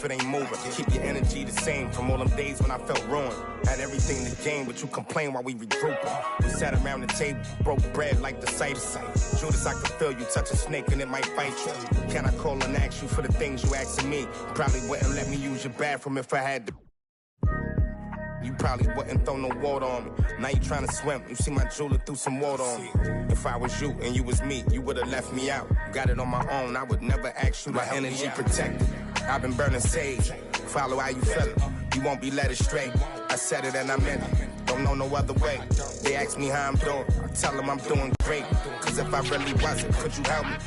if it ain't moving. Keep your energy the same from all them days when I felt ruined. Had everything to gain, but you complain while we regrouping. We sat around the table, broke bread like the cider. Judas, I could feel you touch a snake and it might bite you. Can I call and ask you for the things you asking me? Probably wouldn't let me use your bathroom if I had to. You probably wouldn't throw no water on me. Now you trying to swim. You see my jeweler threw some water on me. If I was you and you was me, you would've left me out. Got it on my own, I would never ask you to help me out. My energy protected. I've been burning sage. Follow how you feel it. You won't be led astray. I said it and I meant it. Don't know no other way. They ask me how I'm doing. I tell them I'm doing great. Cause if I really wasn't, could you help me?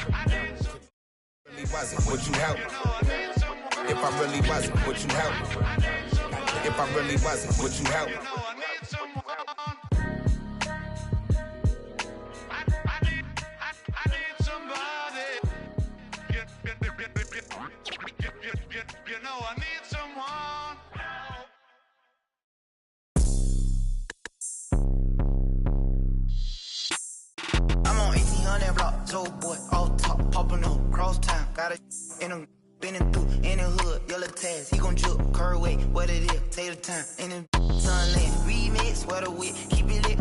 Would you help me? If I really wasn't, would you help me? If I really wasn't, would you help? You know I need someone. I'm on 1800 block, Joe boy, all top, popping up, cross town, got it in them. Been through in the hood, yellow tags, he gon' drip, curve weight, what it is, take the time, in the sunland, remix, what a wit, keep it lit.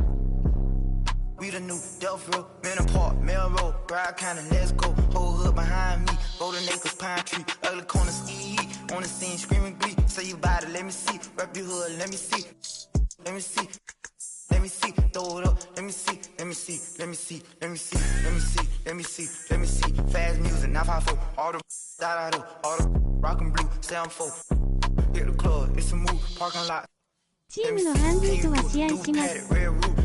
We the new Delph Road, Manor Park, Melrose, Bride County, let's go, whole hood behind me, Golden Acres, Pine Tree, ugly corner, ski, on the scene, screaming glee, say you bout it, let me see, rap your hood, let me see, let me see. Let me see, throw it up, let me see, let me see, let me see, let me see, let me see, let me see, let me see. Fast music, 954, all the all the rock and blue, 74. Hit the club, it's a move, parking lot. チームの半分とは試合します。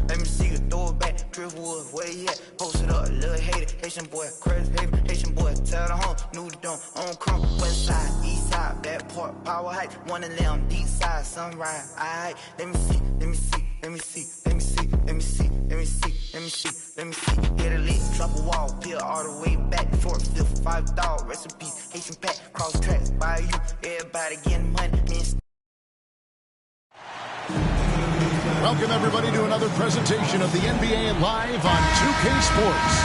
Let me see you throw it back, Driftwood, where you at? Post it up, little hater, Haitian boy, crazy Haitian boy, tell the home, new dome, on crump, west side, east side, back port, power height, one of them, deep side, sunrise, alright, let me see, let me see. Let me see, let me see, let me see, let me see, let me see, let me see. Hit a lick, drop a wall, peel all the way back. 4th, 5th, 5 dog, recipe, Haitian pack, cross tracks, by you, everybody getting money. Welcome everybody to another presentation of the NBA Live on 2K Sports.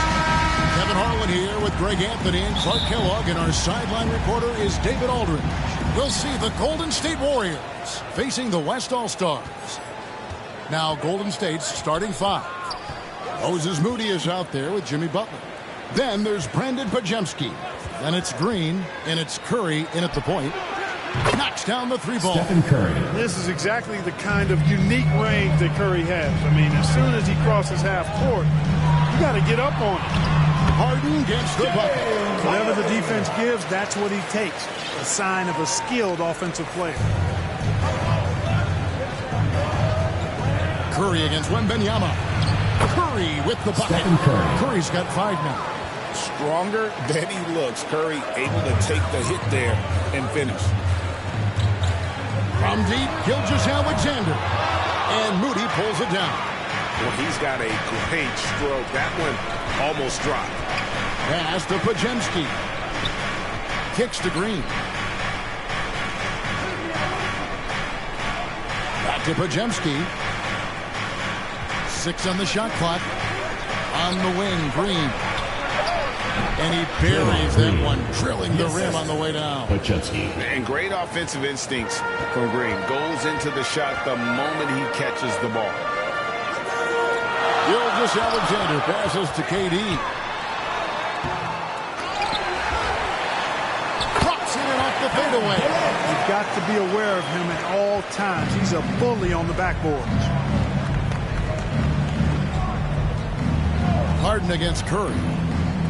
Kevin Harlan here with Greg Anthony and Clark Kellogg, and our sideline reporter is David Aldridge. We'll see the Golden State Warriors facing the West All-Stars. Now, Golden State's starting 5. Moses Moody is out there with Jimmy Butler. Then there's Brandon Pajemski. Then it's Green, and it's Curry in at the point. Knocks down the 3 ball. Stephen Curry. This is exactly the kind of unique range that Curry has. I mean, as soon as he crosses half court, you got to get up on it. Harden gets the bucket. Whatever the defense gives, that's what he takes. A sign of a skilled offensive player. Curry against Wembanyama. Curry with the bucket. Curry's got 5 now. Stronger than he looks. Curry able to take the hit there and finish. From deep, Gilgeous-Alexander. And Moody pulls it down. Well, he's got a great stroke. That one almost dropped. Pass to Pajemski. Kicks to Green. Back to Pajemski. 6 on the shot clock. On the wing, Green. And he buries that one, drilling the rim on the way down. And great offensive instincts from Green. Goes into the shot the moment he catches the ball. Gilgeous-Alexander passes to KD. Drops in and off the fadeaway. You've got to be aware of him at all times. He's a bully on the backboards. Harden against Curry.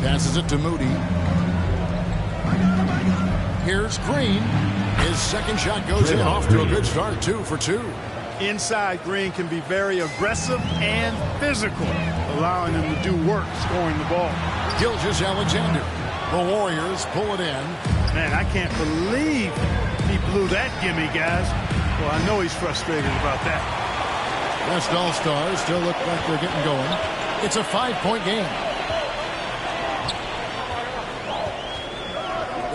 Passes it to Moody. Here's Green. His second shot goes in, off to a good start, 2 for 2. Inside, Green can be very aggressive and physical, allowing him to do work scoring the ball. Gilgeous-Alexander. The Warriors pull it in. Man, I can't believe he blew that gimme, guys. Well, I know he's frustrated about that. West All-Stars still look like they're getting going. It's a 5-point game.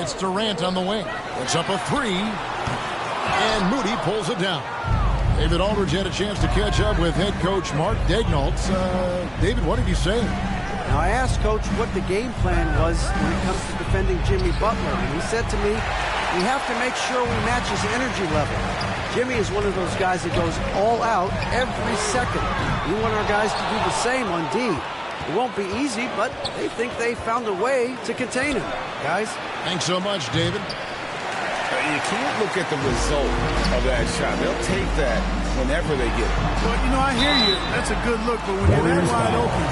It's Durant on the wing. It's up a 3. And Moody pulls it down. David Aldridge had a chance to catch up with head coach Mark Daignault. David, what did he say? Now, I asked Coach what the game plan was when it comes to defending Jimmy Butler. And he said to me, we have to make sure we match his energy level. Jimmy is one of those guys that goes all out every second. We want our guys to do the same on D. It won't be easy, but they think they found a way to contain him. Guys? Thanks so much, David. You can't look at the result of that shot. They'll take that whenever they get it. Well, you know, I hear you. That's a good look, but when you're that wide open,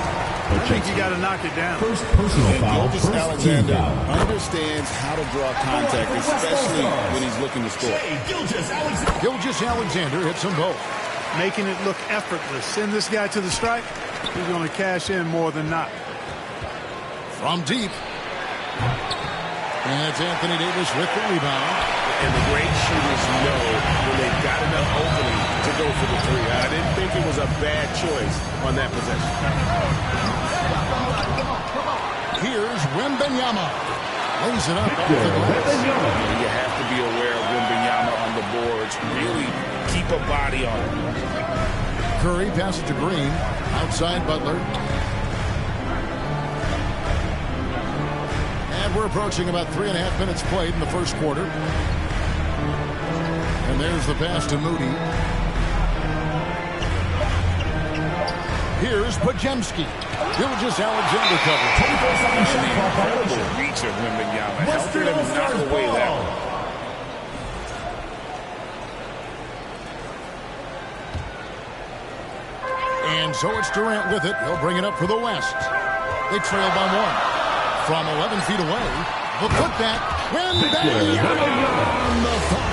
I think you got to knock it down. First personal foul. Gilgeous Alexander understands how to draw contact, especially when he's looking to score. Gilgeous Alexander hits them both. Making it look effortless. Send this guy to the stripe. He's going to cash in more than not. From deep. And it's Anthony Davis with the rebound. And the great shooters know when they've got enough opening to go for the three. I didn't think it was a bad choice on that possession. Here's Wembanyama. Lays it up off the glass. You have to be aware of Wembanyama on the boards. Really keep a body on him. Curry passes to Green. Outside Butler. And we're approaching about 3.5 minutes played in the first quarter. And there's the pass to Moody. Here's Pajemski. Gilgeous Alexander cover. Incredible reach of Wembanyama. Helping him knock away that one. And so it's Durant with it. He'll bring it up for the West. They trail by 1. From 11 feet away, the putback. Wembanyama on the foul.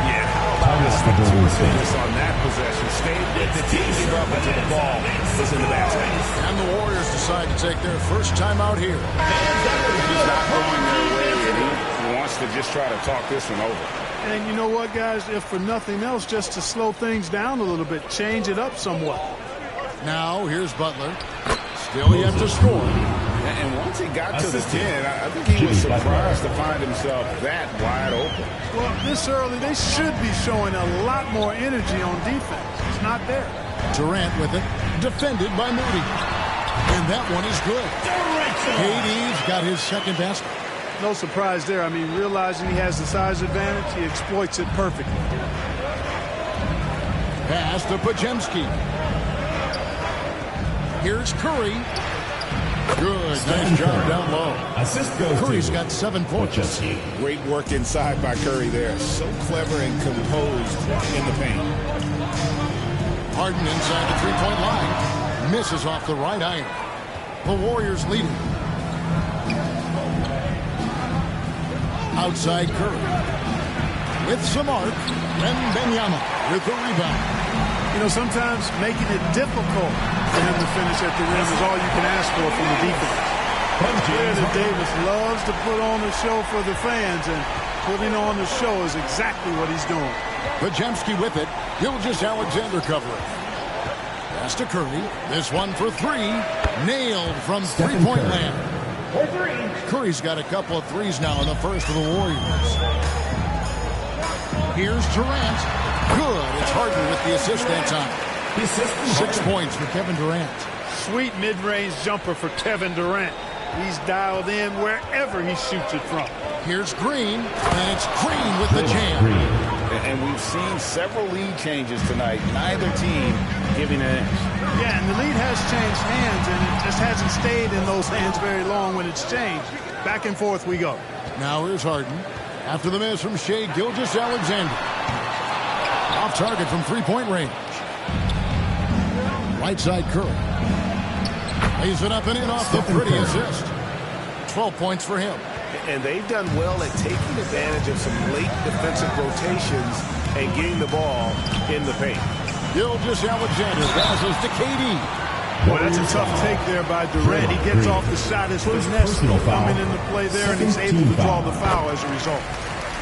Yeah, how about the stick-to-it on that possession? Stayed with the team up until the ball was in the basket. And the Warriors decide to take their first time out here. He's not going their way, and he wants to just try to talk this one over. And you know what, guys? If for nothing else, just to slow things down a little bit, change it up somewhat. Now, here's Butler. Still yet to score. And once he got to the 10, I think he was surprised to find himself that wide open. Well, this early, they should be showing a lot more energy on defense. It's not there. Durant with it. Defended by Moody. And that one is good. KD's got his second basket. No surprise there. I mean, realizing he has the size advantage, he exploits it perfectly. Pass to Pajemski. Here's Curry. Good. Nice job down low. Assist goes Curry's to got 7 points. Great work inside by Curry there. So clever and composed in the paint. Harden inside the three-point line. Misses off the right iron. The Warriors lead it. Outside Curry. With some arc. Wembanyama with the rebound. You know, sometimes making it difficult for him to finish at the rim is all you can ask for from the defense. Clearly, Davis loves to put on a show for the fans, and putting on the show is exactly what he's doing. Pajemski with it. Gilgeous Alexander covering. Pass to Curry. This one for 3. Nailed from three-point land. Curry's got a couple of threes now in the first for the Warriors. Here's Durant. Good. It's Harden with the assist that time. 6 points for Kevin Durant. Sweet mid-range jumper for Kevin Durant. He's dialed in wherever he shoots it from. Here's Green, and it's Green with the jam. And we've seen several lead changes tonight. Neither team giving an inch. Yeah, and the lead has changed hands, and it just hasn't stayed in those hands very long when it's changed. Back and forth we go. Now here's Harden. After the miss from Shea Gilgeous Alexander. Off target from three-point range. Right side Curry. Lays it up and in off the pretty assist. 12 points for him. And they've done well at taking advantage of some late defensive rotations and getting the ball in the paint. Gilgeous Alexander passes to KD. Boy, that's a tough take there by Durant. He gets off the shot. His finesse coming into play there, and he's able to draw the foul as a result.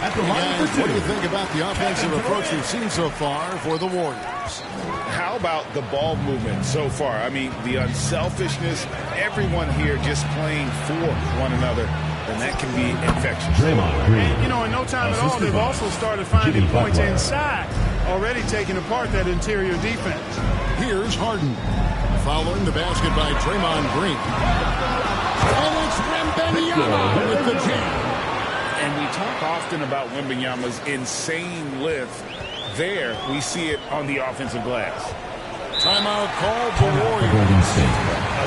At the line for 2. What do you think about the offensive approach we've seen so far for the Warriors? How about the ball movement so far? I mean, the unselfishness, everyone here just playing for one another, and that can be infectious. And, you know, in no time at all, they've also started finding points inside, already taking apart that interior defense. Here's Harden, following the basket by Draymond Green. And it's Wembanyama with the jam. And we talk talk often about Wembanyama's insane lift. There, we see it on the offensive glass. Timeout called for Warriors.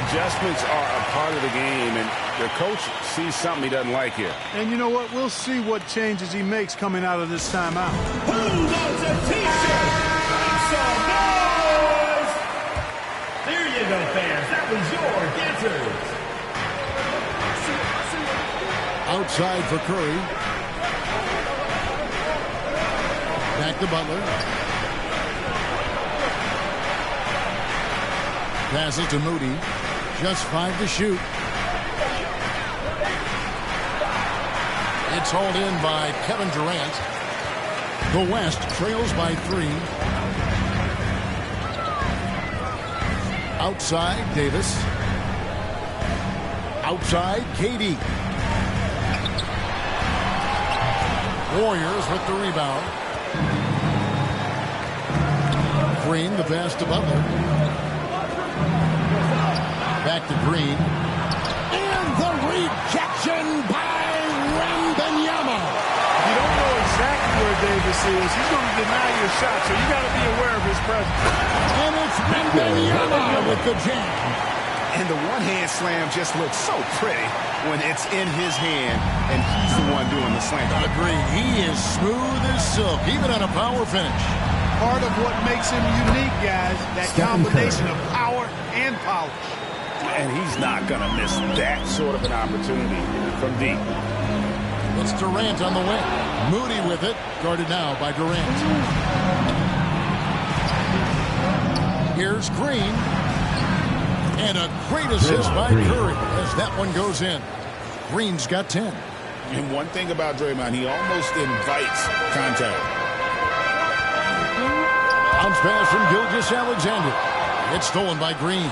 Adjustments are a part of the game, and the coach sees something he doesn't like here. And you know what? We'll see what changes he makes coming out of this timeout. Who wants a T-shirt? Make some noise! There you go, fans. That was your answers. Outside for Curry. Back to Butler. Passes to Moody. Just 5 to shoot. It's hauled in by Kevin Durant. The West trails by 3. Outside, Davis. Outside, KD. Warriors with the rebound. Green, the pass to Butler. Back to Green. And the rejection by Wembanyama. You don't know exactly where Davis is. He's going to deny your shot, so you got to be aware of his presence. And it's Wembanyama with the jam. And the one-hand slam just looks so pretty when it's in his hand and he's the one doing the slam. Agree. He is smooth as silk, even on a power finish. Part of what makes him unique, guys, that combination of power and polish. And he's not going to miss that sort of an opportunity from deep. It's Durant on the wing. Moody with it, guarded now by Durant. Here's Green. And a great assist by Curry as that one goes in. Green's got 10. And one thing about Draymond, he almost invites contact. Bounce pass from Gilgeous-Alexander. It's stolen by Green.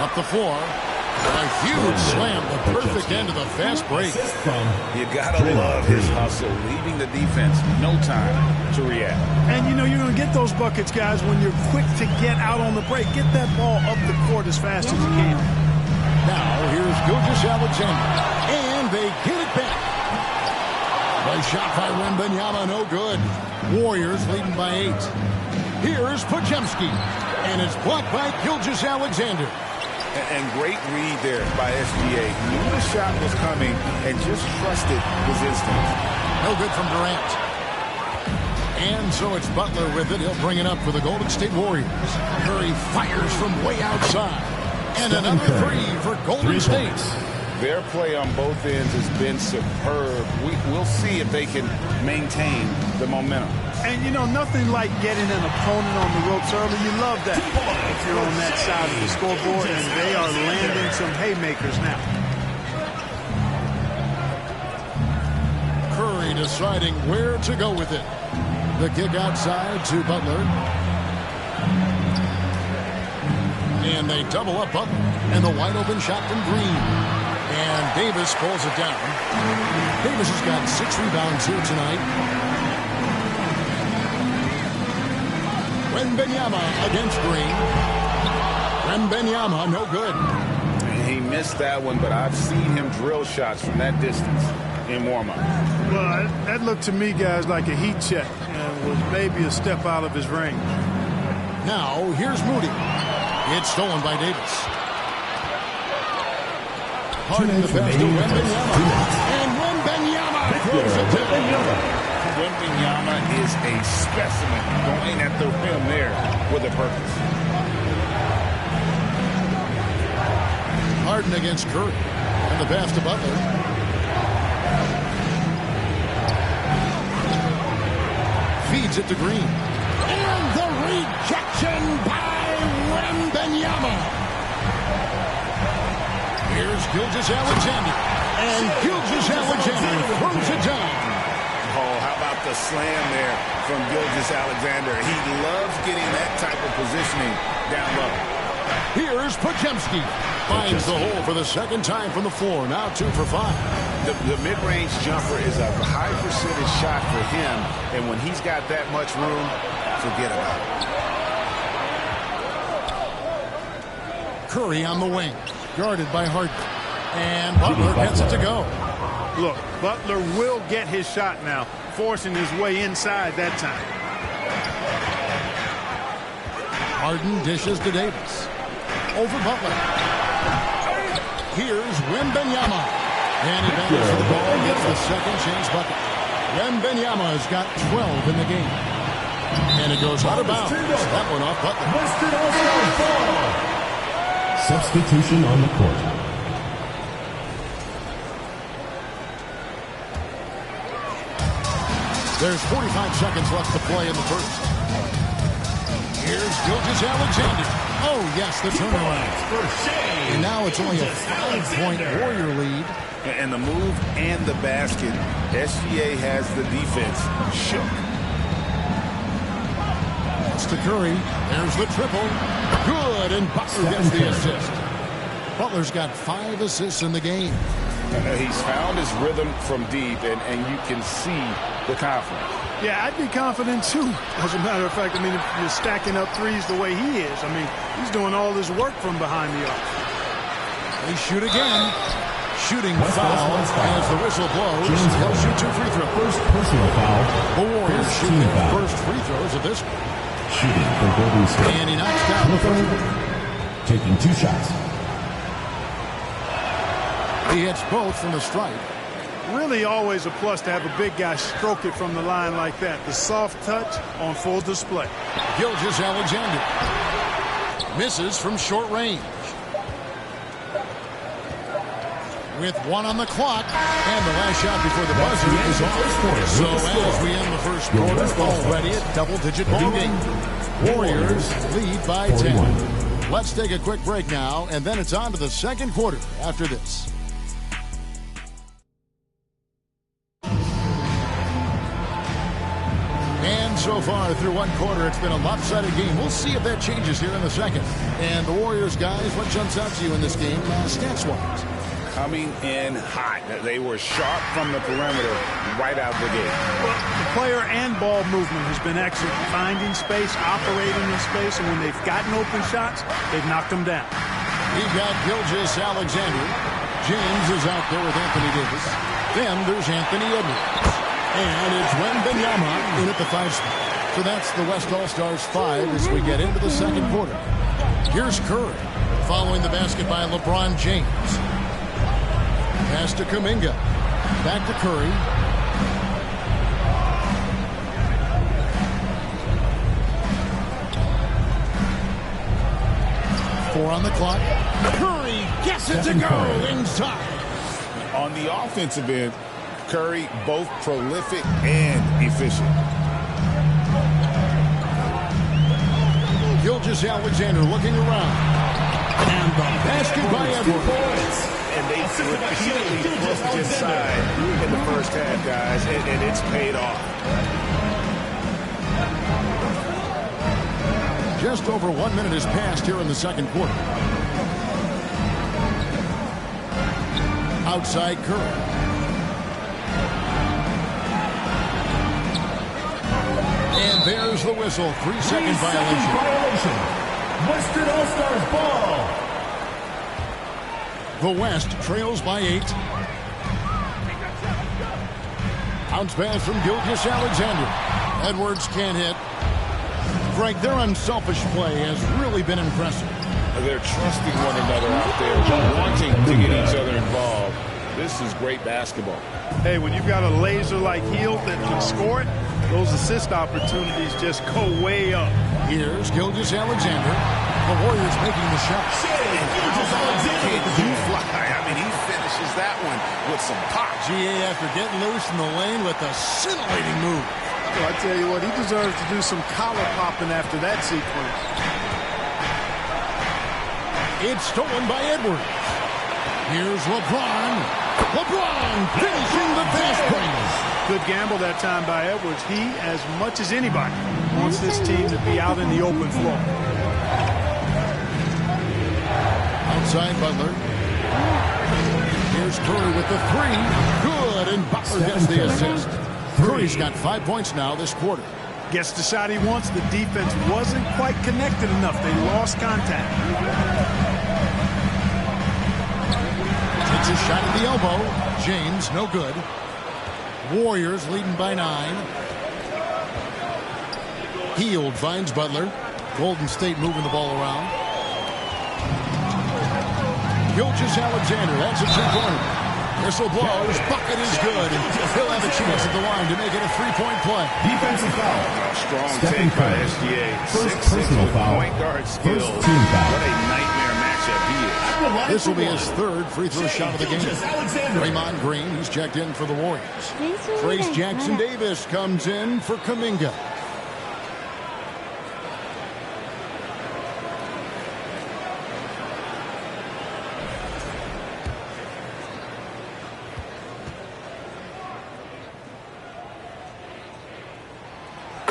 Up the floor. A huge slam, the perfect end of the fast break. You gotta love his hustle, leaving the defense no time to react. And you know you're going to get those buckets, guys, when you're quick to get out on the break. Get that ball up the court as fast as you can. Now here's Gilgeous-Alexander, and they get it back. A shot by Wembanyama, no good. Warriors leading by 8. Here's Podziemski, and it's blocked by Gilgeous-Alexander. And great read there by SGA. Knew the shot was coming and just trusted his instincts. No good from Durant. And so it's Butler with it. He'll bring it up for the Golden State Warriors. Curry fires from way outside. And another 3 for Golden State. Their play on both ends has been superb. We'll see if they can maintain the momentum. And, you know, nothing like getting an opponent on the ropes early. You love that if you're on that side of the scoreboard, and they are landing some haymakers now. Curry deciding where to go with it. The kick outside to Butler. And they double up Butler. And the wide open shot from Green. And Davis pulls it down. Davis has got 6 rebounds here tonight. Wembanyama against Green. Wembanyama, no good. He missed that one, but I've seen him drill shots from that distance in warm-up. Well, that looked to me, guys, like a heat check and was maybe a step out of his range. Now, here's Moody. It's stolen by Davis. Harden the pass to Wembanyama. And Wembanyama throws it down. Wembanyama is a specimen going at the rim there with a purpose. Harden against Curry. And the pass to Butler. Feeds it to Green. And the rejection by Wembanyama. Here's Gilgeous-Alexander. And Gilgeous-Alexander throws it down. Oh, how about the slam there from Gilgeous-Alexander? He loves getting that type of positioning down low. Here's Podziemski. Finds the hole for the second time from the floor. Now 2 for 5. The mid-range jumper is a high percentage shot for him, and when he's got that much room, forget about it. Curry on the wing, guarded by Harden. And Butler gets it to go. Look, Butler will get his shot now, forcing his way inside that time. Harden dishes to Davis. Over Butler. Here's Wembanyama. And he battles for the ball and gets the second chance bucket. Wembanyama has got 12 in the game. And it goes out of bounds. That one off Butler. Substitution on the court. There's 45 seconds left to play in the first. Here's Gilgeous-Alexander. Oh, yes, the turnaround. And now it's only a 5-point Warrior lead. And the move and the basket, SGA has the defense shook. It's to Curry. There's the triple. Good, and Butler gets the assist. Butler's got 5 assists in the game. He's found his rhythm from deep, and you can see the confidence. Yeah, I'd be confident too. As a matter of fact, I mean, if you're stacking up threes the way he is, I mean, he's doing all this work from behind the arc. They shoot again. Shooting foul as the whistle blows. He'll shoot 2 free throws. First personal foul. The Warriors shooting the first free throws of this one. Shooting for Golden State. And he knocks down the first one. Taking 2 shots. He hits both from the stripe. Really always a plus to have a big guy stroke it from the line like that. The soft touch on full display. Gilgeous-Alexander misses from short range. With 1 on the clock, and the last shot before the buzzer is off. So as we end the first quarter, already a double-digit ball game. Warriors lead by 10. Let's take a quick break now, and then it's on to the second quarter after this. And so far through one quarter, it's been a lopsided game. We'll see if that changes here in the second. And the Warriors, guys, what jumps out to you in this game, stats-wise? Coming in hot. They were sharp from the perimeter right out the gate. Well, the player and ball movement has been excellent. Finding space, operating in space, and when they've gotten open shots, they've knocked them down. We've got Gilgeous-Alexander. James is out there with Anthony Davis. Then there's Anthony Edwards. And it's Wembanyama in at the 5 spot. So that's the West All-Stars 5 as we get into the second quarter. Here's Curry following the basket by LeBron James. Pass to Kuminga. Back to Curry. Four on the clock. Curry gets it to go inside. On the offensive end, Curry both prolific and efficient. Gilgeous-Alexander looking around. And the basket by Edwards. And they repeatedly pushed inside in the first half, guys, and it's paid off. Just over 1 minute has passed here in the second quarter. Outside Curry. And there's the whistle. 3-second violation. Western All-Stars ball. The West trails by 8. Bounce pass from Gilgeous-Alexander. Edwards can't hit. Frank, their unselfish play has really been impressive. They're trusting one another out there, wanting to get each other involved. This is great basketball. Hey, when you've got a laser like Hield that can score it, those assist opportunities just go way up. Here's Gilgeous-Alexander. The Warriors making the shot. You fly. I mean, he finishes that one with some pop. GA after getting loose in the lane with a scintillating move. Well, I tell you what, he deserves to do some collar popping after that sequence. It's stolen by Edwards. Here's LeBron. LeBron finishing the fast break. Good gamble that time by Edwards. He, as much as anybody, wants this team to be out in the open floor. Outside Butler. Here's Curry with the 3. Good, and Butler gets the assist. Curry's got 5 points now this quarter. Gets the shot he wants. The defense wasn't quite connected enough. They lost contact. Takes Gets a shot at the elbow. James, no good. Warriors leading by 9. Healed finds Butler. Golden State moving the ball around. Gilgeous-Alexander, that's a three-pointer. Whistle blows, bucket is good, and he'll have a chance at the line to make it a three-point play. Defensive foul. Strong Stepping take by foul. SGA. First 6'6" personal with foul. point guard skills. First team foul. What a nightmare matchup he is. This will be his third free throw shot of the game. Draymond Green, he's checked in for the Warriors. Trace Jackson Davis comes in for Kuminga.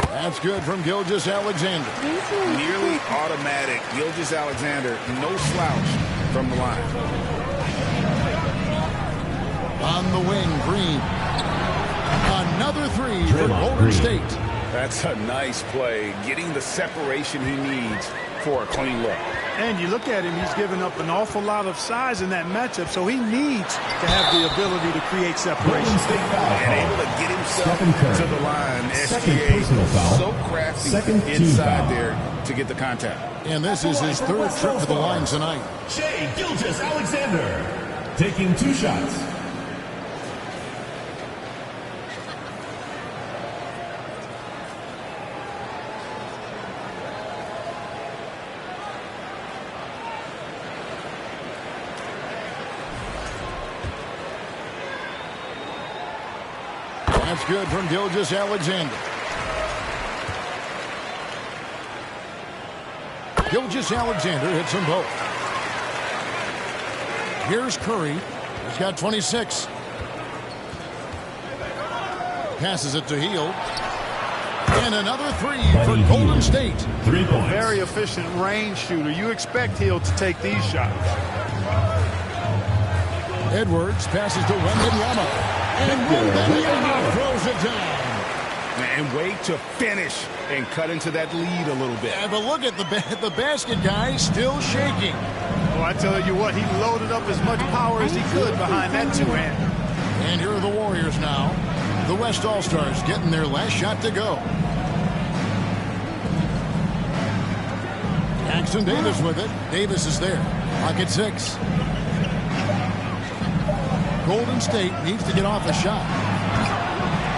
That's good from Gilgeous-Alexander. Nearly automatic. Gilgeous-Alexander, no slouch from the line. On the wing, Green. Another three for Golden State. That's a nice play. Getting the separation he needs for a clean look. And you look at him, he's given up an awful lot of size in that matchup, so he needs to have the ability to create separation. And able to get himself to the line. SGA so crafty inside there to get the contact. And this is his third trip to the line tonight. Shai Gilgeous-Alexander taking 2 shots. That's good from Gilgeous-Alexander. Gilgeous-Alexander hits them both. Here's Curry. He's got 26. Passes it to Hield. And another three for Golden State. 3 points. Very efficient range shooter. You expect Hield to take these shots. Edwards passes to Wembanyama. And Wembanyama throws it down. And wait to finish and cut into that lead a little bit. Yeah, but look at the basket guy still shaking. Well, I tell you what, he loaded up as much power as he could behind that two-hander. And here are the Warriors now. The West All-Stars getting their last shot to go. Jackson Davis with it. Davis is there. Pocket 6. Golden State needs to get off a shot.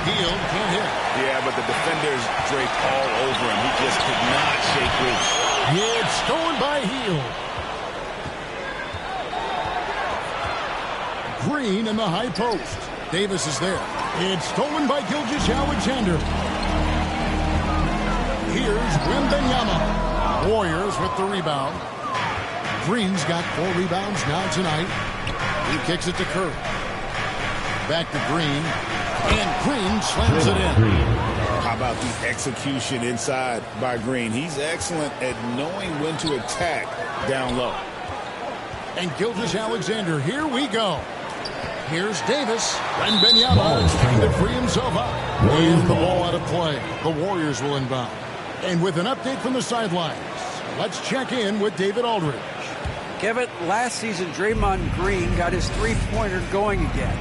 Hield can't hit. Yeah, but the defenders draped all over him. He just could not shake loose. It's stolen by Hield. Green in the high post. Davis is there. It's stolen by Gilgeous-Alexander. Here's Wembanyama. Warriors with the rebound. Green's got 4 rebounds now tonight. He kicks it to Curry. Back to Green. And Green slams it in. How about the execution inside by Green? He's excellent at knowing when to attack down low. And Gilgeous-Alexander, here we go. Here's Davis. Wembanyama trying to free himself up. And the ball out of play. The Warriors will inbound. And with an update from the sidelines, let's check in with David Aldridge. Kevin, last season, Draymond Green got his three-pointer going again.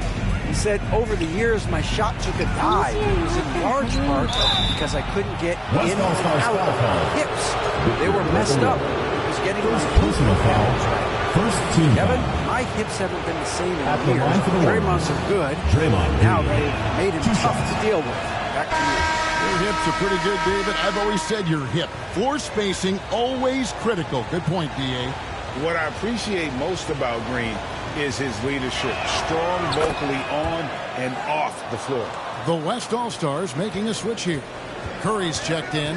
He said, over the years, my shot took a dive. It was in large part because I couldn't get in and out of my hips. They were messed up. It was getting my personal foul. First team Kevin, foul. my hips haven't been the same At the in line years. for the Draymond's are good. Draymond Now Green. they've made him tough to deal with. Back to you. Your hips are pretty good, David. I've always said your hip. Floor spacing, always critical. Good point, D.A. What I appreciate most about Green is his leadership. Strong vocally on and off the floor. The West All-Stars making a switch here. Curry's checked in.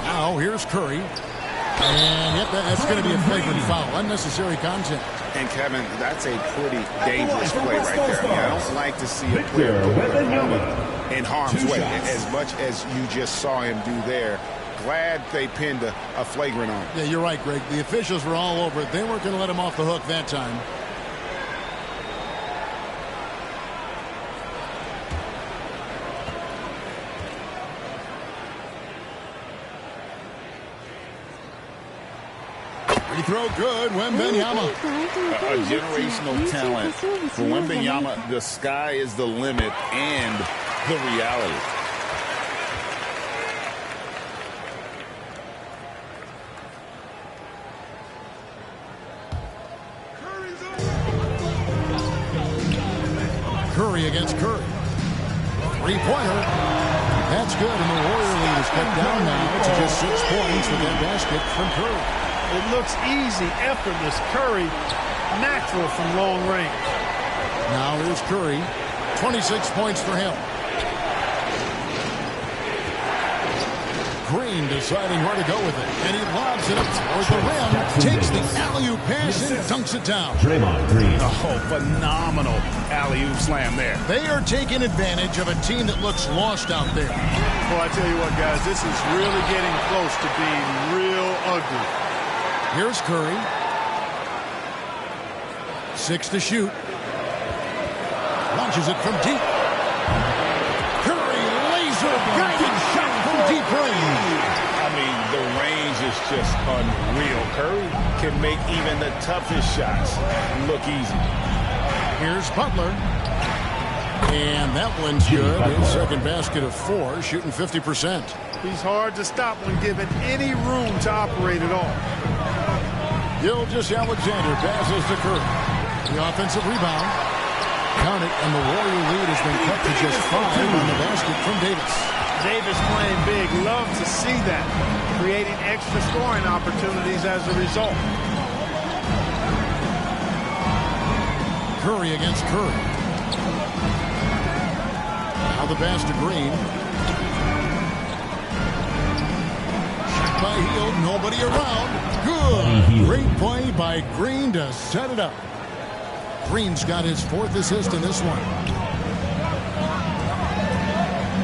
Now here's Curry. And yep, that's going to be a flagrant foul. Unnecessary contact. And Kevin, that's a pretty dangerous play right there. I mean, I don't like to see a player put an opponent in harm's way as much as you just saw him do there. Glad they pinned a flagrant on him. Yeah, you're right, Greg. The officials were all over it. They weren't going to let him off the hook that time. Free throw good, Wembanyama. A generational talent for Wembanyama. The sky is the limit and the reality. Curry against Curry. Three-pointer. That's good, and the Warrior lead is cut down now to just 6 points with that basket from Curry. It looks easy, effortless. Curry, natural from long range. Now here's Curry. 26 points for him. Green deciding where to go with it. And he lobs it up toward the rim. Takes the alley-oop pass and dunks it down. Draymond Green. Oh, phenomenal alley-oop slam there. They are taking advantage of a team that looks lost out there. Well, I tell you what, guys, this is really getting close to being real ugly. Here's Curry. 6 to shoot. Launches it from deep. Curry, laser-guided shot from deep range. I mean, the range is just unreal. Curry can make even the toughest shots look easy. Here's Butler. And that one's good. His second basket of 4, shooting 50%. He's hard to stop when given any room to operate at all. Gilgeous-Alexander passes to Curry. The offensive rebound. Count it, and the Warrior lead has been cut to just 5 on the basket from Davis. Davis playing big. Love to see that. Creating extra scoring opportunities as a result. Curry against Curry. Now the pass to Green. Shot by Hield. Nobody around. Good. Great play by Green to set it up. Green's got his 4th assist in this one.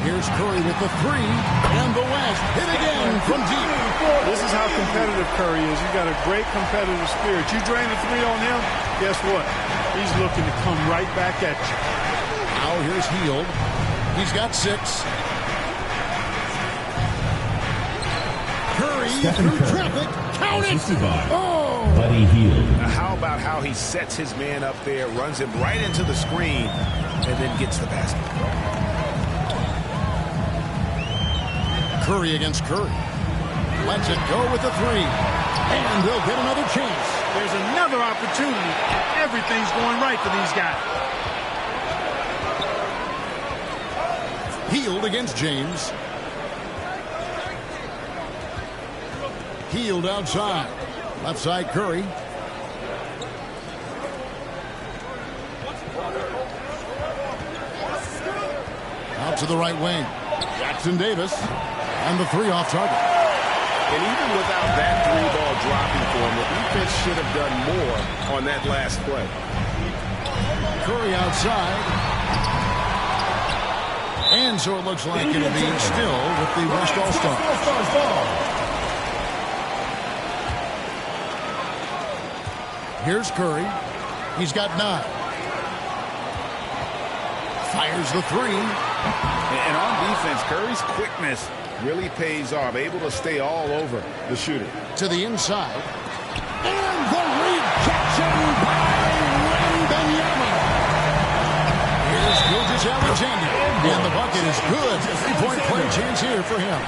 Here's Curry with the 3. And the West hit again from deep. This is how competitive Curry is. He's got a great competitive spirit. You drain a 3 on him, guess what? He's looking to come right back at you. Now here's Hield. He's got 6. Curry through traffic. Count it. Oh! Buddy Hield. How about how he sets his man up there, runs him right into the screen, and then gets the basket. Curry against Curry. Lets it go with the 3. And they'll get another chance. There's another opportunity. Everything's going right for these guys. Hield against James. Hield outside. Left side Curry. Out to the right wing. Jackson Davis. And the 3 off target. And even without that 3-ball dropping for him, the defense should have done more on that last play. Curry outside. And so it looks like it'll be still with the West All-Stars. Here's Curry. He's got 9. Fires the 3. And on defense, Curry's quickness really pays off. Able to stay all over the shooter. To the inside. And the rejection by Wembanyama. Here's Gilgeous-Alexander. And the bucket is good. 3-point play chance here for him.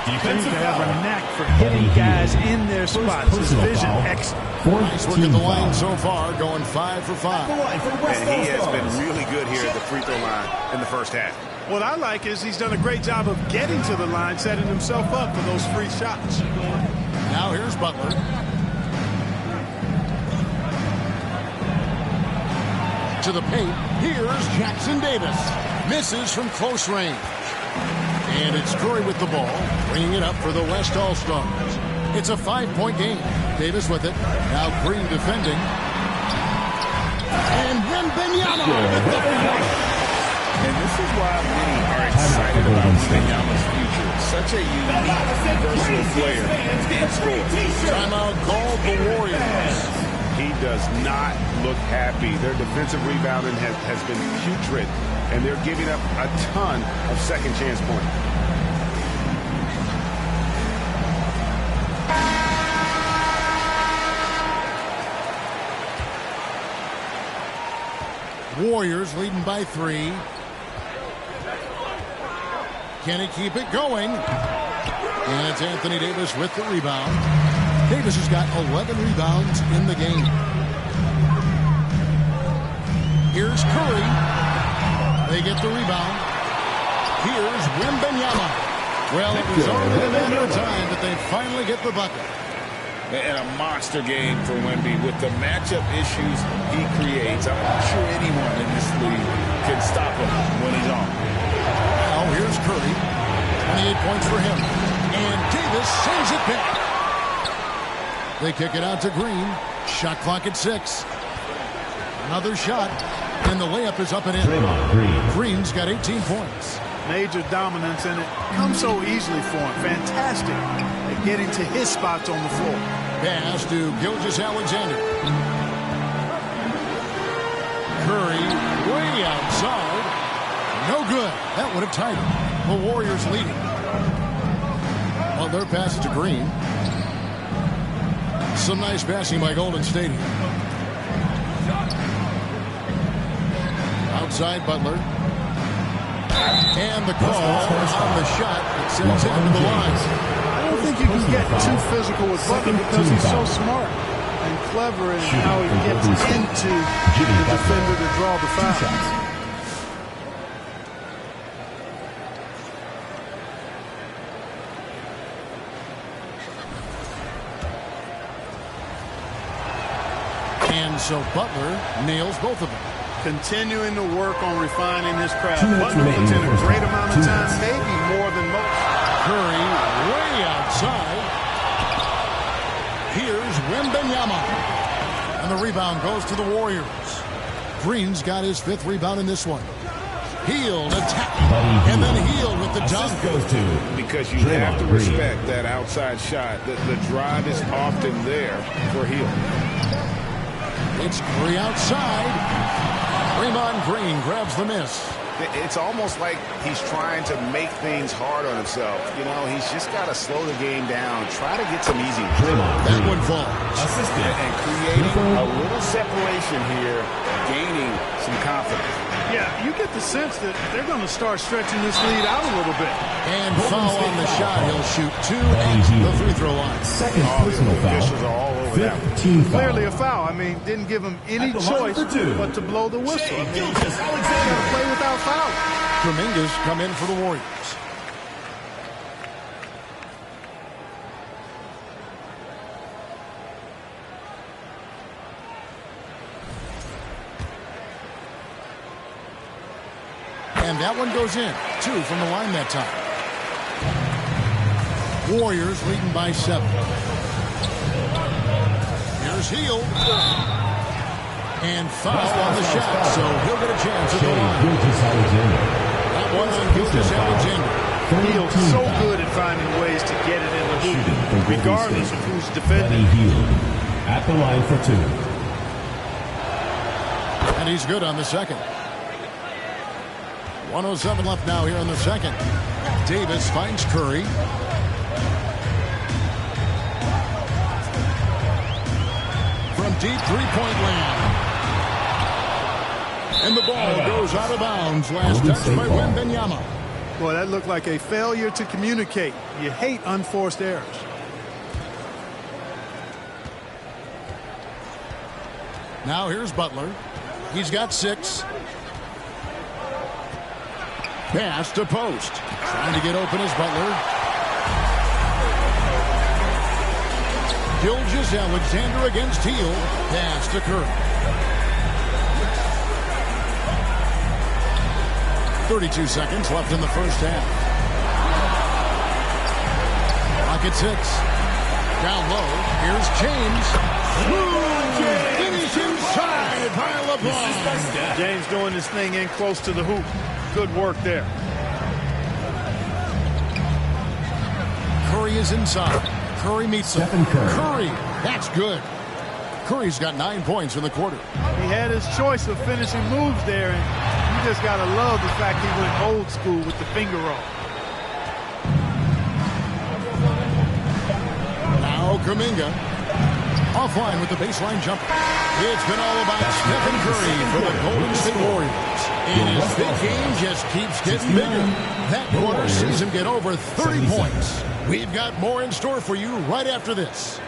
Seems to have a knack for hitting guys in their spots. His vision excellent. Nice work at the line so far, going 5 for 5. And he has been really good here at the free throw line in the first half. What I like is he's done a great job of getting to the line, setting himself up for those free shots. Now here's Butler. To the paint. Here's Jackson Davis. Misses from close range. And it's Curry with the ball, bringing it up for the West All-Stars. It's a 5-point game. Davis with it. Now Green defending. And Wembanyama with the finish. And this is why many are excited about Wembanyama's future. Such a unique, versatile player and scorer. Timeout called the Warriors. He does not look happy. Their defensive rebounding has been putrid, and they're giving up a ton of second chance points. Warriors leading by 3. Can he keep it going? And it's Anthony Davis with the rebound. Davis has got 11 rebounds in the game. Here's Curry. They get the rebound. Here's Wembanyama. Well, it was only a matter of time that they finally get the bucket. And a monster game for Wemby with the matchup issues he creates. I'm not sure anyone in this league can stop him when he's on. Now here's Curry. 28 points for him. And Davis sends it back. They kick it out to Green. Shot clock at 6. Another shot. And the layup is up and in. Green's got 18 points. Major dominance, and it comes so easily for him. Fantastic at getting to his spots on the floor. Pass to Gilgeous-Alexander. Curry way outside. No good. That would have tied him. The Warriors leading. Well, their pass to Green. Some nice passing by Golden State. Outside Butler. And the call on the shot that sends him to the line. I don't think you can get too physical with Butler because he's so smart and clever in how he gets into the defender to draw the foul. And so Butler nails both of them. Continuing to work on refining his craft. Butler puts in a great amount of time, maybe more than most. Curry way outside. Here's Wembanyama. And the rebound goes to the Warriors. Green's got his 5th rebound in this one. Hield attacking. And then Hield with the dunk. Goes to because you have to respect that outside shot. The drive is often there for Hield. It's Curry outside. Draymond Green grabs the miss. It's almost like he's trying to make things hard on himself. You know, he's just got to slow the game down, try to get some easy. That one falls. And creating a little separation here, gaining some confidence. Yeah, you get the sense that they're going to start stretching this lead out a little bit. And foul on the shot. He'll shoot 2 at the free throw line. Second personal Officials are all over that one. Team foul. Clearly a foul. I mean, didn't give him any choice but to blow the whistle. I mean, you can't play without fouling. Kuminga's come in for the Warriors. And that one goes in. 2 from the line that time. Warriors leading by 7. Here's Hield. And foul on the shot, so he'll get a chance at the line. That one on Gilgeous-Alexander. Hield's so good at finding ways to get it in the hoop, regardless of who's defending. At the line for 2. And he's good on the second. 1:07 left now here in the second. Davis finds Curry. From deep three-point land. And the ball goes out of bounds. Last touch by Wembanyama. Boy, that looked like a failure to communicate. You hate unforced errors. Now here's Butler. He's got 6. Pass to post. Trying to get open is Butler. Gilgeous-Alexander against Hield. Pass to Curry. 32 seconds left in the first half. Clock at 6. Down low. Here's James. Finish inside by LeBron. James doing this thing in close to the hoop. Good work there. Curry is inside. Curry meets him. Curry. That's good. Curry's got 9 points in the quarter. He had his choice of finishing moves there, and you just got to love the fact he went old school with the finger roll. Now Kuminga. Offline with the baseline jumper. It's been all about Stephen Curry for the Golden State Warriors. And his big game just keeps getting bigger. That quarter sees him get over 30 points. We've got more in store for you right after this.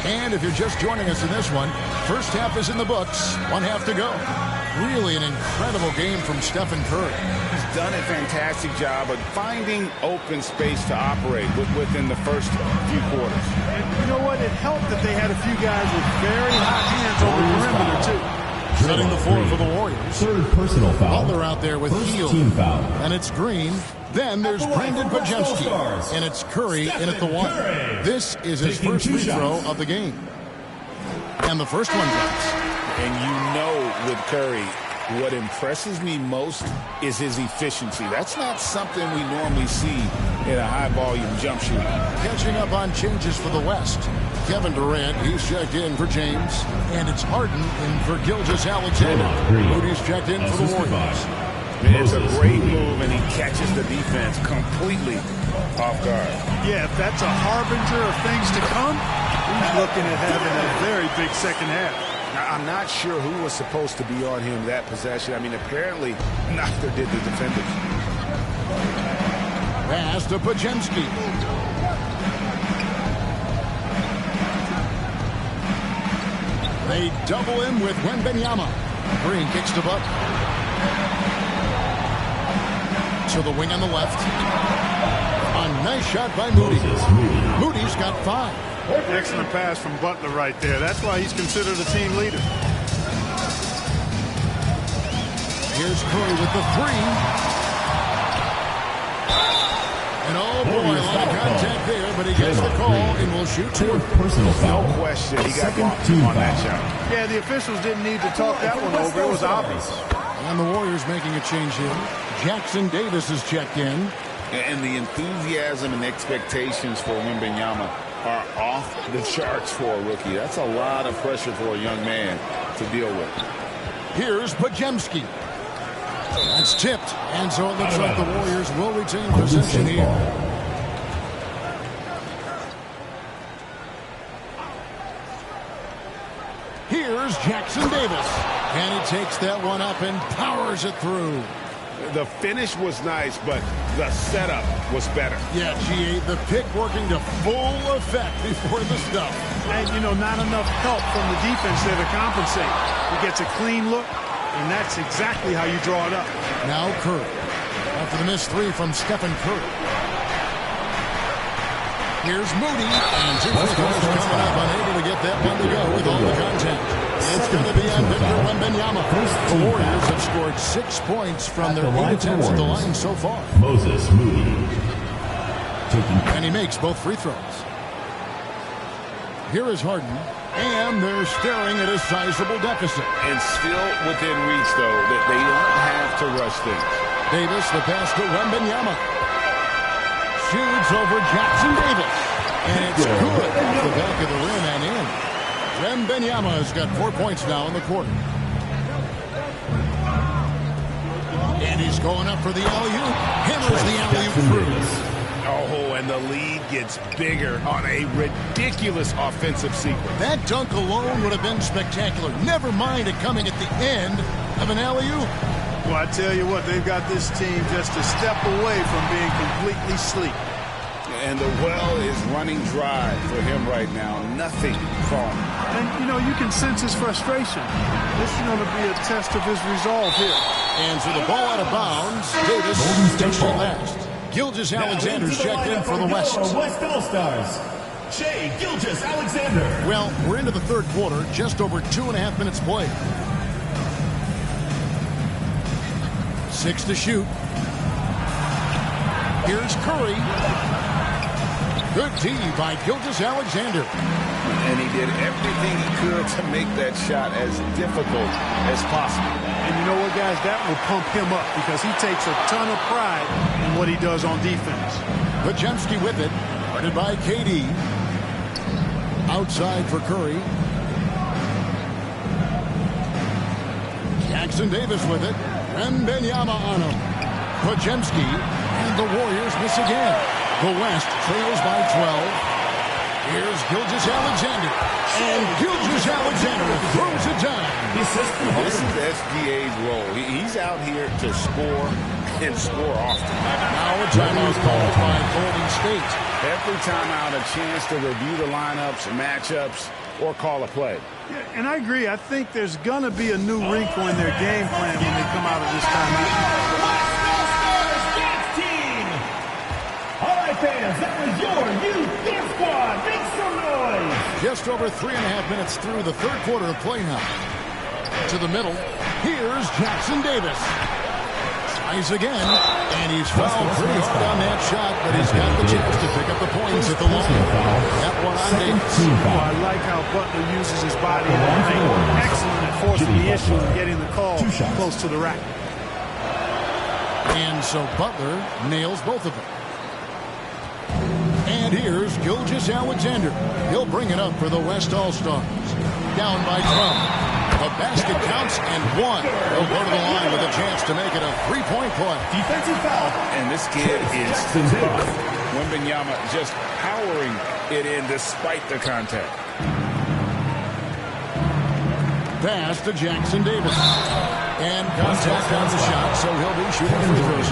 And if you're just joining us in this one, first half is in the books, one half to go. Really an incredible game from Stephen Curry. He's done a fantastic job of finding open space to operate within the first few quarters. And you know what? It helped that they had a few guys with very hot hands on the perimeter, too. Setting the floor for the Warriors. Third personal foul. Butler out there with Hield. Team foul. And it's Green. Then there's Brandon Pajemski. And it's Curry in at the one. This is his first free throw of the game. And the first one drops. And you know with Curry, what impresses me most is his efficiency. That's not something we normally see in a high-volume jump shooter. Catching up on changes for the West. Kevin Durant, he's checked in for James. And it's Harden in for Gilgeous-Alexander. Moody's checked in for the Warriors. It's a great move, and he catches the defense completely off guard. Yeah, if that's a harbinger of things to come, he's looking at having a very big second half. Now, I'm not sure who was supposed to be on him that possession. I mean, apparently, neither did the defenders. Pass to Pajemski. They double him with Wembanyama. Green kicks to Butler. To the wing on the left. A nice shot by Moody. Moody's got 5. Excellent pass from Butler right there. That's why he's considered a team leader. Here's Curry with the 3. And oh boy, a lot of contact there, but he gets the call and will shoot 2. Personal foul. No question, he got bumped on that shot. Yeah, the officials didn't need to talk that one over. It was obvious. And the Warriors making a change here. Jackson Davis is checked in. And the enthusiasm and expectations for Wembanyama are off the charts for a rookie. That's a lot of pressure for a young man to deal with. Here's Pajemski. That's tipped. And so it looks like the Warriors will retain possession here. Here's Jackson Davis. And he takes that one up and powers it through. The finish was nice, but the setup was better. Yeah, G8, the pick working to full effect before the stuff. And, you know, not enough help from the defense there to compensate. He gets a clean look, and that's exactly how you draw it up. Now Curry. After the missed 3 from Stephen Curry. Here's Moody. And 2 free throws coming up, unable to get that one to go with all the contact. It's going to be on Victor Wembanyama. The Warriors have scored 6 points from their 8 attempts at the line so far. Moses Moody. And he makes both free throws. Here is Harden. And they're staring at a sizable deficit. And still within reach, though, that they don't have to rush things. Davis, the pass to Wembanyama. Shoots over Jackson Davis. And it's good off the back of the rim and in. Wembanyama has got 4 points now in the quarter. And he's going up for the alley-oop. Hammers the alley-oop through. Oh, and the lead gets bigger on a ridiculous offensive sequence. That dunk alone would have been spectacular. Never mind it coming at the end of an alley-oop. Well, I tell you what, they've got this team just a step away from being completely asleep. And the well is running dry for him right now. Nothing falling. And, you know, you can sense his frustration. This is going to be a test of his resolve here. And so the ball out of bounds. Davis takes it last. Gilgeous-Alexander's checked in for the West. West All-Stars, Shai Gilgeous-Alexander. Well, we're into the third quarter, just over 2.5 minutes played. 6 to shoot. Here's Curry. Good D by Gilgeous-Alexander. And he did everything he could to make that shot as difficult as possible. And you know what, guys? That will pump him up because he takes a ton of pride in what he does on defense. Podziemski with it. Guarded by KD. Outside for Curry. Jackson Davis with it. And Benyama on him. Podziemski. And the Warriors miss again. The West trails by 12. Here's Gilgeous-Alexander. And Gilgeous-Alexander throws it down. This is SGA's role. He's out here to score and score often. Now a timeout called by Golden State. Every timeout, a chance to review the lineups, matchups, or call a play. Yeah, and I agree. I think there's going to be a new wrinkle in their game plan when they come out of this timeout. Fans, that was your youth dance squad. Make some noise. Just over 3.5 minutes through the third quarter of play now. To the middle. Here's Jackson Davis. Tries again. And he's fouled pretty hard on that shot, but he's got the chance to pick up the points at the line. That one on Davis. Oh, I like how Butler uses his body in that angle. Excellent at forcing the issue and getting the call close to the rack. And so Butler nails both of them. And here's Gilgeous-Alexander. He'll bring it up for the West All-Stars. Down by 12. The basket counts and one. He'll go to the line with a chance to make it a three-point play. Defensive foul. And this kid is tough. Wembanyama just powering it in despite the contact. Pass to Jackson Davis. And contact on the shot, so he'll be shooting free throws.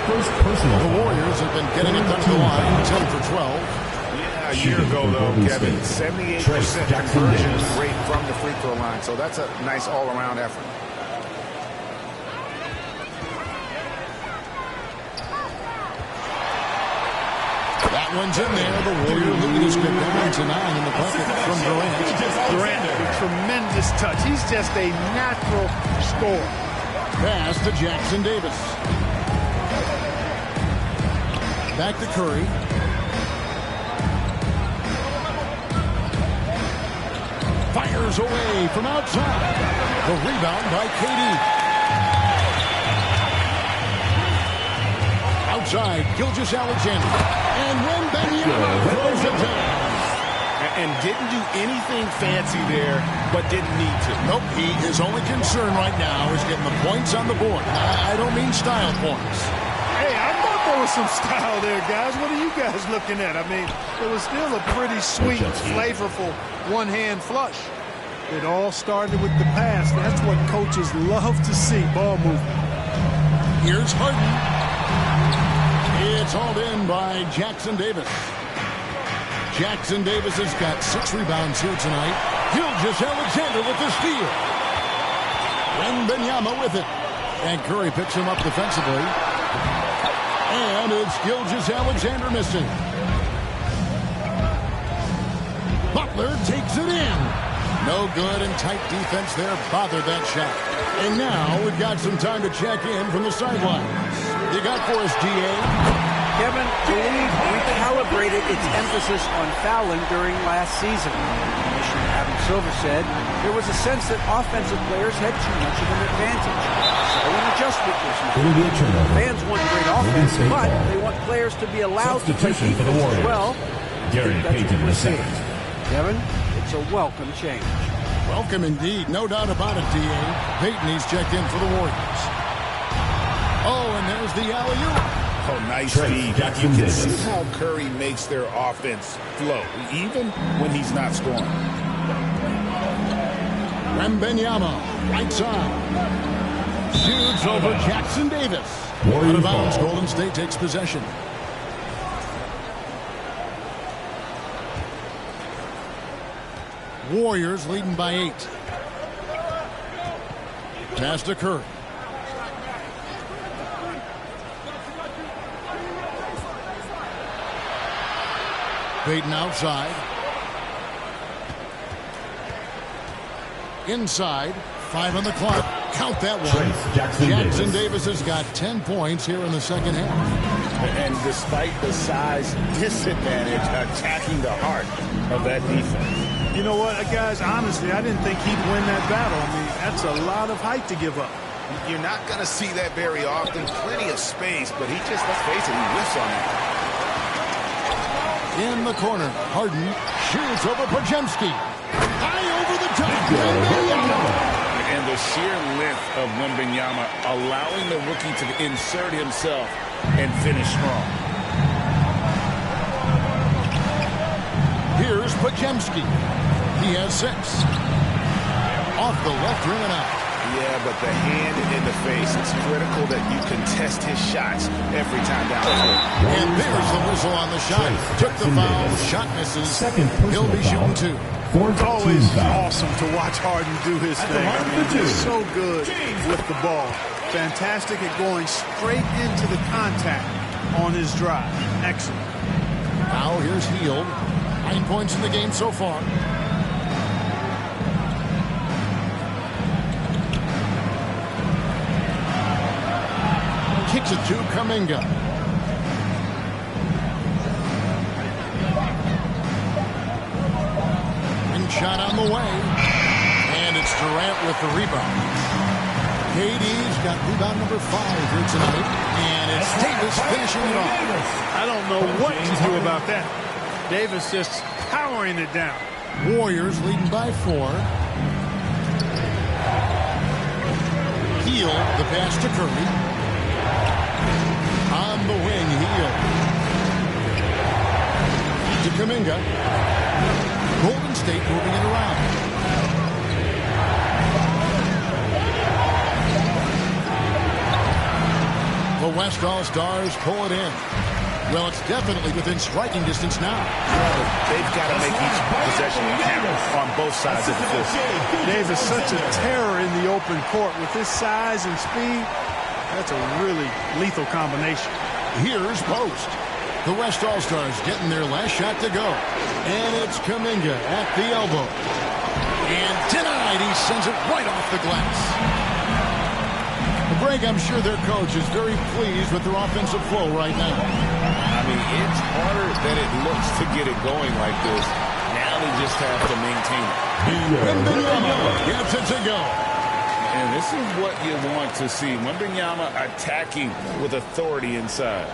The Warriors have been getting it up to the line, 10 for 12. Yeah, a year ago, though, Kevin, 78% conversion rate from the free throw line. So that's a nice all-around effort. That one's in there. The Warrior lead is 9 in the bucket from Durant. Durant, a tremendous touch. He's just a natural scorer. Pass to Jackson Davis. Back to Curry. Fires away from outside. The rebound by KD. Outside, Gilgeous-Alexander. And Wembanyama throws it down. And didn't do anything fancy there, but didn't need to. Nope, his only concern right now is getting the points on the board. I don't mean style points. Hey, I thought there was some style there, guys. What are you guys looking at? I mean, it was still a pretty sweet, flavorful one-hand flush. It all started with the pass. That's what coaches love to see, ball movement. Here's Harden. It's hauled in by Jackson Davis. Jackson Davis has got 6 rebounds here tonight. Gilgeous-Alexander with the steal. Wembanyama with it. And Curry picks him up defensively. And it's Gilgeous-Alexander missing. Butler takes it in. No good, and tight defense there bothered that shot. And now we've got some time to check in from the sidelines. You got for us, DA? Kevin, the league recalibrated its emphasis on fouling during last season. Commissioner Adam Silver said there was a sense that offensive players had too much of an advantage. So an adjustment was made. Fans want great offense, but they want players to be allowed to play defense as well. Gary Payton II. Kevin, it's a welcome change. Welcome indeed. No doubt about it, D.A. Payton, he's checked in for the Warriors. Oh, and there's the alley-oop. Oh, nice feed. You can see how Curry makes their offense flow, even when he's not scoring. Wembanyama, right side. Shoots over Jackson Davis. Out of bounds, Golden State takes possession. Warriors leading by 8. Pass to Curry. Payton outside. Inside. 5 on the clock. Count that one. Jackson Davis has got 10 points here in the second half. And despite the size disadvantage, attacking the heart of that defense. You know what, guys, honestly, I didn't think he'd win that battle. I mean, that's a lot of height to give up. You're not going to see that very often. Plenty of space, but he just, let's face it, he whiffs on it. In the corner, Harden shoots over Pajemski. High over the top. And the sheer length of Wembanyama allowing the rookie to insert himself and finish strong. Here's Pajemski. He has 6. Off the left rim and out. Yeah, but the hand in the face, it's critical that you contest his shots every time down the court. And there's the whistle on the shot. Took the foul, shot misses. He'll be shooting 2. It's always awesome to watch Harden do his thing. I mean, he's so good with the ball. Fantastic at going straight into the contact on his drive. Excellent. Now here's Hield. 9 points in the game so far. Kicks it to Kuminga. And shot on the way. And it's Durant with the rebound. KD's got rebound number 5 here tonight. And it's Davis finishing it off. I don't know what to do about that. Davis just powering it down. Warriors leading by 4. Hield, the pass to Curry. On the wing, Hield. To Kuminga. Golden State moving it around. The West All-Stars pull it in. Well, it's definitely within striking distance now. They've got to make each possession count on both sides of the field. Davis, such a terror in the open court with his size and speed. That's a really lethal combination. Here's Post. The West All-Stars getting their last shot to go. And it's Kuminga at the elbow. And denied. He sends it right off the glass. Greg, I'm sure their coach is very pleased with their offensive flow right now. I mean, it's harder than it looks to get it going like this. Now they just have to maintain it. Wembanyama gets it to go. And this is what you want to see. Wembanyama attacking with authority inside.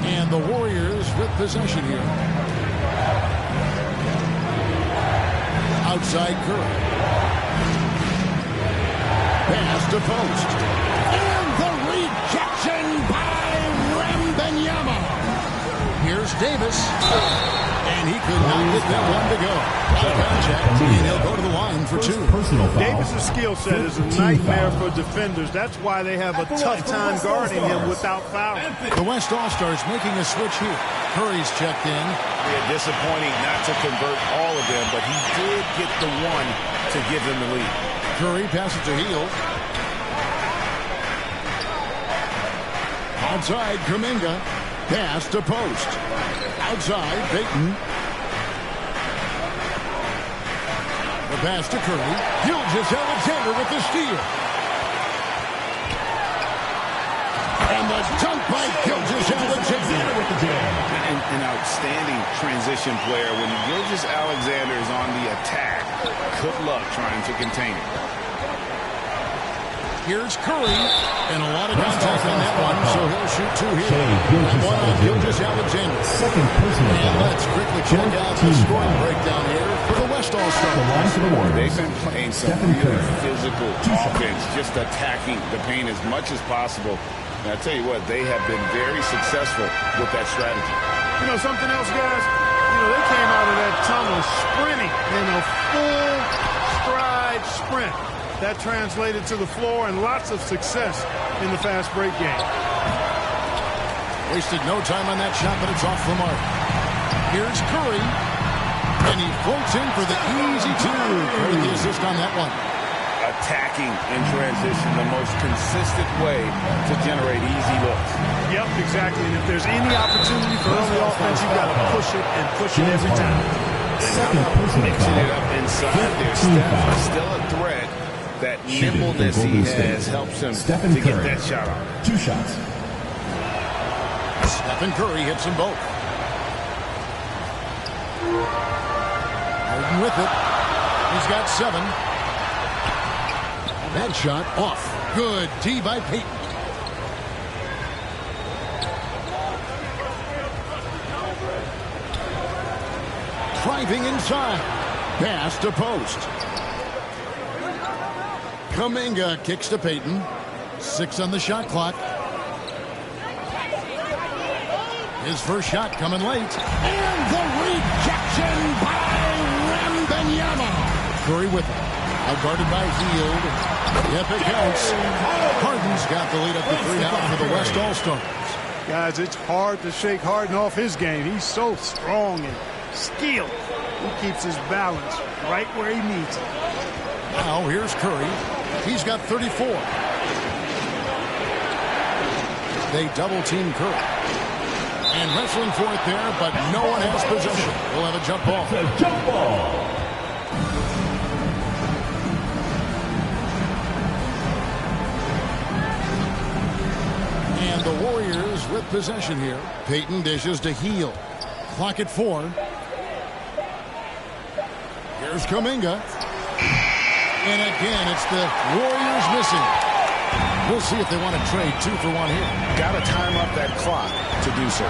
And the Warriors with possession here. Outside Curry. Pass to Post. And the rejection by Wembanyama. Here's Davis. And he could not get that one to go. Contact, and he'll go to the line for 2. Davis' skill set is a nightmare for defenders. That's why they have a tough time guarding him without foul. The West All-Stars making a switch here. Curry's checked in. Yeah, disappointing not to convert all of them, but he did get the one to give them the lead. Curry passes to Hield. Outside, Kuminga. Pass to Post. Outside, Payton. The pass to Curry. Gilgeous-Alexander with the steal. And the dunk by Gilgeous-Alexander with the jam. An outstanding transition player. When Gilgeous-Alexander is on the attack, good luck trying to contain it. Here's Curry, and a lot of contact on that one, so he'll shoot 2 here. One on Gilgeous-Alexander. And let's quickly check out the scoring breakdown here for the West All-Stars. They've been playing some really physical offense, just attacking the paint as much as possible. And I tell you what, they have been very successful with that strategy. You know something else, guys? You know, they came out of that tunnel sprinting in a full stride sprint. That translated to the floor and lots of success in the fast break game. Wasted no time on that shot, but it's off the mark. Here's Curry. And he floats in for the easy 2. Credit the assist on that one. Attacking in transition, the most consistent way to generate easy looks. Yep, exactly. And if there's any opportunity for early offense, you've got to push it and push it every time. Second personal mixing it foul. up inside there. Steph is still a threat. That nimbleness he has helps him to get that shot off. 2 shots. Stephen Curry hits them both. Harden with it. He's got 7. That shot off. Good D by Payton. Driving inside. Pass to post. Kuminga kicks to Payton. 6 on the shot clock. His first shot coming late. And the rejection by Wembanyama. Curry with it. Outguarded by Hield. Yep, it counts. Harden's got the lead up to 3 now for the West All-Stars. Guys, it's hard to shake Harden off his game. He's so strong and skilled. He keeps his balance right where he needs it. Now here's Curry. He's got 34. They double-team Curry. And wrestling for it there, but no one has possession. We'll have a jump ball. The jump ball. And the Warriors with possession here. Payton dishes to Hield. Clock at 4. Here's Kuminga. And again, it's the Warriors missing. We'll see if they want to trade 2 for 1 here. Got to time up that clock to do so.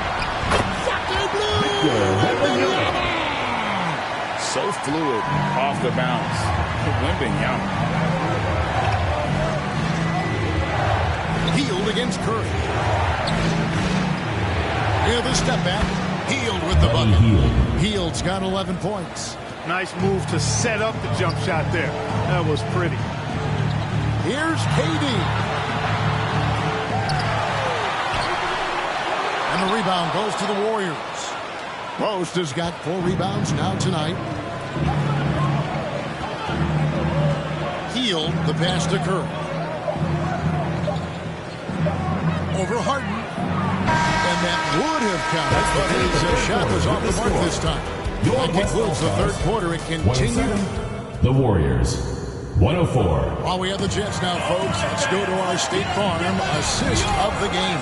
So fluid off the bounce. Wembanyama. Hield against Curry. Here the step back. Hield with the bucket. Hield's got 11 points. Nice move to set up the jump shot there. That was pretty. Here's KD. And the rebound goes to the Warriors. Most has got 4 rebounds now tonight. Hield, the pass to Curry. Over Harden. And that would have counted, but his shot was off the mark this time. That concludes the third quarter. It continues. The Warriors, 104. While we have the Jets now, folks, let's go to our State Farm assist of the game.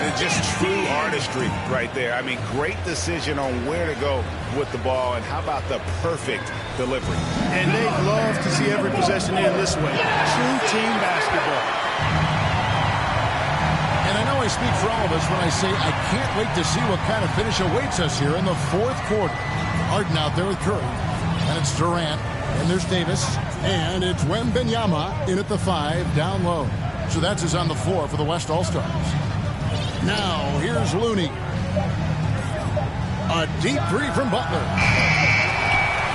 It's just true artistry right there. I mean, great decision on where to go with the ball, and how about the perfect delivery. And they love to see every possession end this way. True team basketball. And I know I speak for all of us when I say I can't wait to see what kind of finish awaits us here in the fourth quarter. Harden out there with Curry. And it's Durant. And there's Davis. And it's Wembanyama in at the 5, down low. So that's his on the floor for the West All-Stars. Now, here's Looney. A deep 3 from Butler.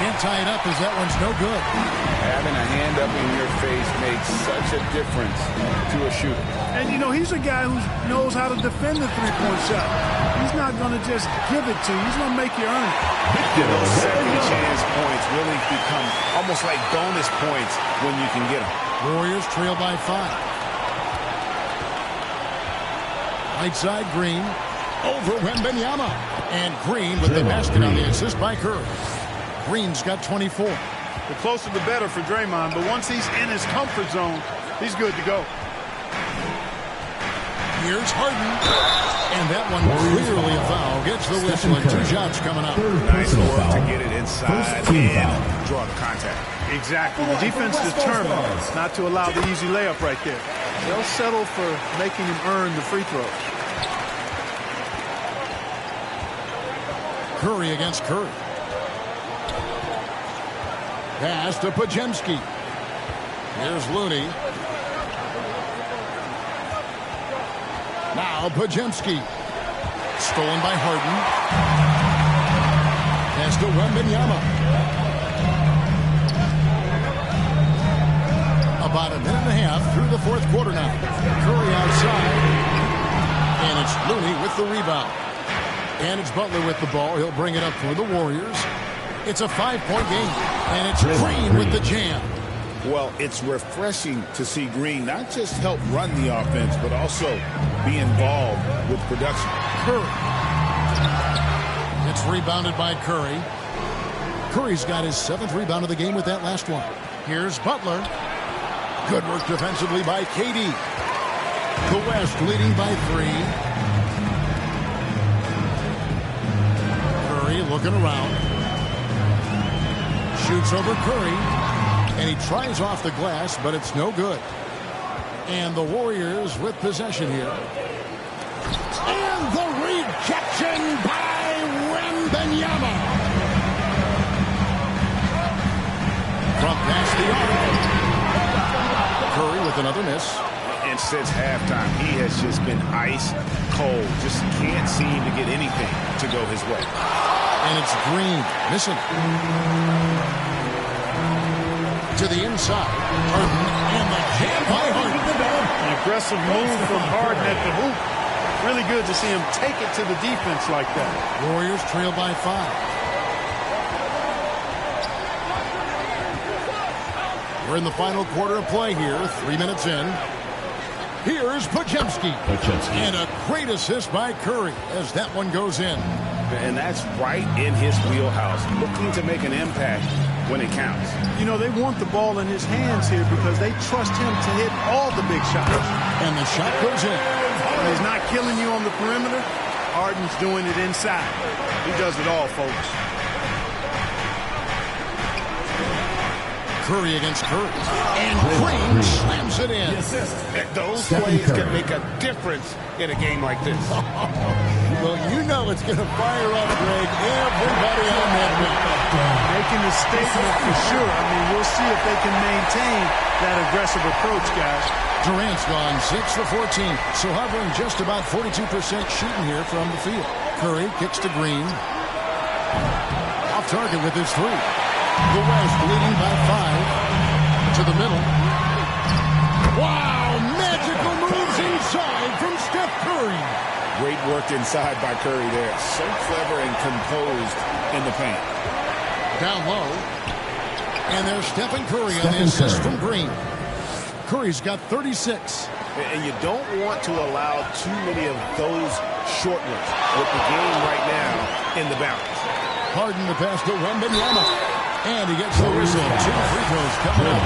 Can't tie it up as that one's no good. Having a hand up in your face makes such a difference to a shooter. And, you know, he's a guy who knows how to defend the three-point shot. He's not going to just give it to you. He's going to make you earn it. Those second chance points really become almost like bonus points when you can get them. Warriors trail by 5. Right side, Green. Over Wembanyama. And Green with the basket on the assist by Curry. Green's got 24. The closer the better for Draymond, but once he's in his comfort zone, he's good to go. Here's Harden. And that one clearly a foul. Gets the whistle and 2 shots coming up. Nice work to get it inside and draw the contact. Exactly. The defense determined not to allow the easy layup right there. They'll settle for making him earn the free throw. Curry against Curry. Pass to Podziemski. Here's Looney. Now Podziemski. Stolen by Harden. Pass to Wembanyama. About a minute and a half through the fourth quarter now. Curry outside. And it's Looney with the rebound. And it's Butler with the ball. He'll bring it up for the Warriors. It's a 5-point game. And it's Green with the jam. Well, it's refreshing to see Green not just help run the offense, but also be involved with production. Curry. It's rebounded by Curry. Curry's got his 7th rebound of the game with that last one. Here's Butler. Good work defensively by KD. The West leading by 3. Curry looking around. Shoots over Curry. And he tries off the glass, but it's no good. And the Warriors with possession here. And the rejection by Wembanyama. From past the arc. Curry with another miss. And since halftime, he has just been ice cold. Just can't seem to get anything to go his way. And it's Green missing. To the inside. Harden and the jam by Harden. An aggressive move from Harden at the hoop. Really good to see him take it to the defense like that. Warriors trail by 5. We're in the final quarter of play here. 3 minutes in. Here's Podziemski. And a great assist by Curry as that one goes in. And that's right in his wheelhouse. Looking to make an impact when it counts. You know, they want the ball in his hands here because they trust him to hit all the big shots. And the shot goes in. When he's not killing you on the perimeter, Harden's doing it inside. He does it all, folks. Curry against Curry. And Green slams it in. Those plays can make a difference in a game like this. Well, you know it's going to fire up, Greg. Everybody on that wing. Making a statement for sure. I mean, we'll see if they can maintain that aggressive approach, guys. Durant's gone 6 for 14, so hovering just about 42% shooting here from the field. Curry kicks to Green. Off target with his 3. The West leading by 5. To the middle. Wow! Magical moves inside from Steph Curry. Great work inside by Curry there. So clever and composed in the paint. Down low. And there's Stephen Curry on the assist from Green. Curry's got 36. And you don't want to allow too many of those short ones with the game right now in the balance. Harden the pass to Wembanyama. And he gets the whistle. 2 free throws coming up.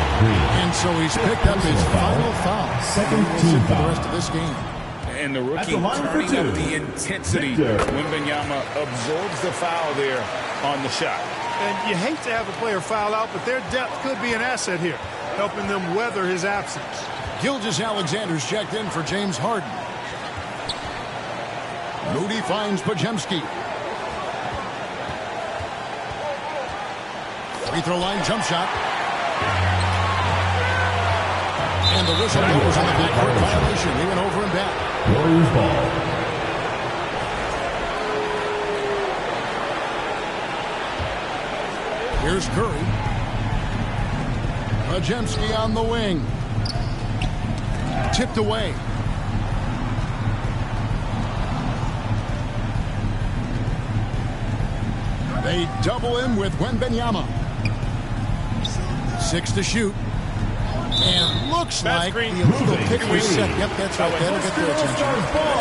And so he's picked up his final foul. Second team for the rest of this game. And the rookie turning up the intensity. Wembanyama absorbs the foul there on the shot. And you hate to have a player foul out, but their depth could be an asset here, helping them weather his absence. Gilgeous-Alexander's checked in for James Harden. Moody finds Podziemski. Free throw line jump shot. And the whistle blows on the backcourt violation. He went over and back. Warriors ball. Here's Curry. Podziemski on the wing. Tipped away. They double him with Wembanyama. 6 to shoot. And looks like the illegal kick was set. Yep, that's right. That'll get their attention.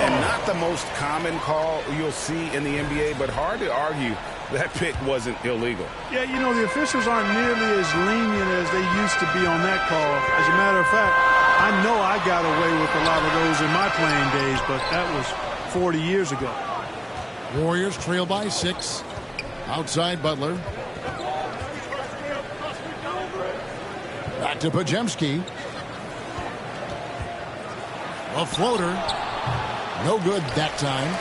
And not the most common call you'll see in the NBA, but hard to argue that pick wasn't illegal. Yeah, you know, the officials aren't nearly as lenient as they used to be on that call. As a matter of fact, I know I got away with a lot of those in my playing days, but that was 40 years ago. Warriors trail by 6. Outside Butler. Back to Podziemski. A floater. No good that time.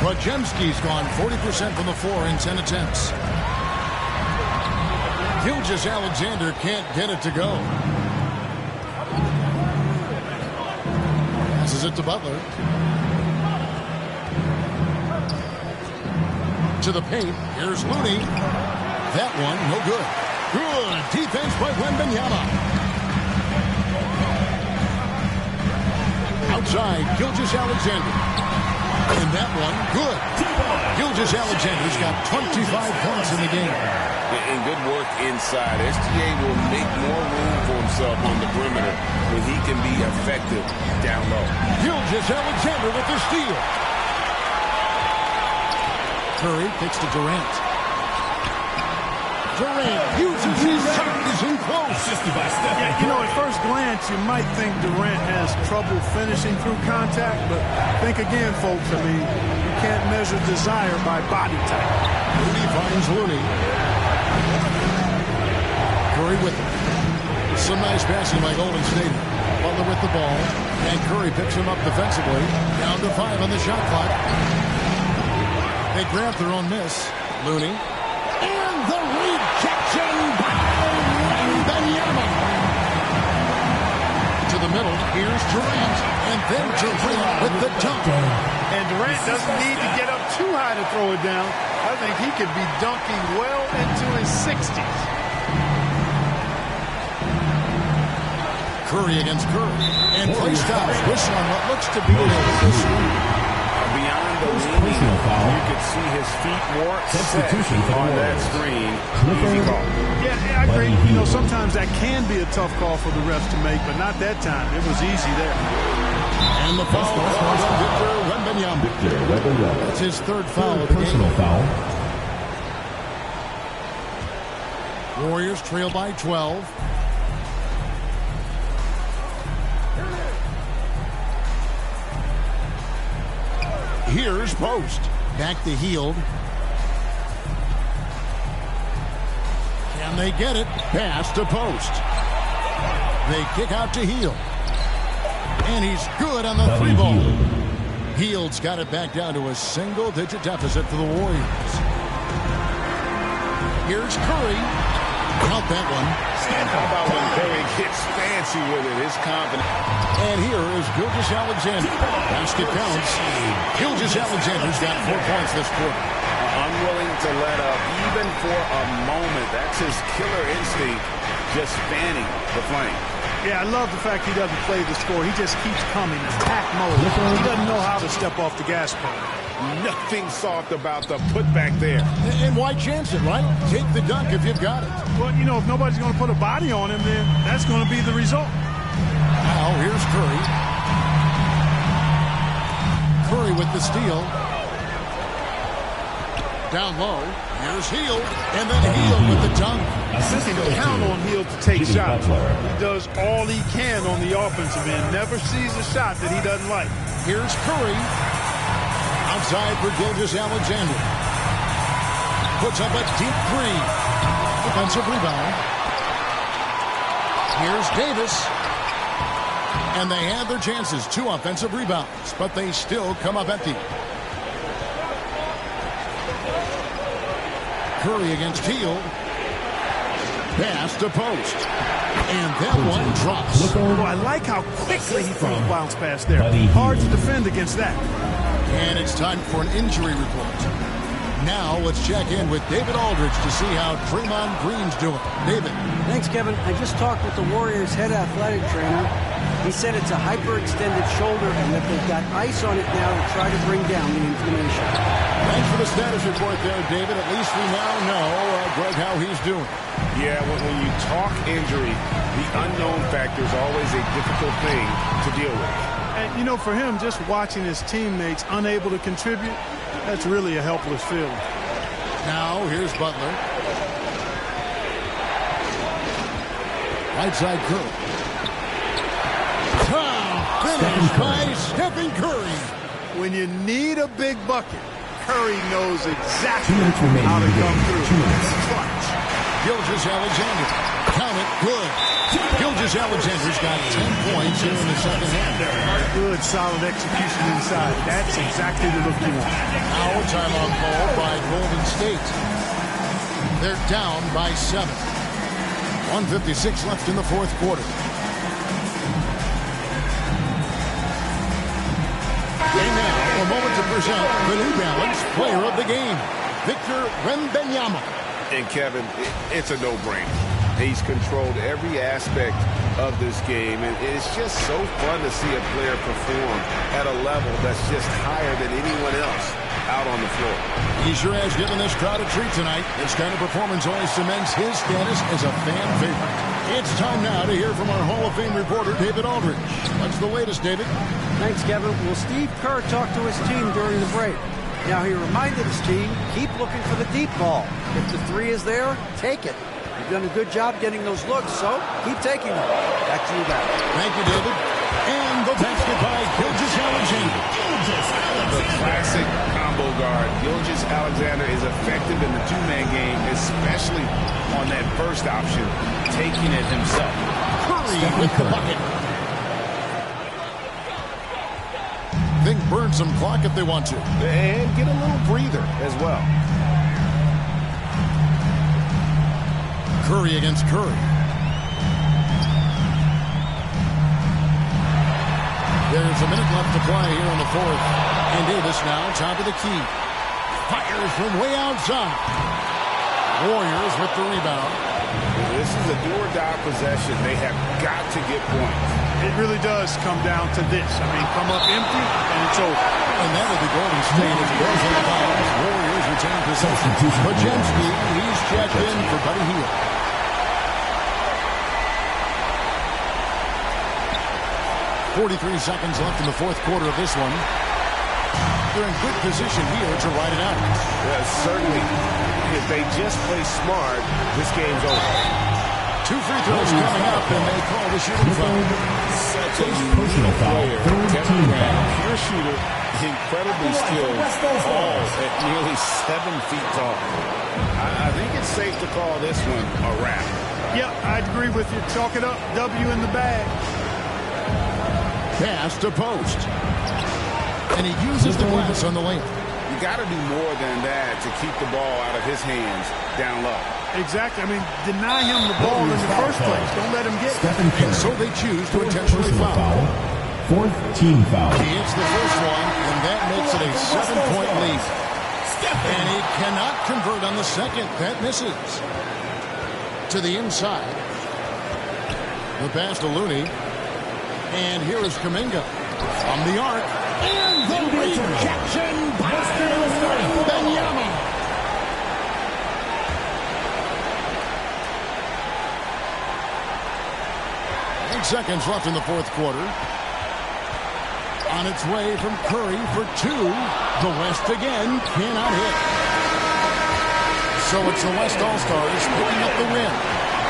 Podziemski's gone 40% from the floor in 10 attempts. Gilgeous-Alexander can't get it to go. Passes it to Butler. To the paint. Here's Looney. That one, no good. Good defense by Wembanyama. Outside, Gilgeous-Alexander. And that one, good. Gilgeous-Alexander's got 25 points in the game. And good work inside. SGA will make more room for himself on the perimeter when he can be effective down low. Gilgeous-Alexander with the steal. Curry kicks to Durant. Durant uses his shot. Is in close. Yeah, you know, at first glance, you might think Durant has trouble finishing through contact, but think again, folks. I mean, you can't measure desire by body type. Moody finds Looney. Curry with him. Some nice passing by Golden State. Butler with the ball. And Curry picks him up defensively. Down to 5 on the shot clock. They grab their own miss. Looney. And the rejection by Wembanyama. To the middle. Here's Durant. And then Durant with the dunk. And Durant doesn't need to get up too high to throw it down. I think he could be dunking well into his 60s. Curry against Curry. And play stops. Whistle on what looks to be an illegal. Beyond the leaning, you could see his feet more set on that screen. Easy call. Yeah, I agree. You know, sometimes that can be a tough call for the refs to make, but not that time. It was easy there. And the foul on Victor Wembanyama. That's his third foul of the personal foul. Warriors trail by 12. Here's Post. Back to Hield. Can they get it? Pass to Post. They kick out to Hield. And he's good on the three ball. Hield's got it back down to a single-digit deficit for the Warriors. Here's Curry. Count that one. How about when Curry gets fancy with it? His confidence. And here is Gilgeous-Alexander. Basket counts. Gilgeous-Alexander's got 4 points this quarter. Unwilling to let up, even for a moment. That's his killer instinct, just fanning the flame. Yeah, I love the fact he doesn't play the score. He just keeps coming, attack mode. He doesn't know how to step off the gas pedal. Nothing soft about the putback there. And why chance it, right? Take the dunk if you've got it. Well, you know, if nobody's going to put a body on him, then that's going to be the result. Now, here's Curry. Curry with the steal. Down low. Here's Hield. And then Hield with the dunk. You can count on Hield to take shots. He does all he can on the offensive end. Never sees a shot that he doesn't like. Here's Curry. Outside for Gilgeous-Alexander. Puts up a deep three. Defensive rebound. Here's Davis. And they had their chances. 2 offensive rebounds. But they still come up empty. Curry against Hield. Pass to Post. And that one drops. Oh, I like how quickly he threw a bounce pass there. Hard to defend against that. And it's time for an injury report. Now let's check in with David Aldridge to see how Draymond Green's doing. David. Thanks, Kevin. I just talked with the Warriors' head athletic trainer. He said it's a hyperextended shoulder and that they've got ice on it now to try to bring down the inflammation. Thanks for the status report there, David. At least we now know, Greg, how he's doing. Yeah, when you talk injury, the unknown factor is always a difficult thing to deal with. And, you know, for him, just watching his teammates unable to contribute, that's really a helpless feeling. Now, here's Butler. Right side Curry. Finished by Stephen Curry. When you need a big bucket, Curry knows exactly how to come through. Clutch. Gilgeous-Alexander. Count it. Good. Gilgeous-Alexander's got 10 points here in the second half. Good, solid execution inside. That's exactly the look you want. Now, timeout call by Golden State. They're down by 7. 1:56 left in the fourth quarter. And now, a moment to present the New Balance Player of the Game, Victor Wembanyama. And Kevin, it's a no-brainer. He's controlled every aspect of this game, and it's just so fun to see a player perform at a level that's just higher than anyone else out on the floor. He sure has given this crowd a treat tonight. This kind of performance only cements his status as a fan favorite. It's time now to hear from our Hall of Fame reporter, David Aldridge. What's the latest, David? Thanks, Kevin. Well, Steve Kerr talked to his team during the break. Now he reminded his team, keep looking for the deep ball. If the three is there, take it. You've done a good job getting those looks, so keep taking them. Back to you guys. Thank you, David. And the basket by Gilgeous-Alexander. The classic combo guard. Gilgeous-Alexander is effective in the two-man game, especially on that first option, taking it himself. Curry with the bucket. They can burn some clock if they want to. And get a little breather as well. Curry against Curry. There's a minute left to play here in the fourth. And Davis now top of the key. Fires from way outside. Warriors with the rebound. This is a do-or-die possession. They have got to get points. It really does come down to this. I mean, come up empty, and it's over. And that will be Golden State as it goes on the fouls. Warriors retain possession. Majemski, he's checked in for Buddy Hield. .43 seconds left in the fourth quarter of this one. They're in good position here to ride it out. Yeah, certainly. If they just play smart, this game's over. 2 free throws coming up, and they call the shooting foul. Such a personal player. Pure shooter, incredibly skilled, all at nearly 7 feet tall. I think it's safe to call this one a wrap. Yep, I'd agree with you. Chalk it up. W in the bag. Pass to post. And he uses the glass on the lane. You got to do more than that to keep the ball out of his hands down low. Exactly. I mean, deny him the ball in the first place. Don't let him get it. And so they choose to intentionally foul. Fourth team foul. He hits the first one, and that makes it a 7-point lead. And he cannot convert on the second. That misses. To the inside. The pass to Looney. And here is Kuminga from the arc. And the rejection by Benyama. 8 seconds left in the fourth quarter. On its way from Curry for 2. The West again cannot hit. So it's the West All-Stars picking up the win.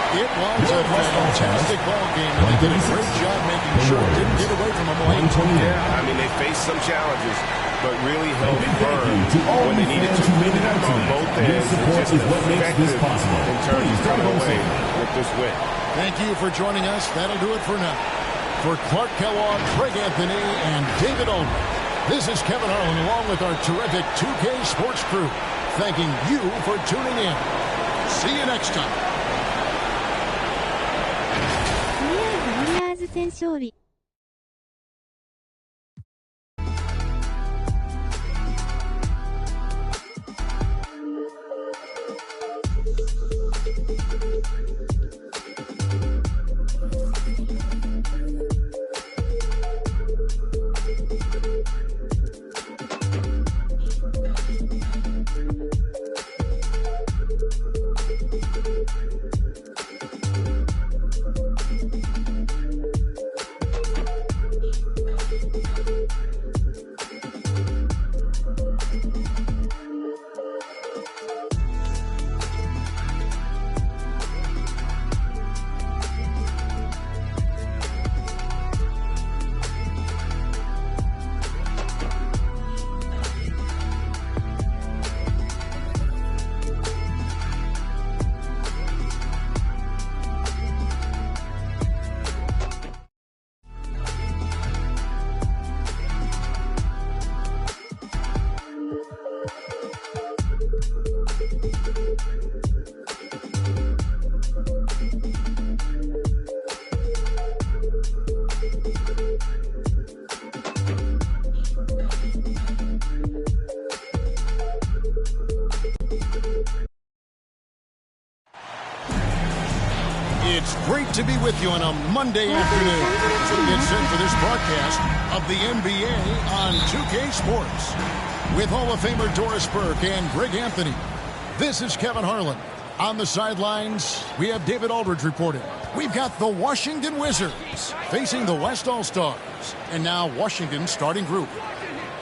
It was a fantastic ball game, and they did a great job making sure it didn't get away from them late. Yeah, I mean, they faced some challenges, but really held firm when they needed to win it on both ends. Support is what makes this possible. In terms of coming away with this win. Thank you for joining us. That'll do it for now. For Clark Kellogg, Greg Anthony, and David Ulmer, this is Kevin Harlan along with our terrific 2K Sports crew, thanking you for tuning in. See you next time. ウォリアーズ戦勝利。It's great to be with you on a Monday afternoon as we get set for this broadcast of the NBA on 2K Sports. With Hall of Famer Doris Burke and Greg Anthony, this is Kevin Harlan. On the sidelines, we have David Aldridge reporting. We've got the Washington Wizards facing the West All-Stars. And now Washington's starting group.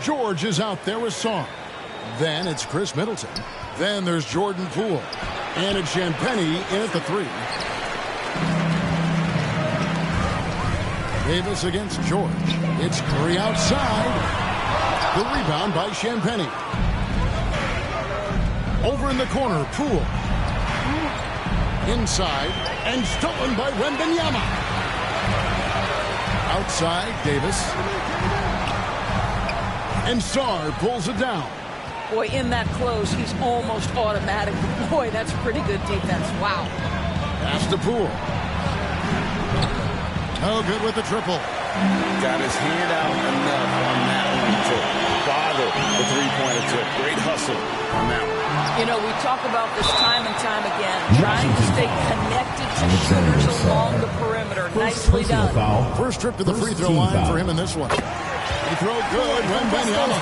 George is out there with Song. Then it's Chris Middleton. Then there's Jordan Poole. And it's Champagnie in at the 3. Davis against George. It's Curry outside. The rebound by Champagnie. Over in the corner, Poole. Inside, and stolen by Wembanyama. Outside, Davis. And Sarr pulls it down. Boy, in that close, he's almost automatic. Boy, that's pretty good defense. Wow. Pass to Poole. Oh, good with the triple. Got his hand out enough on that one to bother the three-pointer tip. Great hustle on that one. You know, we talk about this time and time again, trying to stay connected to shooters along the perimeter. Nicely done. First trip to the free throw line for him in this one. He throw good, Wembanyama.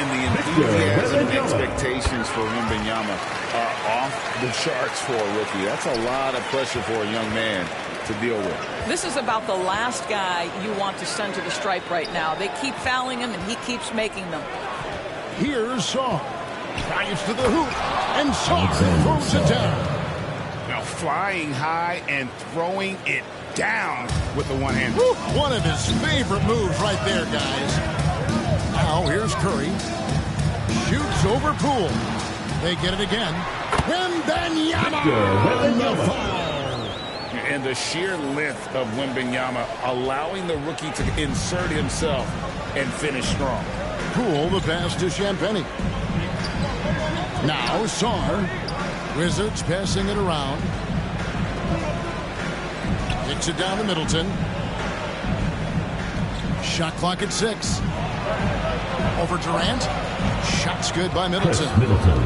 And the enthusiasm and expectations for Wembanyama are off the charts for a rookie. That's a lot of pressure for a young man to deal with. This is about the last guy you want to send to the stripe right now. They keep fouling him, and he keeps making them. Here's Sarr. Drives to the hoop, and Sarr throws it down. Now flying high and throwing it down with the one-hand. One of his favorite moves right there, guys. Now here's Curry. Shoots over Poole. They get it again. Wembanyama. And the sheer length of Wembanyama allowing the rookie to insert himself and finish strong. Poole the pass to Champagnie. Now Sarr. Wizards passing it around. Kicks it down to Middleton. Shot clock at 6. Over Durant. Shot's good by Middleton.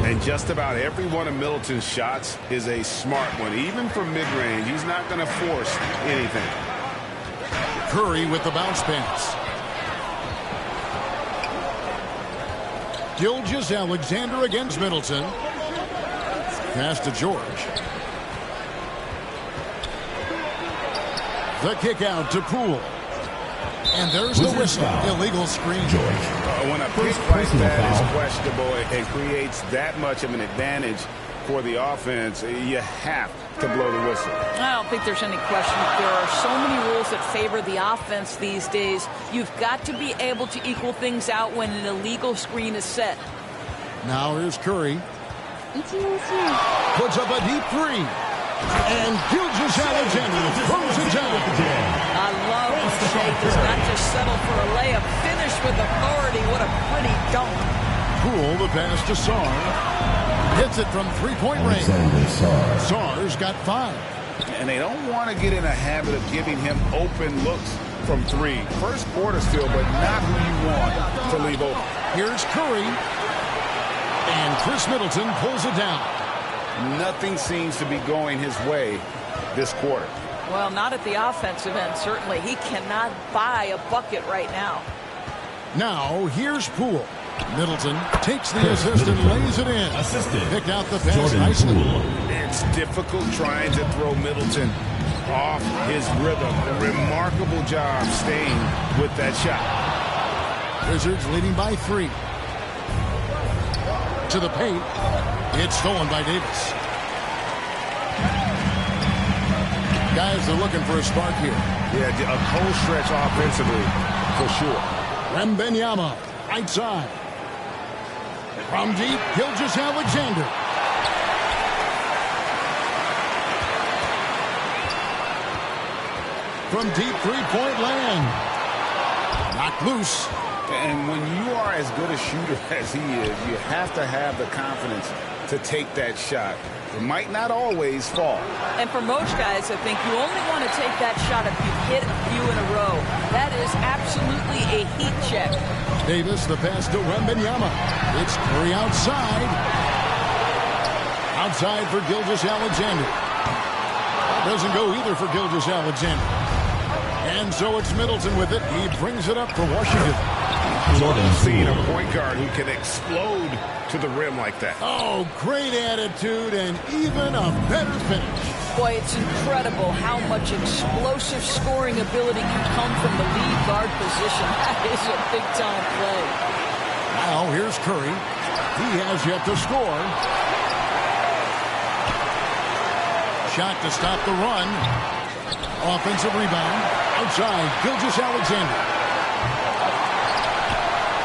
And just about every one of Middleton's shots is a smart one. Even from mid-range, he's not going to force anything. Curry with the bounce pass. Gilgeous-Alexander against Middleton. Pass to George. The kick out to Poole. And there's the whistle. Illegal screen. When a pick like that is questionable, it creates that much of an advantage for the offense. You have to blow the whistle. I don't think there's any question. There are so many rules that favor the offense these days. You've got to be able to equal things out when an illegal screen is set. Now here's Curry. Puts up a deep 3. And Gilgeous-Alexander throws it down. I love when Shea does not just settle for a layup. Finish with authority. What a pretty dunk. Poole the pass to Sarr. Hits it from three-point range. Sarr's got 5. And they don't want to get in a habit of giving him open looks from 3. First quarter still, but not who you want to leave open. Here's Curry. And Chris Middleton pulls it down. Nothing seems to be going his way this quarter. Well, not at the offensive end, certainly. He cannot buy a bucket right now. Now, here's Poole. Middleton takes the assist and lays it in. Picked out the pass nicely. It's difficult trying to throw Middleton off his rhythm. A remarkable job staying with that shot. Wizards leading by 3. To the paint. It's stolen by Davis. Guys are looking for a spark here. Yeah, a cold stretch offensively, for sure. Wembanyama, right side. From deep, Gilgeous-Alexander. From deep three-point land. Knocked loose. And when you are as good a shooter as he is, you have to have the confidence to take that shot. It might not always fall. And for most guys, I think you only want to take that shot if you've hit a few in a row. That is absolutely a heat check. Davis, the pass to Wembanyama. It's Curry outside. Outside for Gilgeous-Alexander. Doesn't go either for Gilgeous-Alexander. And so it's Middleton with it. He brings it up for Washington. Seeing a point guard who can explode to the rim like that. Oh, great attitude and even a better finish. Boy, it's incredible how much explosive scoring ability can come from the lead guard position. That is a big-time play. Now here's Curry. He has yet to score. Shot to stop the run. Offensive rebound. Outside, Gilgeous-Alexander.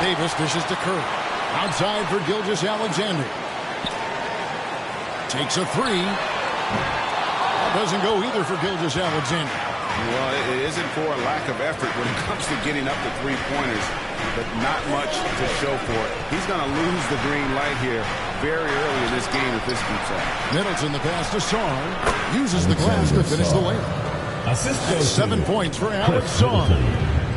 Davis dishes to Curry. Outside for Gilgeous-Alexander. Takes a three. Doesn't go either for Gilgeous-Alexander. Well, it isn't for a lack of effort when it comes to getting up the three-pointers, but not much to show for it. He's going to lose the green light here very early in this game if this keeps up. Middleton, the pass to Sarr, uses the glass to finish the layup. 7 points for Alex Sarr.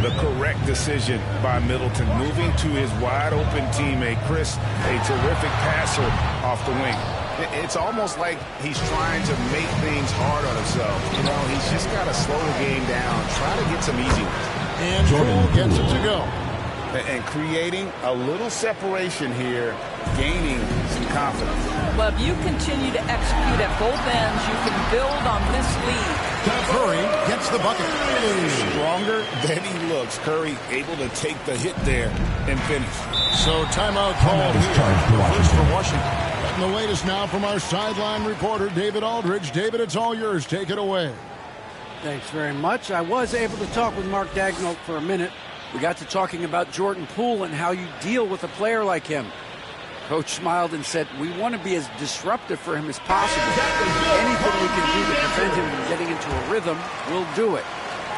The correct decision by Middleton, moving to his wide-open teammate, Chris, a terrific passer off the wing. It's almost like he's trying to make things hard on himself. You know, he's just got to slow the game down, try to get some easy ones. And Poole gets it to go. And creating a little separation here, gaining some confidence. Well, if you continue to execute at both ends, you can build on this lead. Curry gets the bucket. Stronger than he looks. Curry able to take the hit there and finish. So timeout called here. The first for Washington. And the latest now from our sideline reporter, David Aldridge. David, it's all yours. Take it away. Thanks very much. I was able to talk with Mark Daigneault for a minute. We got to talking about Jordan Poole and how you deal with a player like him. Coach smiled and said, we want to be as disruptive for him as possible. Anything we can do to prevent him from getting into a rhythm, we'll do it.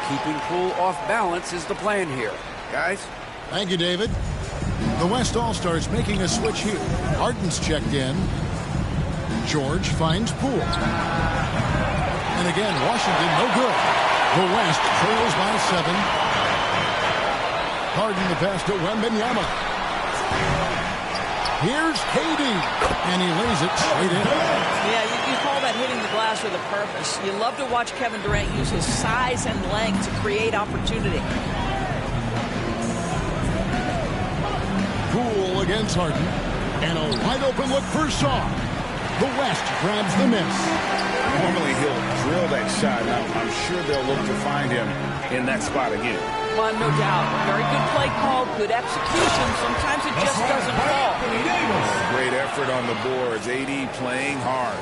Keeping Poole off balance is the plan here. Guys? Thank you, David. The West All-Stars making a switch here. Harden's checked in. George finds Poole. And again, Washington, no good. The West trails by 7. Harden the pass to Wembanyama. Here's KD, and he lays it straight in. Yeah, you call that hitting the glass with a purpose. You love to watch Kevin Durant use his size and length to create opportunity. Poole against Harden, and a wide-open look for Sarr. The West grabs the miss. Normally he'll drill that shot. I'm sure they'll look to find him in that spot again. Well, no doubt. Very good play call, good execution. Sometimes it just doesn't fall. Great effort on the boards. AD playing hard.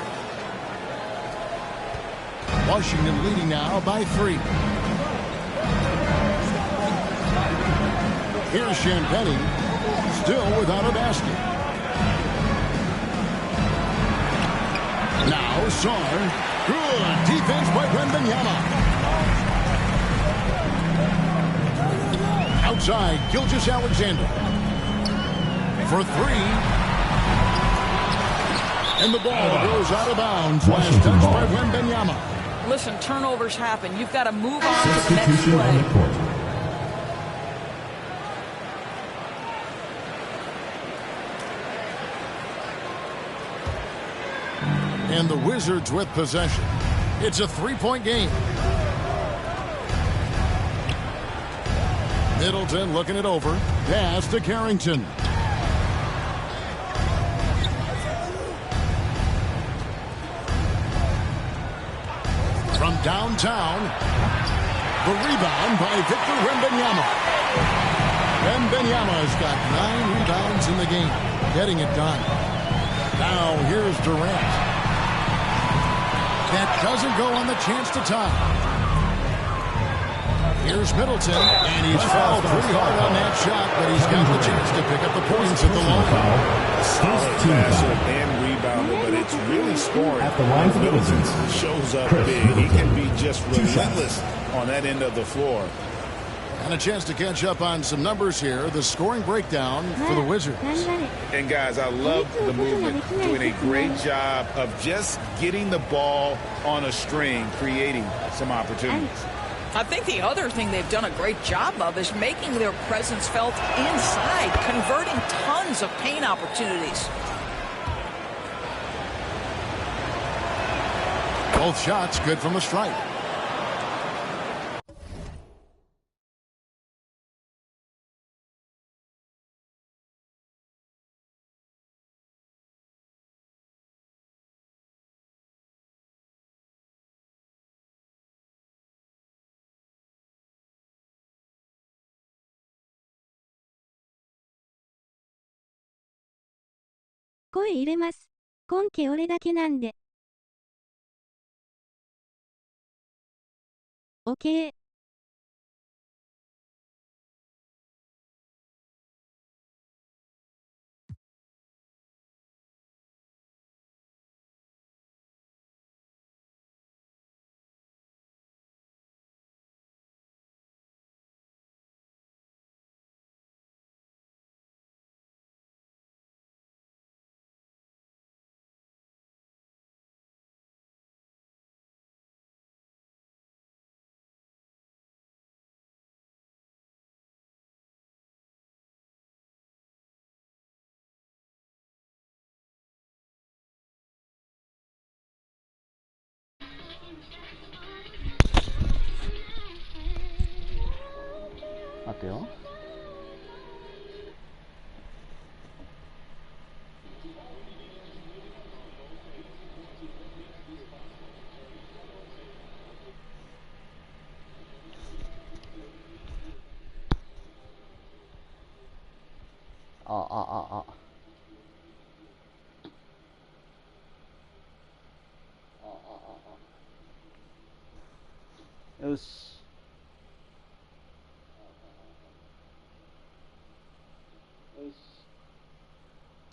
Washington leading now by 3. Here's Champagnie, still without a basket. Now Sarr, good defense by Wembanyama. Outside, Gilgeous-Alexander for 3. And the ball goes out of bounds. Last touch by Wembanyama. Listen, turnovers happen. You've got to move on to the next play. And the Wizards with possession. It's a 3-point game. Middleton looking it over. Pass to Carrington. From downtown, the rebound by Victor Wembanyama. Wembanyama's got 9 rebounds in the game, getting it done. Now here's Durant. That doesn't go on the chance to tie. Here's Middleton, and he's fouled pretty hard on that shot, but he's got the chance to pick up the points at the line. Solid passer and rebounder, but it's really scoring. At the line for the Middleton Wizards, shows up big. He can be just relentless on that end of the floor. And a chance to catch up on some numbers here. The scoring breakdown for the Wizards. And guys, I love the movement. Doing a great job of just getting the ball on a string, creating some opportunities. I think the other thing they've done a great job of is making their presence felt inside, converting tons of paint opportunities. Both shots good from the stripe. 声入れます。今季俺だけなんで。オッケー。待てよ。よし。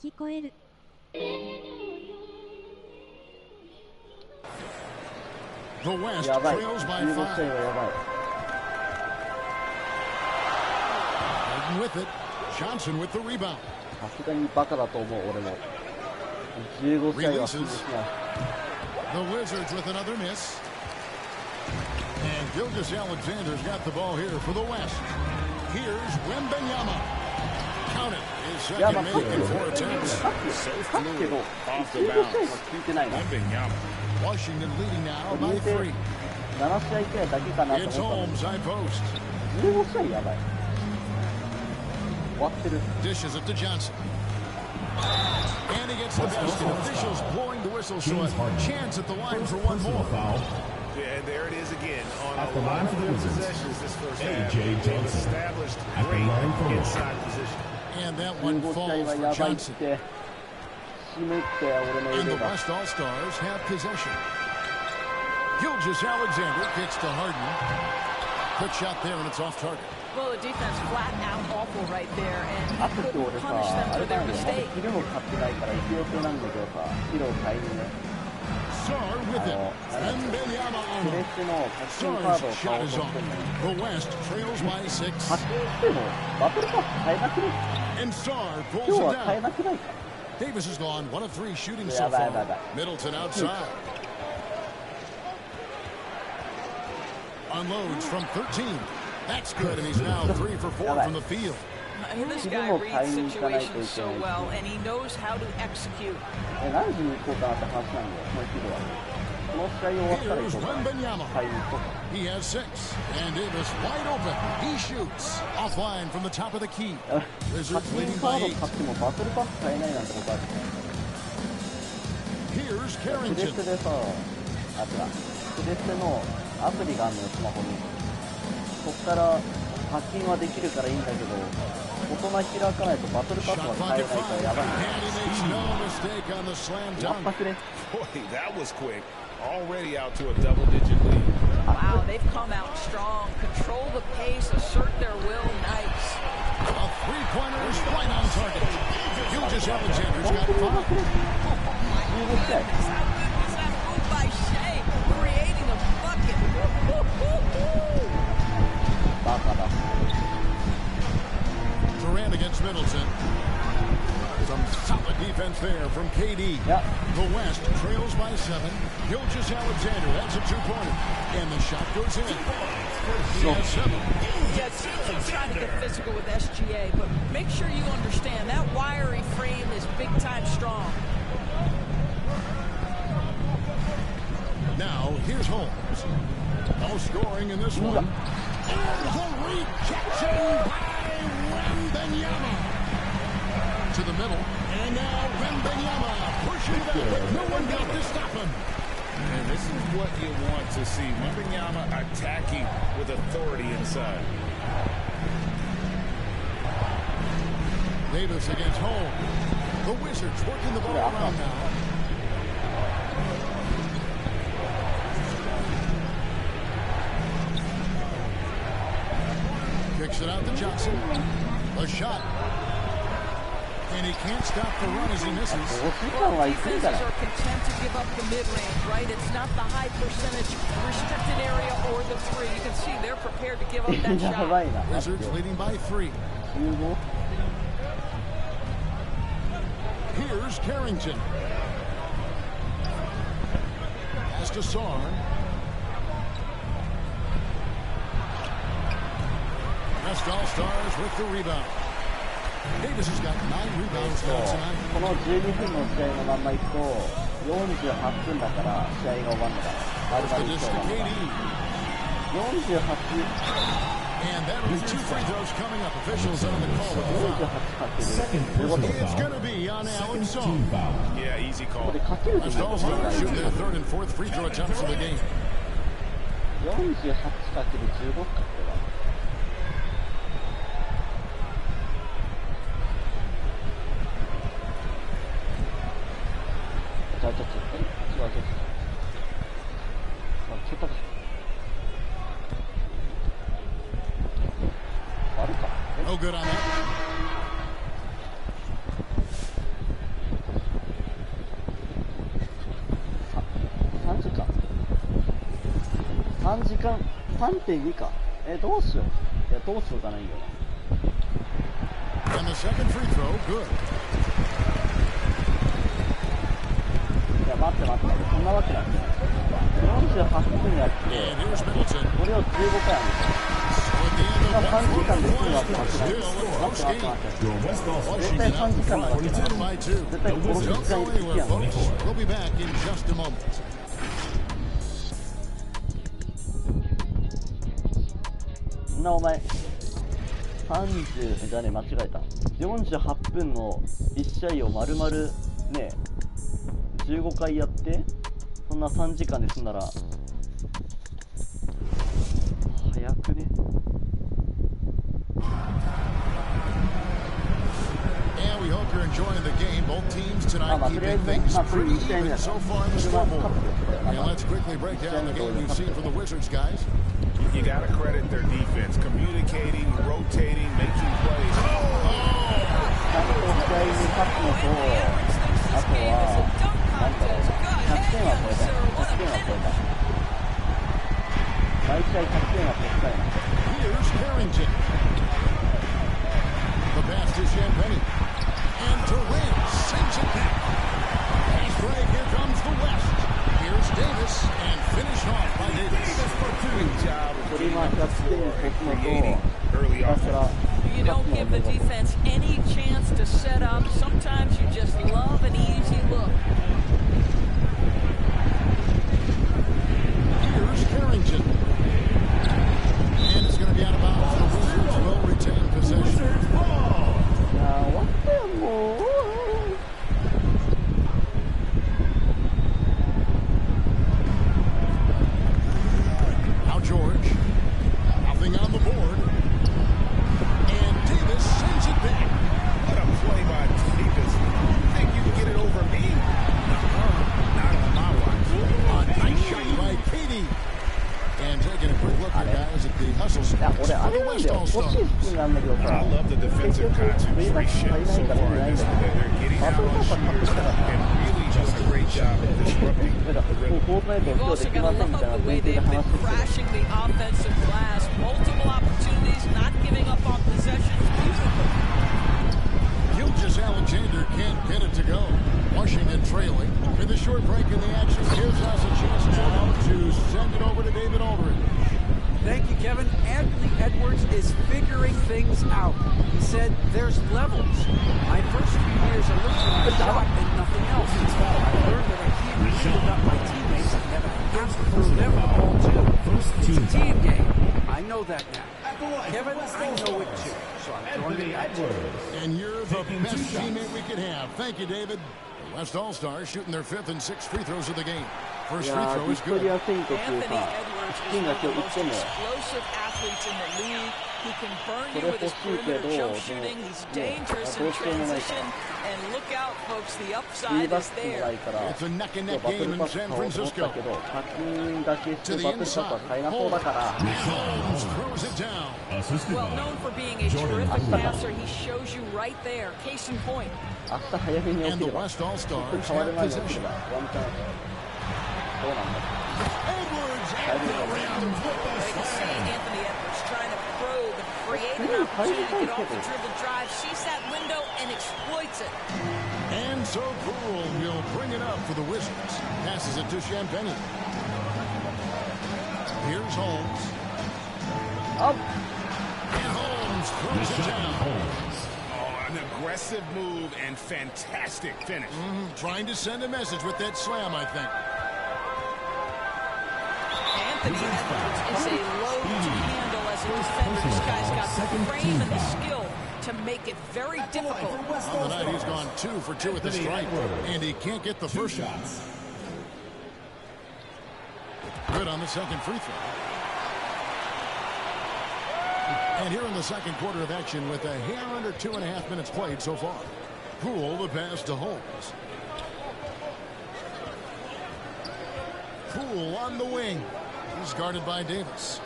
聞こえる。やばい。15試合はやばい。さすがにバカだと思う、俺も。15試合はするしない。The Wizards with another miss. And Gilgeous Alexander's got the ball here for the West. Here's Wembanyama. Count it. His second make in 4 attempts. So fluid off the bounce. Wembanyama. Washington leading now by 3. 7試合くらいだけかなと It's 思った Holmes, high post. 15試合やばい。終わってる。 Dishes it to Johnson. And he gets the basket. Officials blowing the whistle, so a chance at the line for one more. Yeah, and there it is again. On At a the line lot for of the good Wizards, possessions this first half, A.J. they've Johnson. established At the great line for the inside position. And that one 15試合 falls は for やばいっ Johnson. て。締めって俺の And 腕 the が。 West All-Stars have possession. Gilgeous Alexander kicks to Harden. Quick shot there, and it's off target. Well, the defense flat out awful right there, and あと he って俺 couldn't さ、 punish them あ for れだ their よね、まだ mistake. 昼も買ってないから行く予定なんだけどさ、白を買いにね。Sar with it. Wembanyama プ on レ him. ステの課金カードを Sar's 買お shot う is と on. 思ってんのに。 The West trails by 6. 課金してもバトルパス買えなくね？ And Sar 今 pulls 日 it は買え down. なくないか？ Davis has gone 1 of 3 shooting so やばいや far. ばいやばい。 Middleton outside. Unloads from 13. That's good, and he's now 3 for 4 from the field. This guy reads situations so well, and he knows how to execute. 何時に行こうかなって話なんだよ、この昼は。この試合終わったら行 Here's こうかな。 Wembanyama. 買いに行こうか。 He has 6. And Davis wide open. He shoots. Offline from the top of the key. 課 Wizards 金 leading カ by ード 8. 買ってもバトルパス買えないなんてことある。 Here's プレ Carrington. ステでさ、プレステのアプリがあるのよ、スマホに。そっから課金はできるからいいんだけど、大人開かないとバトルパス Shot は買え clock ない at からやばい 5. ね。 And he makes no mistake on the slam やっ dunk. ぱくれ。 Boy, that was quick. Already out to a double-digit lead. Wow, they've come out strong, control the pace, assert their will, nice. A three-pointer is right on target. Gilgeous Alexander's got 5. 15試合。 How good was that move by Shea, creating a bucket? Woo-hoo-hoo-hoo! バカだ。 Durant against Middleton. Some solid defense there from KD. Yeah. The West trails by 7. Gilgeous Alexander, that's a 2-pointer. And the shot goes in. He has 7. Yeah, teams are trying to get physical with SGA, but make sure you understand that wiry frame is big time strong. Now, here's Holmes. No scoring in this one. And the rejection by Wembanyama. To the middle. And now Wembanyama pushing back, but no one got to stop him. And this is what you want to see. Wembanyama attacking with authority inside. Davis against Holmes. The Wizards working the ball around now. Kicks it out to Johnson. A shot. And he can't stop the run as he misses. Defenses are content to give up the mid-range, right? It's not the high percentage restricted area or the three. You can see they're prepared to give up that shot. Wizards leading by 3. Here's Carrington. Pass to Sarn. West All-Stars with the rebound. Davis has got 9 rebounds now tonight. この12分の試合のまんまいくと48分だから試合が終わるのが丸々一勝なんだ。48 And that'll be 2 free throws coming up. Officials on the call with the foul. It's going to be on Alex Song. Yeah, easy call. West All-Stars shooting their 3rd and 4th free throw attempts of the game. 48×15 か。No good on that. 3時間 3.2 か。どうしよう。いや、どうしようかないよ。And the second free throw, good. いや、待って。そんなわけなんて。48分やって、これを15回やるんですよ。3時間で済むわけなくない。待って。絶対3時間なわけない。絶対5、6時間行くやん。We'll be back in just a moment. みんなお前、30、じゃね、間違えた。48分の1試合を丸々ね、15回やって、そんな3時間で済んだら、早くね。And we hope you're enjoying the game. Both teams tonight keeping things pretty even so far in the scoreboard. And let's quickly break down the game we've seen from the Wizards, guys. You got to credit their defense, communicating, rotating, making plays. ちゃんと試合に勝つのと、あとは、なんだろう、100点は超えたい。100点は超えたい。毎試合100点は超えたいな。Here's Carrington. The pass to Champagne. And Durant sends it back. Pass break, here comes the West. Here's Davis, and finished off by Davis. Good job of 取り回しがつけるのと、 early だから、 You don't give the defense any chance to set up. Sometimes you just love an easy look. Here's Carrington. And it's going to be out of bounds. The Wizards will retain possession. いやー、終わったよ、もう。Now George. Nothing on the board. And Davis sends it back. What a play by Davis. You think you can get it over me? Not on my watch. A nice shot by Petey. And taking a quick look here, guys, at the hustle stats for the West All-Stars. I love the defensive concentration so far in this one. They're getting out on shooters and really doing a great job of disrupting the rhythm. You've also got to love the way they've been crashing the offensive glass. Multiple opportunities, not giving up on possessions. Beautiful. Gilgeous Alexander can't get it to go. Washington trailing. In the short break in the action, gives us a chance now to send it over to David Aldridge. Thank you, Kevin. Anthony Edwards is figuring things out. He said there's levels. My first few years I looked for my shot and nothing else. I learned that I can't leave up my teammates and that I have to throw them the ball too. It's a team game. I know that now. Kevin, I know it too. So I'm joining Edwards. And you're the best teammate we could have. Thank you, David. The West All-Stars shooting their 5th and 6th free throws of the game. First free throw is good. Anthony Edwards is one of the most explosive athletes in the league. He can burn you with his perimeter jump shooting. He's dangerous in transition. And look out, folks, the upside is there. It's a neck-and-neck game in San Francisco. To the inside. Holmes throws it down. Well known for being a terrific passer, he shows you right there. Case in point. And the West All-Stars have possession. Edwards at the rim with the slam. Anthony Edwards trying to probe and create an opportunity to get off the dribble drive. Sees that window and exploits it. And so Poole will bring it up for the Wizards. Passes it to Champagny. Here's Holmes. Up. And Holmes throws it down. Oh, an aggressive move and fantastic finish. Trying to send a message with that slam, I think. Anthony Edwards is a load to handle as a defender. This guy's got the frame and the skill to make it very difficult. On the night, he's gone 2 for 2 at the strike, and he can't get the first shot. Good on the second free throw. And here in the second quarter of action with a hair under 2.5 minutes played so far. Poole the pass to Holmes. Poole on the wing. He's guarded by Davis.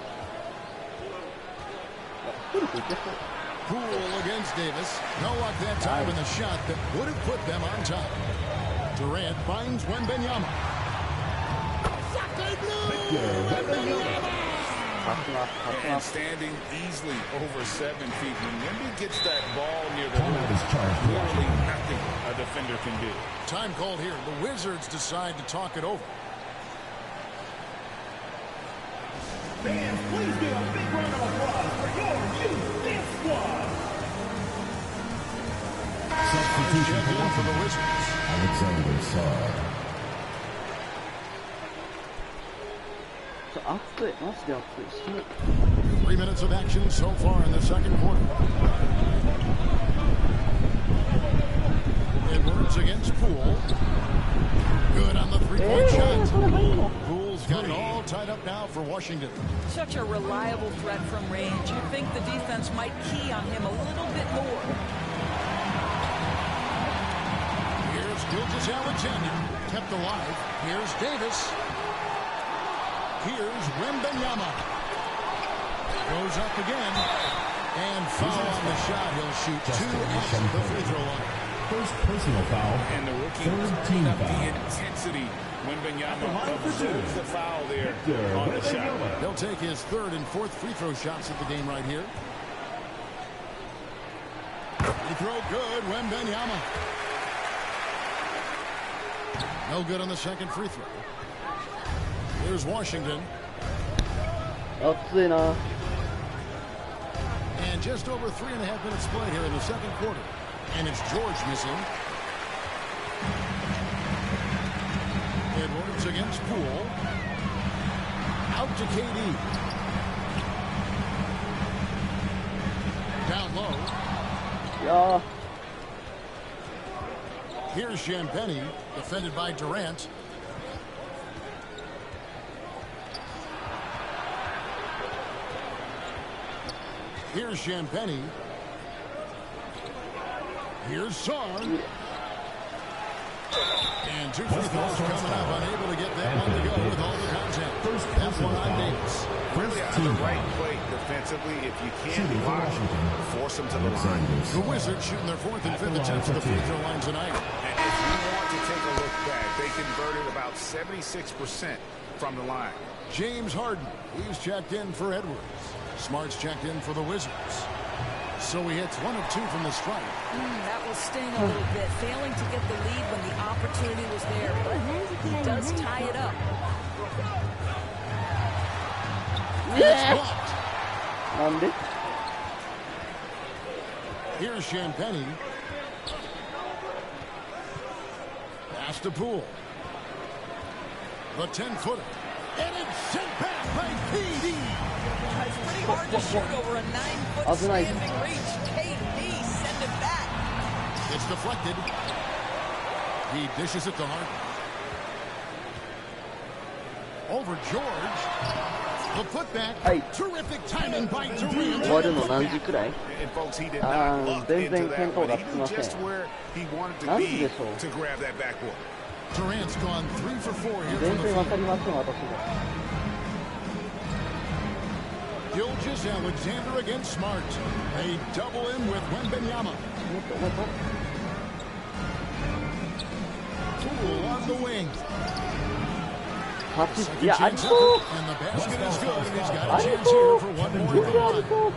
Poole against Davis. No luck that time in the shot that would have put them on top. Durant finds Wembanyama. And standing easily over 7 feet. When Wemby gets that ball near the rim, literally nothing a defender can do. Time called here. The Wizards decide to talk it over. Fans, please give a big round of applause for your youth dance squad. Substitution for the Wizards. Alexander Sarr. 熱い、マジで熱い。死ぬ。 3 minutes of action so far in the second quarter. Edwards against Poole. Good on the three-point shot. Poole's got it all tied up now for Washington. Such a reliable threat from range. You think the defense might key on him a little bit more. Here's Gilgeous-Alexander, kept alive. Here's Davis. Here's Wembanyama. Goes up again. And foul on the shot. He'll shoot 2 at the free throw line. First personal foul. And the rookie Third team up the foul. intensity. Wembanyama observes the foul there on the shot. He'll take his 3rd and 4th free throw shots at the game right here. Free throw good. Wembanyama. No good on the second free throw. Here's Washington. 熱いな。 And just over 3.5 minutes played here in the second quarter. And it's George missing. Edwards against Poole. Out to KD. Down low. Yeah. Here's Champagny, defended by Durant. Here's Champagny. Here's Sarr. And 2 free throws coming up, unable to get that one to go with all the contact. That one on Davis. Really on the right plate defensively. If you can't block, force them to the line. The Wizards shooting their 4th and 5th attempts at the free throw line tonight. And if you want to take a look back, they converted about 76% from the line. James Harden, he's checked in for Edwards. Smart's checked in for the Wizards. So he hits 1 of 2 from the strike. That will sting a little bit. Failing to get the lead when the opportunity was there, but he does tie it up. Blocked. Here's Champagny. Pass to Poole. The 10-footer. And it's sent back by KD. It's pretty hard to shoot over a 9-foot standing reach. KD, send it back. It's deflected. He dishes it to Harden. Over George. はい。終わるの何時くらい？全然見当がつきません。何時でしょう？全然わかりません、私が。Gilgeous Alexander against Smart. They double him with Wembanyama. Poole on the wing. Yeah, I know. And the basket is good, and he's got a chance here for one more.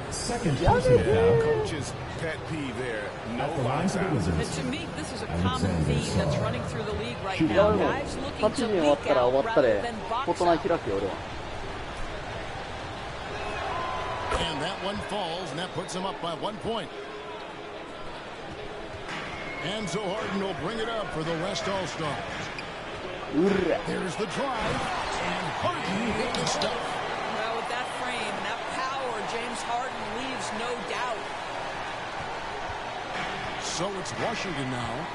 Second personal foul. Coach's pet peeve there. No box out. And to me, this is a common theme that's running through the league right now. Guys looking to leak out rather than box out. And that one falls, and that puts him up by 1 point. And so Harden will bring it up for the West All-Stars. There's the drive, and Harden hit the stuff. Well, with that frame and that power, James Harden leaves no doubt. So it's Washington now.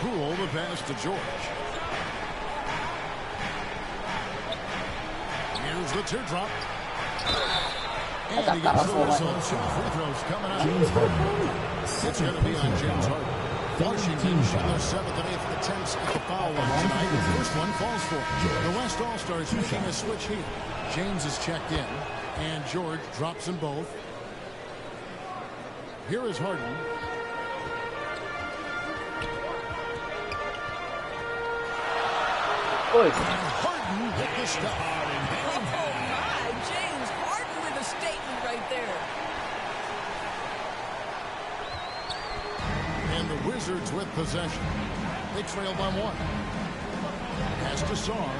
Poole the pass to George. Here's the teardrop. And he gets the whistle. Two free throws coming out. It's going to be on James Harden. Washington shot their 7th and 8th attempts at the foul line tonight. The first one falls for him. The West All-Stars making a switch here. James is checked in, and George drops them both. Here is Harden. And Harden hit the stuff. Oh my, James Harden with a statement right there. And the Wizards with possession. They trail by 1. Pass to Sarr.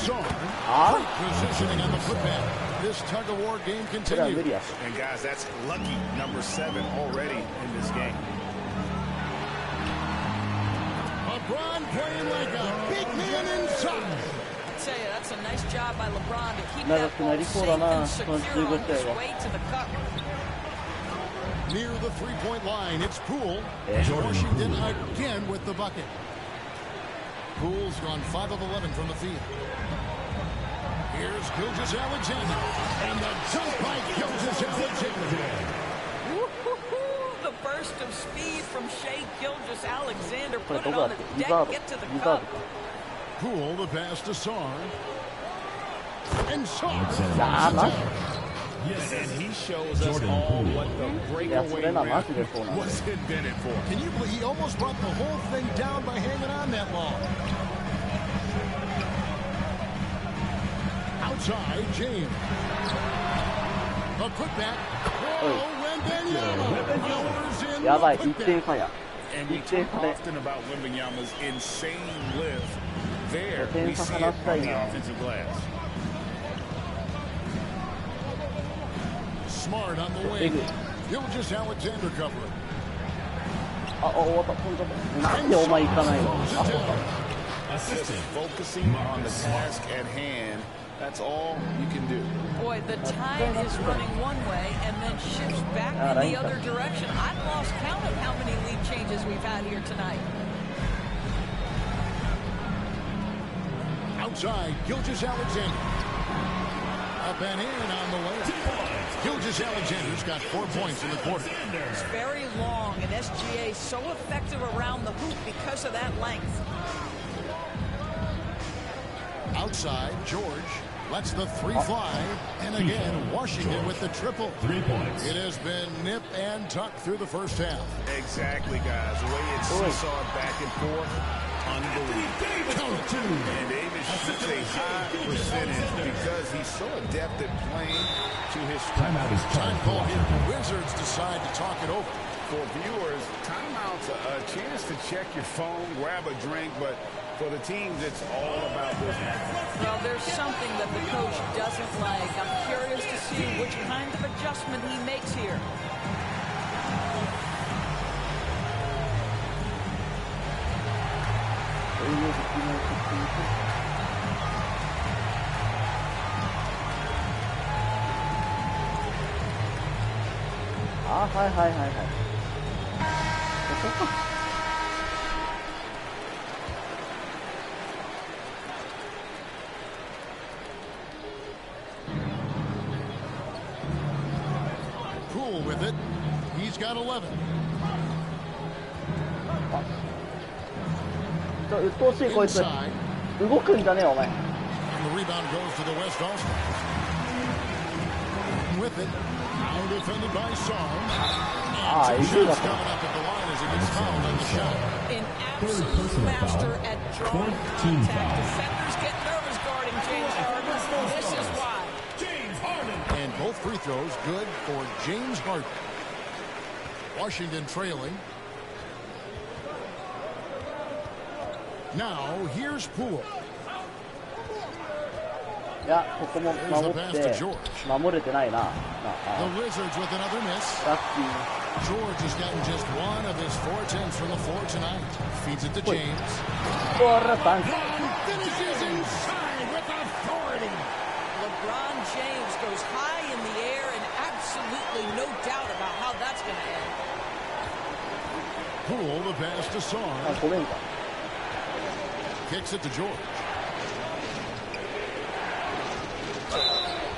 Sarr. Positioning on the putback. This tug-of-war game continues. And guys, that's lucky number 7 already in this game. LeBron playing like a big man inside. I tell you, that's a nice job by LeBron to keep that ball safe and secure on his way to the cup. Near the three-point line, it's Poole. Washington again with the bucket. Poole's gone 5 of 11 from the field. Here's Gilgeous Alexander. And the jump by Gilgeous Alexander. The burst of speed from Shai Gilgeous-Alexander put it on the deck, get to the cup. Poole the pass to Sarr. And Sarr. Yes, and he shows us all what the breakaway rim was invented for. Can you believe he almost brought the whole thing down by hanging on that long? Outside, James. A putback. Oh, Wembanyama. やばい、1点差や。And we talk often about Wembanyama's insane lift. There, we see it on the offensive glass. Smart on the wing. Gilgeous Alexander covering. あ、終わった。なんでお前行かないの？ Just focusing on the task at hand. That's all you can do. Boy, the tide is running one way and then shifts back in the other direction. I've lost count of how many lead changes we've had here tonight. Outside, Gilgeous Alexander. Up and in on the way. Gilgeous Alexander's got 4 points in the quarter. It's very long, and SGA is so effective around the hoop because of that length. Outside, George lets the 3 fly. And again, Washington with the triple. 3 points. It has been nip and tuck through the first half. Exactly, guys. The way it's seesawed back and forth, unbelievable. And Davis shoots a high percentage because he's so adept at playing to his timeout is time call here. The Wizards decide to talk it over. For viewers, timeout's a chance to check your phone, grab a drink, but for the teams, it's all about business. Well, there's something that the coach doesn't like. I'm curious to see which kind of adjustment he makes here. He's got 11. うっとうしいこいつ。動くんじゃねえよお前。 The rebound goes to the West Austin. With it, now defended by Song. And Shoots coming up at the line as he gets fouled on the shot. An absolute master at drawing contact. Defenders get nervous guarding James Harden. This is why. James Harden. And both free throws good for James Harden. Washington trailing. Now here's Poole. いや、ここも守って、守れてないな。The Wizards with another miss. ラッキー。 George has gotten just one of his 4 attempts from the floor tonight. Feeds it to James. Finishes inside with authority. LeBron James goes high in the air and absolutely no doubt about how that's going to end. Poole the pass to Song. ごめんか。 Kicks it to George.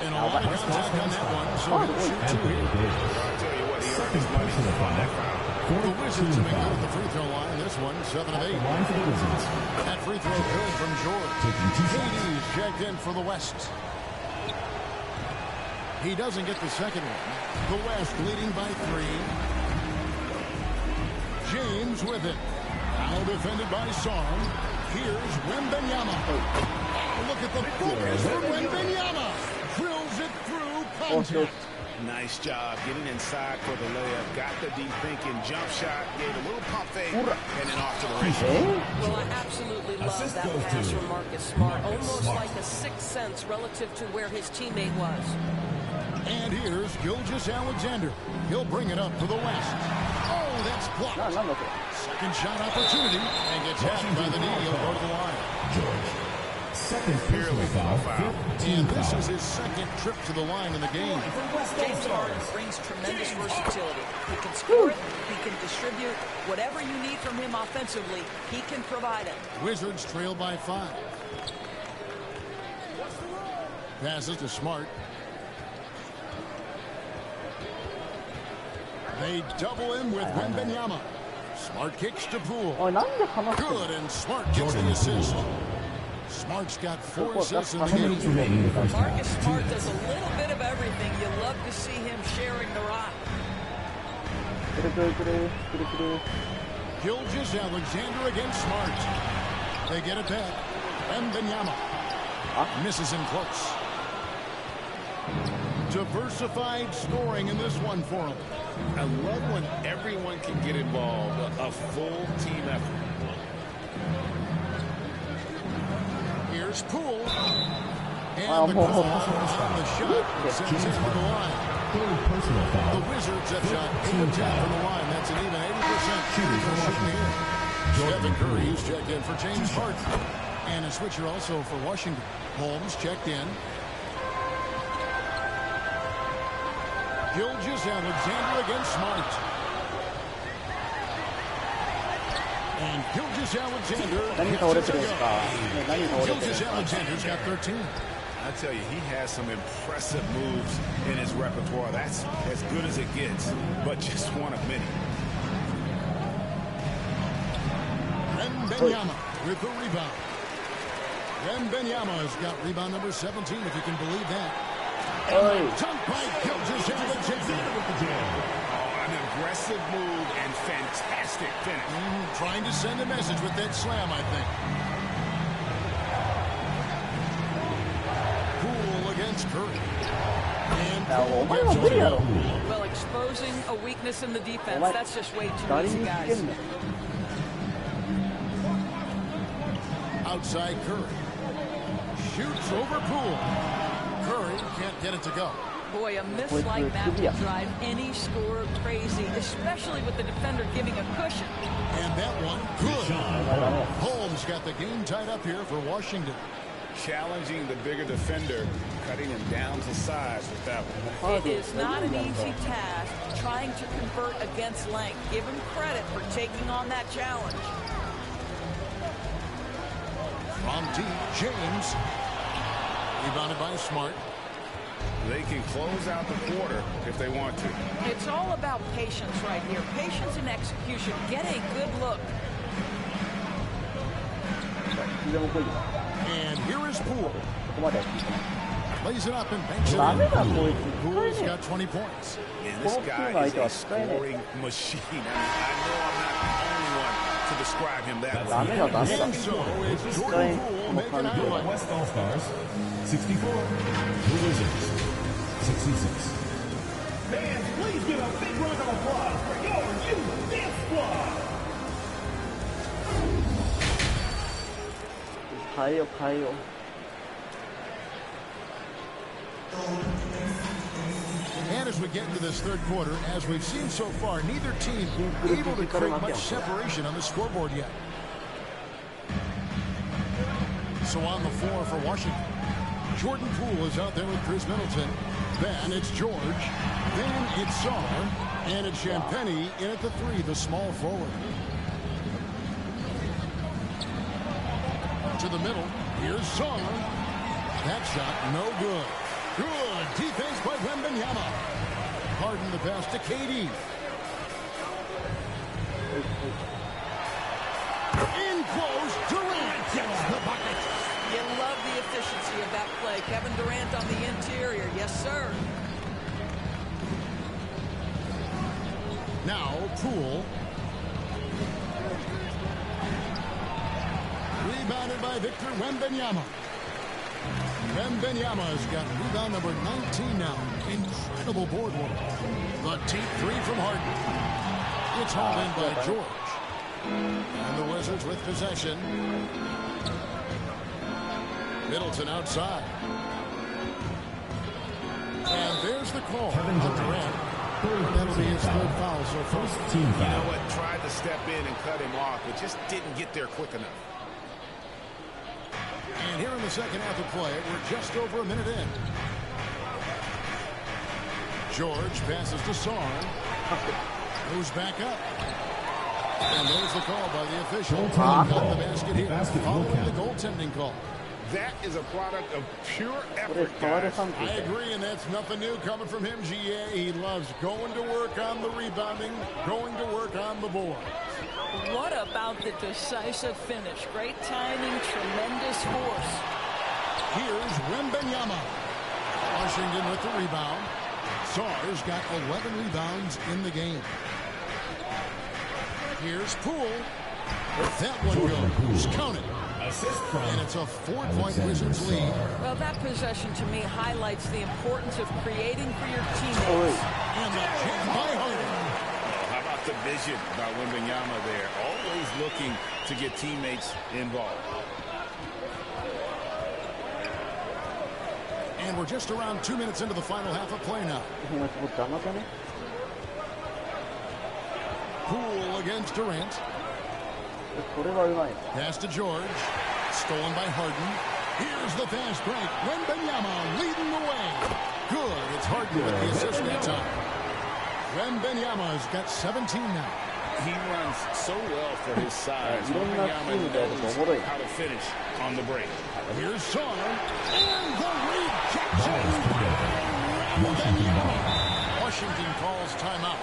And a lot of contact on that one, so he'll shoot 2 here. The Wizards have been good at the free throw line. This one, 7 of 8. That free throw good from George. KD's checked in for the West. He doesn't get the second one. The West leading by 3. James with it. Now defended by Song. Here's Wembanyama. Look at the focus from Wembanyama. Drills it through contact. Nice job getting inside for the layup. Got the deep thinking jump shot. Gave a little pump fake and then off to the races. Well, I absolutely love that pass from Marcus Smart. Almost like a sixth sense relative to where his teammate was. And here's Gilgeous-Alexander. He'll bring it up for the West. Oh, that's blocked. Second shot opportunity and gets hacked by the knee. He'll go to the line. George. Second personal foul. And this is his second trip to the line in the game. James Harden brings tremendous versatility. He can score it, he can distribute. Whatever you need from him offensively, he can provide it. Wizards trail by 5. Passes to Smart. They double him with Wembanyama. Smart kicks to Poole. Good, and Smart gets the assist. Smart's got 4 assists in the game. Marcus Smart does a little bit of everything. You love to see him sharing the rock. Gilgeous-Alexander against Smart. They get it back. Wembanyama misses him close. Diversified scoring in this one for him. I love when everyone can get involved, a full team effort. Here's Poole. And the call on the shot sends him to the line. The Wizards have shot 8 of 10 from the line. That's an even 80% shooting here. Stephen Curry's checked in for James Harden. And a switcher also for Washington. Holmes checked in. Gilgeous-Alexander against Smart. And Gilgeous-Alexander gets it to go. Gilgeous-Alexander's got 13. I tell you, he has some impressive moves in his repertoire. That's as good as it gets, but just one of many. Wembanyama with the rebound. Wembanyama has got rebound number 17, if you can believe that. Dunk by Gilgeous-Alexander with the jam. An aggressive move and fantastic finish. Trying to send a message with that slam, I think. Poole against Curry. And Poole gets over. Well, exposing a weakness in the defense, that's just way too easy, guys. Outside Curry. Shoots over Poole. Curry can't get it to go. Boy, a miss like that will drive any scorer crazy, especially with the defender giving a cushion. And that one, good. Holmes got the game tied up here for Washington. Challenging the bigger defender, cutting him down to size with that one. It is not an easy task trying to convert against length. Give him credit for taking on that challenge. From deep, James. Rebounded by Smart. They can close out the quarter if they want to. It's all about patience right here. Patience and execution. Get a good look. And here is Poole. Lays it up and banks it in. Poole's got 20 points. And this guy is a scoring machine. I know I'm not the only one to describe him that way. And so it's Jordan Poole making highlight. West All-Stars, 64. The Wizards, 66. Fans, please give a big round of applause for your youth dance squad. 変えよう変えよう。And as we get into this third quarter, as we've seen so far, neither team able to create much separation on the scoreboard yet. So on the floor for Washington, Jordan Poole is out there with Chris Middleton. Then it's George. Then it's Sarr. And it's Champagnie in at the three, the small forward. To the middle. Here's Sarr. That shot, no good. Good defense by Wembanyama. Harden the pass to KD. In close, Durant gets the bucket. You love the efficiency of that play. Kevin Durant on the interior. Yes, sir. Now, Poole. Rebounded by Victor Wembanyama. Wembanyama's got rebound number 19 now. Incredible board work. The deep three from Harden. It's hauled in by George. And the Wizards with possession. Middleton outside. And there's the call on Durant. That'll be his third foul so far. You know what? Tried to step in and cut him off, but just didn't get there quick enough. And here in the second half of play, we're just over a minute in. George passes to Sarr. Moves back up. And there's the call by the official. Got the basket here. Following the goaltending call. That is a product of pure effort, guys. I agree, and that's nothing new coming from him, GA. He loves going to work on the rebounding, going to work on the board. What about the decisive finish? Great timing, tremendous force. Here's Wembanyama. Washington with the rebound. Sarr's got 11 rebounds in the game. Here's Poole. That one goes. Count it. And it's a 4-point Wizards lead. Well, that possession to me highlights the importance of creating for your teammates. And the kick by Harden. How about the vision by Wembanyama there? Always looking to get teammates involved. And we're just around 2 minutes into the final half of play now. Poole against Durant. Pass to George. Stolen by Harden. Here's the fast break. Wembanyama leading the way. Good. It's Harden with the assist that time. Wembanyama's got 17 now. He runs so well for his size. Wembanyama knows how to finish on the break. Here's Sarr. And the rejection. Wembanyama. Washington calls timeout.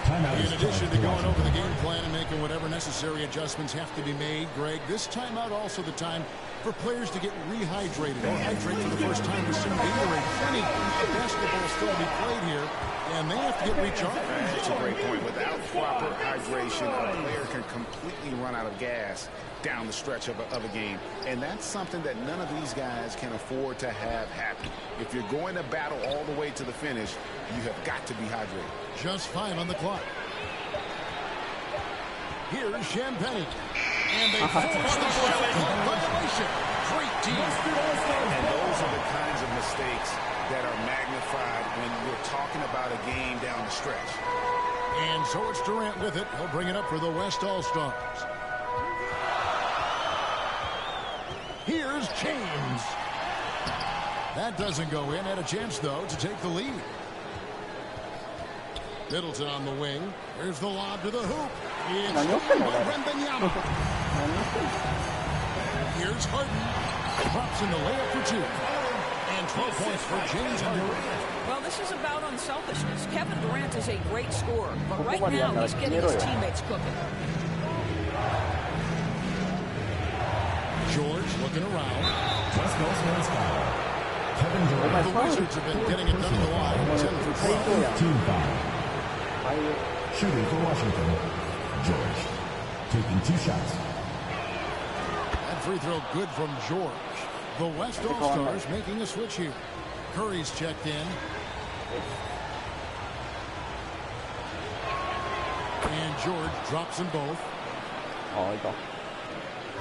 In addition to going over the game plan and making whatever necessary adjustments have to be made, Greg, this timeout also the time for players to get rehydrated or hydrate for the first this time with some Gatorade. Plenty of basketball still to be played here, and they have to get recharged. That's a great point. Without proper hydration, a player can completely run out of gas down the stretch of a game. And that's something that none of these guys can afford to have happen. If you're going to battle all the way to the finish, you have got to be hydrated. Just 5 on the clock. Here's Champagnie. And they force the violation. Great team. And those are the kinds of mistakes that are magnified when we're talking about a game down the stretch. And so it's Durant with it. He'll bring it up for the West All-Stars. Here's James. That doesn't go in. Had a chance, though, to take the lead. Middleton on the wing. Here's the lob to the hoop. It's Wembanyama. Here's Harden. Drops in the layup for 2. And 12 points for James Harden. Well, this is about unselfishness. Kevin Durant is a great scorer, but right now he's getting his teammates cooking. George looking around. West Coast man's foul. Kevin Durant. The Wizards have been getting it done at the line. 10 for 12. Team foul. Shooting for Washington. George. Taking 2 shots. That free throw good from George. The West All-Stars making a switch here. Curry's checked in. And George drops them both.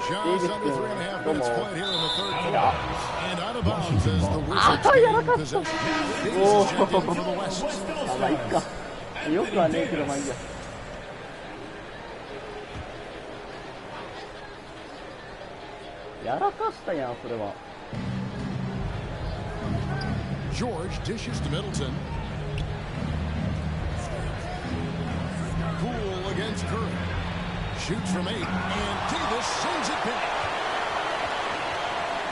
Just under 3.5 minutes played here in the third quarter. And out of bounds as the Wizards gain possession. Davis checked in for the West. よくはねえけど、まあいいや。やらかしたやん、それは。George dishes to Middleton. Poole against Curry. Shoots from 8, and Davis sends it back.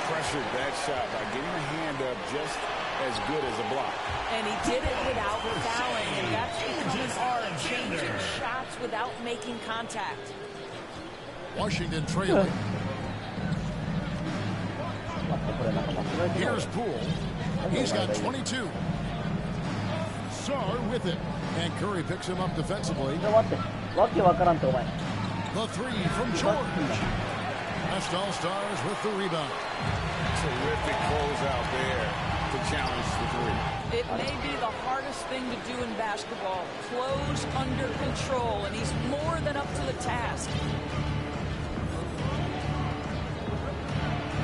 Pressured that shot by getting a hand up just as good as a block. And he did it without fouling, and that's becoming hard, changing shots without making contact. Washington trailing. Here's Poole. He's got 22. Sarr with it. And Curry picks him up defensively. The three from George. West All-Stars with the rebound. Terrific closeout there to challenge the three. It may be the hardest thing to do in basketball. Close under control, and he's more than up to the task.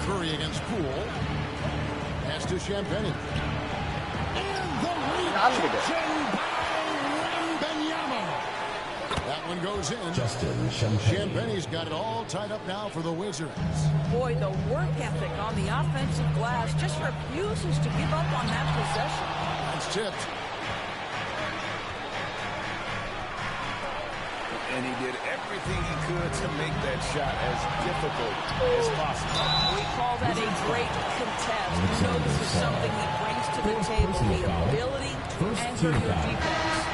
Curry against Poole. Pass to Champagne. And the rejection by Wembanyama. That one goes in. Champagne's got it all tied up now for the Wizards. Boy, the work ethic on the offensive glass just refuses to give up on that possession. That's tipped. And he did everything he could to make that shot as difficult as possible. We call that a great contest. You know this is something he brings to the table, the ability to anchor your defense.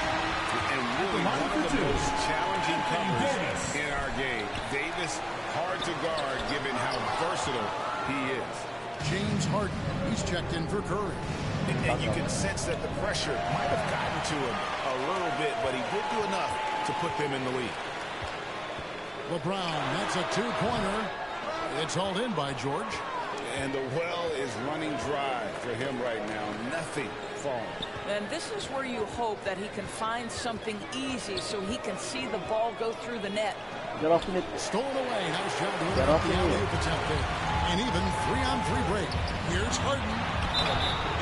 And really one of the most challenging covers in our game. Davis, hard to guard given how versatile he is. James Harden, he's checked in for Curry. And you can sense that the pressure might have gotten to him a little bit, but he did do enough to put them in the lead. LeBron, that's a two-pointer. It's hauled in by George. And the well is running dry for him right now. Nothing falling. And this is where you hope that he can find something easy so he can see the ball go through the net. Stolen away. Nice job to win up the alley-oop attempt there. And even 3-on-3 break. Here's Harden.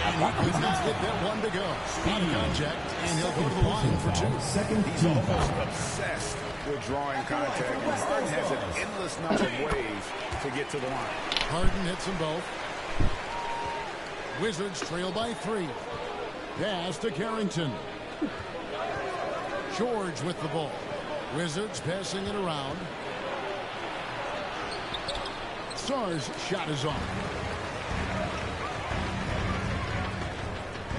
And he could not get that one to go. Out of contact, and he'll go to the line for 2. He's almost obsessed with drawing contact, and Harden has an endless number of ways to get to the line. Harden hits them both. Wizards trail by 3. Pass to Carrington. George with the ball. Wizards passing it around. Sarr's shot is on.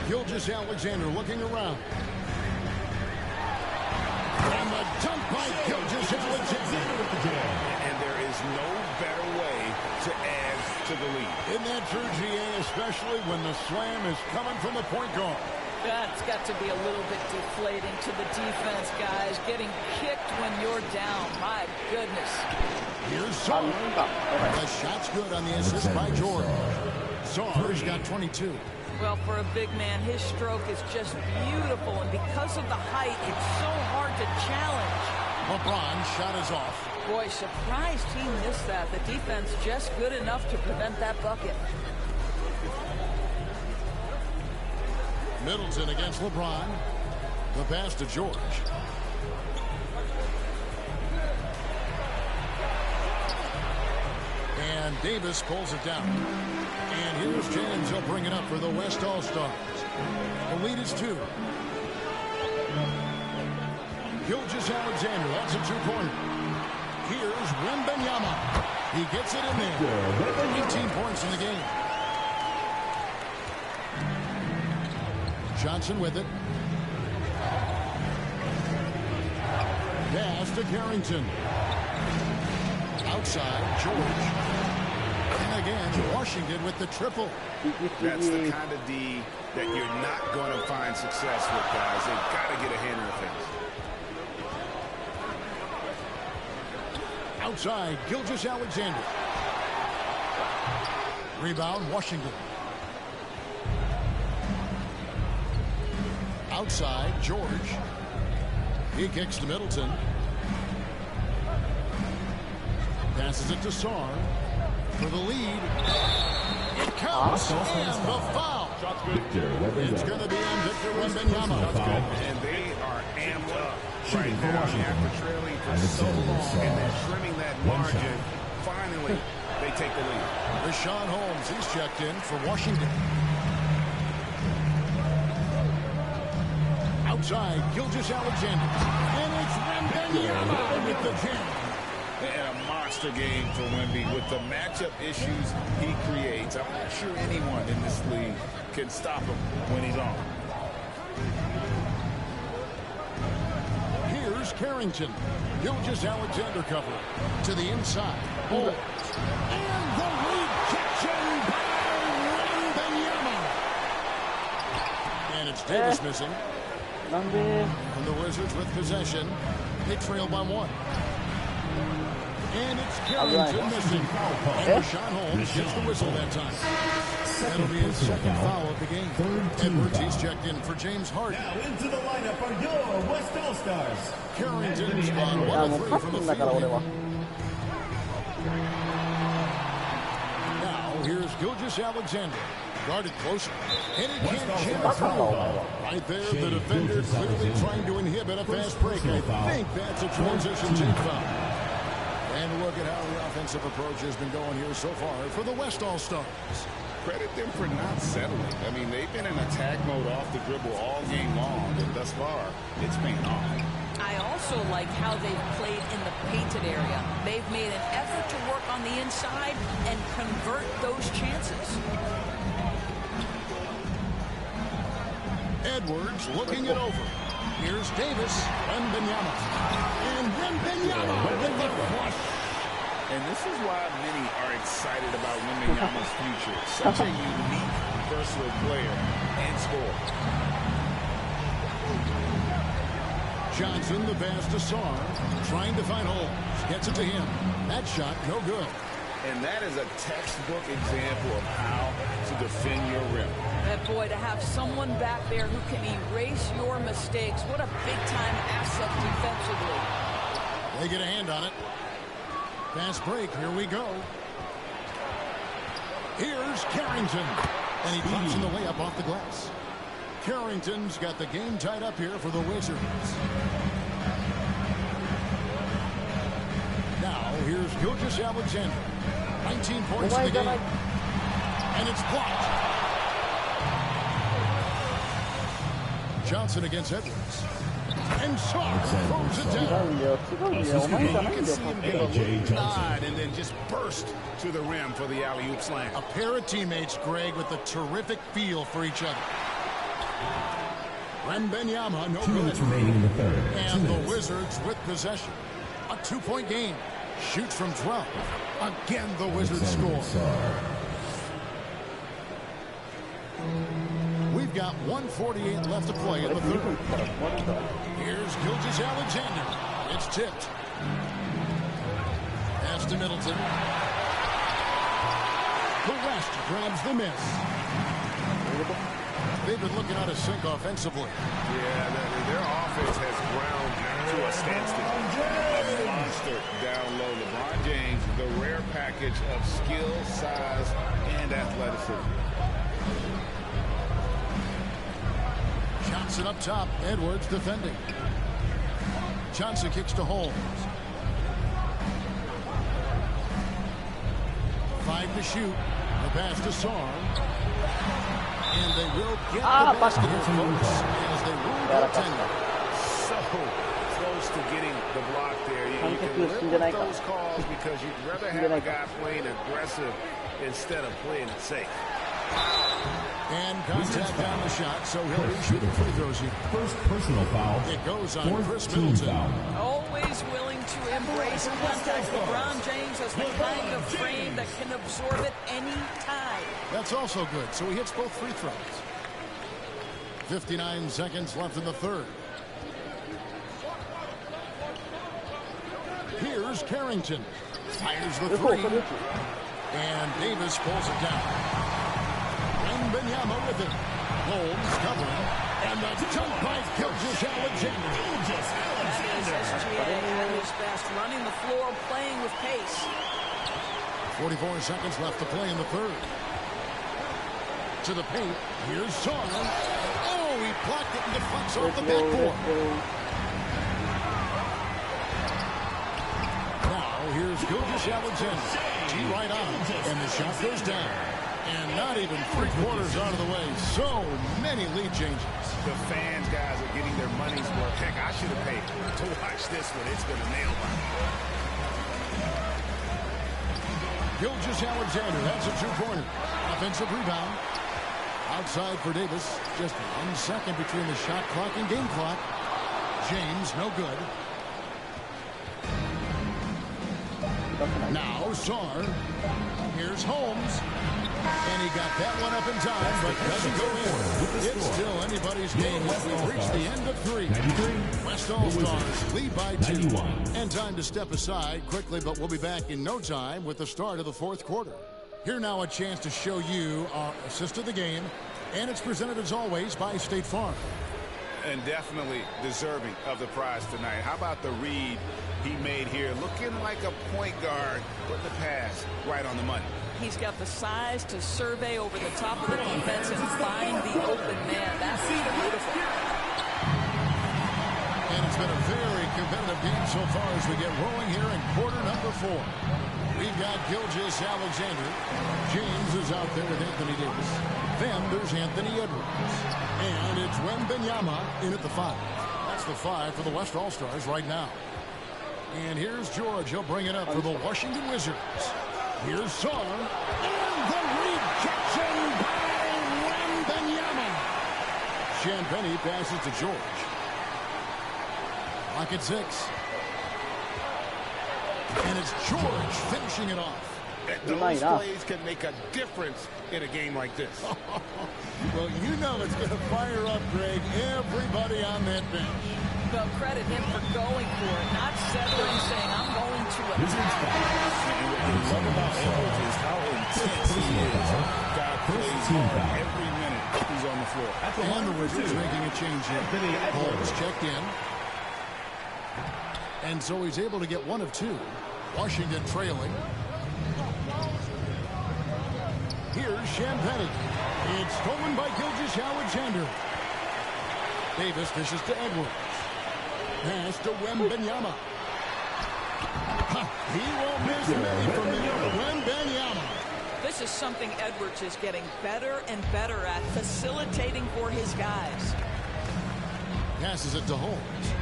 Gilgeous-Alexander looking around. And the dunk by Gilgeous-Alexander. And there is no better way to add to the lead. Isn't that true, GA, especially when the slam is coming from the point guard? That's got to be a little bit deflating to the defense, guys. Getting kicked when you're down. My goodness. Here's Sarr. The shot's good on the assist by George. Sarr's got 22. Well, for a big man, his stroke is just beautiful, and because of the height, it's so hard to challenge. LeBron's shot is off. Boy, surprised he missed that. The defense just good enough to prevent that bucket. Middleton against LeBron. The pass to George. And Davis pulls it down. And here's James. He'll bring it up for the West All-Stars. The lead is 2. Gilgeous-Alexander. That's a two-pointer. Here's Wembanyama. He gets it in there. 18 points in the game. Johnson with it. Pass to Carrington. Outside, George. And again, Washington with the triple. That's the kind of D that you're not going to find success with, guys. They've got to get a hand in the fence. Outside, Gilgeous-Alexander. Rebound, Washington. Outside, George. He kicks to Middleton. Passes it to Sarr for the lead. It counts, and the foul. It's going to be on Victor Wembanyama. And they are amped up right now after trailing for so long and then trimming that margin. Finally, they take the lead. Rashawn Holmes, he's checked in for Washington. Outside, Gilgeous-Alexander. And it's Wembanyama with the jam. And a monster game for Wemby with the matchup issues he creates. I'm not sure anyone in this league can stop him when he's on. Here's Carrington. Gilgeous-Alexander cover to the inside. Holmes. And the rejection by Wembanyama. And it's Davis missing. And the Wizards with possession. They trail by one. And it's Carrington missing. And Rashawn Holmes gets the whistle that time. That'll be his second foul of the game. Edwards, he's checked in for James Harden. Now into the lineup are your West All-Stars. Carrington's on 1 of 3 from the field. Now here's Gilgeous-Alexander. Guarded closer. And he can't jam it through. Right there, the defender clearly trying to inhibit a fast break. I think that's a transition team foul. And look at how the offensive approach has been going here so far for the West All-Stars. Credit them for not settling. I mean, they've been in attack mode off the dribble all game long, and thus far, it's paying off. I also like how they've played in the painted area. They've made an effort to work on the inside and convert those chances. Edwards looking it over. Here's Davis. Wembanyama. And Wembanyama with the flush. And this is why many are excited about Wembanyama's future. Such a unique, versatile player and scorer. Johnson, the pass to Sarr. Trying to find Holmes. Gets it to him. That shot, no good. And that is a textbook example of how to defend your rim. That boy, to have someone back there who can erase your mistakes, what a big-time asset defensively. They get a hand on it. Fast break, here we go. Here's Carrington. And he drops in the layup off the glass. Carrington's got the game tied up here for the Wizards. Now, here's Gilgeous-Alexander. 19 points in the game. And it's blocked. Johnson against Edwards. And Sarr throws it down. You can see him give a little nod and then just burst to the rim for the alley-oop slam. A pair of teammates, Greg, with a terrific feel for each other. Wembanyama, no good. Remaining in the third. And the Wizards with possession. A 2-point game. Shoots from 12. Again, the Wizards score. We've got 1:48 left to play in the third. Here's Gilgeous-Alexander. It's tipped. Pass to Middleton. The West grabs the miss. They've been looking out of sync offensively. Yeah, their offense has ground to a standstill. A monster down low. LeBron James, the rare package of skill, size, and athleticism. Johnson up top. Edwards defending. Johnson kicks to Holmes. 5 to shoot. The pass to Sarr. And they will get the basket here, folks, as they rule goaltending. So close to getting the block there. You can live with those calls because you'd rather have a guy playing aggressive instead of playing it safe. And contact on the shot, so he'll be shooting free throws here. First personal foul. It goes on Chris Middleton. Always willing to embrace contact. LeBron James has the kind of frame that can absorb it any time. That's also good, so he hits both free throws. 59 seconds left in the third. Here's Carrington. Fires the three. And Davis pulls it down. Wembanyama with it. Holmes covering. And the jump by Gilgeous-Alexander. That is SGA at his best, running the floor, playing with pace. 44 seconds left to play in the third. To the paint. Here's Shaw. Oh, he blocked it and deflects off the backboard. Now, here's Gilgeous-Alexander. G right on, and the shot goes down. And not even three-quarters out of the way. So many lead changes. The fans, guys, are getting their money's worth. Heck, I should have paid to watch this one. It's going to nail me. Gilgeous-Alexander, that's a two-pointer. Offensive rebound. Outside for Davis. Just 1 second between the shot clock and game clock. James, no good. Now, Saar. Here's Holmes. And he got that one up in time, but doesn't go in. It's still anybody's game as we've reached the end of three. West All-Stars lead by 2. And time to step aside quickly, but we'll be back in no time with the start of the fourth quarter. Here now a chance to show you our assist of the game, and it's presented as always by State Farm. And definitely deserving of the prize tonight. How about the read he made here? Looking like a point guard, put the pass right on the money. He's got the size to survey over the top of the defense and find the open man. That's beautiful. And it's been a very competitive game so far as we get rolling here in quarter number 4. We've got Gilgeous-Alexander. James is out there with Anthony Davis. Then there's Anthony Edwards. And it's Wembanyama in at the 5. That's the 5 for the West All-Stars right now. And here's George. He'll bring it up for the Washington Wizards. Here's Saar. And the rejection by Wembanyama. Champagnie passes to George. Clock at 6. And it's George finishing it off. Those plays can make a difference in a game like this. Well, you know it's going to fire up, Greg, everybody on that bench. Well, credit him for going for it, not settling, saying, I'm going to attack. And what you love about Edwards is how intense he is. God plays hard every minute he's on the floor. And the Wizards making a change here. Holmes checked in. And so he's able to get 1 of 2. Washington trailing. Here's Champagnie. It's stolen by Gilgeous-Alexander. Davis dishes to Edwards. Pass to Wembanyama. He won't miss many from Wembanyama. This is something Edwards is getting better and better at, facilitating for his guys. Passes it to Holmes.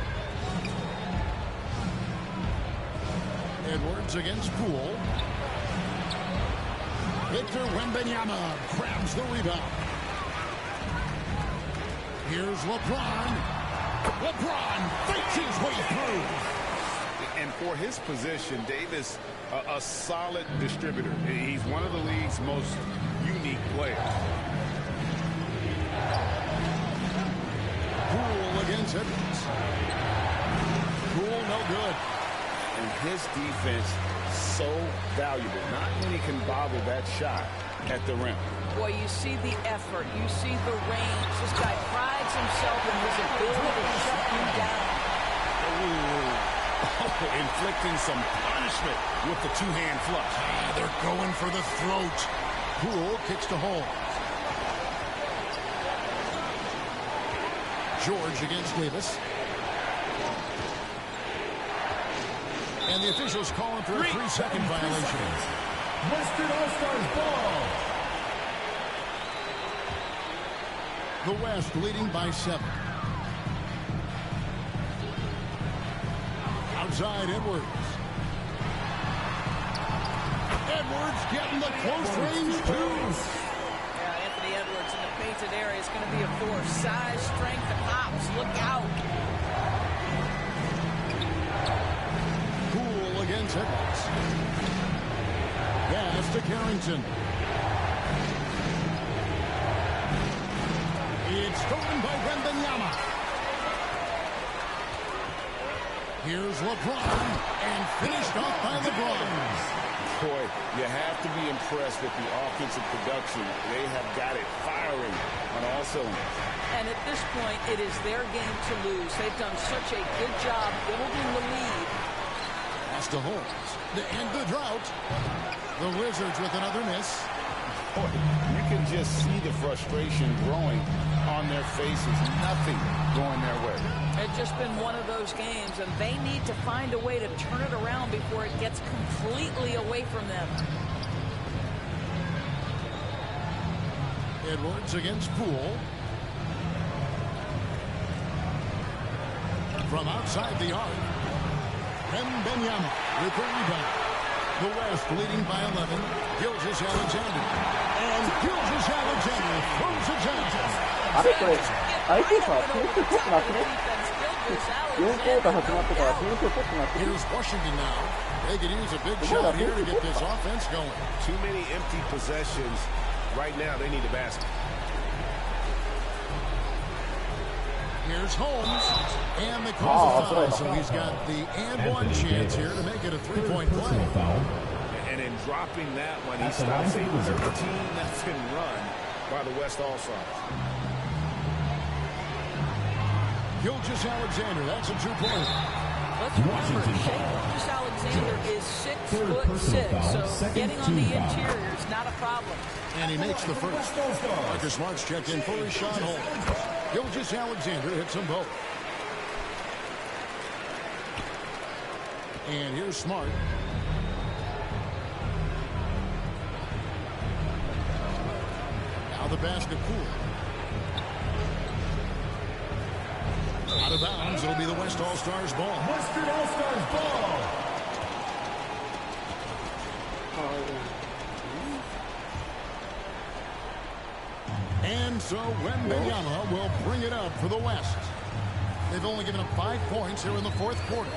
Edwards against Poole. Victor Wembanyama grabs the rebound. Here's LeBron. LeBron fakes his way through. And for his position, Davis, a solid distributor. He's one of the league's most unique players. Poole against Edwards. Poole no good. And his defense so valuable. Not many can bobble that shot at the rim. Boy, you see the effort. You see the range. This guy prides himself in his ability to shut you down. Inflicting some punishment with the two-hand flush. They're going for the throat. Poole kicks to Holmes. George against Davis. And the officials calling for a 3-second violation. Western All-Stars ball. The West leading by 7. Outside Edwards. Edwards getting the close range 2. Yeah, painted area is going to be a force. Size, strength, and hops. Look out. Poole against Edwards. Pass to Carrington. It's stolen by Wembanyama. Here's LeBron, and finished off by LeBron. Boy, you have to be impressed with the offensive production. They have got it firing on all cylinders. And at this point, it is their game to lose. They've done such a good job building the lead. Pass to Holmes to end the drought. The Wizards with another miss. Boy, you can just see the frustration growing on their faces. Nothing going their way. It's just been one of those games, and they need to find a way to turn it around before it gets completely away from them. Edwards against Poole. From outside the arc, Wembanyama with the rebound. The West leading by 11. Gilgeous-Alexander. And Gilgeous-Alexander throws it down. あれこれ、相手さ、点数取ってなくね ?4 クォーター始まってから点数取ってなくね Here's Washington now. They could use a big shot here to get this offense going. Too many empty possessions. Right now, they need a basket. Here's Holmes. And they call the foul, so he's got the and one chance here to make it a three-point play. And in dropping that one, he stops a 13-0 run by the West All-Stars. Gilgeous-Alexander, that's a two-pointer. Let's remember, Gilgeous-Alexander is 6'6", so getting on the interior is not a problem. And he makes the first. Marcus Smart's checked in for Rashawn Holmes. Gilgeous-Alexander hits them both. And here's Smart. Now the basket Poole. Out of bounds, it'll be the West All-Stars ball. Western All-Stars ball. And so Wembanyama will bring it up for the West. They've only given up 5 points here in the fourth quarter.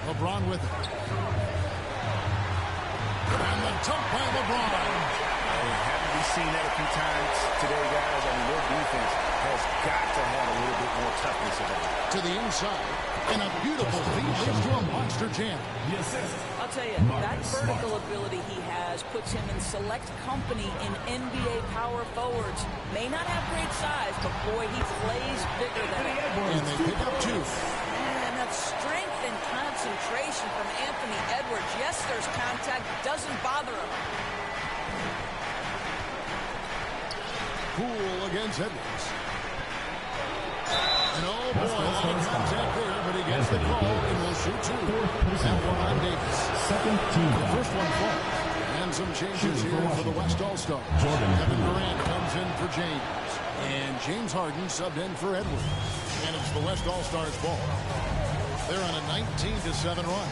LeBron with it. And the dunk by LeBron. Haven't we seen that a few times today, guys? I mean, their defense has got to have a little bit more toughness about it. To the inside. And a beautiful feed leads to a monster jam. I'll tell you, that vertical ability he has puts him in select company in NBA power forwards. May not have great size, but boy, he plays bigger than it. And they pick up 2. And that strength and concentration from Anthony Edwards. Yes, there's contact. Doesn't bother him. Poole against Edwards. And oh boy, a lot of contact there, but he gets the call and will shoot 2. That one on Davis. Second team The first one falls. And some changes here for the West All-Stars. Kevin Durant comes in for James. And James Harden subbed in for Edwards. And it's the West All-Stars ball. They're on a 19-7 run.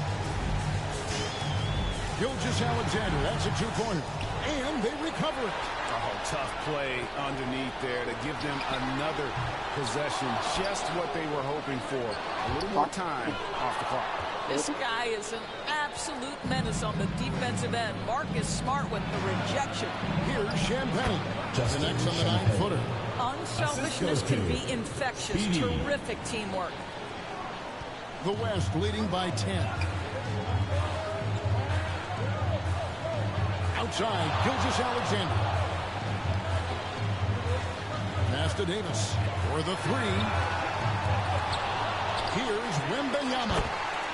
Gilgeous-Alexander, that's a two-pointer. And they recover it. Oh, tough play underneath there to give them another possession. Just what they were hoping for. A little more time off the clock. This guy is an absolute menace on the defensive end. Marcus Smart with the rejection. Here's Champagne. The next on the 9-footer. Unselfishness can be infectious. Terrific teamwork. The West leading by 10. Outside, Gilgeous-Alexander. Pass to Davis for the 3. Here's Wembanyama.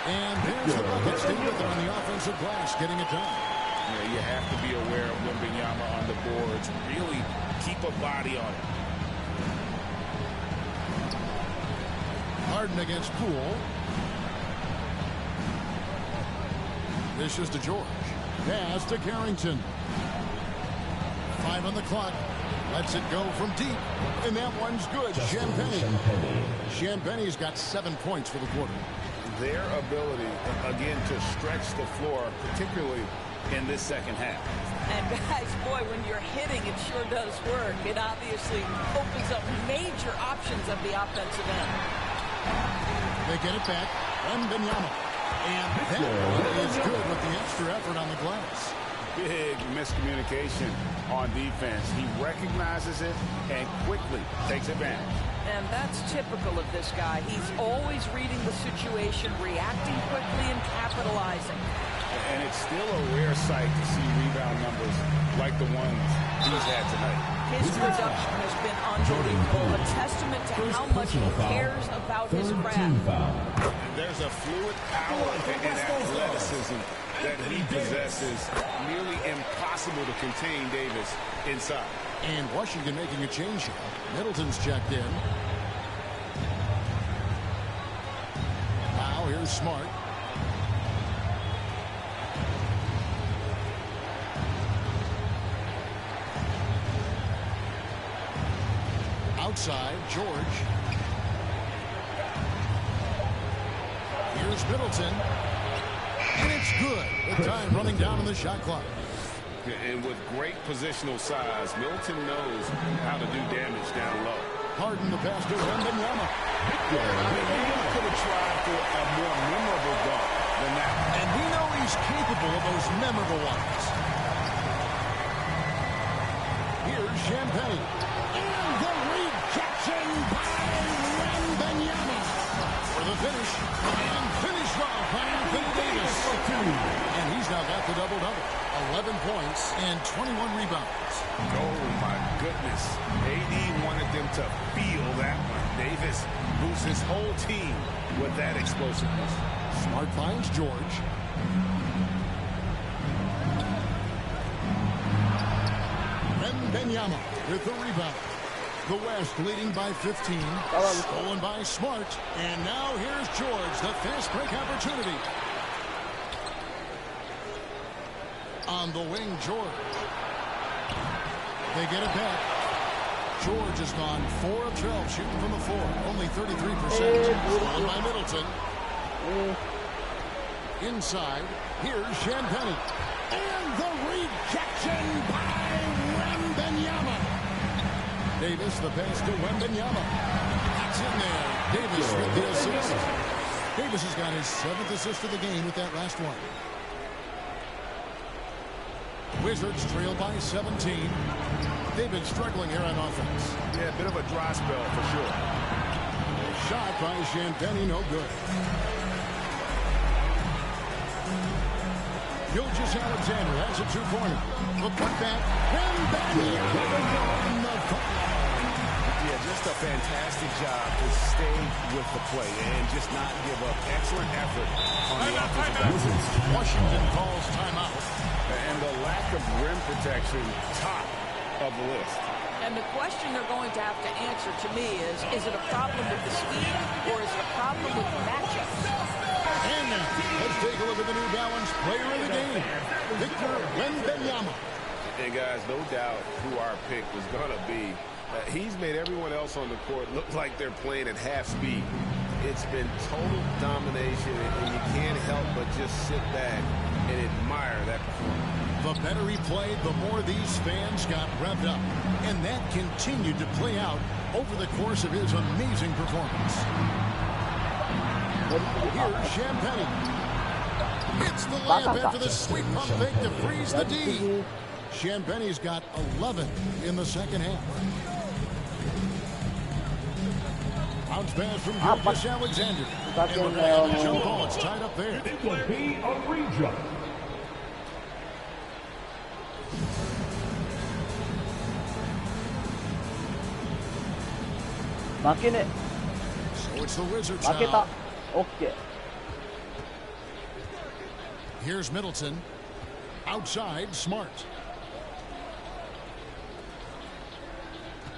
And there's the bucket. Stay with it on the offensive glass, getting it done. Yeah, you have to be aware of Wembanyama on the boards. Really keep a body on it. Harden against Poole. This is to George. Pass to Carrington. 5 on the clock. Lets it go from deep. And that one's good. Champagne. Champagne's got 7 points for the quarter. Their ability, again, to stretch the floor, particularly in this second half. And guys, boy, when you're hitting, it sure does work. It obviously opens up major options at the offensive end. They get it back. Wembanyama. And that is good with the extra effort on the glass. Big miscommunication on defense. He recognizes it and quickly takes advantage. And that's typical of this guy. He's always reading the situation, reacting quickly, and capitalizing. And it's still a rare sight to see rebound numbers like the ones he's had tonight. His production has been unbelievable, a testament to how much he cares about his craft. There's a fluid power and athleticism that he possesses, nearly impossible to contain Davis inside. And Washington making a change here. Middleton's checked in. Now here's Smart. Outside, George. Here's Middleton. And it's good. With time running down on the shot clock. And with great positional size, Middleton knows how to do damage down low. Harden the pass to Wembanyama. He could have tried for a more memorable dunk than that. And we know he's capable of those memorable ones. Here's Champagne. And the rejection by Wembanyama for the finish. And finished off by Anthony Davis. And he's now got the double-double. 11 points and 21 rebounds. Oh, my goodness. AD wanted them to feel that one. Davis moves his whole team with that explosiveness. Smart finds George. Wembanyama with the rebound. The West leading by 15. Stolen by Smart. And now here's George, the fast break opportunity. On the wing, George. They get it back. George has gone 4 of 12 shooting from the floor. Only 33%. Stolen by Middleton. Inside, here's Champagne. And the rejection by Wembanyama. Davis, the pass to Wembanyama. That's in there. Davis with the assist. Davis has got his 7th assist of the game with that last one. Wizards trail by 17. They've been struggling here on offense. Yeah, a bit of a dry spell for sure. Shot by Champagne, no good. Gilgeous Alexander has a 2-pointer. The putback. Yeah, just a fantastic job to stay with the play and just not give up. Excellent effort on the offensive end. Washington calls timeout. And the lack of rim protection, top of the list. And the question they're going to have to answer to me is it a problem with the speed or is it a problem with the matchups? And let's take a look at the New Balance player of the game, Victor Wembanyama. And guys, no doubt who our pick was going to be. He's made everyone else on the court look like they're playing at half speed. It's been total domination, and you can't help but just sit back and admire that performance. The better he played, the more these fans got revved up. And that continued to play out over the course of his amazing performance. Here's Champagne. It's the layup after the sweep pump fake to freeze the D. Champagne's got 11 in the second half. Bounce pass from Gilgeous Alexander. And the jump ball, it's tied up there. It will be a rejump. So it's the Wizards now. オッケー。 Here's Middleton. Outside, Smart.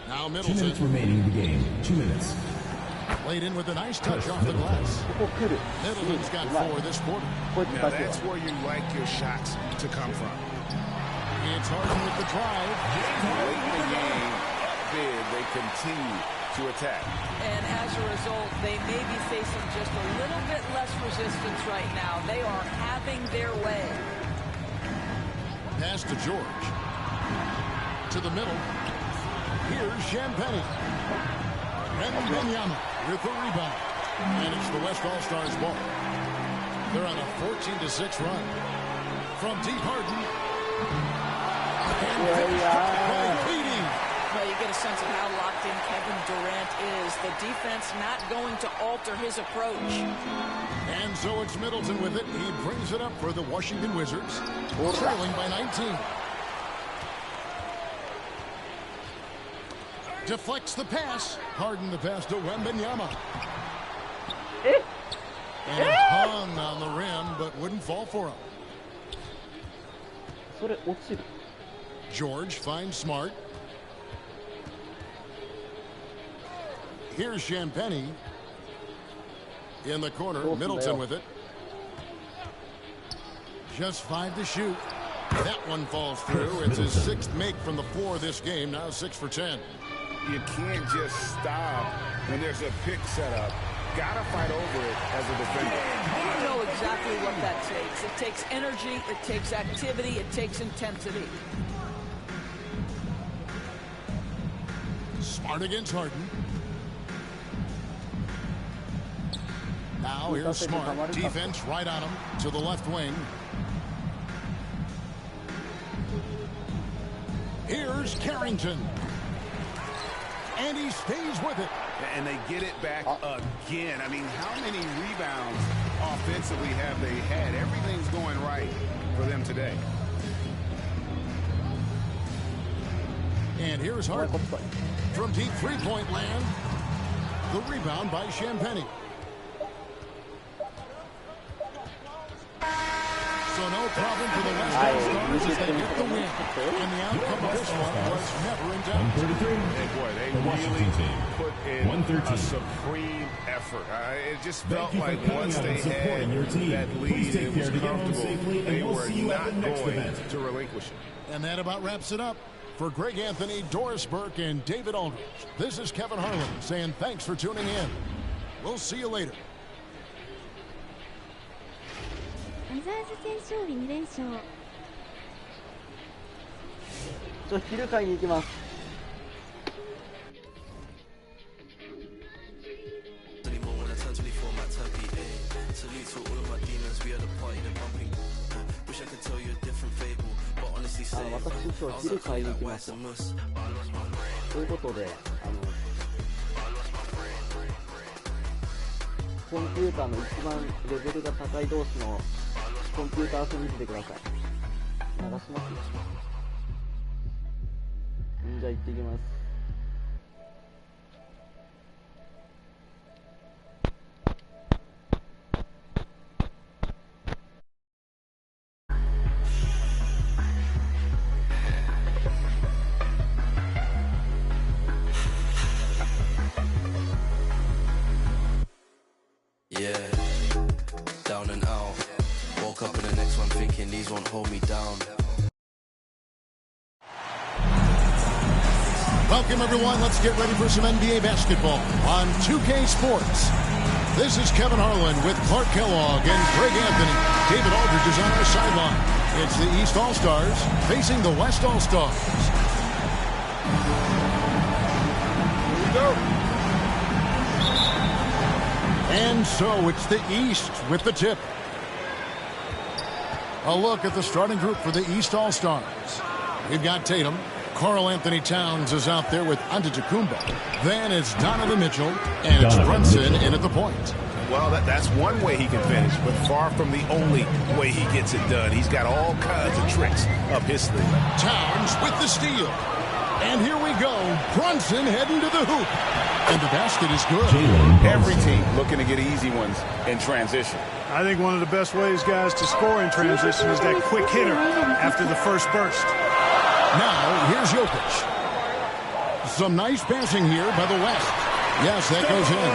Now 2 Middleton. minutes remaining in the game. 2 minutes. Played in with a nice touch off the glass. ここ来る。 Middleton's got 4 this quarter. こうやって Now 立てよ that's where you like your shots to come from. It's Harden with the drive. Late in the game, big, they continue to attack. And as a result, they may be facing just a little bit less resistance right now. They are having their way. Pass to George. To the middle. Here's Champagny. Wembanyama with the rebound. And it's the West All-Stars ball. They're on a 14-6 run. From deep, Harden. Well, you get a sense of how locked in Kevin Durant is. The defense not going to alter his approach. And so it's Middleton with it. He brings it up for the Washington Wizards, trailing by 19. Deflects the pass. Harden the pass to Wembanyama. And it hung on the rim, but wouldn't fall for him. George finds Smart. Here's Champagny. In the corner, Middleton with it. Just 5 to shoot. That one falls through. It's his 6th make from the floor this game. Now 6 for 10. You can't just stop when there's a pick set up. Gotta fight over it as a defender. You know exactly what that takes. It takes energy, it takes activity, it takes intensity. Smart against Harden. Now here's Smart. Defense right on him to the left wing. Here's Carrington. And he stays with it. And they get it back again. I mean, how many rebounds offensively have they had? Everything's going right for them today. And here's Harden. From deep three-point land. The rebound by Champagny. So no problem for the West All-Stars as they get the win. And the outcome of this one was never in doubt. 133. Hey, boy, they really put in a supreme effort. It just felt like once they had that lead, it was comfortable. They were not going to relinquish it. And that about wraps it up. For Greg Anthony, Doris Burke, and David Aldridge, this is Kevin Harlan saying thanks for tuning in. We'll see you later. ウィザーズ戦勝利2連勝。昼買いに行きます。私今日昼買いに行きます。ということで、コンピューターの一番レベルが高い同士のコンピューター遊び見ててください。流しますよ。じゃあ行ってきます。Yeah, down and out. Woke up in the next one thinking these won't hold me down. Welcome, everyone. Let's get ready for some NBA basketball on 2K Sports. This is Kevin Harlan with Clark Kellogg and Greg Anthony. David Aldridge is on our sideline. It's the East All-Stars facing the West All-Stars. Here we go. And so it's the East with the tip. A look at the starting group for the East All-Stars. We've got Tatum. Karl Anthony Towns is out there with Antetokounmpo. Then it's Donovan Mitchell, and it's Brunson in at the point. Well, that's one way he can finish, but far from the only way he gets it done. He's got all kinds of tricks up his sleeve. Towns with the steal. And here we go. Brunson heading to the hoop. And the basket is good. Every team looking to get easy ones in transition. I think one of the best ways, guys, to score in transition is that quick hitter after the first burst. Now, here's Jokic. Some nice passing here by the West. Yes, that goes in.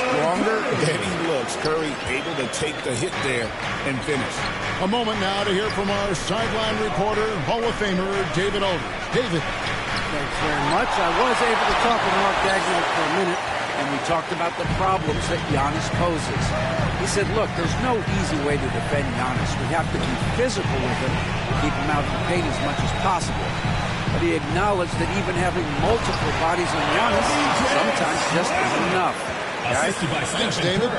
Stronger than he looks. Curry able to take the hit there and finish. A moment now to hear from our sideline reporter, Hall of Famer, David Aldridge. David. Thanks very much. I was able to talk with Mark Dagnall for a minute, and we talked about the problems that Giannis poses. He said, look, there's no easy way to defend Giannis. We have to be physical with him, keep him out of the paint as much as possible. But he acknowledged that even having multiple bodies on Giannis sometimes just isn't enough. Guys, thanks, David.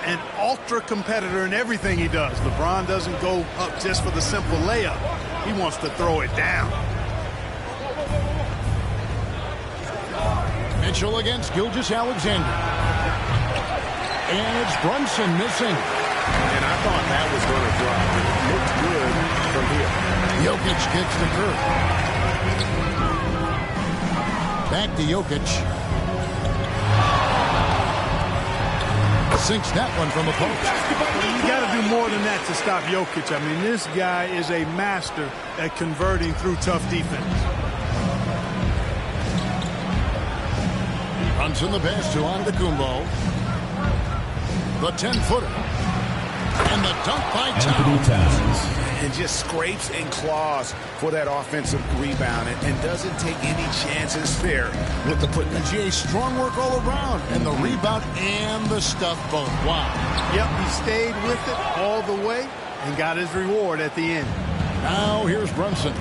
An ultra competitor in everything he does. LeBron doesn't go up just for the simple layup. He wants to throw it down. Mitchell against Gilgeous-Alexander. And it's Brunson missing. And I thought that was going to drop. It looked good from here. Jokic gets the curve. Back to Jokic. Sinks that one from the post. You got to do more than that to stop Jokic. I mean, this guy is a master at converting through tough defense. Runs in the pass to Antetokounmpo. The 10-footer. And the dunk by Towns. And just scrapes and claws for that offensive rebound and doesn't take any chances there with the putback. GA, strong work all around. And the rebound and the stuff both. Wow. Yep, he stayed with it all the way and got his reward at the end. Now here's Brunson.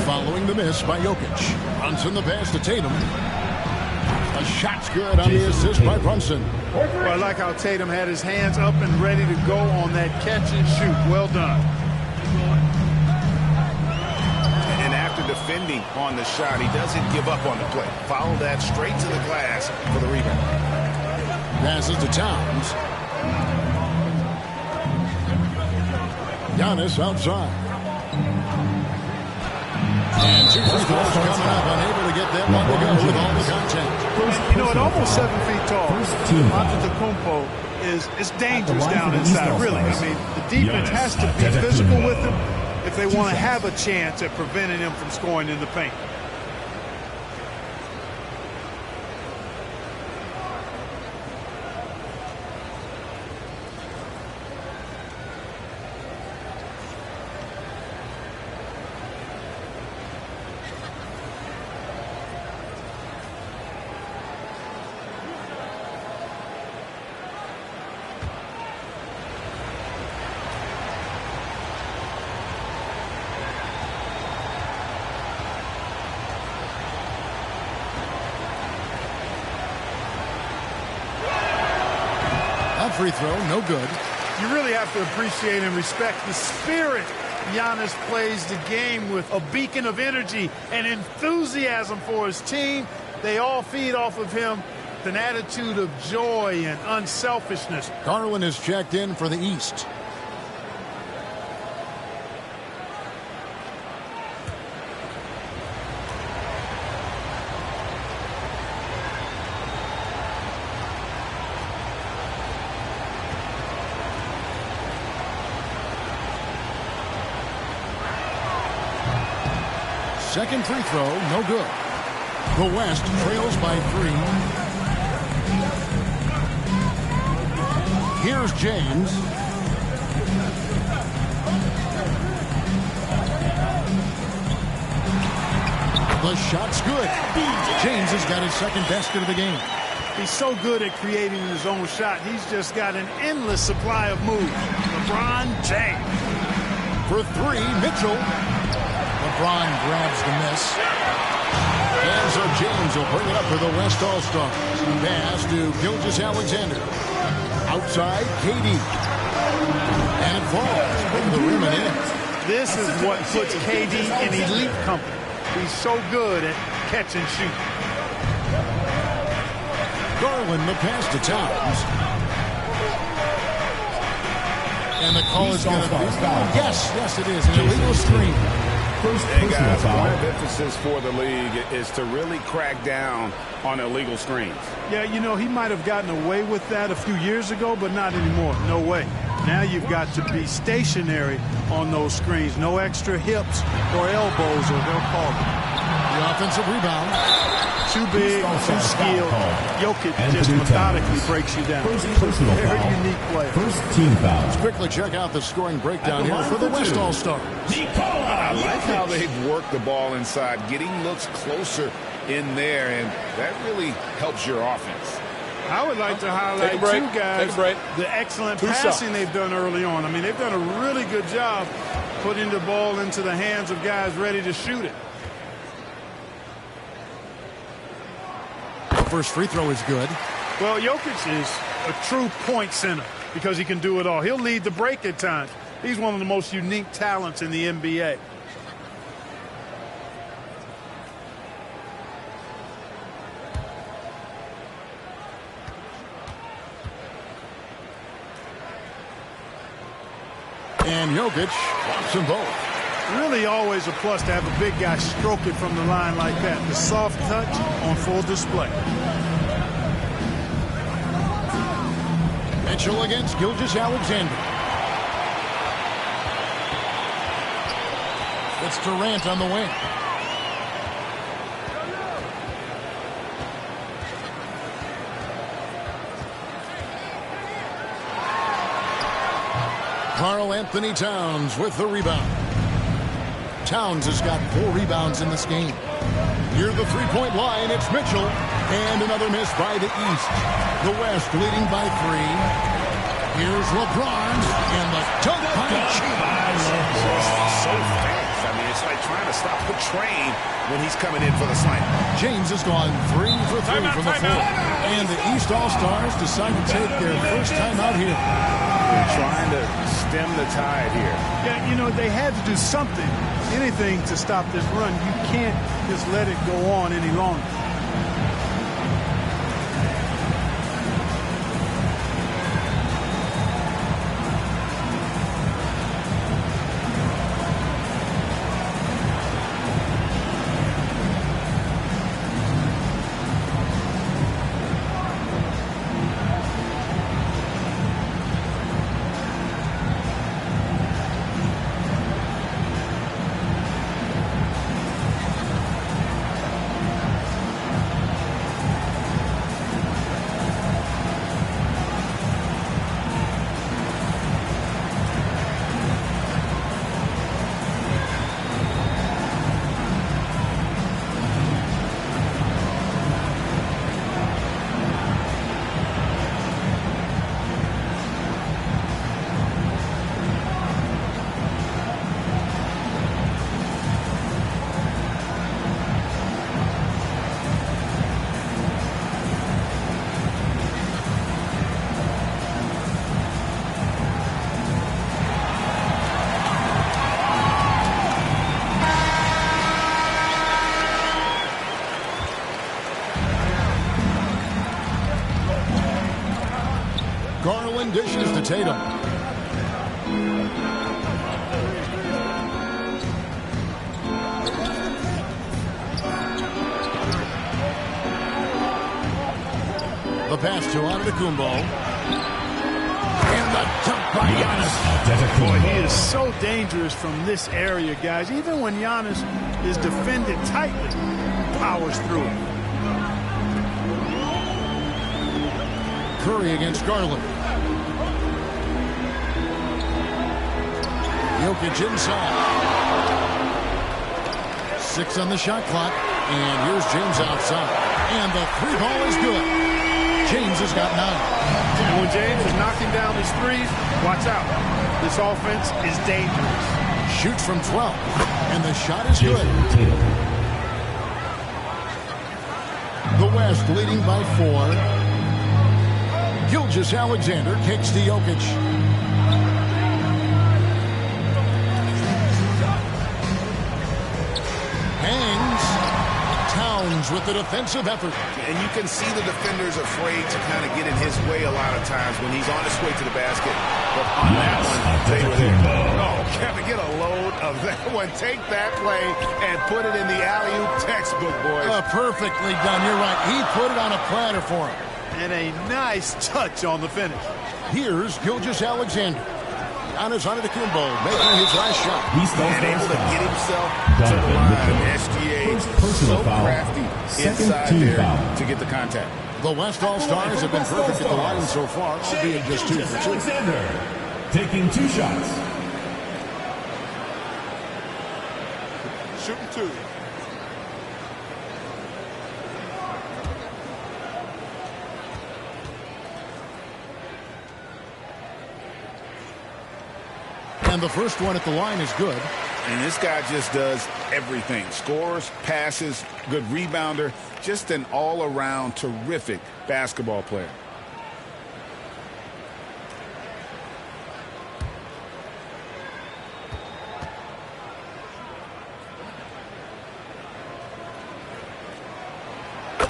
Following the miss by Jokic. Runs in the pass to Tatum. A shot's good on the assist by Brunson. Well, I like how Tatum had his hands up and ready to go on that catch and shoot. Well done. And after defending on the shot, he doesn't give up on the play. Follow that straight to the glass for the rebound. Passes to Towns. Giannis outside. And two free throws coming up, unable to get that one to go with all the contact. You know, at almost 7 feet tall, Antetokounmpo is dangerous down inside, really. I mean, the defense has to be physical with him if they want to have a chance at preventing him from scoring in the paint. Free throw, no good. You really have to appreciate and respect the spirit Giannis plays the game with. A beacon of energy and enthusiasm for his team. They all feed off of him with an attitude of joy and unselfishness. Garland is checked in for the East. Second free throw, no good. The West trails by 3. Here's James. The shot's good. James has got his second basket of the game. He's so good at creating his own shot. He's just got an endless supply of moves. LeBron James. For 3, Mitchell. LeBron grabs the miss. And so James will bring it up for the West All-Stars. Pass to Gilgeous-Alexander. Outside, KD. And it falls over the rim and in. This is what puts KD in elite company. He's so good at catch and shoot. Garland, the pass to Towns. And the call is going to be... Yes, it is. An illegal screen. Hey guys, one of the emphasis for the league is to really crack down on illegal screens. Yeah, you know, he might have gotten away with that a few years ago, but not anymore. No way. Now you've got to be stationary on those screens. No extra hips or elbows, or they'll call it. The offensive rebound. Too big, too skilled. Jokic just methodically breaks you down. Very unique player. First team foul. Let's quickly check out the scoring breakdown here for the West All-Stars. I like how they've worked the ball inside, getting looks closer in there, and that really helps your offense. I would like to highlight two guys, the excellent passing they've done early on. I mean, they've done a really good job putting the ball into the hands of guys ready to shoot it. The first free throw is good. Well, Jokic is a true point center because he can do it all. He'll lead the break at times. He's one of the most unique talents in the NBA. And Jokic wants them both. Really always a plus to have a big guy stroke it from the line like that. The soft touch on full display. Mitchell against Gilgeous-Alexander. It's Durant on the wing. Karl Anthony Towns with the rebound. Towns has got 4 rebounds in this game. Near the three-point line, it's Mitchell. And another miss by the East. The West leading by 3. Here's LeBron. And the dunk by James. So fast. I mean, it's like trying to stop the train when he's coming in for the slam. James has gone 3 for 3 from the floor. And the East All-Stars decide to take their first time out here. They're trying to stem the tide here. Yeah, you know, they had to do something, anything to stop this run. You can't just let it go on any longer. Garland dishes to Tatum. The pass to Antetokounmpo. And the dunk by Giannis. Boy, he is so dangerous from this area, guys. Even when Giannis is defended tightly, powers through it. Curry against Garland. Jokic inside. 6 on the shot clock. And here's James outside. And the 3 ball is good. James has got 9. And when James is knocking down his threes, watch out. This offense is dangerous. Shoots from 12. And the shot is good. The West leading by 4. Gilgeous-Alexander kicks to Jokic. Hangs. Towns with the defensive effort. And you can see the defenders afraid to kind of get in his way a lot of times when he's on his way to the basket. But on that one, they were there. Oh, Kevin, get a load of that one. Take that play and put it in the alley-oop textbook, boys. Perfectly done. You're right. He put it on a platter for him. And a nice touch on the finish. Here's Gilgeous-Alexander. Giannis Antetokounmpo making his last shot. And able to get himself to the line. SGA so crafty inside there to get the contact. The West All-Stars have been perfect at the line so far, albeit just 2 for 2. Alexander taking 2 shots. Shooting 2. And the first one at the line is good. And this guy just does everything. Scores, passes, good rebounder, just an all-around terrific basketball player.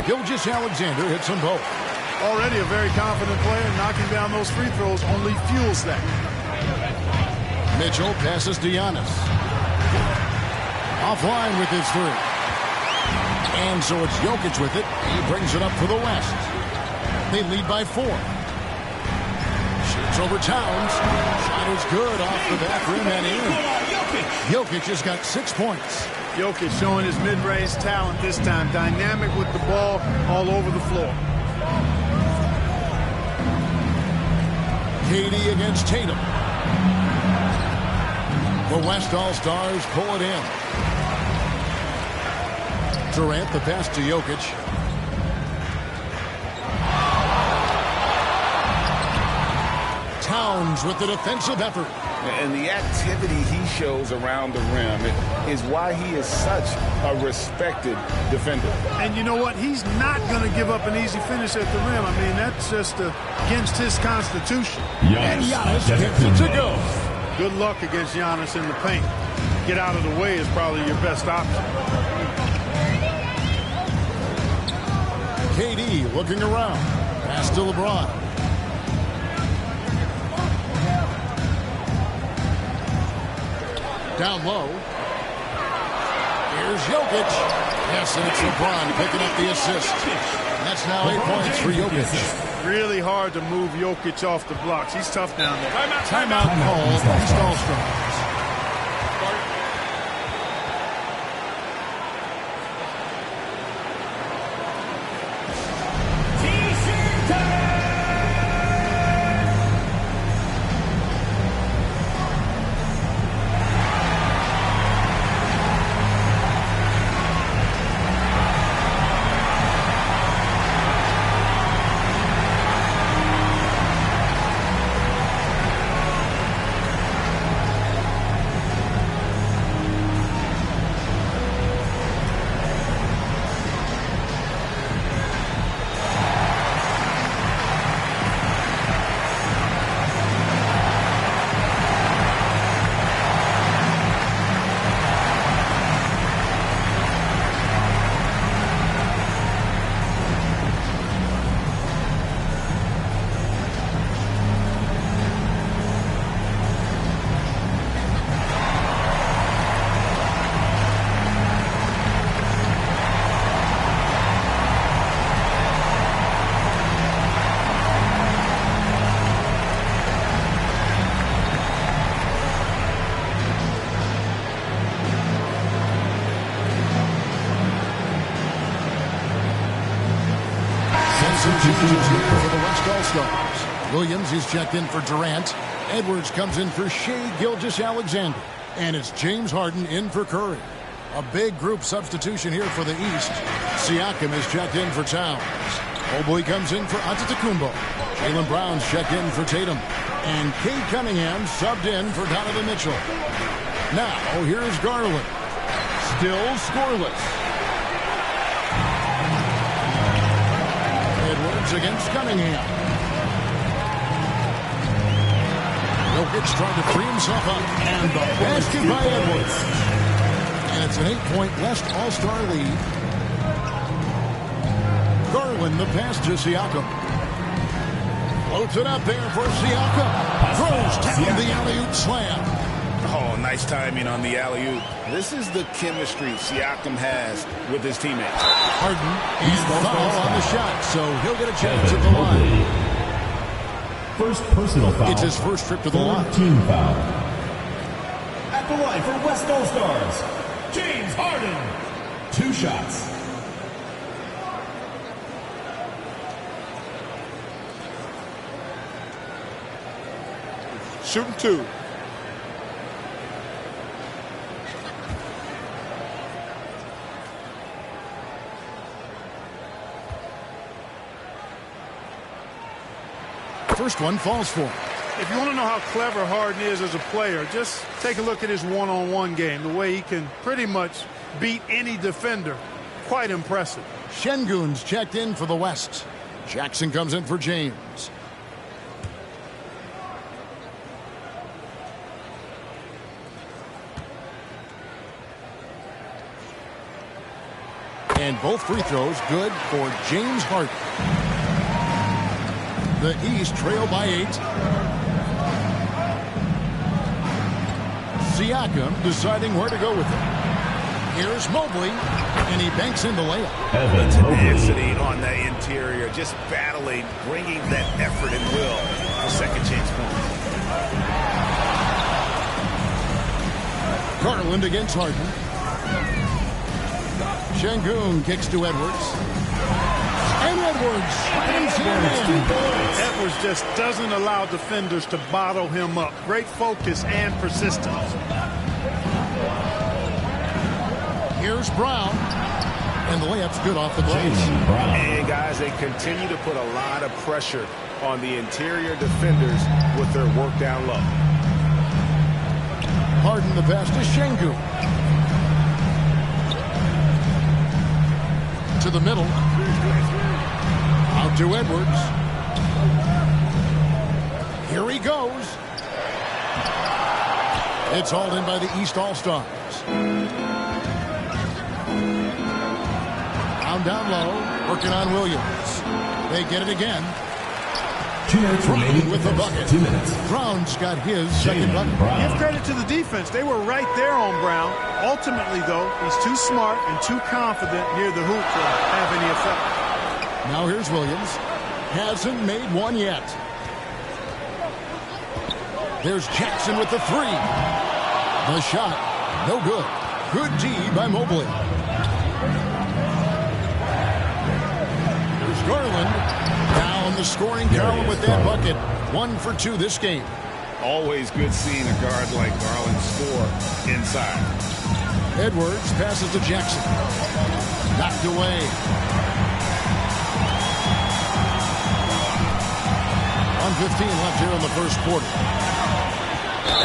Gilgeous-Alexander hits them both. Already a very confident player. Knocking down those free throws only fuels that. Mitchell passes to Giannis. Offline with his three. And so it's Jokic with it. He brings it up for the West. They lead by 4. Shoots over Towns. Shot is good off the back rim and in. Jokic has got 6 points. Jokic showing his mid-range talent this time. Dynamic with the ball all over the floor. KD against Tatum. The West All-Stars pull it in. Durant the pass to Jokic. Towns with the defensive effort. And the activity he shows around the rim is why he is such a respected defender. And you know what? He's not going to give up an easy finish at the rim. I mean, that's just against his constitution. And Giannis gets it to go. Good luck against Giannis in the paint. Get out of the way is probably your best option. KD looking around. Pass to LeBron. Down low. Here's Jokic. Yes, and it's LeBron picking up the assist. And that's now 8 points for Jokic. Really hard to move Jokic off the blocks. He's tough down there. Timeout called. East All-Stars. For the West All-Stars. Williams is checked in for Durant. Edwards comes in for Shai Gilgeous-Alexander. And it's James Harden in for Curry. A big group substitution here for the East. Siakam is checked in for Towns. Mobley comes in for Antetokounmpo. Jaylen Brown's checked in for Tatum. And Cade Cunningham subbed in for Donovan Mitchell. Now, here's Garland. Still scoreless. Edwards against Cunningham. Jokic trying to free himself up. And the basket by Edwards. And it's an 8-point West All-Star lead. Garland the pass to Siakam. Floats it up there for Siakam. Throws down the alley-oop slam. Oh, nice timing on the alley-oop. This is the chemistry Siakam has with his teammates. Harden and foul on the shot, so he'll get a chance at the line. First personal foul. It's his first trip to the line. Team foul. At the line for West All-Stars, James Harden. 2 shots. Shooting 2. First one falls for him. If you want to know how clever Harden is as a player, just take a look at his one-on-one game. The way he can pretty much beat any defender. Quite impressive. Şengün's checked in for the West. Jackson comes in for James. And both free throws good for James Harden. The East trail by 8. Siakam deciding where to go with it. Here's Mobley, and he banks in the layup. Tenacity on the interior, just battling, bringing that effort and will for second chance points. Garland against Harden. Şengün kicks to Edwards. And Edwards. Edwards just doesn't allow defenders to bottle him up. Great focus and persistence. Here's Brown. And the layup's good off the glass. And guys, they continue to put a lot of pressure on the interior defenders with their work down low. Harden the pass to Şengün. To the middle. Out to Edwards. Here he goes. It's hauled in by the East All-Stars. Down low, working on Williams. They get it again. 2 minutes remaining with the bucket. 2 minutes. Brown's got his second bucket. Give credit to the defense. They were right there on Brown. Ultimately, though, he's too smart and too confident near the hoop to have any effect. Now here's Williams. Hasn't made one yet. There's Jackson with the three. The shot, no good. Good D by Mobley. Garland now in the scoring column with that bucket. 1 for 2 this game. Always good seeing a guard like Garland score inside. Edwards passes to Jackson. Knocked away. 1:15 left here in the first quarter.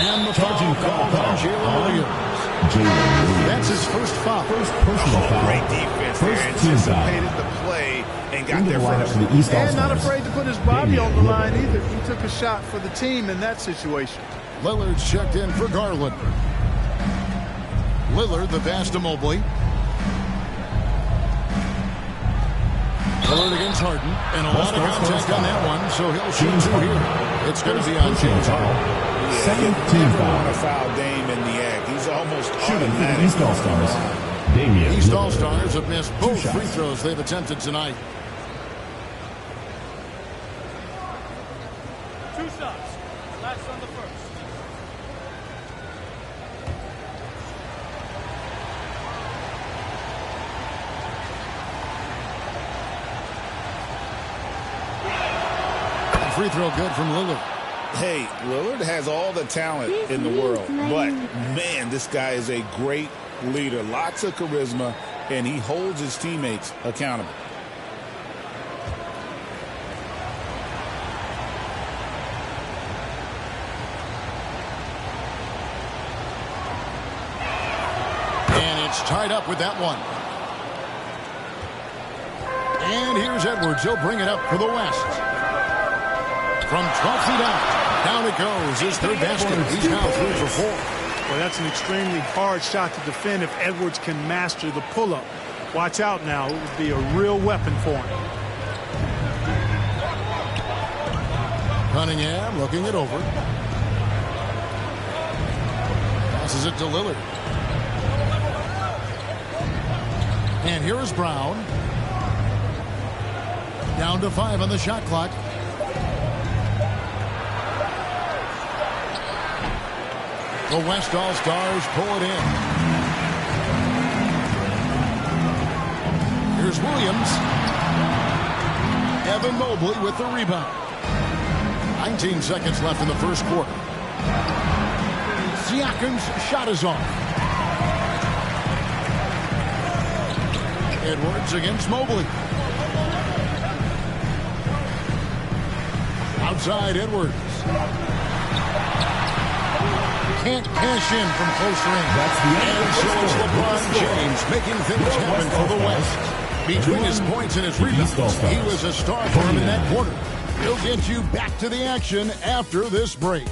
And the foul called on Jalen Williams. That's his first foul. First personal foul. Great defense there. First team foul. Anticipated the play and got there first. The East and not afraid to put his body on the line either. He took a shot for the team in that situation. Lillard's checked in for Garland. Lillard the pass to Mobley. Lillard against Harden. And a lot of contact on that one, so he'll shoot 2 here. It's going to be on James Harden. Second team foul. A foul Dame in the act. He's almost shooting for the East All-Stars. East All-Stars have missed both free throws they've attempted tonight. 2 shots. Relax on the first. Free throw good from Lillard. Hey, Lillard has all the talent in the world, but man, this guy is a great leader. Lots of charisma, and he holds his teammates accountable. And it's tied up with that one. And here's Edwards. He'll bring it up for the West. From 12 feet out, down it goes. His third basket. He's now 3 for 4. Well, that's an extremely hard shot to defend if Edwards can master the pull-up. Watch out now. It would be a real weapon for him. Cunningham looking it over. Passes it to Lillard. And here is Brown. Down to 5 on the shot clock. The West All-Stars pull it in. Here's Williams. Evan Mobley with the rebound. 19 seconds left in the first quarter. Siakam's shot is off. Edwards against Mobley. Outside Edwards. can't cash in from close range. That's the end And of so the it's score. LeBron James making things happen for the West. Between his points and his rebounds, he was a star for him in that quarter. He'll get you back to the action after this break.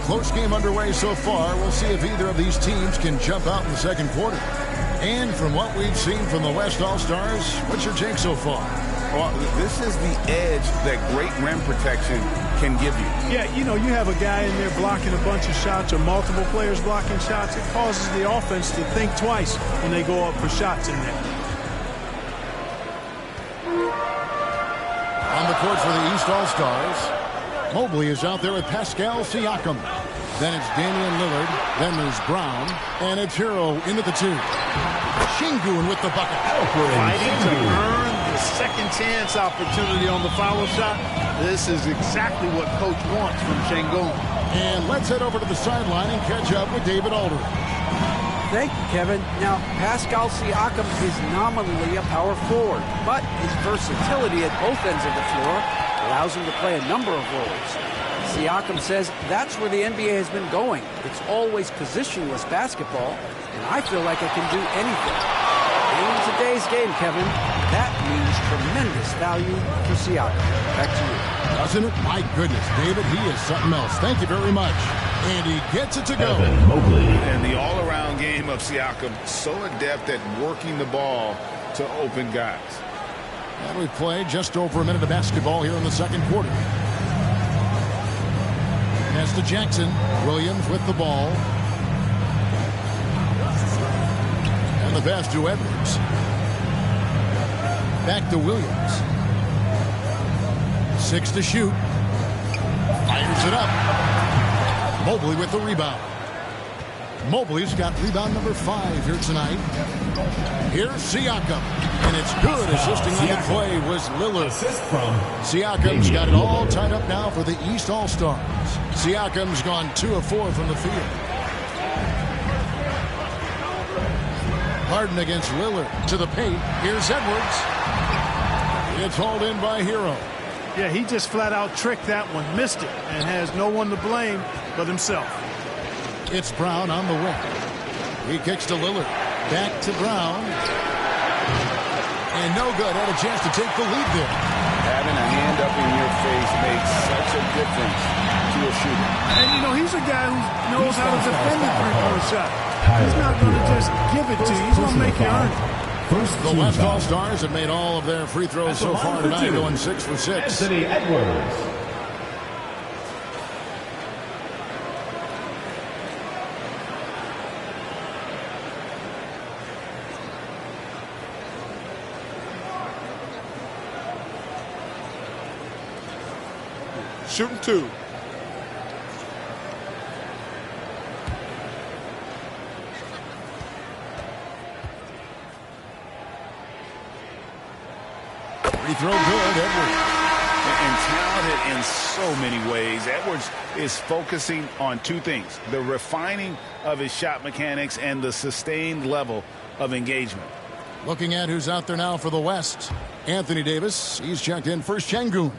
Close game underway so far. We'll see if either of these teams can jump out in the second quarter. And from what we've seen from the West All-Stars, what's your take so far? Well, this is the edge that great rim protection can give you. Yeah, you know, you have a guy in there blocking a bunch of shots or multiple players blocking shots. It causes the offense to think twice when they go up for shots in there. On the court for the East All-Stars, Mobley is out there with Pascal Siakam. Then it's Damian Lillard. Then there's Brown. And it's Hero into the two. Şengün with the bucket. Fighting to earn the second chance opportunity on the foul shot. This is exactly what Coach wants from Şengün. And let's head over to the sideline and catch up with David Aldridge. Thank you, Kevin. Now, Pascal Siakam is nominally a power forward, but his versatility at both ends of the floor allows him to play a number of roles. Siakam says that's where the NBA has been going. It's always positionless basketball, and I feel like I can do anything. In today's game, Kevin, that means tremendous value for Siakam. Back to you. Doesn't it? My goodness, David, he is something else. Thank you very much. And he gets it to go. And the all-around game of Siakam, so adept at working the ball to open guys. And we played just over a minute of basketball here in the second quarter. Pass to Jackson. Williams with the ball. And the pass to Edwards. Back to Williams. 6 to shoot. Fires it up. Mobley with the rebound. Mobley's got rebound number 5 here tonight. Here's Siakam. And it's good. Assisting on the play was Lillard. Siakam's got it all tied up now for the East All-Stars. Siakam's gone 2 of 4 from the field. Harden against Lillard to the paint. Here's Edwards. It's hauled in by Hero. Yeah, he just flat out tricked that one, missed it, and has no one to blame but himself. It's Brown on the wing. He kicks to Lillard. Back to Brown. And no good. Had a chance to take the lead there. Having a hand up in your face makes such a difference to a shooter. And, you know, he's a guy who knows how to defend the three-point shot. He's not going to just give it to you. He's going to make you earn it. The West All-Stars have made all of their free throws so far tonight, going 6 for 6. Anthony Edwards. Shooting 2. Free throw good, Edwards. And talented in so many ways. Edwards is focusing on 2 things: the refining of his shot mechanics and the sustained level of engagement. Looking at who's out there now for the West. Anthony Davis, he's checked in for Şengün.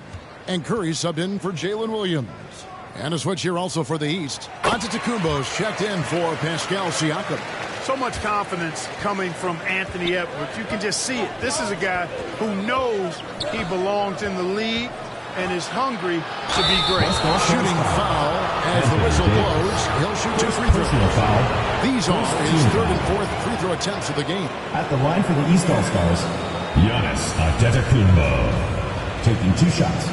And Curry subbed in for Jalen Williams. And a switch here also for the East. Antetokounmpo's checked in for Pascal Siakam. So much confidence coming from Anthony Edwards. You can just see it. This is a guy who knows he belongs in the league and is hungry to be great. Shooting foul as the whistle blows. He'll shoot 2 free throws. These are his 3rd and 4th free throw attempts of the game. At the line for the East All-Stars, Giannis Antetokounmpo taking 2 shots.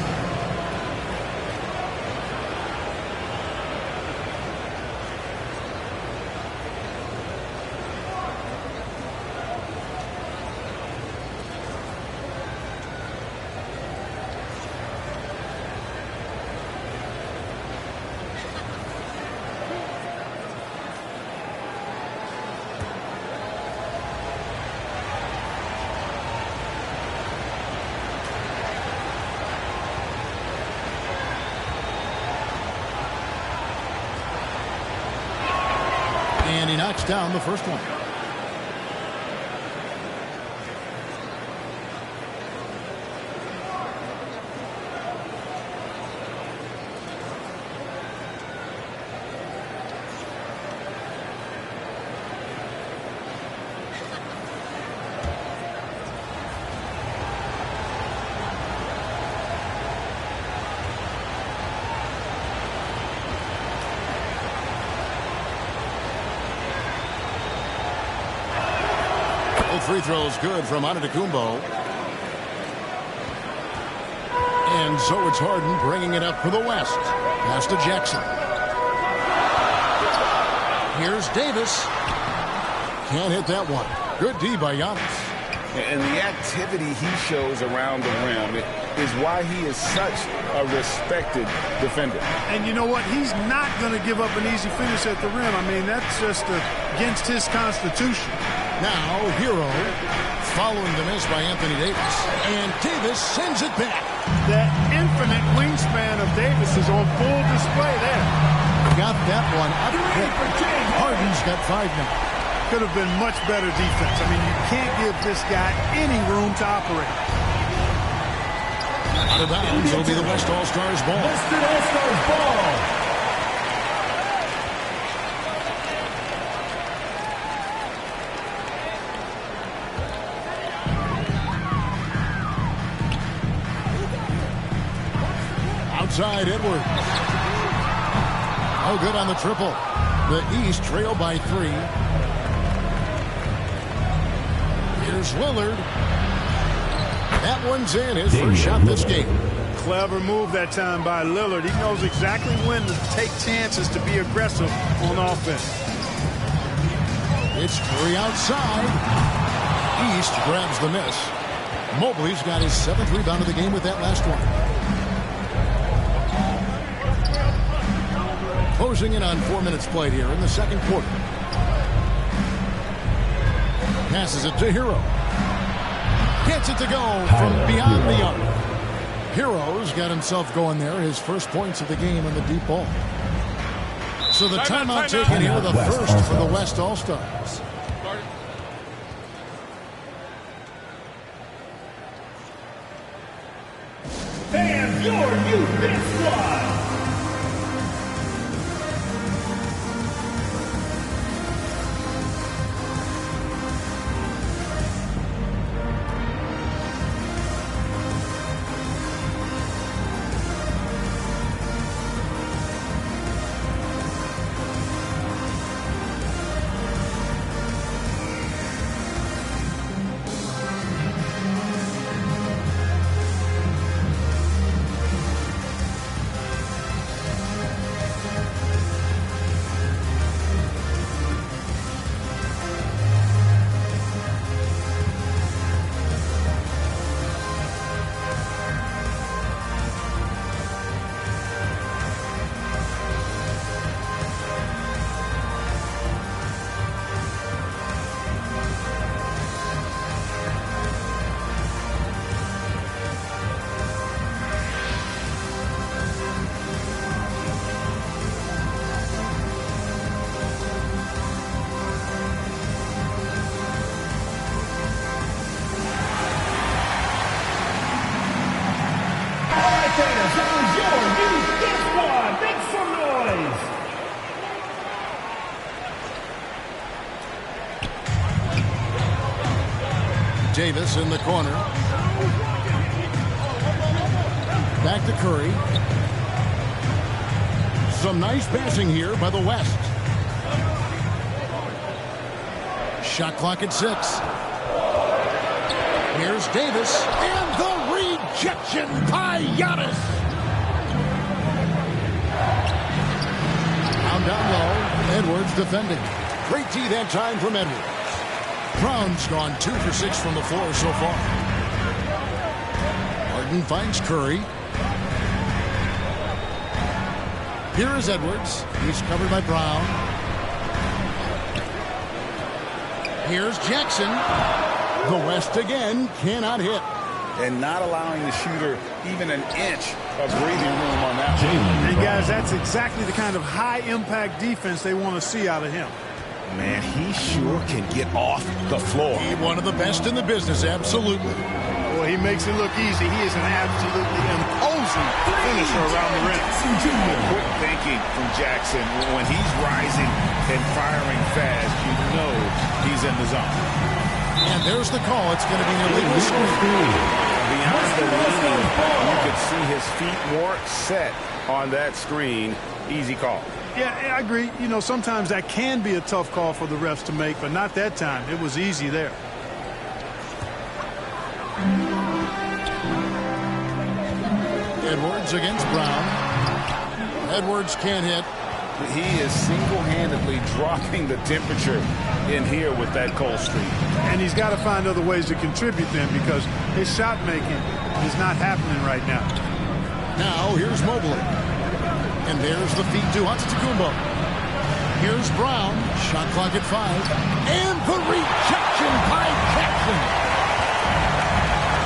And he knocks down the first one. Free throws good from Antetokounmpo. And so it's Harden bringing it up for the West. Pass to Jackson. Here's Davis. Can't hit that one. Good D by Giannis. And the activity he shows around the rim is why he is such a respected defender. And you know what? He's not going to give up an easy finish at the rim. I mean, that's just against his constitution. Now, Hero, following the miss by Anthony Davis. And Davis sends it back. That infinite wingspan of Davis is on full display there. Got that one up quick. Harden's got 5 now. Could have been much better defense. I mean, you can't give this guy any room to operate. Out of bounds, it'll be the West All-Stars ball. Western All-Stars ball. Outside Edwards. Oh, good on the triple. The East trail by 3. Here's Lillard. That one's in. His first shot this game. Clever move that time by Lillard. He knows exactly when to take chances to be aggressive on offense. It's Curry outside. East grabs the miss. Mobley's got his 7th rebound of the game with that last one. Closing in on 4 minutes played here in the second quarter. Passes it to Hero. Gets it to go from beyond the arc. Hero's got himself going there. His first points of the game on the deep ball. So the timeout taken here, the first for the West All-Stars. Fans, your new big squad. Davis in the corner. Back to Curry. Some nice passing here by the West. Shot clock at 6. Here's Davis. And the rejection by Giannis. Down low. Edwards defending. Great D that time from Edwards. Brown's gone 2 for 6 from the floor so far. Harden finds Curry. Here is Edwards. He's covered by Brown. Here's Jackson. The West again cannot hit. And not allowing the shooter even an inch of breathing room on that one. And guys, that's exactly the kind of high-impact defense they want to see out of him. Man, he sure can get off the floor. He one of the best in the business, absolutely. Well, he makes it look easy. He is an absolutely imposing finisher around the rim. Quick thinking from Jackson. When he's rising and firing fast, you know he's in the zone. And there's the call. It's going to be an illegal screen. Beyond the leaning, you could see his feet more set on that screen. Easy call. Yeah, I agree. You know, sometimes that can be a tough call for the refs to make, but not that time. It was easy there. Edwards against Brown. Edwards can't hit. He is single-handedly dropping the temperature in here with that cold streak. And he's got to find other ways to contribute then, because his shot making is not happening right now. Now here's Mobley. And there's the feed to Antetokounmpo. Here's Brown. Shot clock at 5. And the rejection by Jackson.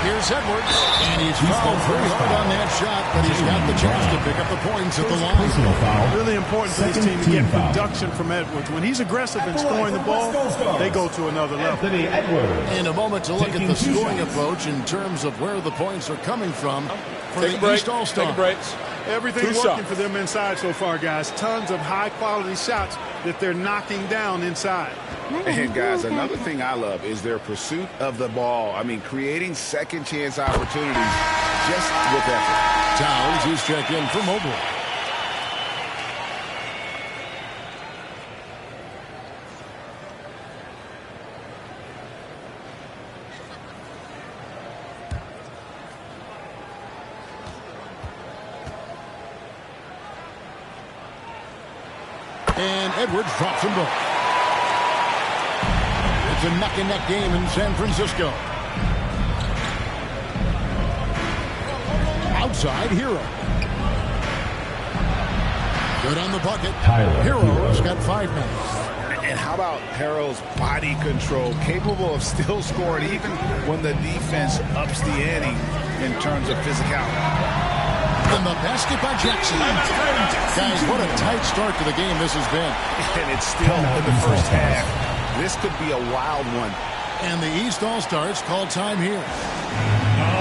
Here's Edwards. And he's fouled pretty hard on that shot, but he's got the chance to pick up the points at the line. Really important for this team to get production from Edwards. When he's aggressive in scoring the ball, they go to another level. In a moment to look at the scoring approach in terms of where the points are coming from for the East All-Star. Take a break. Everything's working for them inside so far, guys. Tons of high-quality shots that they're knocking down inside. And, guys, another thing I love is their pursuit of the ball. I mean, creating second-chance opportunities just with effort. Towns, he's checked in for Mobley. And Edwards drops them both. It's a neck-and-neck game in San Francisco. Outside, Hero. Good on the bucket. Hero's got 5 minutes. And how about Harrell's body control, capable of still scoring even when the defense ups the ante in terms of physicality. And the basket by Jackson. Guys, what a tight start to the game this has been. And it's still in the first half. This could be a wild one. And the East All-Stars call time here. All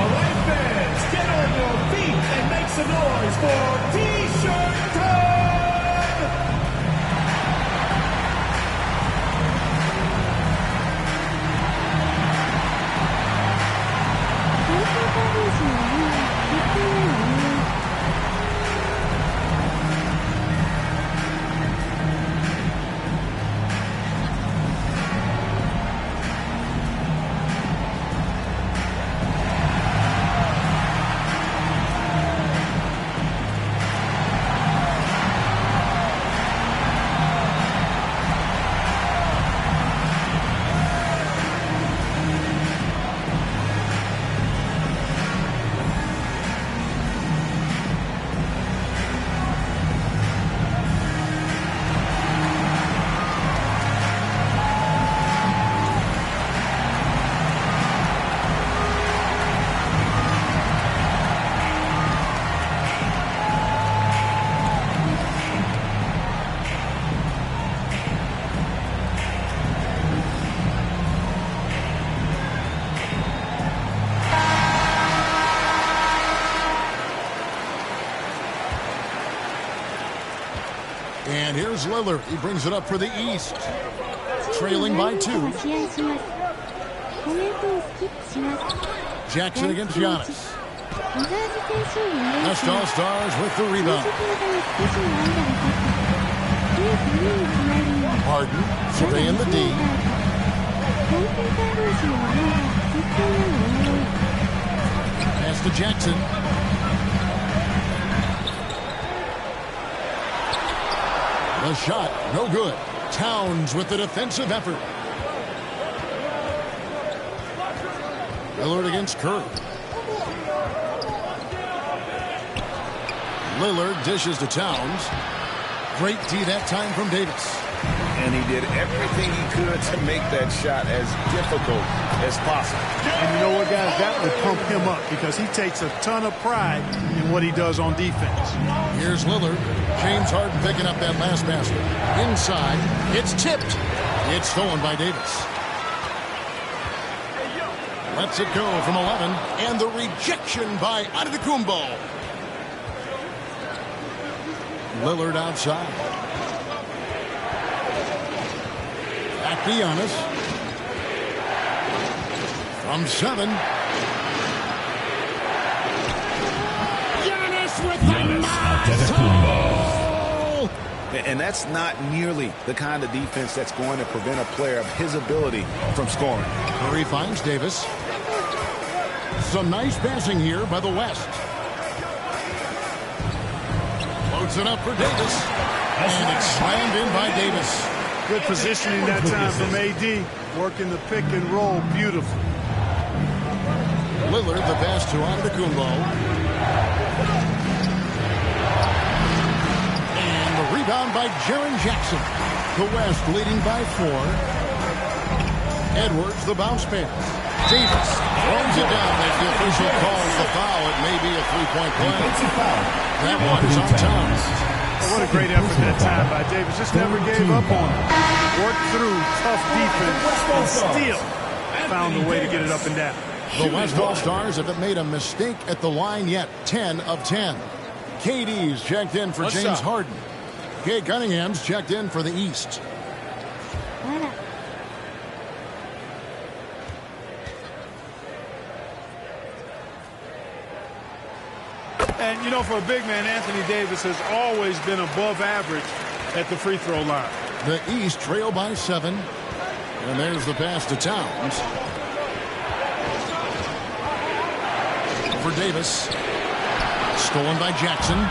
right, fans, get on your feet and make some noise for T-shirt time! And here's Lillard. He brings it up for the East. Trailing by 2. Jackson against Giannis. Best All-Stars with the rebound. Harden surveying the D. Pass to Jackson. The shot, no good. Towns with the defensive effort. Lillard against Curry. Lillard dishes to Towns. Great D that time from Davis. And he did everything he could to make that shot as difficult as possible. And you know what, guys? That would pump him up because he takes a ton of pride in what he does on defense. Here's Lillard. James Harden picking up that last basket. Inside, it's tipped. It's stolen by Davis. Lets it go from 11, and the rejection by Antetokounmpo. Lillard outside. Back to Giannis. From 7. Giannis with the muscle! And that's not nearly the kind of defense that's going to prevent a player of his ability from scoring. Curry finds Davis. Some nice passing here by the West. Loads it up for Davis. And it's slammed in by Davis. Good positioning that time from AD. Working the pick and roll beautiful. Lillard, the pass to Antetokounmpo. And the rebound by Jaren Jackson. The West leading by 4. Edwards, the bounce pass. Davis throws it down as the official calls the foul. It may be a three-point play. That one is on Towns. Oh, what a great effort that time by Davis. Just never gave up on it. Worked through tough defense and still found a way to get it up and down. The West All-Stars haven't made a mistake at the line yet. 10 of 10. KD's checked in for James Harden. Kay Cunningham's checked in for the East. And, you know, for a big man, Anthony Davis has always been above average at the free throw line. The East trail by 7. And there's the pass to Towns. For Davis. Stolen by Jackson.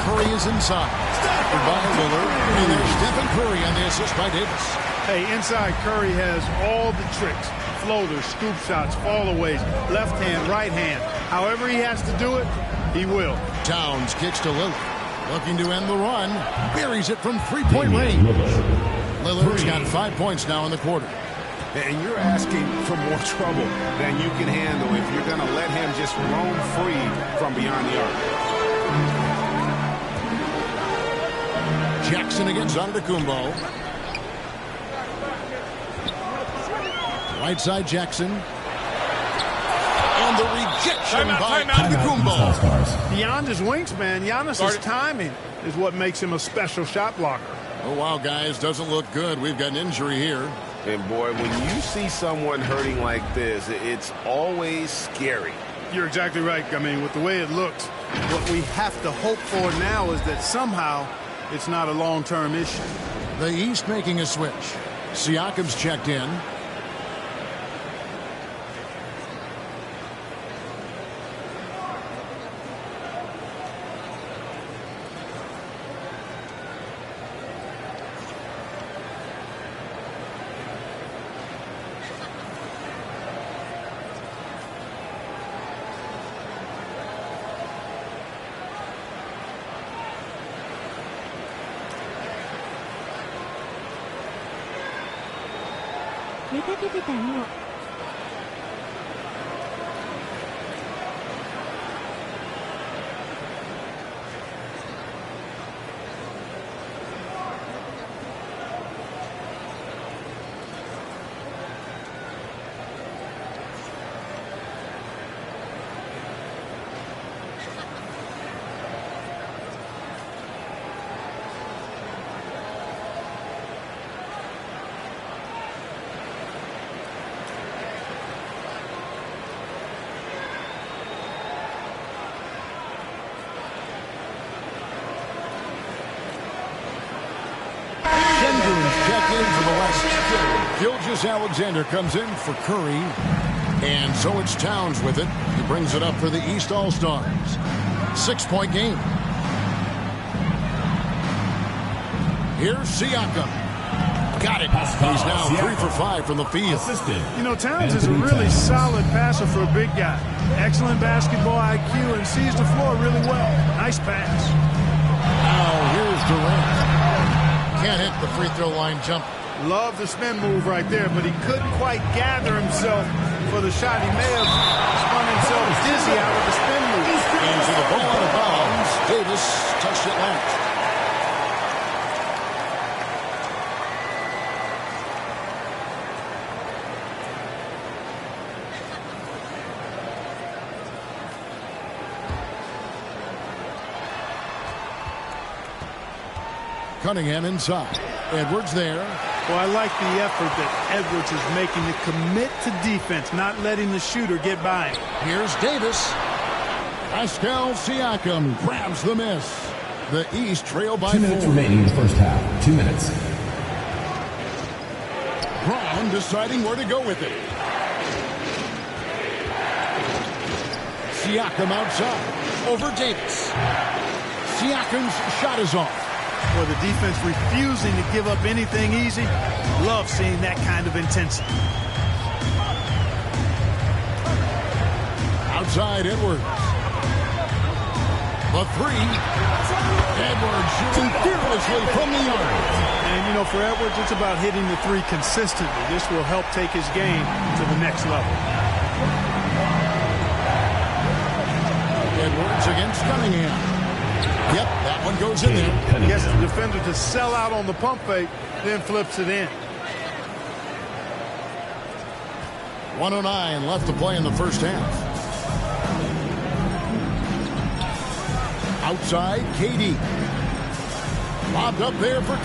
Curry is inside. By Lillard. And there's Stephen Curry on the assist by Davis. Hey, inside Curry has all the tricks. Floaters, scoop shots, fallaways, left hand, right hand. However he has to do it, he will. Towns kicks to Lillard. Looking to end the run. Buries it from three-point range. Lillard's got 5 points now in the quarter. And you're asking for more trouble than you can handle if you're going to let him just roam free from beyond the arc. Jackson against Antetokounmpo. Right side Jackson. And the rejection by Antetokounmpo. Beyond his wingspan, Giannis' timing is what makes him a special shot blocker. Oh, wow, guys, doesn't look good. We've got an injury here. And, boy, when you see someone hurting like this, it's always scary. You're exactly right. I mean, with the way it looks, what we have to hope for now is that somehow it's not a long-term issue. The East making a switch. Siakam's checked in. Check in for the West. Gilgeous-Alexander comes in for Curry. And so it's Towns with it. He brings it up for the East All-Stars. 6-point game. Here's Siakam. Got it. He's now 3 for 5 from the field. You know, Towns is a really solid passer for a big guy. Excellent basketball IQ and sees the floor really well. Nice pass. Now here's Durant. Can't hit the free throw line jump. Love the spin move right there, but he couldn't quite gather himself for the shot. He may have spun himself dizzy out of the spin move. Into the ball out of bounds. Davis touched it last. Cunningham inside. Edwards there. Well, I like the effort that Edwards is making to commit to defense, not letting the shooter get by him. Here's Davis. Pascal Siakam grabs the miss. The East trail by 2 minutes remaining in the first half. 2 minutes. Brown deciding where to go with it. Siakam outside. Over Davis. Siakam's shot is off. Well, the defense refusing to give up anything easy. Love seeing that kind of intensity. Outside Edwards. The three. Edwards shooting fearlessly from the arc. And, you know, for Edwards, it's about hitting the three consistently. This will help take his game to the next level. Edwards against Cunningham. Yep, that one goes in there. Gets the defender to sell out on the pump fake, then flips it in. 1:09 left to play in the first half. Outside, KD. Lobbed up there for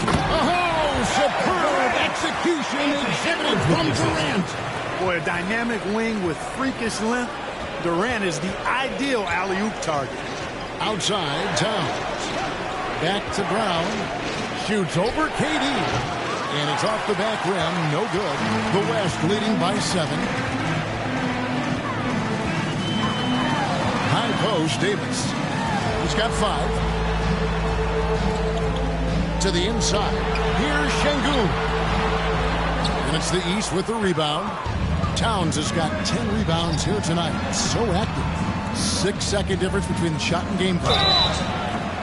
superb execution exhibited from Durant. Boy, a dynamic wing with freakish length. Durant is the ideal alley-oop target. Outside, Towns. Back to Brown. Shoots over KD. And it's off the back rim. No good. The West leading by 7. High post, Davis. He's got 5. To the inside. Here's Şengün. And it's the East with the rebound. Towns has got 10 rebounds here tonight. So active. 6-second difference between the shot and game clock.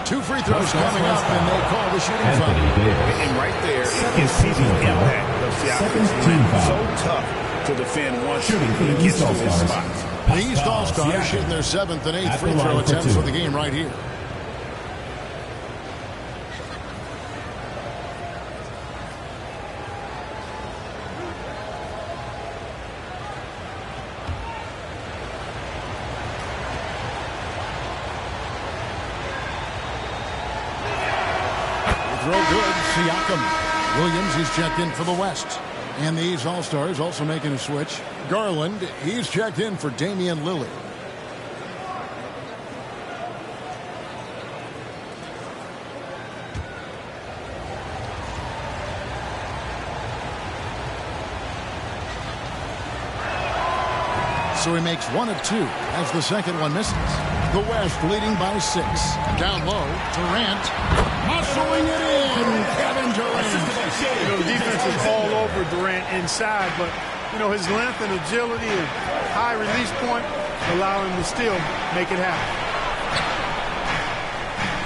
2 free throws coming up, and they call the shooting foul. And right there, you can see the impact of Siakam's team. So tough to defend once he gets to his spots. The East All-Stars shooting their 7th and 8th free throw attempts for the game right here. Throw good, Siakam. Williams is checked in for the West. And these All-Stars also making a switch. Garland, he's checked in for Damian Lillard. So he makes 1 of 2 as the second one misses. The West leading by 6. Down low, Durant muscling it in. Kevin Durant. You know, the defense is all over Durant inside, but, you know, his length and agility and high release point allow him to still make it happen.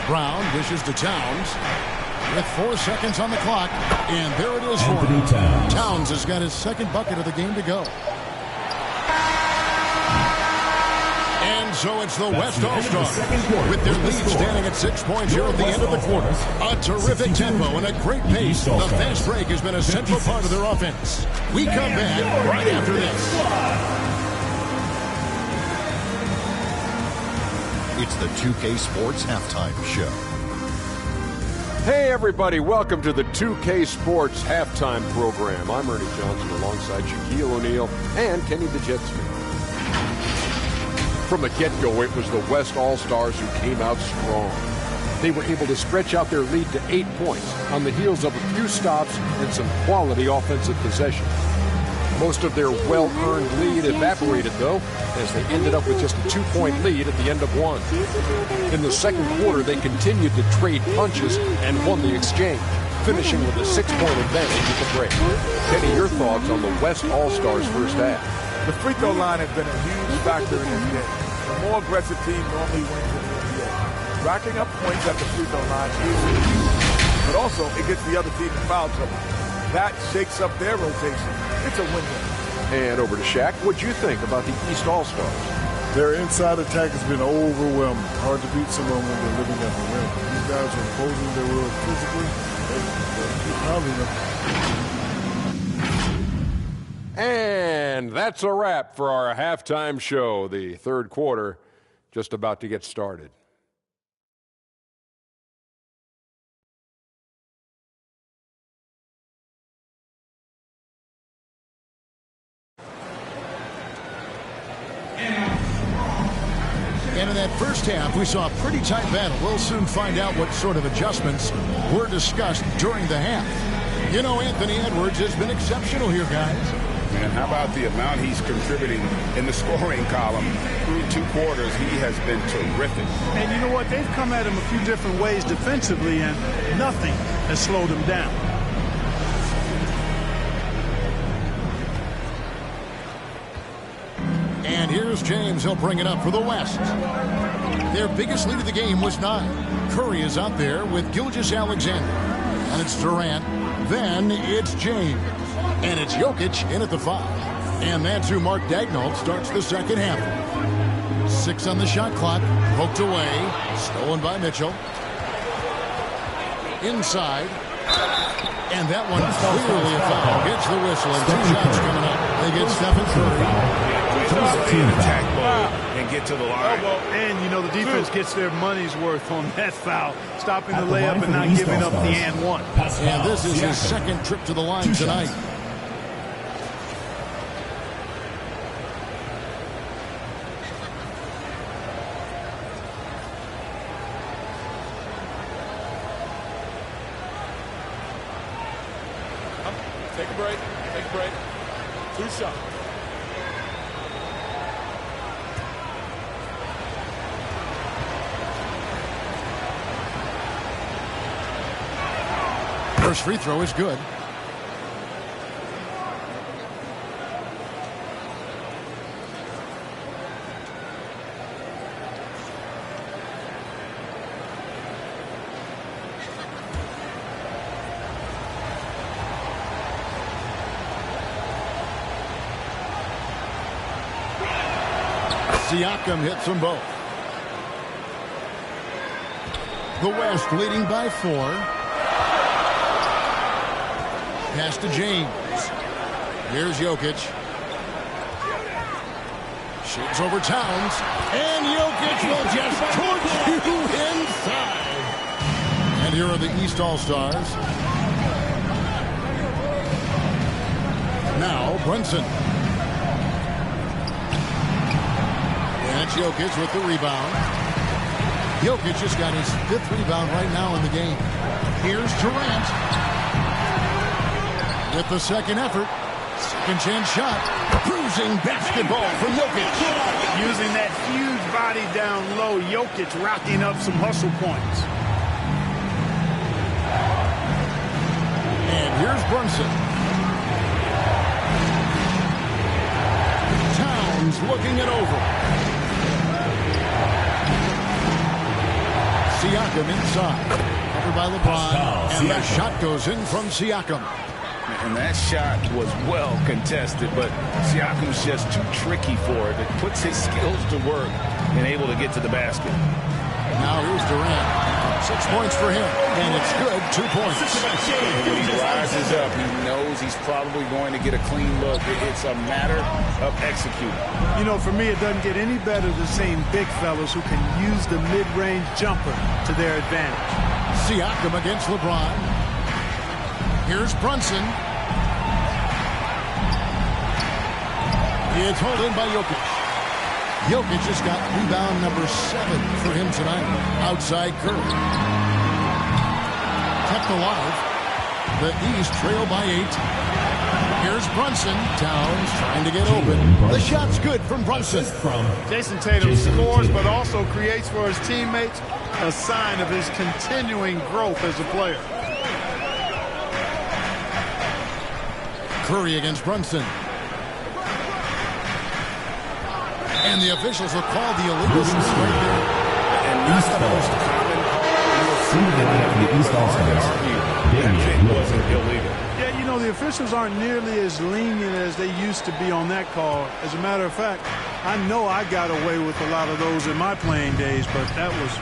Brown dishes to Towns with 4 seconds on the clock, and there it is for him. Towns has got his second bucket of the game to go. And so it's the West All-Stars with their lead standing at 6 points here at the end of the quarter. A terrific tempo and a great pace. The fast break has been a central part of their offense. We come back right after this. It's the 2K Sports Halftime Show. Hey everybody, welcome to the 2K Sports Halftime Program. I'm Ernie Johnson alongside Shaquille O'Neal and Kenny the Jet Smith. From the get-go, it was the West All-Stars who came out strong. They were able to stretch out their lead to 8 points on the heels of a few stops and some quality offensive possession. Most of their well-earned lead evaporated, though, as they ended up with just a 2-point lead at the end of one. In the second quarter, they continued to trade punches and won the exchange, finishing with a 6-point advantage at the break. Kenny, your thoughts on the West All-Stars first half? The free throw line has been a huge factor in this game. The more aggressive team normally wins in the NBA. Racking up points at the free throw line is huge, but also it gets the other team in foul trouble. That shakes up their rotation. It's a win-win. And over to Shaq. What'd you think about the East All-Stars? Their inside attack has been overwhelming. Hard to beat someone when they're living at the rim. These guys are imposing their will physically. They're pounding them. And that's a wrap for our halftime show. The third quarter just about to get started. And in that first half, we saw a pretty tight battle. We'll soon find out what sort of adjustments were discussed during the half. You know, Anthony Edwards has been exceptional here, guys. Man, how about the amount he's contributing in the scoring column through 2 quarters? He has been terrific. And you know what? They've come at him a few different ways defensively, and nothing has slowed him down. And here's James. He'll bring it up for the West. Their biggest lead of the game was 9. Curry is out there with Gilgeous-Alexander. And it's Durant. Then it's James. And it's Jokic in at the 5. And that's who Mark Daigneault starts the second half. 6 on the shot clock. Poked away. Stolen by Mitchell. Inside. And that one clearly a foul. Gets the whistle and 2 shots coming up. They get Stephen Curry. Attack mode and get to the line. And, you know, the defense gets their money's worth on that foul. Stopping the layup and not giving up the and one. And this is his second trip to the line tonight. Take a break. Take a break. 2 shots. First free throw is good. Siakam hits them both. The West leading by 4. Pass to James. Here's Jokic. Shoots over Towns. And Jokic will just torch you inside. And here are the East All-Stars. Now Brunson. And it's Jokic with the rebound. Jokic just got his 5th rebound right now in the game. Here's Durant. With the second effort, second chance shot, cruising basketball from Jokic. Using that huge body down low, Jokic racking up some hustle points. And here's Brunson. Towns looking it over. Siakam inside. Covered by LeBron. And that shot goes in from Siakam. And that shot was well contested, but Siakam's just too tricky for it. It puts his skills to work and able to get to the basket. Now here's Durant. 6 points for him, and it's good. 2 points. When he rises up, he knows he's probably going to get a clean look. It's a matter of executing. You know, for me, it doesn't get any better than seeing big fellas who can use the mid-range jumper to their advantage. Siakam against LeBron. Here's Brunson. It's hauled in by Jokic. Jokic just got rebound number 7 for him tonight. Outside Curry. Kept alive. The East trail by 8. Here's Brunson. Towns trying to get open. The shot's good from Brunson. Jason Tatum scores, but also creates for his teammates a sign of his continuing growth as a player. Curry against Brunson. And the officials will call the illegal right there. And not the most common call. The East All-Stars. That wasn't illegal. Yeah, you know, the officials aren't nearly as lenient as they used to be on that call. As a matter of fact, I know I got away with a lot of those in my playing days, but that was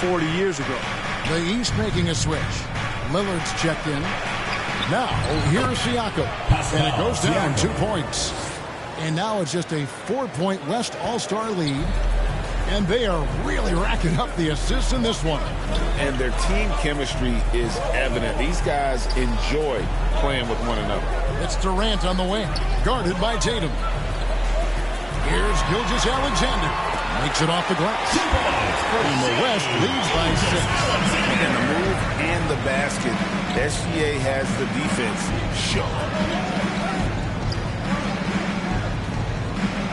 40 years ago. The East making a switch. Lillard's checked in. Now, here's Siakam. And it goes down 2 points. And now it's just a 4-point West All-Star lead. And they are really racking up the assists in this one. And their team chemistry is evident. These guys enjoy playing with one another. It's Durant on the wing, guarded by Tatum. Here's Gilgeous-Alexander. Makes it off the glass. And the West leads by 6. And the move and the basket. SGA has the defense shook.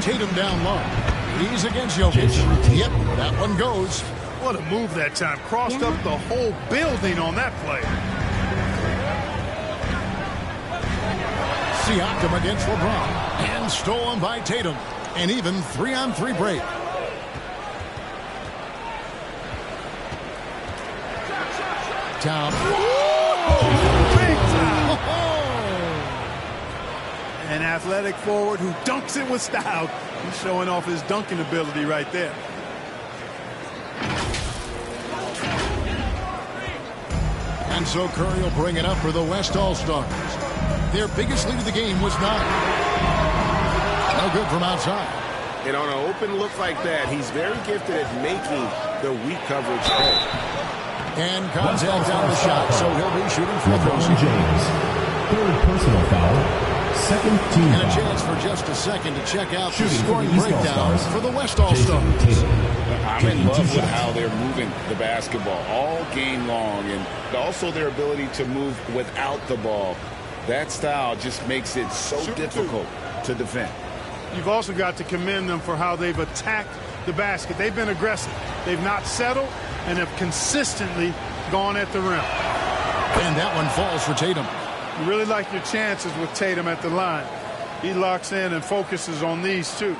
Tatum down low. He's against Jokic. Yep, that one goes. What a move that time. Crossed up the whole building on that play. Siakam against LeBron. And stolen by Tatum. An even 3-on-3 break. Down. Big time. An athletic forward who dunks it with style. He's showing off his dunking ability right there. And so Curry will bring it up for the West All-Stars. Their biggest lead of the game was 9. No good from outside. And on an open look like that, he's very gifted at making the weak coverage pay. And contact on the shot, so he'll be shooting free throws. James, third personal foul. Second team and a chance for just a second to check out the scoring breakdown for the West All-Stars. I'm in love with how they're moving the basketball all game long, and also their ability to move without the ball. That style just makes it so difficult to defend. You've also got to commend them for how they've attacked the basket. They've been aggressive. They've not settled and have consistently gone at the rim. And that one falls for Tatum. You really like your chances with Tatum at the line. He locks in and focuses on these two.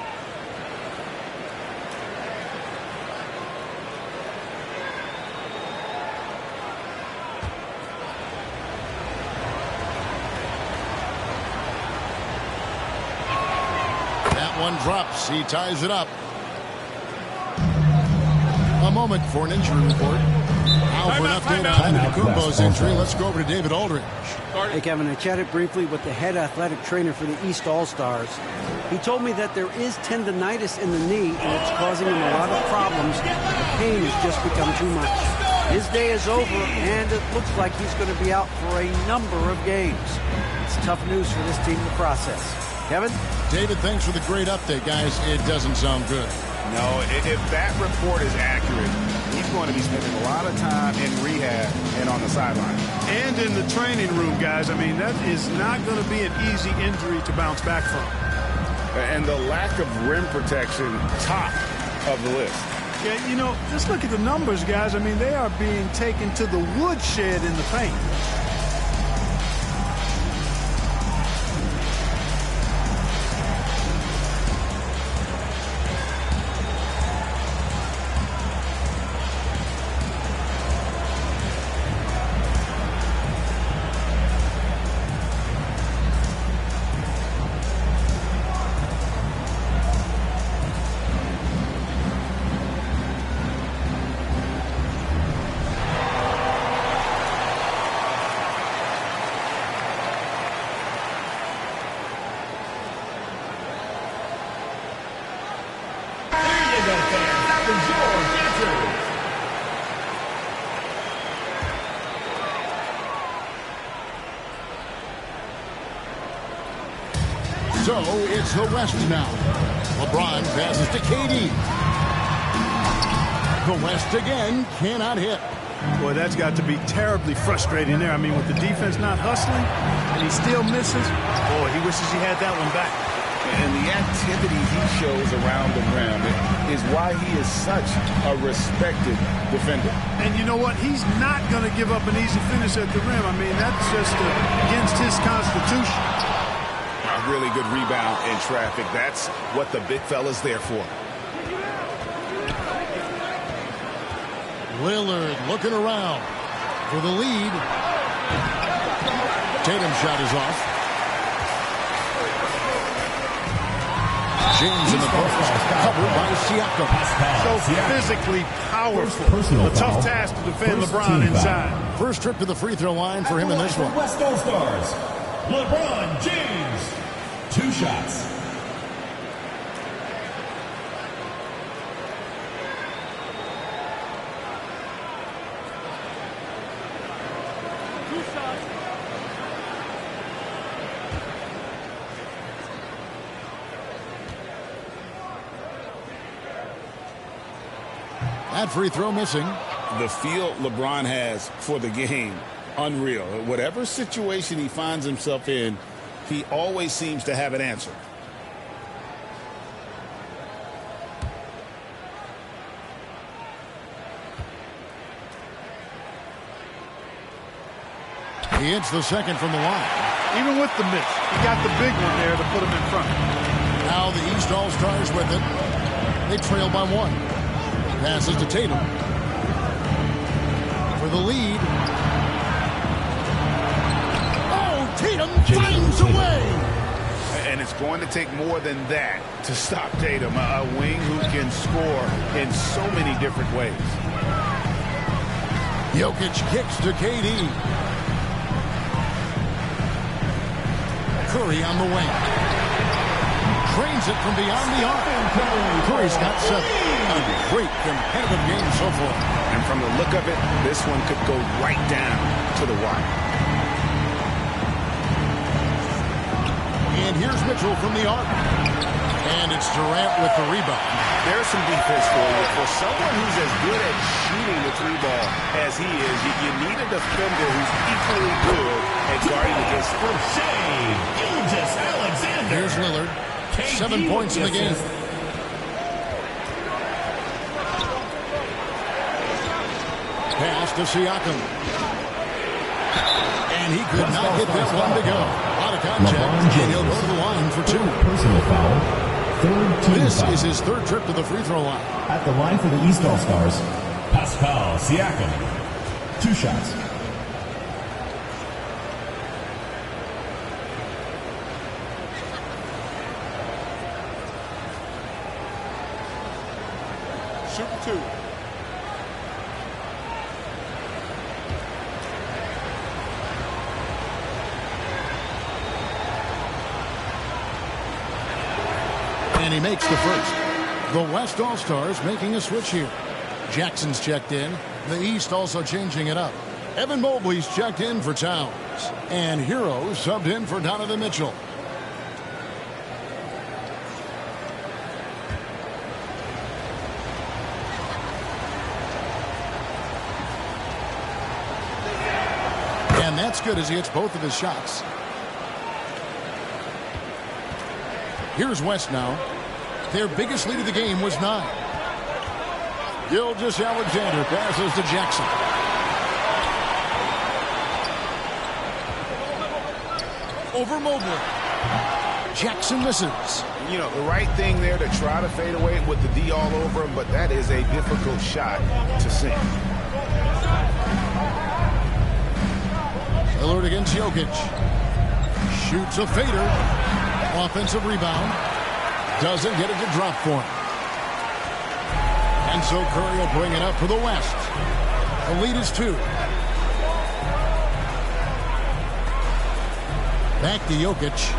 That one drops. He ties it up. A moment for an injury report. Now for an update on Antetokounmpo's injury, let's go over to David Aldridge. Hey, Kevin, I chatted briefly with the head athletic trainer for the East All-Stars. He told me that there is tendonitis in the knee, and it's causing him a lot of problems. The pain has just become too much. His day is over, and it looks like he's going to be out for a number of games. It's tough news for this team to process. Kevin? David, thanks for the great update, guys. It doesn't sound good. No, if that report is accurate, he's going to be spending a lot of time in rehab and on the sideline. And in the training room, guys. I mean, that is not going to be an easy injury to bounce back from. And the lack of rim protection, top of the list. Yeah, you know, just look at the numbers, guys. I mean, they are being taken to the woodshed in the paint. So it's the West now. LeBron passes to KD. The West again cannot hit. Boy, that's got to be terribly frustrating there. I mean, with the defense not hustling and he still misses, boy, he wishes he had that one back. And the activity he shows around the rim is why he is such a respected defender. And you know what? He's not going to give up an easy finish at the rim. I mean, that's just against his constitution. A really good rebound in traffic. That's what the big fella's there for. Lillard looking around for the lead. Tatum's shot is off. James in the post, covered by Siakam. So physically powerful. A tough task to defend LeBron inside. First trip to the free throw line for him in this one. West All-Stars, LeBron James. 2 shots. That free throw missing. The feel LeBron has for the game, unreal. Whatever situation he finds himself in, he always seems to have an answer. He hits the second from the line. Even with the miss, he got the big one there to put him in front. Now the East All-Stars with it. They trail by 1. Passes to Tatum. For the lead. Oh, Tatum finds a way. And it's going to take more than that to stop Tatum. A wing who can score in so many different ways. Jokic kicks to KD. Curry on the wing. Trains it from beyond the arc. Curry's got 7. A great competitive game so far. And from the look of it, this one could go right down to the wire. And here's Mitchell from the arc. And it's Durant with the rebound. There's some defense for you. For someone who's as good at shooting the 3-ball as he is, you need a defender who's equally good at guarding against him. Alexander. Here's Lillard. 7 points in the game. Pass to Siakam. And he could not hit that one to go. Out of contact, and he'll go to the line for 2. Personal foul. Third team This foul. is his 3rd trip to the free throw line. At the line for the East All-Stars, Pascal Siakam. 2 shots. Shooting 2. And he makes the first. The West All-Stars making a switch here. Jackson's checked in. The East also changing it up. Evan Mobley's checked in for Towns. And Hero subbed in for Donovan Mitchell. And that's good as he hits both of his shots. Here's West now. Their biggest lead of the game was 9. Gilgeous-Alexander passes to Jackson. Over Mobley. Jackson misses. You know, the right thing there to try to fade away with the D all over him, but that is a difficult shot to sink. Lillard against Jokic. Shoots a fader. Offensive rebound. Doesn't get it to drop for him. And so Curry will bring it up for the West. The lead is 2. Back to Jokic.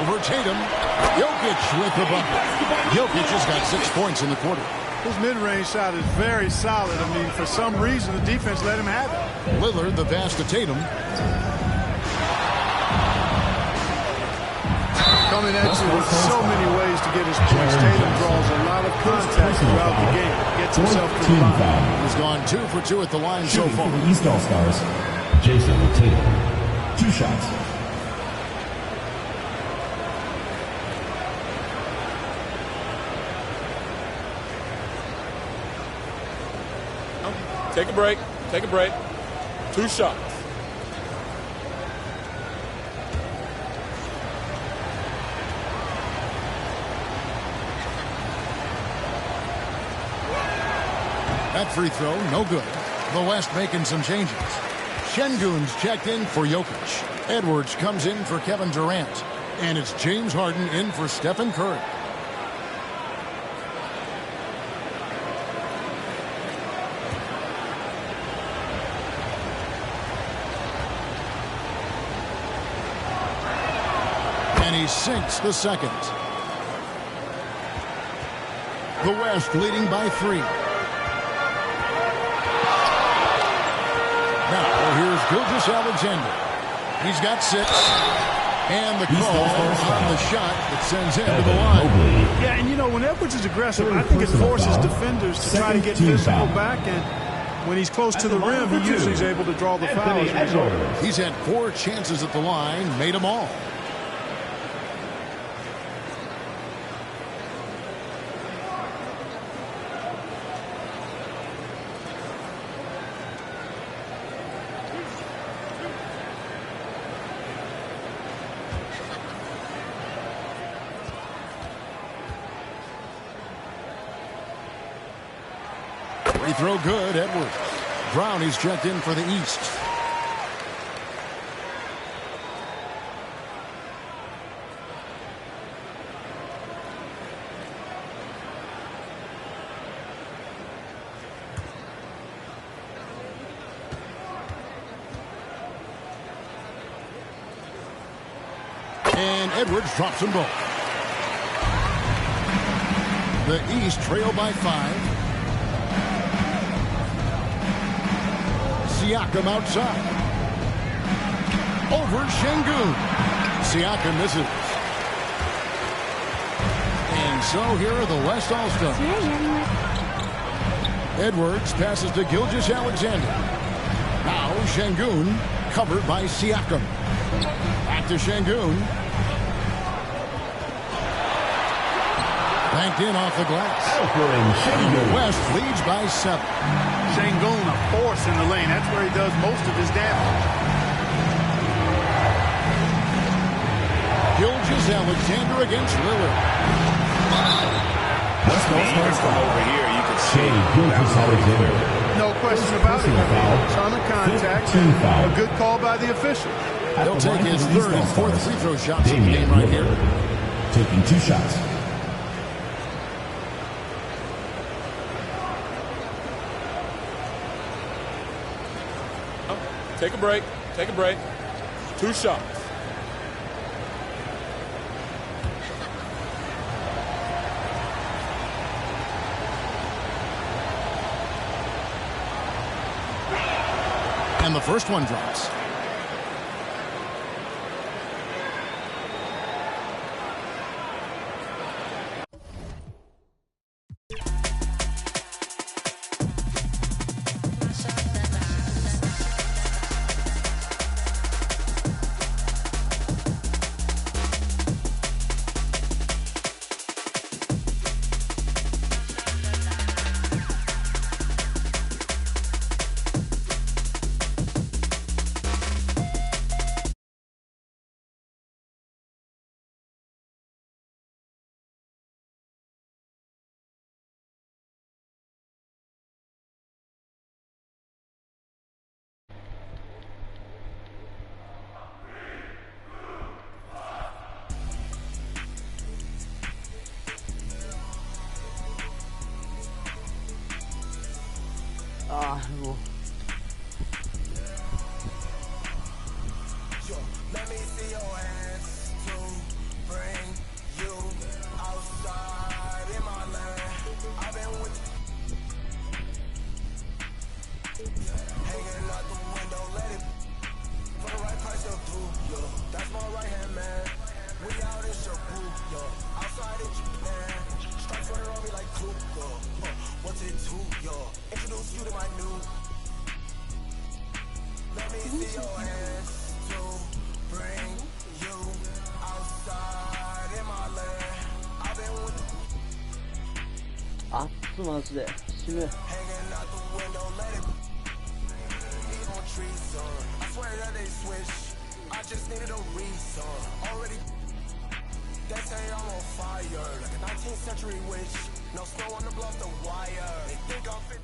Over Tatum. Jokic with the bucket. Jokic has got 6 points in the quarter. His mid-range shot is very solid. I mean, for some reason, the defense let him have it. Lillard, the pass to Tatum. Coming at you with so many ways to get his points. Tatum draws a lot of contact throughout the game. Gets himself to the line. He's gone 2 for 2 at the line so far. For the East All-Stars, Jason Tatum. 2 shots. Take a break. Take a break. 2 shots. That free throw, no good. The West making some changes. Şengün's checked in for Jokic. Edwards comes in for Kevin Durant. And it's James Harden in for Stephen Curry. And he sinks the second. The West leading by 3. Now here's Gilgeous-Alexander. He's got 6. And the call on the shot that sends him to the line. Yeah, and you know, when Edwards is aggressive, I think it forces defenders to try to get physical back, and when he's close to the rim, he usually is able to draw the foul as a result. He's had 4 chances at the line, made them all. Free throw good, Edwards. Brown is checked in for the East. And Edwards drops them both. The East trail by 5. Siakam outside. Over Şengün. Siakam misses. And so here are the West All-Stars. Edwards passes to Gilgeous-Alexander. Now Şengün covered by Siakam. Back to Şengün. Banked in off the glass. The West leads by 7. Şengün, a force in the lane. That's where he does most of his damage. Gilgeous-Alexander against Lillard. From over here, you can see Gilgeous-Alexander. No question about it. Ton of contact. A good call by the official. He'll take his 3rd and 4th free throw shots in the game right here. Taking 2 shots. Take a break. Take a break. 2 shots. And the first one drops. Let me see your hands to bring you outside in my land. I've been with hanging out the window, let it for the right price of blue, yo. That's my right hand man. We out in Shabu, yo. Outside in Japan. Stripes running on me like Kluka. What's it to, yo? Introduce you to my new. Let me see your hands to bring you outside in my land. I've been with暑マジで死ぬ。 hanging out the window, let it be on trees, son. I swear that they switch. I just needed a reason. Already they say I'm on fire, like a 19th century witch. No snow on the bluff, the wire. They think I'm 50.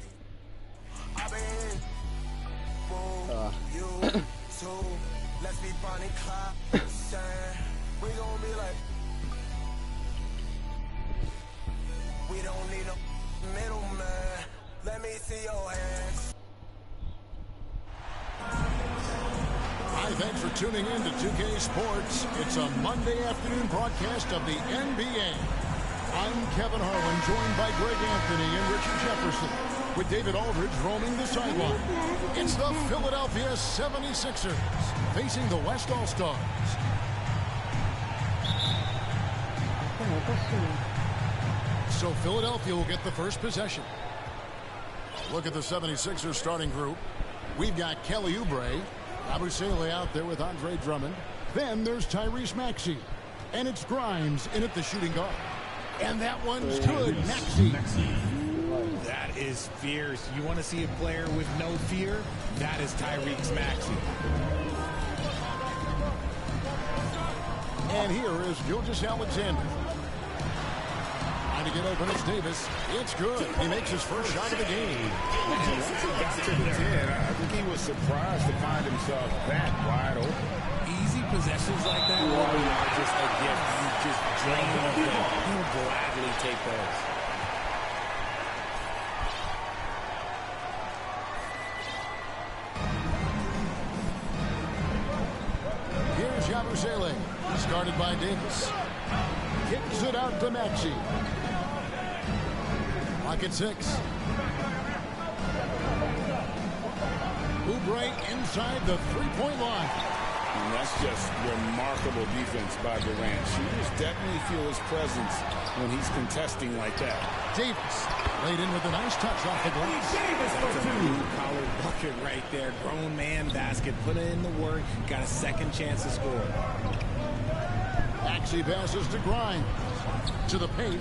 I've been boom, you too. Let's be Bonnie Clyde. We gon' be like, we don't need no middleman. Let me see your hands. Hi, thanks for tuning in to 2K Sports. It's a Monday afternoon broadcast of the NBA. I'm Kevin Harlan, joined by Greg Anthony and Richard Jefferson, with David Aldridge roaming the sideline. It's the Philadelphia 76ers facing the West All-Stars. So Philadelphia will get the first possession. Look at the 76ers starting group. We've got Kelly Oubre, Abusele out there with Andre Drummond. Then there's Tyrese Maxey. And it's Grimes in at the shooting guard. And that one's good. Maxey. That is fierce. You want to see a player with no fear? That is Tyrese Maxey. And here is Gilgeous Alexander. Trying to get open, it's Davis. It's good. He makes his first shot of the game. Once he got to the 10, I think he was surprised to find himself that wide open. Easy possessions like that are just a gift. You just drain them. He'll gladly take those. Here's Yabusele, started by Davis. Kicks it out to Maxey. Clock at 6. Oubre inside the three-point line. And that's just remarkable defense by Durant. Shooters definitely feel his presence when he's contesting like that. Davis laid in with a nice touch off the glass. That's a blue-collar bucket right there. Grown man basket. Put in the work. Got a second chance to score. Maxey passes to Grimes. To the paint.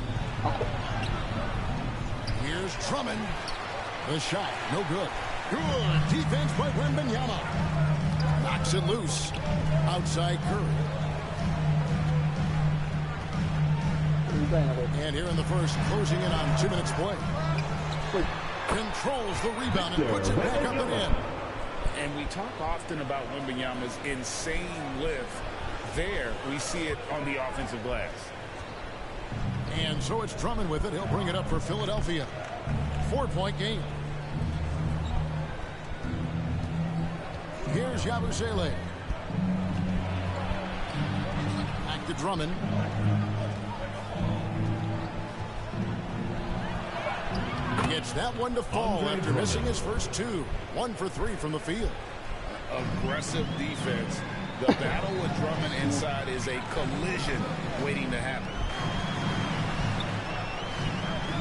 Here's Drummond. The shot, no good. Good defense by Wembanyama. Knocks it loose. Outside Curry. And here in the first, closing in on 2 minutes play. Controls the rebound and puts it back up and in. And we talk often about Wembanyama's insane lift. There, we see it on the offensive glass. And so it's Drummond with it. He'll bring it up for Philadelphia. 4-point game. Here's Yabusele. Back to Drummond. Gets that one to fall after missing his first 2. 1 for 3 from the field. Aggressive defense. The battle with Drummond inside is a collision waiting to happen.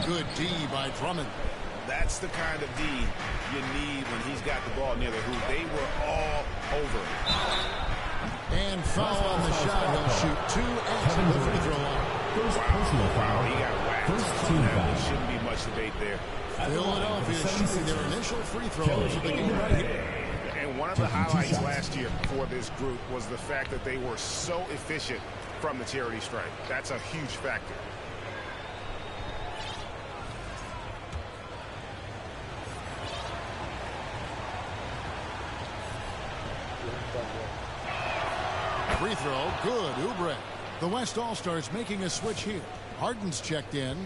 Good D by Drummond. That's the kind of D you need when he's got the ball near the hoop. They were all over. And foul on the shot. He'll shoot 2 at the free throw line. First personal foul. He got whacked. First team foul. There shouldn't be much debate there. Philadelphia shooting their initial free throws of the game right here. And one of the highlights last year for this group was the fact that they were so efficient from the charity stripe. That's a huge factor. Free throw, good, Oubre. The West All-Stars making a switch here. Harden's checked in.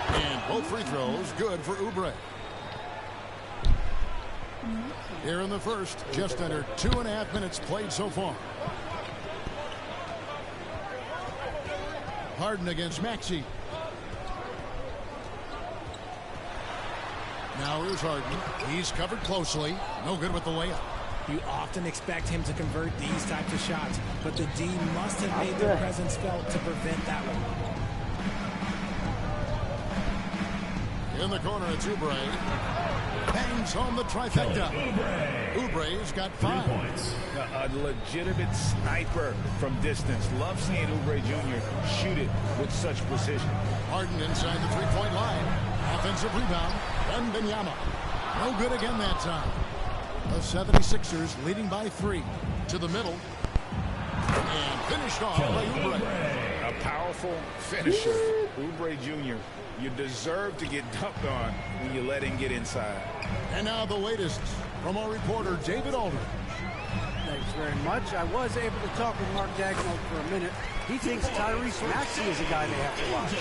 And both free throws good for Oubre. Here in the first, just under 2.5 minutes played so far. Harden against Maxey. Now here's Harden. He's covered closely. No good with the layup. You often expect him to convert these types of shots, but the D must have made their presence felt to prevent that one. In the corner, it's Oubre. Bangs home the trifecta. Oubre's got 5 points. A legitimate sniper from distance. Love seeing Oubre Jr. shoot it with such precision. Harden inside the three-point line. Offensive rebound. Wembanyama. No good again that time. The 76ers leading by 3. To the middle. And finished off by Oubre. A powerful finisher. Oubre Jr. You deserve to get dunked on when you let him get inside. And now the latest from our reporter, David Aldridge. Thanks very much. I was able to talk with Mark Dagnall for a minute. He thinks Tyrese Maxey is a guy they have to watch.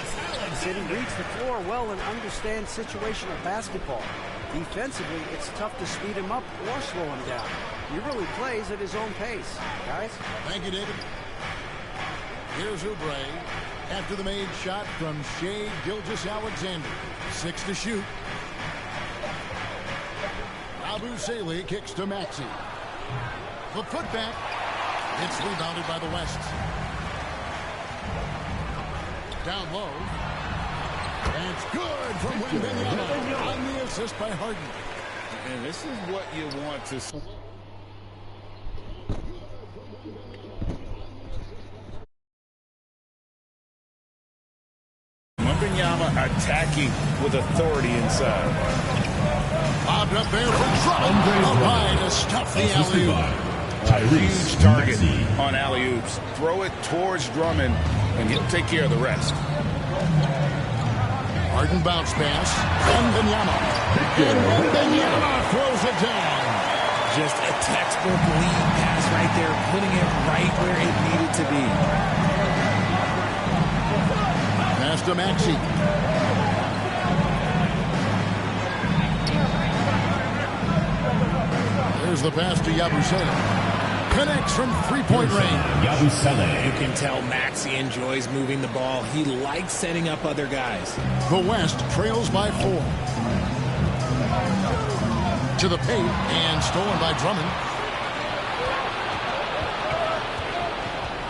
He said he reads the floor well and understands situational basketball. Defensively, it's tough to speed him up or slow him down. He really plays at his own pace. Guys? Thank you, David. Here's Oubre after the made shot from Shea Gilgeous-Alexander. 6 to shoot. Abu Saleh kicks to Maxey. The putback. It's rebounded by the West. Down low. That's good from Wembanyama on the assist by Harden. And this is what you want to see. Wembanyama attacking with authority inside. Bobbed up there for Drummond. Up high to stuff the alley-oop. Huge target on alley-oops. Throw it towards Drummond, and he'll take care of the rest. Harden bounce pass. Wembanyama. And Wembanyama throws it down. Just a textbook lead pass right there, putting it right where it needed to be. Pass to Maxey. There's the pass to Yabusele. Connects from three-point range. You can tell Maxey enjoys moving the ball. He likes setting up other guys. The West trails by 4. To the paint and stolen by Drummond.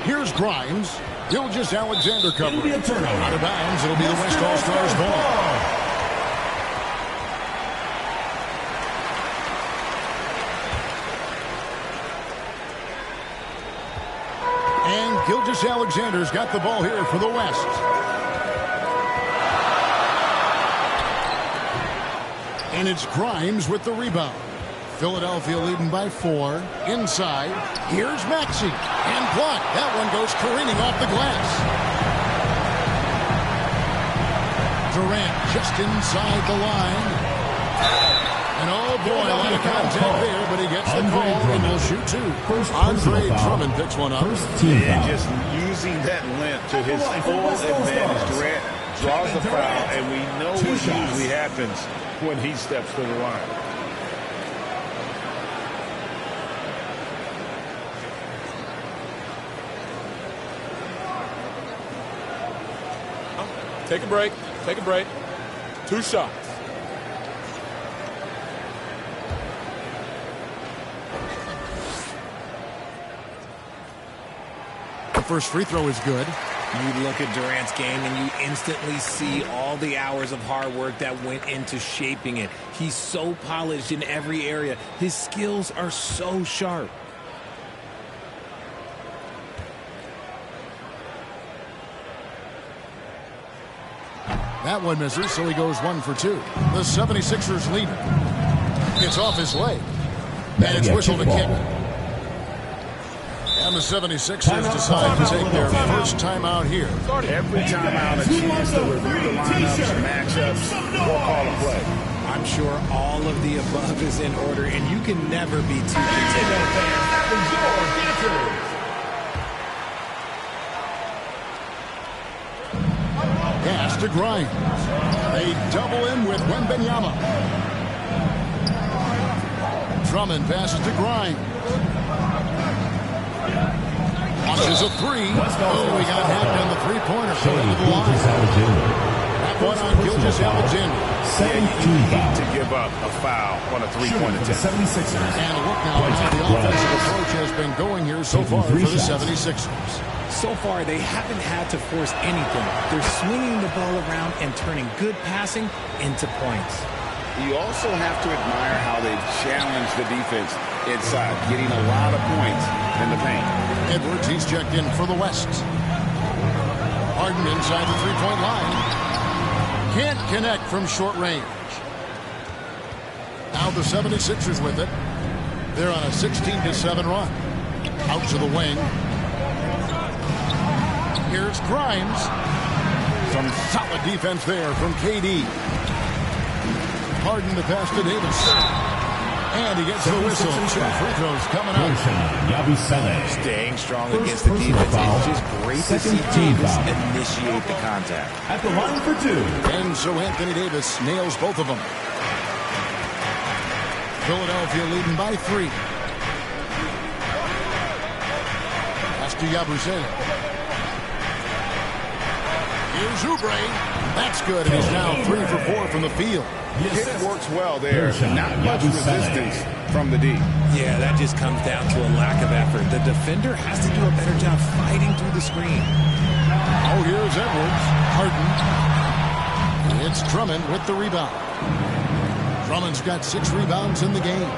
Here's Grimes. Gilgeous-Alexander covering. Out of bounds. It'll be the West All-Stars ball. And Gilgeous-Alexander's got the ball here for the West. And it's Grimes with the rebound. Philadelphia leading by 4. Inside. Here's Maxey. And blocked. That one goes careening off the glass. Durant just inside the line. And oh boy, a lot of contact there, but he gets the call and will shoot 2. Andre Drummond picks one up. And just using that length to his full advantage. Durant draws the foul, and we know what usually happens when he steps to the line. Take a break. Take a break. 2 shots. The first free throw is good. You look at Durant's game and you instantly see all the hours of hard work that went into shaping it. He's so polished in every area. His skills are so sharp. That one misses, so he goes 1 for 2. The 76ers lead. It's off his leg. And it's whistled a kick. And the 76ers decide to take their first timeout here. Every timeout, a chance to review the lineups, matchups, or call a play. I'm sure all of the above is in order, and you can never be too content. Pass to Grimes. They double him with Wembanyama. Drummond passes to Grimes. Launches a 3. Oh, he got hacked on the three-pointer. Going to the line. That one on Gilgeous-Alexander. You need to give up a foul on a three-point attempt. And look now at how the offensive approach has been going here so far for the 76ers. So far, they haven't had to force anything. They're swinging the ball around and turning good passing into points. You also have to admire how they've challenged the defense inside, getting a lot of points in the paint. Edwards, he's checked in for the West. Harden inside the three-point line. Can't connect from short range. Now the 76ers with it. They're on a 16-7 run. Out to the wing. Here's Grimes. Some solid defense there from KD. Harden the pass to Davis. And he gets the whistle. 2 free throws coming up. Staying strong against the defense. It's just great to see Davis initiate the contact. At the line for 2. And so Anthony Davis nails both of them. Philadelphia leading by 3. Pass to Yabusele. Here's Oubre. That's good, and he's now 3 for 4 from the field. It works well there. Not much resistance from the D. Yeah, that just comes down to a lack of effort. The defender has to do a better job fighting through the screen. Oh, here's Edwards. Harden. It's Drummond with the rebound. Drummond's got 6 rebounds in the game.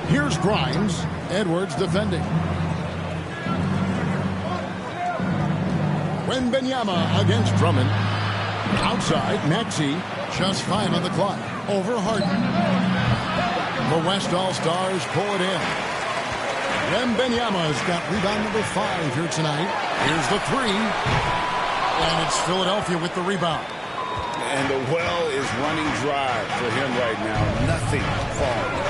Here's Grimes. Edwards defending. Wembanyama against Drummond. Outside, Maxey. Just 5 on the clock. Over Harden. The West All-Stars pull it in. Wembanyama's got rebound number 5 here tonight. Here's the 3. And it's Philadelphia with the rebound. And the well is running dry for him right now. Nothing falling.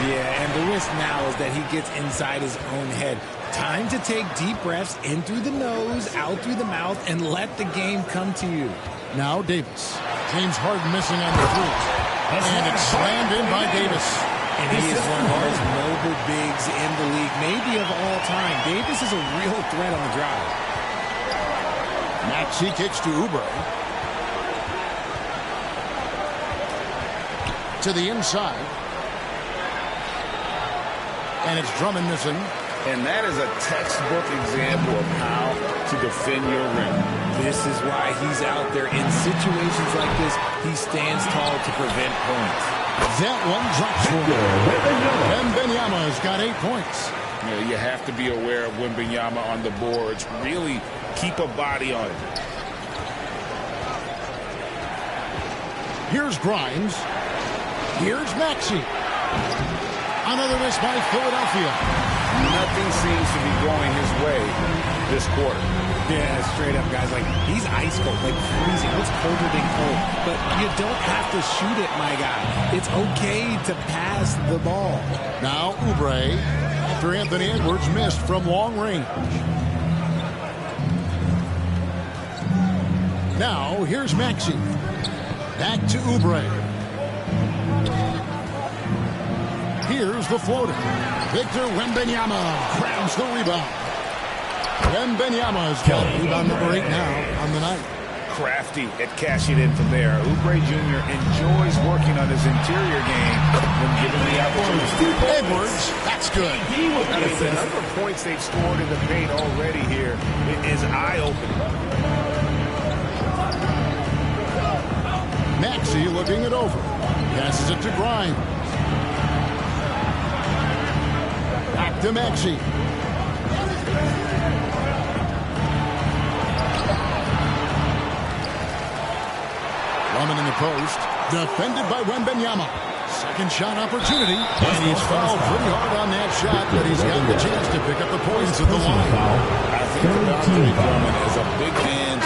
Yeah, and the risk now is that he gets inside his own head. Time to take deep breaths in through the nose, out through the mouth, and let the game come to you. Now Davis. James Harden missing on the 3. And it's slammed in by Davis. And he is one of the most mobile bigs in the league, maybe of all time. Davis is a real threat on the drive. Maxey kicks to Oubre. To the inside. And it's Drummond missing. And that is a textbook example of how to defend your rim. This is why he's out there in situations like this. He stands tall to prevent points. That one drops for him. Wembanyama's got 8 points. You know, you have to be aware of Wembanyama on the boards. Really keep a body on it. Here's Grimes. Here's Maxey. Another miss by Philadelphia. Nothing seems to be going his way this quarter. Yeah, straight up, guys. Like, he's ice cold, like freezing. What's colder than cold? But you don't have to shoot it, my guy. It's okay to pass the ball. Now Oubre, after Anthony Edwards missed from long range. Now, here's Maxey. Back to Oubre. Here's the floater. Victor Wembanyama grabs the rebound. Wembanyama's got rebound number 8 now on the night. Crafty at cashing in from there. Oubre Jr. enjoys working on his interior game when given the opportunity. Edwards, that's good. I mean, the number of points they've scored in the paint already here is eye-opening. Maxey looking it over. Passes it to Grimes. Back to Maxey. Drummond in the post. Defended by Wembanyama. Second shot opportunity. And he's fouled pretty hard on that shot, but he's got the chance to pick up the points at the line. I think about Drummond as a big man.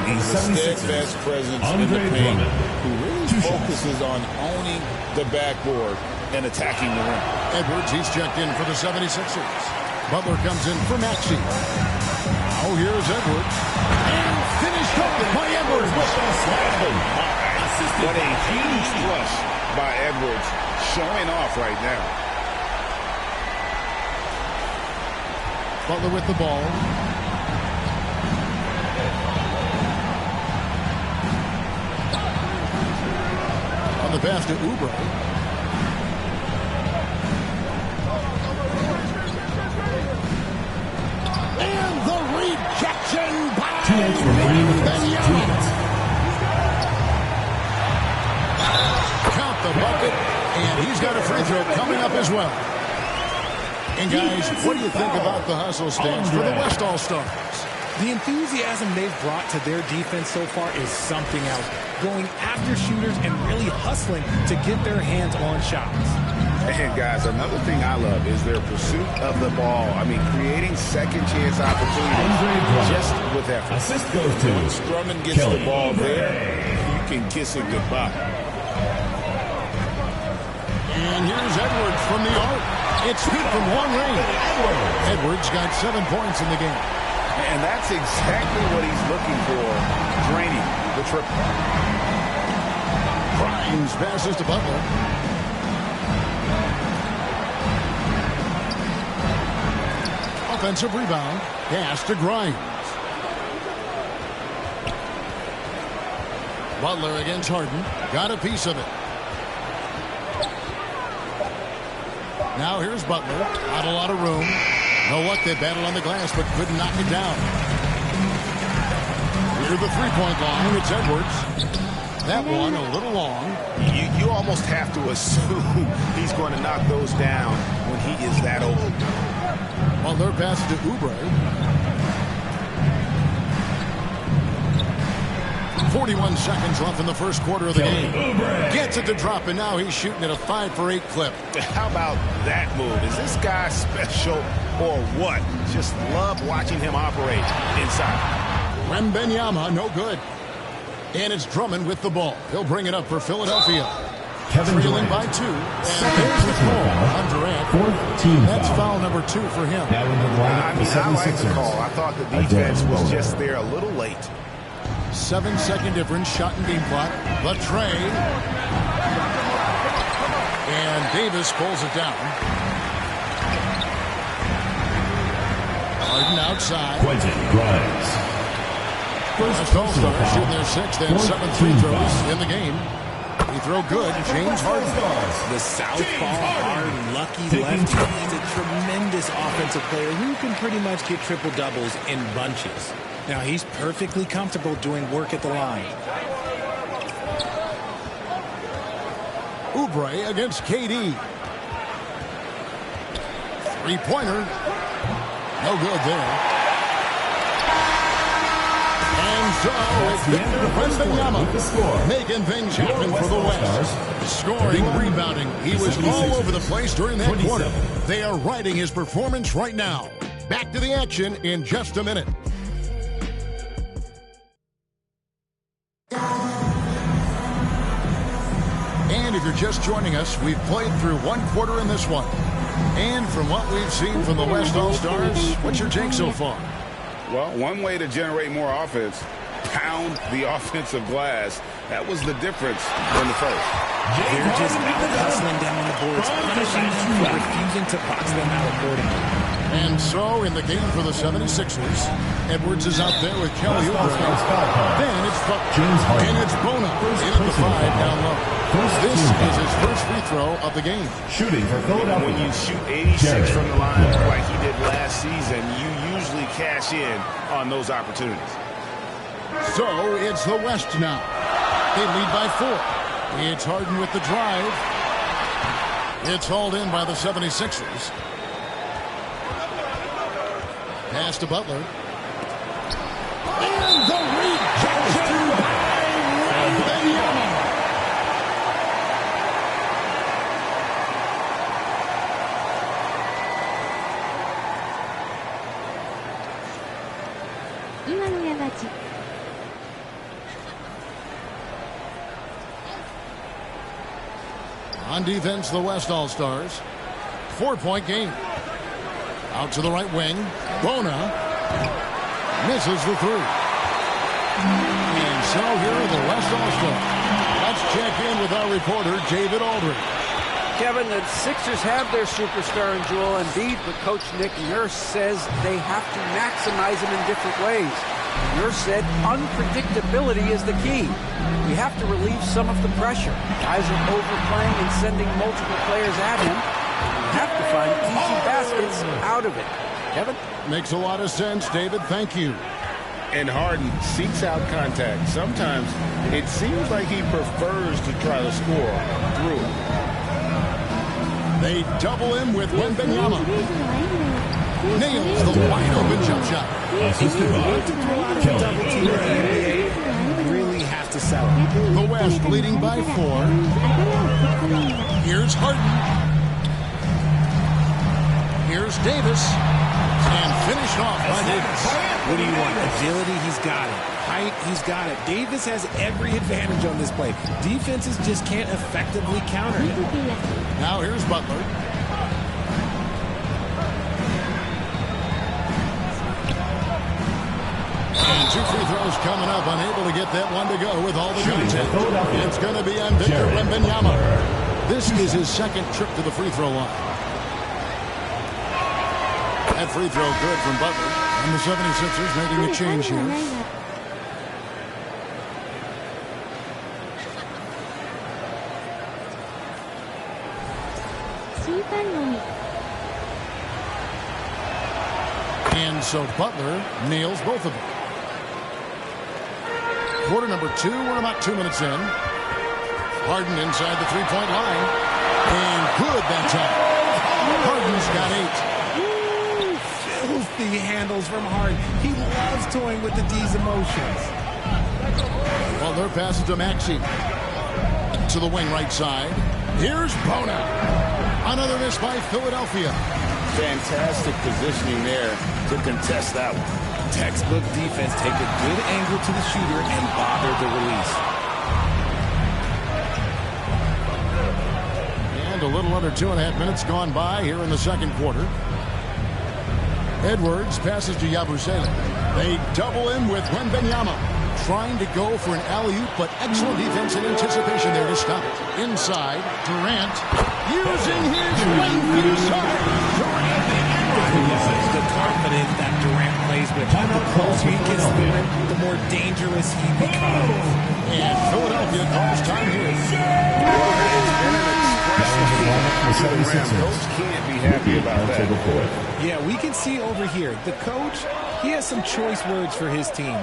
He's a steadfast presence in the paint who really focuses on owning the backboard and attacking the rim. Edwards, he's checked in for the 76ers. Butler comes in for Maxey. Oh, here's Edwards. And finished up by Edwards. What a huge flush by Edwards, showing off right now. Butler with the ball. On the pass to Oubre. And the rejection by Wembanyama. Count the bucket, and he's got a free throw coming up as well. And guys, what do you think about the hustle stance for the West All-Stars? The enthusiasm they've brought to their defense so far is something else. Going after shooters and really hustling to get their hands on shots. And guys, another thing I love is their pursuit of the ball. I mean, creating second chance opportunities just with effort. Assist goes to Once Drummond gets the ball there, you can kiss it goodbye. And here's Edwards from the arc. It's good from long range. Edwards got 7 points in the game. And that's exactly what he's looking for, draining the triple. Grimes passes to Butler. Offensive rebound. Pass to Grimes. Butler against Harden. Got a piece of it. Now here's Butler. Not a lot of room. Know what? They battled on the glass, but couldn't knock it down. Near the three-point line, it's Edwards. That one a little long. You almost have to assume he's going to knock those down when he is that open. Butler passes to Oubre. 41 seconds left in the first quarter of the game. Gets it to drop, and now he's shooting at a 5-for-8 clip. How about that move? Is this guy special or what? Just love watching him operate inside. Wembanyama, no good. And it's Drummond with the ball. He'll bring it up for Philadelphia. Trailing by 2. And there's the call on Durant. That's foul number 2 for him. I like the call. I thought the defense was just there a little late. 7-second difference, shot and game clock. The tray. And Davis pulls it down. Harden outside. Quentin Grimes. First All-Star shooting their 6th and 7th free throws in the game. He throw good. James Harden. The southpaw, hard, lucky lefty. He's a tremendous offensive player who can pretty much get triple-doubles in bunches. Now, he's perfectly comfortable doing work at the line. Oubre against KD. Three-pointer. No good there. And so it's Victor Wembanyama making things happen for the West. Scoring, rebounding. He was all over the place during that quarter. They are riding his performance right now. Back to the action in just a minute. And if you're just joining us, we've played through one quarter in this one. And from what we've seen from the West All-Stars, what's your take so far? Well, one way to generate more offense, pound the offensive glass. That was the difference in the first. They're just hustling down the boards, punishing them for refusing to box them out accordingly. And so, in the game for the 76ers, Edwards is out there with Kelly Oubre. Then it's Butler. And it's Bona in at the 5 down low. This is his first free throw of the game. Shooting for Philadelphia. When you shoot 86 from the line like he did last season, you usually cash in on those opportunities. So, it's the West now. They lead by 4. It's Harden with the drive. It's hauled in by the 76ers. Pass to Butler. And the rejection by Wembanyama. On defense, the West All-Stars. 4-point game. Out to the right wing. Bona misses the 3. And so here are the West All-Stars. Let's check in with our reporter, David Aldridge. Kevin, the Sixers have their superstar in Joel Embiid, but Coach Nick Nurse says they have to maximize him in different ways. Nurse said unpredictability is the key. We have to relieve some of the pressure. Guys are overplaying and sending multiple players at him. We have to find easy baskets out of it. Kevin? Makes a lot of sense, David. Thank you. And Harden seeks out contact. Sometimes it seems like he prefers to try to score through it. They double him with Wembanyama. Nails the wide-open jump shot. If you want to pull out of a double team in the NBA, you really have to sell it. The West leading by 4. Here's Harden. Here's Davis. And finished off by Davis. What do you want? Agility? He's got it. Height? He's got it. Davis has every advantage on this play. Defenses just can't effectively counter him. Now here's Butler. And 2 free throws coming up. Unable to get that one to go with all the contact. It's going to be on Victor Wembanyama. This is his second trip to the free throw line. That free throw good from Butler. And the 76ers making a change here. And so Butler nails both of them. Quarter number 2, we're about 2 minutes in. Harden inside the three-point line. And good that time. Harden's got 8. Filthy handles from Harden. He loves toying with the D's emotions. Well, their passes to Maxey. To the wing right side. Here's Bona. Another miss by Philadelphia. Fantastic positioning there to contest that one. Textbook defense. Take a good angle to the shooter and bother the release. And a little under 2.5 minutes gone by here in the second quarter. Edwards passes to Yabusele. They double him with Wembanyama. Trying to go for an alley-oop, but excellent defense and anticipation there to stop it. Inside, Durant using his length inside. Durant the confidence that Durant plays with. The closer he gets to the rim, the more dangerous he becomes. And Philadelphia calls time here. Coach can't be happy about that. Yeah, we can see over here, the coach, he has some choice words for his team.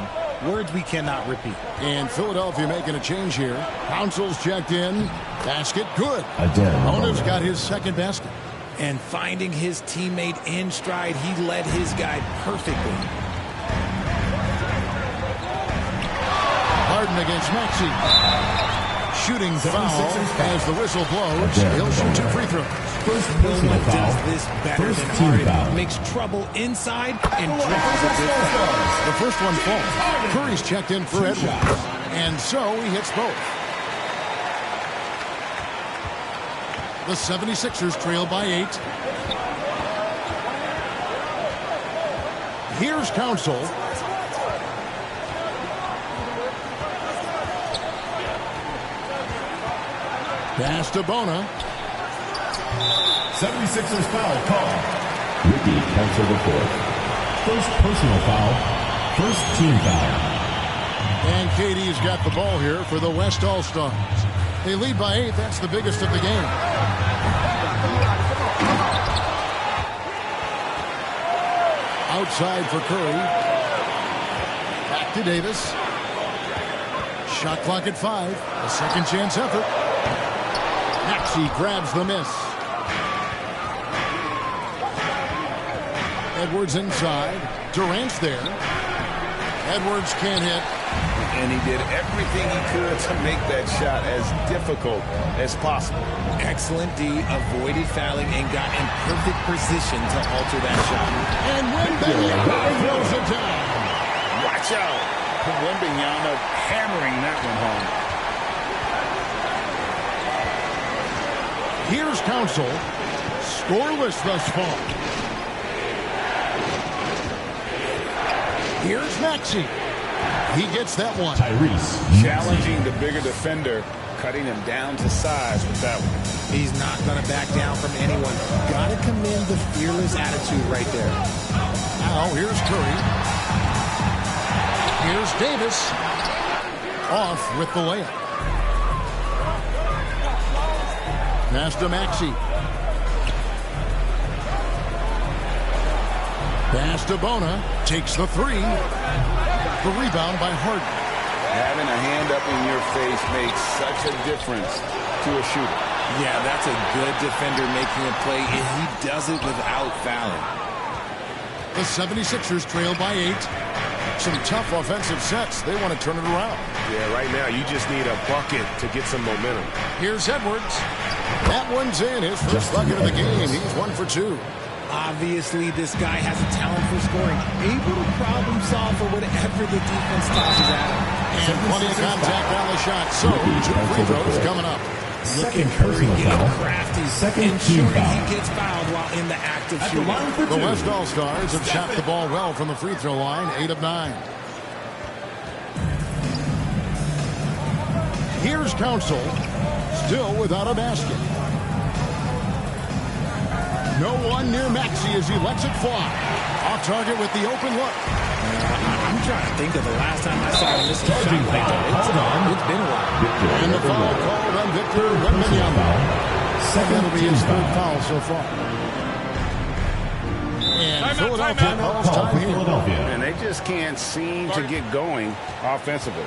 Words we cannot repeat. And Philadelphia making a change here. Council's checked in. Basket good. Bona's got his second basket. And finding his teammate in stride, he led his guy perfectly. Harden against Maxey. Shooting foul as the whistle blows. He'll shoot 2 free throws. No one does this better than Harden. Makes trouble inside and draws a good foul. The first one falls. Curry's checked in for Edwards. And so he hits both. The 76ers trail by 8. Here's Council. Pass to Bona. 76ers foul call. Ricky Council report. First personal foul. First team foul. And KD's got the ball here for the West All-Stars. They lead by 8. That's the biggest of the game. Outside for Curry. Back to Davis. Shot clock at 5. A second chance effort. Maxey grabs the miss. Edwards inside. Durant's there. Edwards can't hit. And he did everything he could to make that shot as difficult as possible. Excellent D, avoided fouling and got in perfect position to alter that shot. And Wembanyama throws it down. Watch out. Wembanyama hammering that one home. Here's Council. Scoreless thus far. Here's Maxey. He gets that one. Challenging the bigger defender, cutting him down to size with that one. He's not going to back down from anyone. Got to commend the fearless attitude right there. Now here's Curry. Here's Davis. Off with the layup. Pass to Maxey. Pass to Bona. Takes the 3. The rebound by Harden. Having a hand up in your face makes such a difference to a shooter. Yeah, that's a good defender making a play, and he does it without fouling. The 76ers trail by 8. Some tough offensive sets. They want to turn it around. Yeah, right now you just need a bucket to get some momentum. Here's Edwards. That one's in. His first bucket of the game. He's 1 for 2. Obviously, this guy has a talent for scoring. Able to problem solve for whatever the defense tosses at him. And plenty of contact on the shot. So, 2 free throws coming up. Second personal foul. Crafty. Second team foul. He gets fouled while in the act of shooting. The West All-Stars have shot the ball well from the free throw line. 8 of 9. Here's Council. Still without a basket. No one One near Maxey as he lets it fly. Off target with the open look. I'm trying to think of the last time I saw him miss a shot like that. It's been a while. And the foul called on Victor Wembanyama. That'll be his third foul so far. And Philadelphia calls time here. And they just can't seem to get going offensively.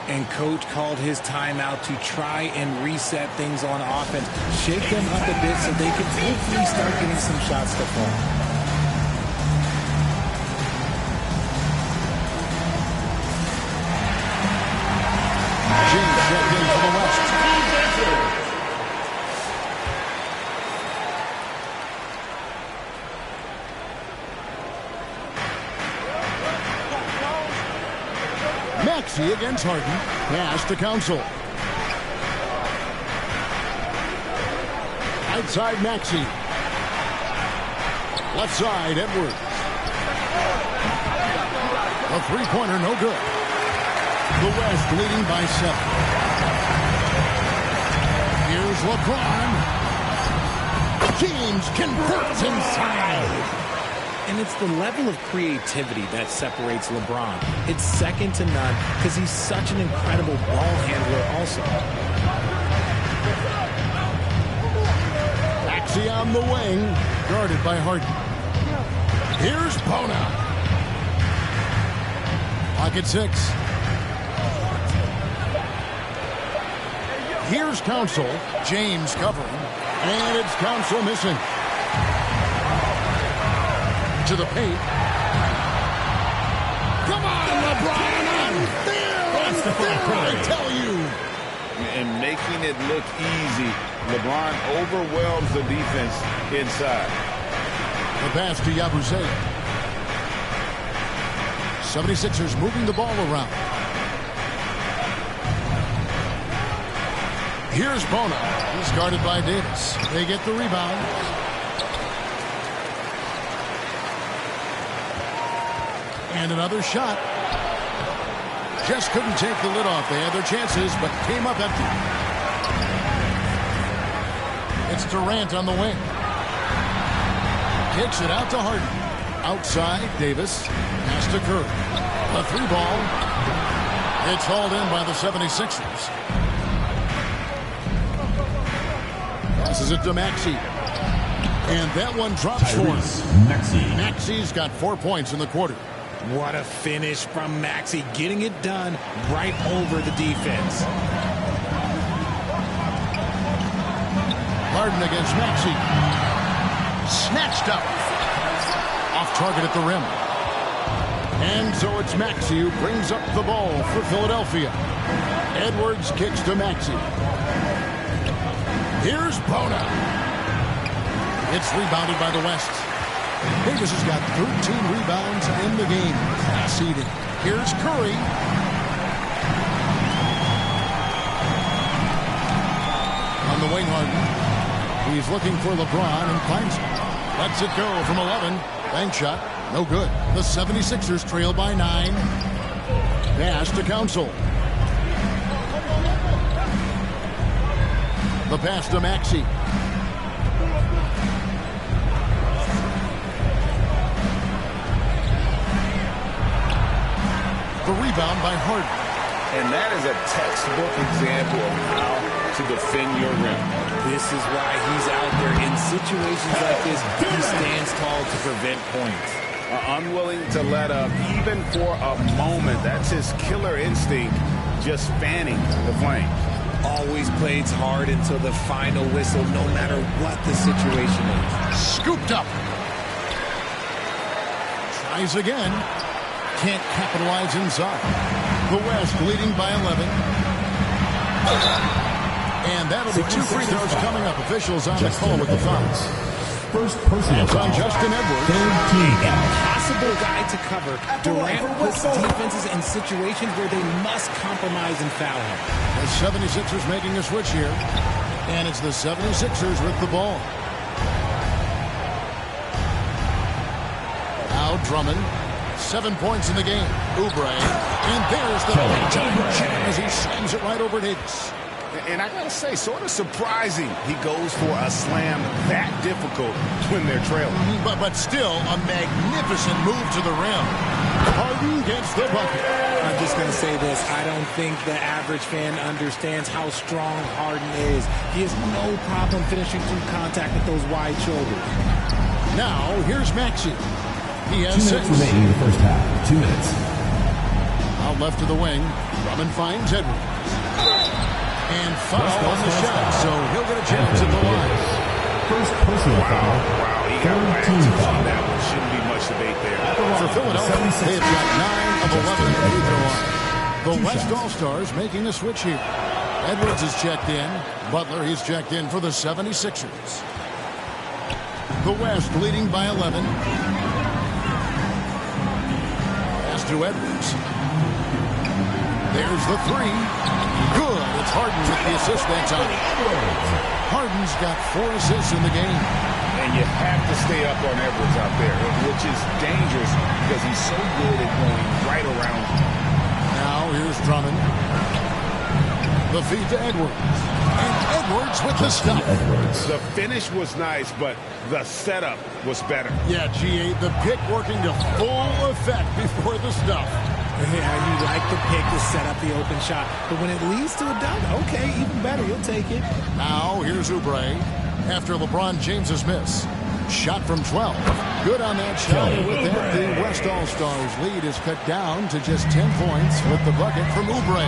And coach called his timeout to try and reset things on offense. Shake them up a bit so they can hopefully start getting some shots to fall. James checked in for the West. Maxey against Harden. Pass to Council. Outside Maxey. Left side Edwards. A three-pointer, no good. The West leading by 7. Here's LeBron. James converts inside. And it's the level of creativity that separates LeBron. It's second to none because he's such an incredible ball handler also. Maxey on the wing, guarded by Harden. Here's Bona. Pocket 6. Here's Council. James covering. And it's Council missing. To the paint. Come on, LeBron! Unfair, I tell you! And making it look easy. LeBron overwhelms the defense inside. The pass to Yabusele. 76ers moving the ball around. Here's Bona. He's guarded by Davis. They get the rebound. And another shot. Just couldn't take the lid off. They had their chances, but came up empty. It's Durant on the wing. Kicks it out to Harden. Outside, Davis. Pass to Curry. A 3-ball. It's hauled in by the 76ers. Passes it to Maxey. And that one drops for him. Maxey's got 4 points in the quarter. What a finish from Maxey, getting it done right over the defense. Harden against Maxey. Snatched up. Off target at the rim. And so it's Maxey who brings up the ball for Philadelphia. Edwards kicks to Maxey. Here's Bona. It's rebounded by the West. Davis has got 13 rebounds in the game. Conceded. Here's Curry. On the wing, Harden. He's looking for LeBron and finds him. Lets it go from 11. Bank shot. No good. The 76ers trail by 9. Pass to Council. The pass to Maxey. The rebound by Harden. And that is a textbook example of how to defend your rim. This is why he's out there in situations like this. He stands tall to prevent points. Unwilling to let up even for a moment. That's his killer instinct, just fanning the flame. Always plays hard until the final whistle, no matter what the situation is. Scooped up. Tries again. Can't capitalize inside. The West leading by 11. And that'll be 2 free throws coming up. Officials on the call with the fouls. First personal foul on Justin Edwards. Impossible guy to cover. Durant puts defenses in situations where they must compromise and foul him. The 76ers making a switch here. And it's the 76ers with the ball. Now Drummond. 7 points in the game. Oubre. And there's the big-time jam as he slams it right over Davis. And I got to say, sort of surprising he goes for a slam that difficult when they're trailing. But still, a magnificent move to the rim. Harden gets the bucket. I'm just going to say this. I don't think the average fan understands how strong Harden is. He has no problem finishing through contact with those wide shoulders. Now, here's Maxey. He has 2 minutes remaining in the first half. 2 minutes. Out left to the wing. Drummond finds Edwards. And foul on the shot, so he'll get a chance at the line. First personal foul. Wow, he got latches on that one. Shouldn't be much debate there. For Philadelphia, they've got 9 of 11 at the free throw line. The West All-Stars making the switch here. Edwards is checked in. Butler, he's checked in for the 76ers. The West leading by 11. Pass to Edwards. There's the three. Good. It's Harden with the assist that time. Harden's got 4 assists in the game. And you have to stay up on Edwards out there, which is dangerous because he's so good at going right around you. Now here's Drummond. The feed to Edwards. And Edwards with the stop. The finish was nice, but the setup was better. Yeah, GA, the pick working to full effect before the stuff. Yeah, you like the pick to set up the open shot. But when it leads to a dunk, okay, even better. You'll take it. Now, here's Oubre after LeBron James's miss. Shot from 12. Good on that shot. And with that, the West All-Stars lead is cut down to just 10 points with the bucket from Oubre.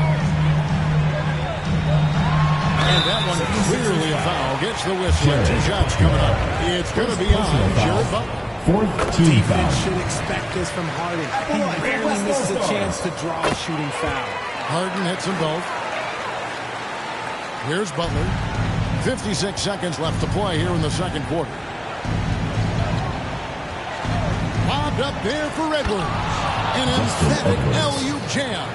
And that one clearly a foul. Gets the whistle. 2 shots coming up. It's going to be on Jared Butler. Defense should expect this from Harden. He rarely misses a chance to draw a shooting foul. Harden hits them both. Here's Butler. 56 seconds left to play here in the second quarter. Lobbed up there for Edwards. An emphatic LU jam.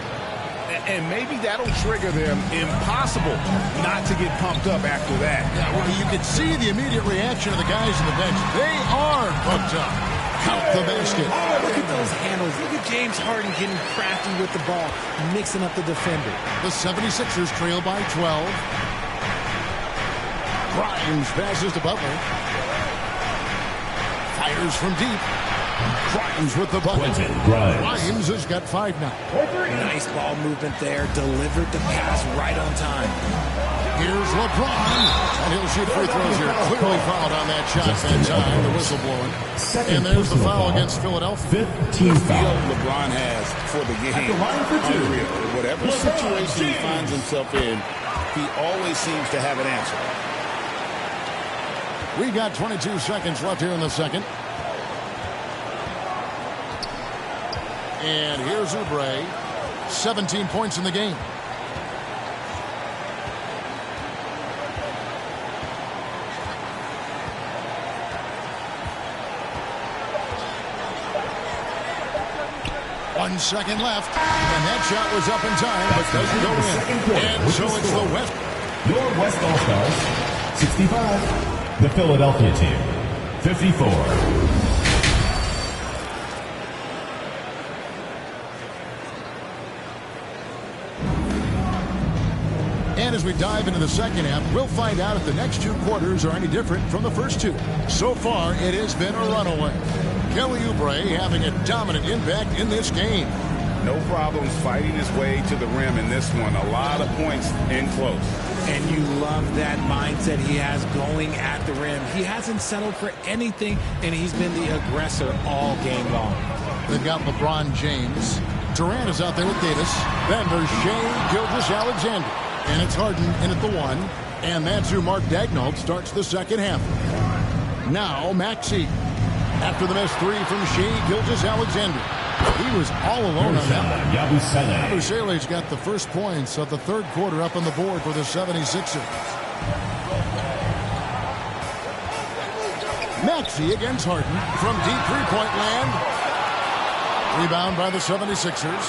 And maybe that'll trigger them. Impossible not to get pumped up after that. Yeah, well, you can see the immediate reaction of the guys in the bench. They are pumped up. Count the basket. Look at those handles. Look at James Harden getting crafty with the ball, mixing up the defender. The 76ers trail by 12. Grimes passes to Butler. Fires from deep. Grimes with the bucket. Grimes has got 5 now. Nice ball movement there. Delivered the pass right on time. Here's LeBron. And he'll shoot free throws here. Clearly fouled on that shot that time. The whistle blowing. And there's the foul against Philadelphia. 15 foul LeBron has for the game. Unreal. Whatever situation he finds himself in, he always seems to have an answer. We got 22 seconds left here in the second. And here's Oubre. 17 points in the game. One second left. And that shot was up in time, but doesn't go in. And so it's the West. Your West All-Stars, 65. The Philadelphia team, 54. And as we dive into the second half, we'll find out if the next 2 quarters are any different from the first 2. So far, it has been a runaway. Kelly Oubre having a dominant impact in this game. No problems fighting his way to the rim in this one. A lot of points in close. And you love that mindset he has going at the rim. He hasn't settled for anything, and he's been the aggressor all game long. They've got LeBron James. Durant is out there with Davis. Then there's Shai Gilgeous-Alexander. And it's Harden in at the 1. And that's who Mark Daigneault starts the second half. Now Maxey. After the missed 3 from Shai Gilgeous-Alexander. He was all alone on that. Yabusele's got the first points of the third quarter up on the board for the 76ers. Maxey against Harden from deep three-point land. Rebound by the 76ers.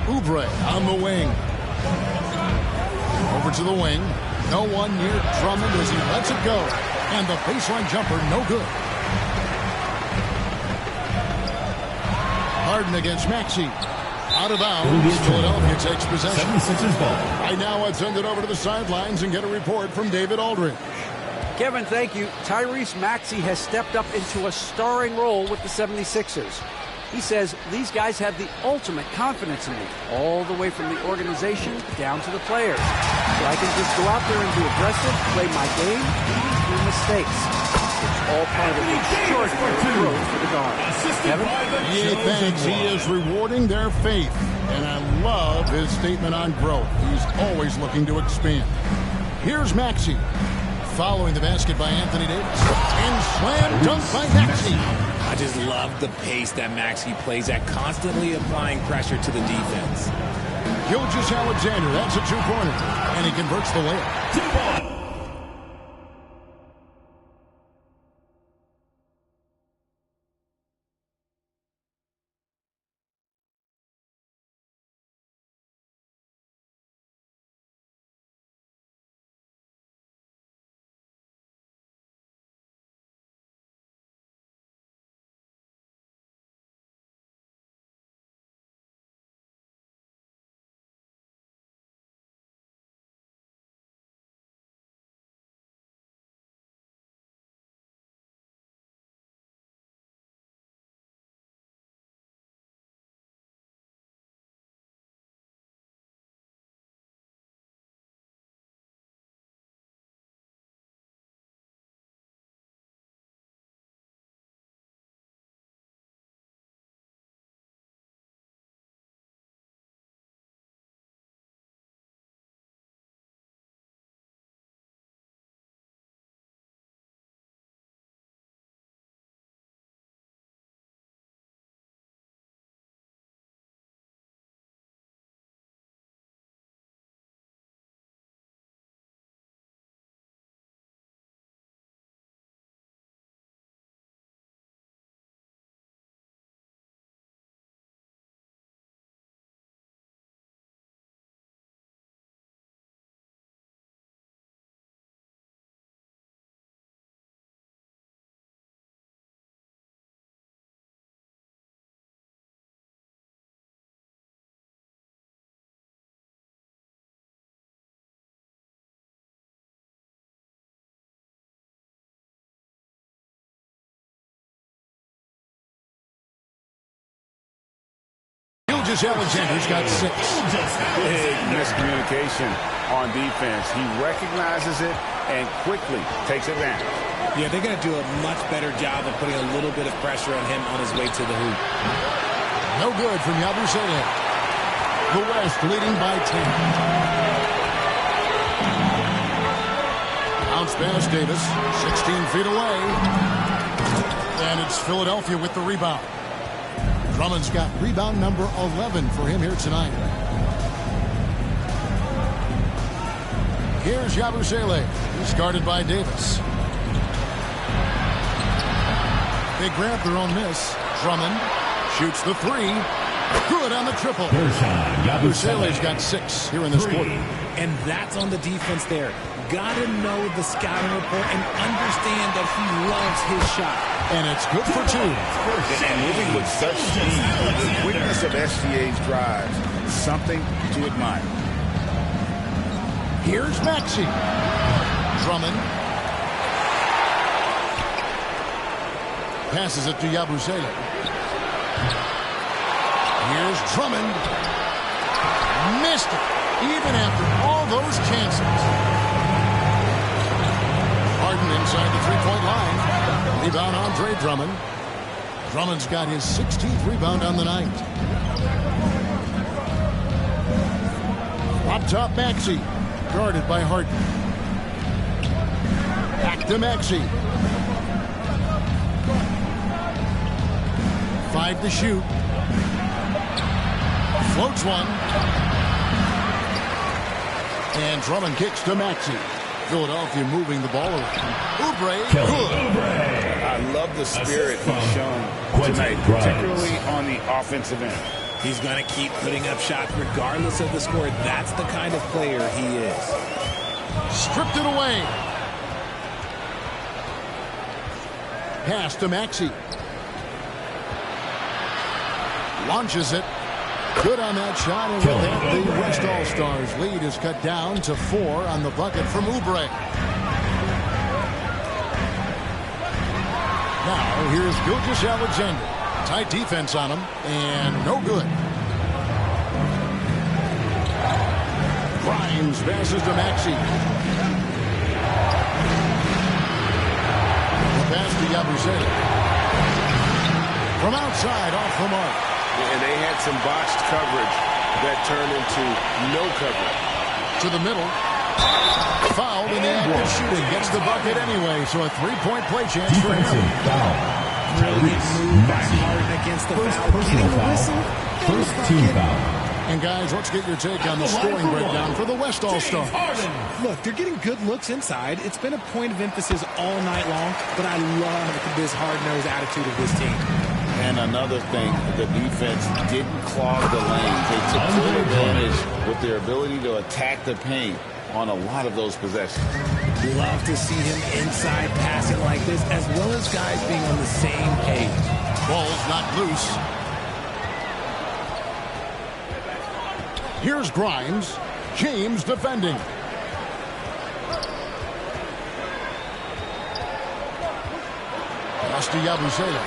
Oubre on the wing. Over to the wing. No one near Drummond as he lets it go. And the baseline jumper, no good. Harden against Maxey. Out of bounds. Philadelphia takes possession. 76ers ball. Right now, I'd send it over to the sidelines and get a report from David Aldridge. Kevin, thank you. Tyrese Maxey has stepped up into a starring role with the 76ers. He says these guys have the ultimate confidence in me, all the way from the organization down to the players. So I can just go out there and be aggressive, play my game, even through mistakes. It's all part of the extraordinary growth for the guard. Kevin? He thinks he is rewarding their faith, and I love his statement on growth. He's always looking to expand. Here's Maxey. Following the basket by Anthony Davis. And slam dunk by Maxey. I just love the pace that Maxey plays at, constantly applying pressure to the defense. Gilgeous-Alexander, that's a two-pointer. And he converts the layup. 2-1. Gilgeous-Alexander's got 6. Big miscommunication on defense. He recognizes it and quickly takes advantage. Yeah, they're going to do a much better job of putting a little bit of pressure on him on his way to the hoop. No good from Yabusele. The West leading by 10. Bounce pass Davis, 16 feet away. And it's Philadelphia with the rebound. Drummond's got rebound number 11 for him here tonight. Here's Yabusele. He's guarded by Davis. They grab their own miss. Drummond shoots the three. Good on the triple. Yabusele's got 6 here in this quarter. And that's on the defense there. Gotta know the scouting report and understand that he loves his shot. And it's good for 2. And moving with such speed, the quickness of SGA's drives, something to admire. Here's Maxey. Drummond. Passes it to Yabusele. Here's Drummond. Missed it, even after all those chances. Harden inside the three-point line. Rebound Andre Drummond. Drummond's got his 16th rebound on the night. Up top, Maxey. Guarded by Harden. Back to Maxey. 5 to shoot. Floats one. And Drummond kicks to Maxey. Philadelphia moving the ball around. Oubre, good. I love the spirit he's shown tonight, particularly on the offensive end. He's going to keep putting up shots regardless of the score. That's the kind of player he is. Stripped it away. Pass to Maxey. Launches it. Good on that shot, and with that, the West All-Stars lead is cut down to 4 on the bucket from Oubre. Now, here's Gilgeous-Alexander. Tight defense on him, and no good. Grimes passes to Maxey. The pass to Yabusele. From outside, off the mark. And they had some botched coverage that turned into no coverage. To the middle. Fouled in the act of shooting. Gets the bucket anyway, so a three-point play chance for him. Brilliant move by Harden against the foul. Getting the whistle. First team foul. And guys, let's get your take on the scoring breakdown for the West All-Stars. Look, they're getting good looks inside. It's been a point of emphasis all night long, but I love this hard-nosed attitude of this team. And another thing, the defense didn't clog the lanes. They took full advantage with their ability to attack the paint on a lot of those possessions. Love to see him inside passing like this, as well as guys being on the same page. Ball's not loose. Here's Grimes. James defending. Pass to Yabusele.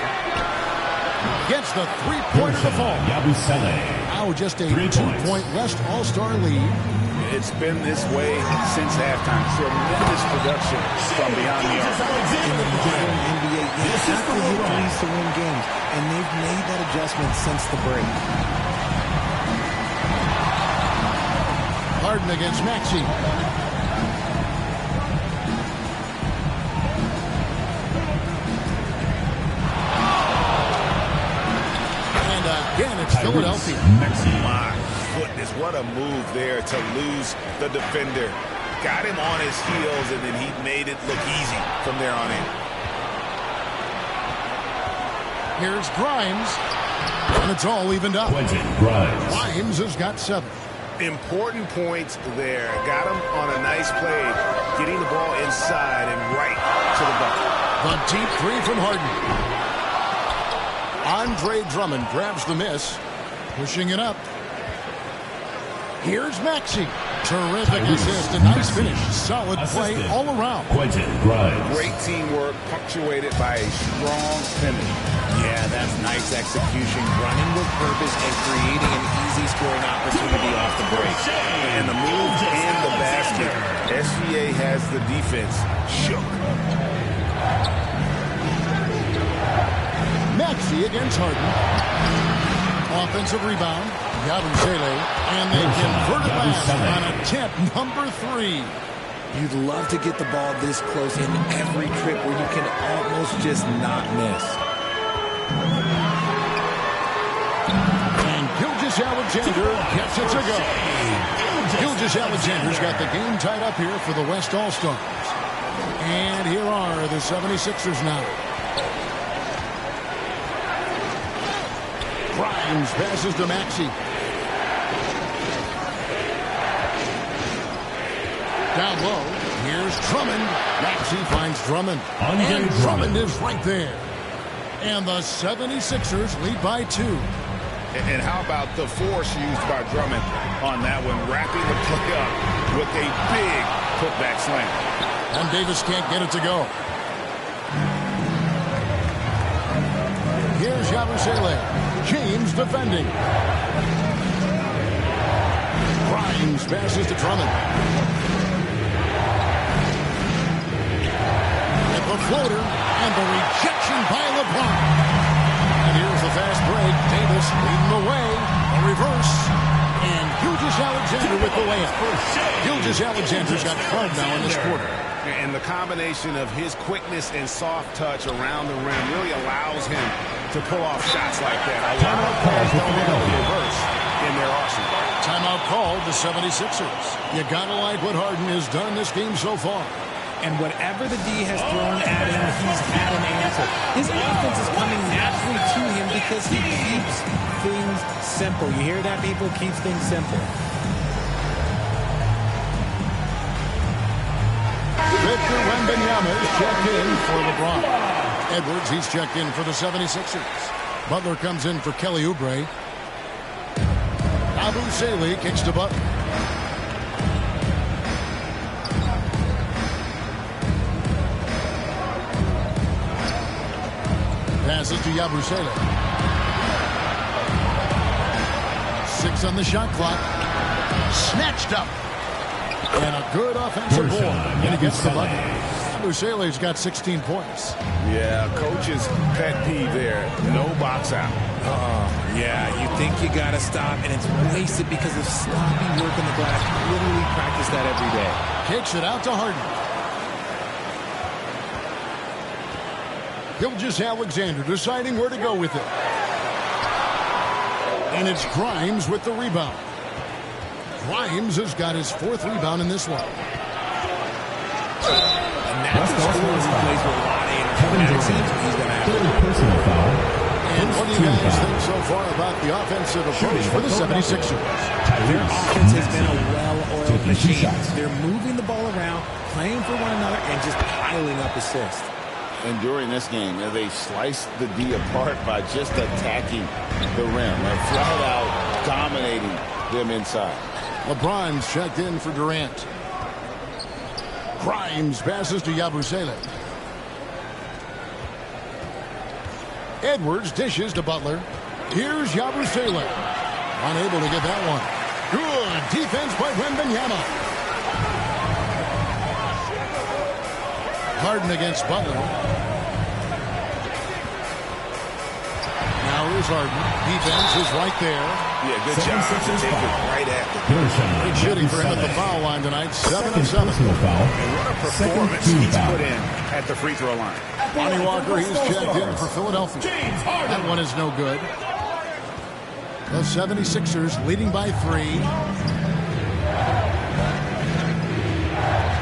Gets the three-pointer to fall. Now just a 2-point West All-Star lead. It's been this way since halftime. Tremendous production from beyond the arc. In the modern NBA, you have to hit threes to win games, and they've made that adjustment since the break. Harden against Maxey. And again, it's Philadelphia. My goodness, what a move there to lose the defender. Got him on his heels, and then he made it look easy from there on in. Here's Grimes. And it's all evened up. Grimes has got 7. Important points there. Got him on a nice play, getting the ball inside and right to the bucket. The deep three from Harden. Andre Drummond grabs the miss, pushing it up. Here's Maxey. Terrific assist, a nice finish. Solid play all around. Great teamwork, punctuated by a strong finish. Yeah, that's nice execution. Running with purpose and creating an easy scoring opportunity off the break. And the move and the basket. SGA has the defense shook. Maxey against Harden. Offensive rebound. Yabusele. And they convert it back on attempt number 3. You'd love to get the ball this close in every trip where you can almost just not miss. And Gilgeous-Alexander gets it to go. Gilgeous-Alexander's got the game tied up here for the West All-Stars. And here are the 76ers now. Grimes passes to Maxey. Down low, here's Drummond. Maxey finds Drummond. And Drummond is right there. And the 76ers lead by 2. And how about the force used by Drummond on that one, wrapping the play up with a big putback slam. And Davis can't get it to go. Here's Yabusele. James defending. Grimes passes to Drummond. At the floater, and the rejection by LeBron. And here's the fast break. Davis leading the way. A reverse. And Gilgeous-Alexander with the layup. Gilgeous-Alexander's got 12 now in this quarter. And the combination of his quickness and soft touch around the rim really allows him to pull off shots like that. Timeout called for Philadelphia. Reverse in their arsenal. Timeout called the 76ers. You gotta like what Harden has done this game so far. And whatever the D has thrown at him, he's had an answer. His offense is coming naturally to him because he keeps things simple. You hear that, people? Keeps things simple. Victor Wembanyama is checked in for LeBron. Edwards, he's checked in for the 76ers. Butler comes in for Kelly Oubre. Yabusele kicks to Butler. Passes to Yabusele. 6 on the shot clock. Snatched up. And a good offensive board. And he gets the bucket. Yabusele's got 16 points. Yeah, coach's pet peeve there. No box out. Yeah, you think you got to stop, and it's wasted because of sloppy work on the glass. Literally practice that every day. Kicks it out to Harden. Gilgeous-Alexander deciding where to go with it. And it's Grimes with the rebound. Grimes has got his 4th rebound in this one. And that's the score who plays with a lot of energy. That seems he's going to have a personal foul. And what do you guys think so far about the offensive approach for the 76ers? Their offense has been a well-oiled machine. They're moving the ball around, playing for one another, and just piling up assists. And during this game, they sliced the D apart by just attacking the rim and flat out dominating them inside. LeBron's checked in for Durant. Grimes passes to Yabusele. Edwards dishes to Butler. Here's Yabusele. Unable to get that one. Good defense by Wembanyama. Harden against Butler. Now here's Harden. Defense is right there. Yeah, good job to take it right after. Great shooting for him at the foul line tonight. 7 of 7. And what a performance he's put in at the free throw line. Lonnie Walker, he's checked in for Philadelphia. That one is no good. The 76ers leading by 3.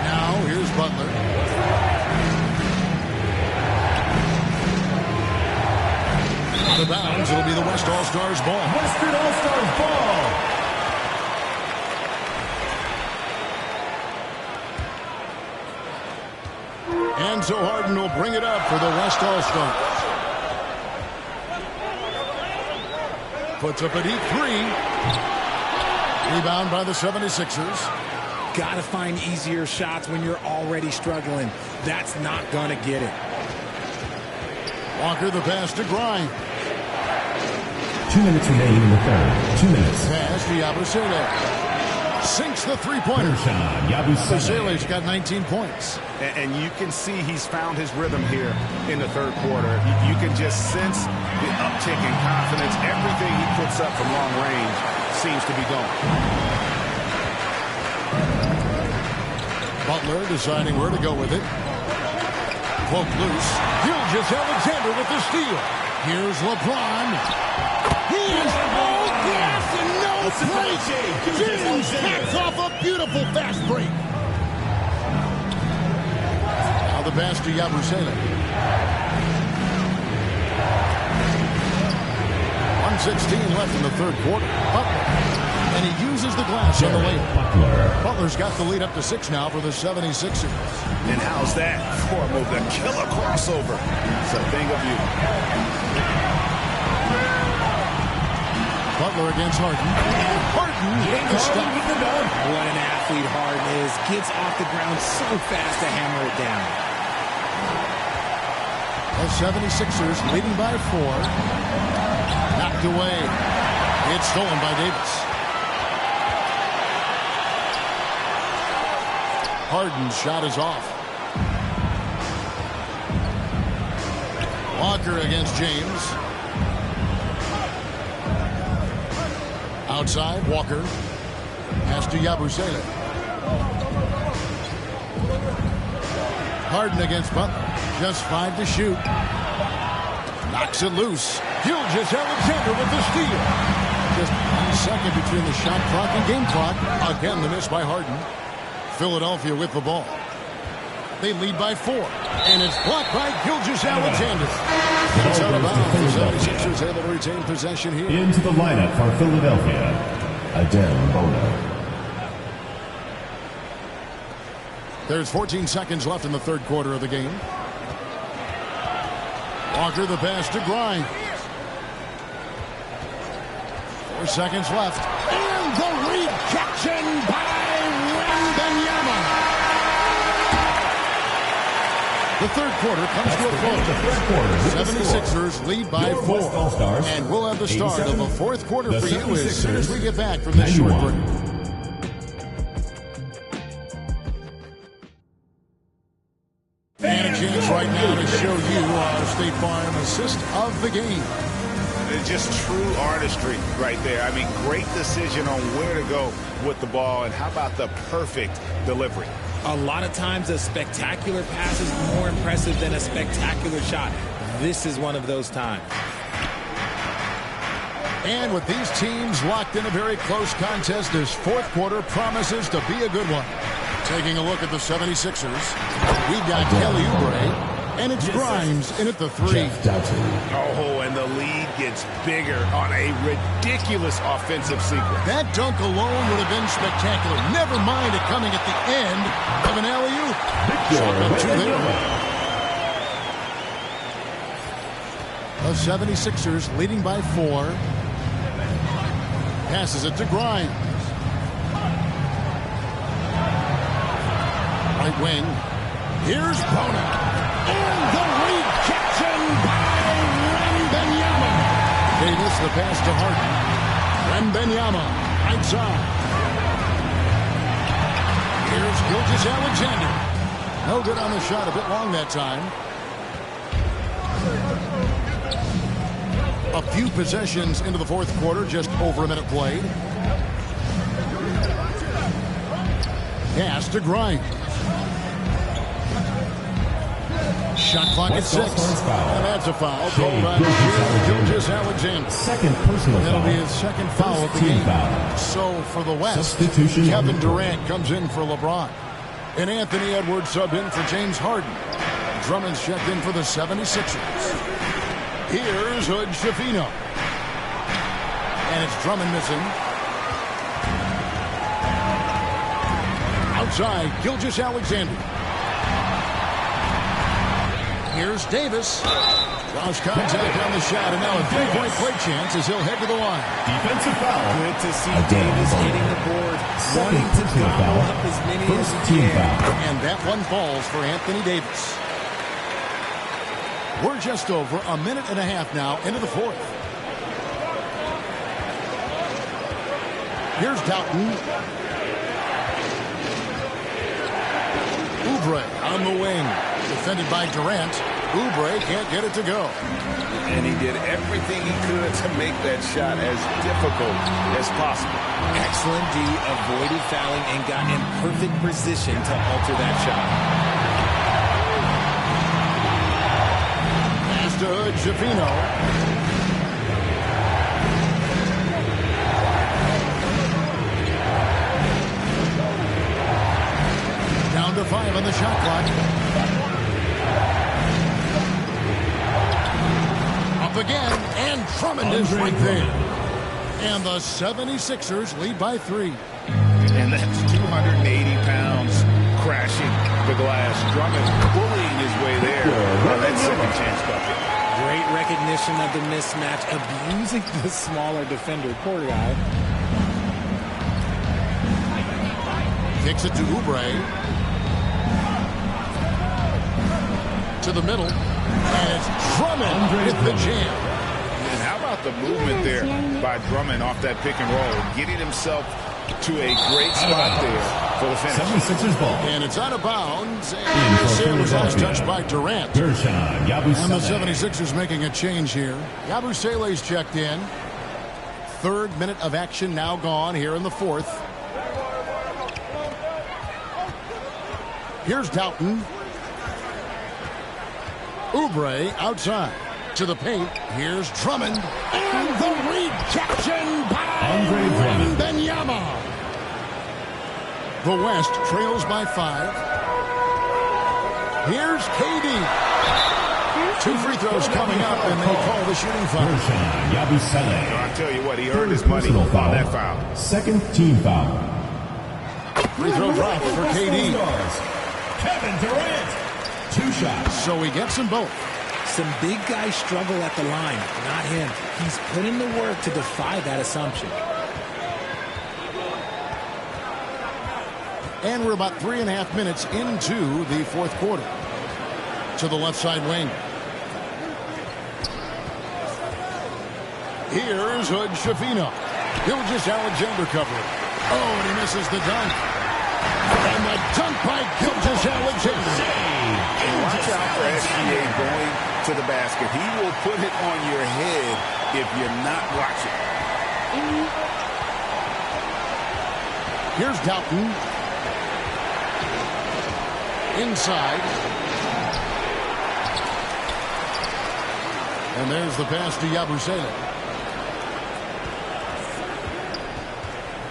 Now here's Butler. Out of bounds, it'll be the West All-Stars ball. Western All-Stars ball. And so Harden will bring it up for the West All-Stars. Puts up a deep 3. Rebound by the 76ers. Got to find easier shots when you're already struggling. That's not going to get it. Walker the pass to Grimes. 2 minutes remaining in the third. 2 minutes. Pass to Yabusele. Sinks the three-pointer. Yabusele's got 19 points. And you can see he's found his rhythm here in the third quarter. You can just sense the uptick in confidence. Everything he puts up from long range seems to be going. Butler deciding where to go with it. Cloak loose. Gilgeous-Alexander with the steal. Here's LeBron. He is all gas and no break. James tacks off a beautiful fast break. Now the pass to Yabusele. 1:16 left in the third quarter. Butler. And he uses the glass on the layup. Butler's got the lead up to 6 now for the 76ers. And how's that for a move? The killer crossover. It's a thing of beauty. Butler against Harden. And Harden with the stop. What an athlete Harden is. Gets off the ground so fast to hammer it down. The 76ers leading by 4. Knocked away. It's stolen by Davis. Harden's shot is off. Walker against James. Outside, Walker. Pass to Yabusele. Harden against Butler. Just 5 to shoot. Knocks it loose. Gilgeous-Alexander with the steal. Just 1 second between the shot clock and game clock. Again, the miss by Harden. Philadelphia with the ball. They lead by 4. And it's blocked by Gilgeous-Alexander. It's out of bounds. The 76ers able to retain possession here. Into the lineup for Philadelphia, Adem Bono. There's 14 seconds left in the third quarter of the game. Walker the pass to Grimes. 4 seconds left. And And the rejection by Wembanyama. The third quarter comes to a close. 76ers lead by 4. And we'll have the start of the fourth quarter for you as soon as we get back from this short break. And a chance right now to show you our State Farm assist of the game. It's just true artistry right there. I mean, great decision on where to go with the ball, and how about the perfect delivery? A lot of times a spectacular pass is more impressive than a spectacular shot. This is one of those times. And with these teams locked in a very close contest, this fourth quarter promises to be a good one. Taking a look at the 76ers, we've got Kelly Oubre. And it's Grimes in at the 3. Oh, and the lead gets bigger on a ridiculous offensive sequence. That dunk alone would have been spectacular. Never mind it coming at the end of an alley-oop. The 76ers leading by 4. Passes it to Grimes. Right wing. Here's Bona. And the rejection by Wembanyama. Davis, the pass to Harden. Wembanyama, outside. Here's Gilgeous-Alexander. No good on the shot, a bit long that time. A few possessions into the fourth quarter, just over a minute played. Pass to Grimes. Shot clock at 6. And that's a foul called on Gilgeous-Alexander. Second personal That'll foul. be his second foul of the game. Foul. So for the West, Kevin Durant comes in for LeBron. And Anthony Edwards sub in for James Harden. Drummond's checked in for the 76ers. Here's Hood Schifino. And it's Drummond missing. Outside, Gilgeous-Alexander. Here's Davis. Lost contact on the shot, and now a three-point play chance as he'll head to the line. Defensive foul. Good to see Davis hitting the board, wanting to gobble up as many as he can. And that one falls for Anthony Davis. We're just over a minute and a half now into the fourth. Here's Doughton. Oubre on the wing. Defended by Durant. Oubre can't get it to go. And he did everything he could to make that shot as difficult as possible. Excellent D, avoided fouling and got in perfect position to alter that shot. Pass to Hood Schifino. Down to 5 on the shot clock. Again, and Drummond is right there. And the 76ers lead by 3. And that's 280 pounds crashing the glass. Drummond bullying his way there on that second chance bucket. Great recognition of the mismatch, abusing the smaller defender. Poor guy. Kicks it to Oubre. To the middle. And it's Drummond with the jam. And how about the movement there by Drummond off that pick and roll, getting himself to a great spot there for the finish. 76ers ball. And it's out of bounds. And the Sailors last touched by Durant. And the 76ers making a change here. Yabusele's checked in. Third minute of action now gone here in the fourth. Here's Doughton. Oubre outside to the paint. Here's Drummond. And the rejection by Wembanyama. The West trails by 5. Here's KD. 2 free throws coming up, and they call the shooting foul. I'll tell you what, he earned his money on that foul. Second team foul. Free throw drop for KD. Kevin Durant. 2 shots. So he gets them both. Some big guys struggle at the line, not him. He's put in the work to defy that assumption. And we're about 3.5 minutes into the fourth quarter. To the left side wing. Here's Hood Schifino. Gilgeous Alexander covering. Oh, and he misses the dunk. And the dunk by Gilgeous Alexander. Watch out for SGA going to the basket. He will put it on your head if you're not watching. Here's Doughton. Inside. And there's the pass to Yabusele.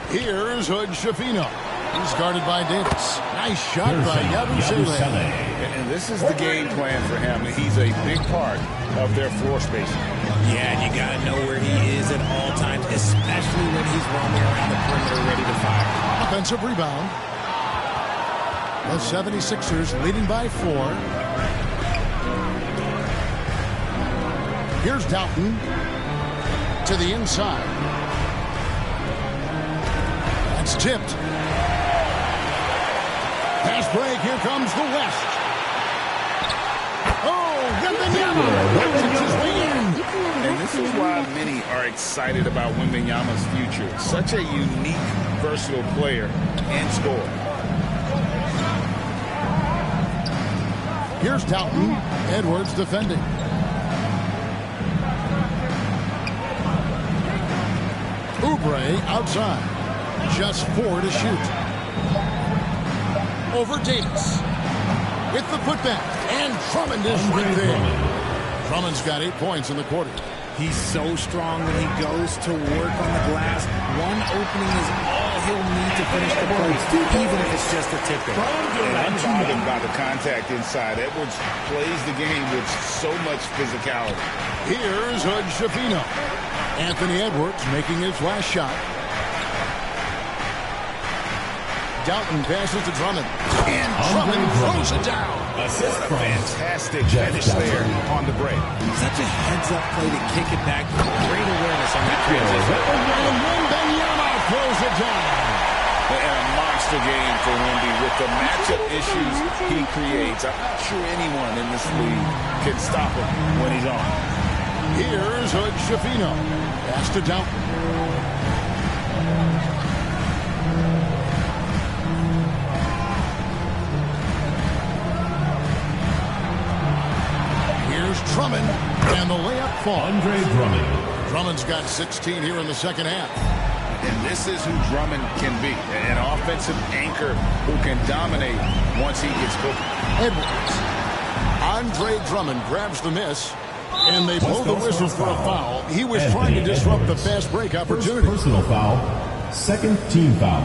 Here's Hood Schifino. He's guarded by Davis. Nice shot by Yabusele. And this is the game plan for him. He's a big part of their floor spacing. Yeah, and you got to know where he is at all times, especially when he's roaming around the perimeter ready to fire. Offensive rebound. The 76ers leading by 4. Here's Doughton to the inside. That's tipped. Pass break. Here comes the West. Oh, and this is why many are excited about Wembanyama's future. Such a unique, versatile player and scorer. Here's Doughton. Edwards defending. Oubre outside. Just 4 to shoot. Over Davis. With the putback. And Drummond is right there. Drummond's got 8 points in the quarter. He's so strong when he goes to work on the glass. One opening is all he'll need to finish the play, even if it's just a tip-in. And unbothered by the contact inside. Edwards plays the game with so much physicality. Here's Hood Schifino. Anthony Edwards making his last shot. Doughton passes to Drummond. And Drummond throws it down. Fantastic finish there on the break. Such a heads-up play to kick it back. Great awareness on that transition. And Wembanyama throws it down. And a monster game for Wemby with the matchup issues he creates. I'm not sure anyone in this league can stop him when he's on. Here's Hood Schifino. Pass to Doughton. Here's Drummond, and the layup falls. Andre Drummond. Drummond's got 16 here in the second half. And this is who Drummond can be, an offensive anchor who can dominate once he gets cooking. Edwards. Andre Drummond grabs the miss, and they blow the whistle for a foul. He was trying to disrupt the fast break opportunity. First personal foul, second team foul.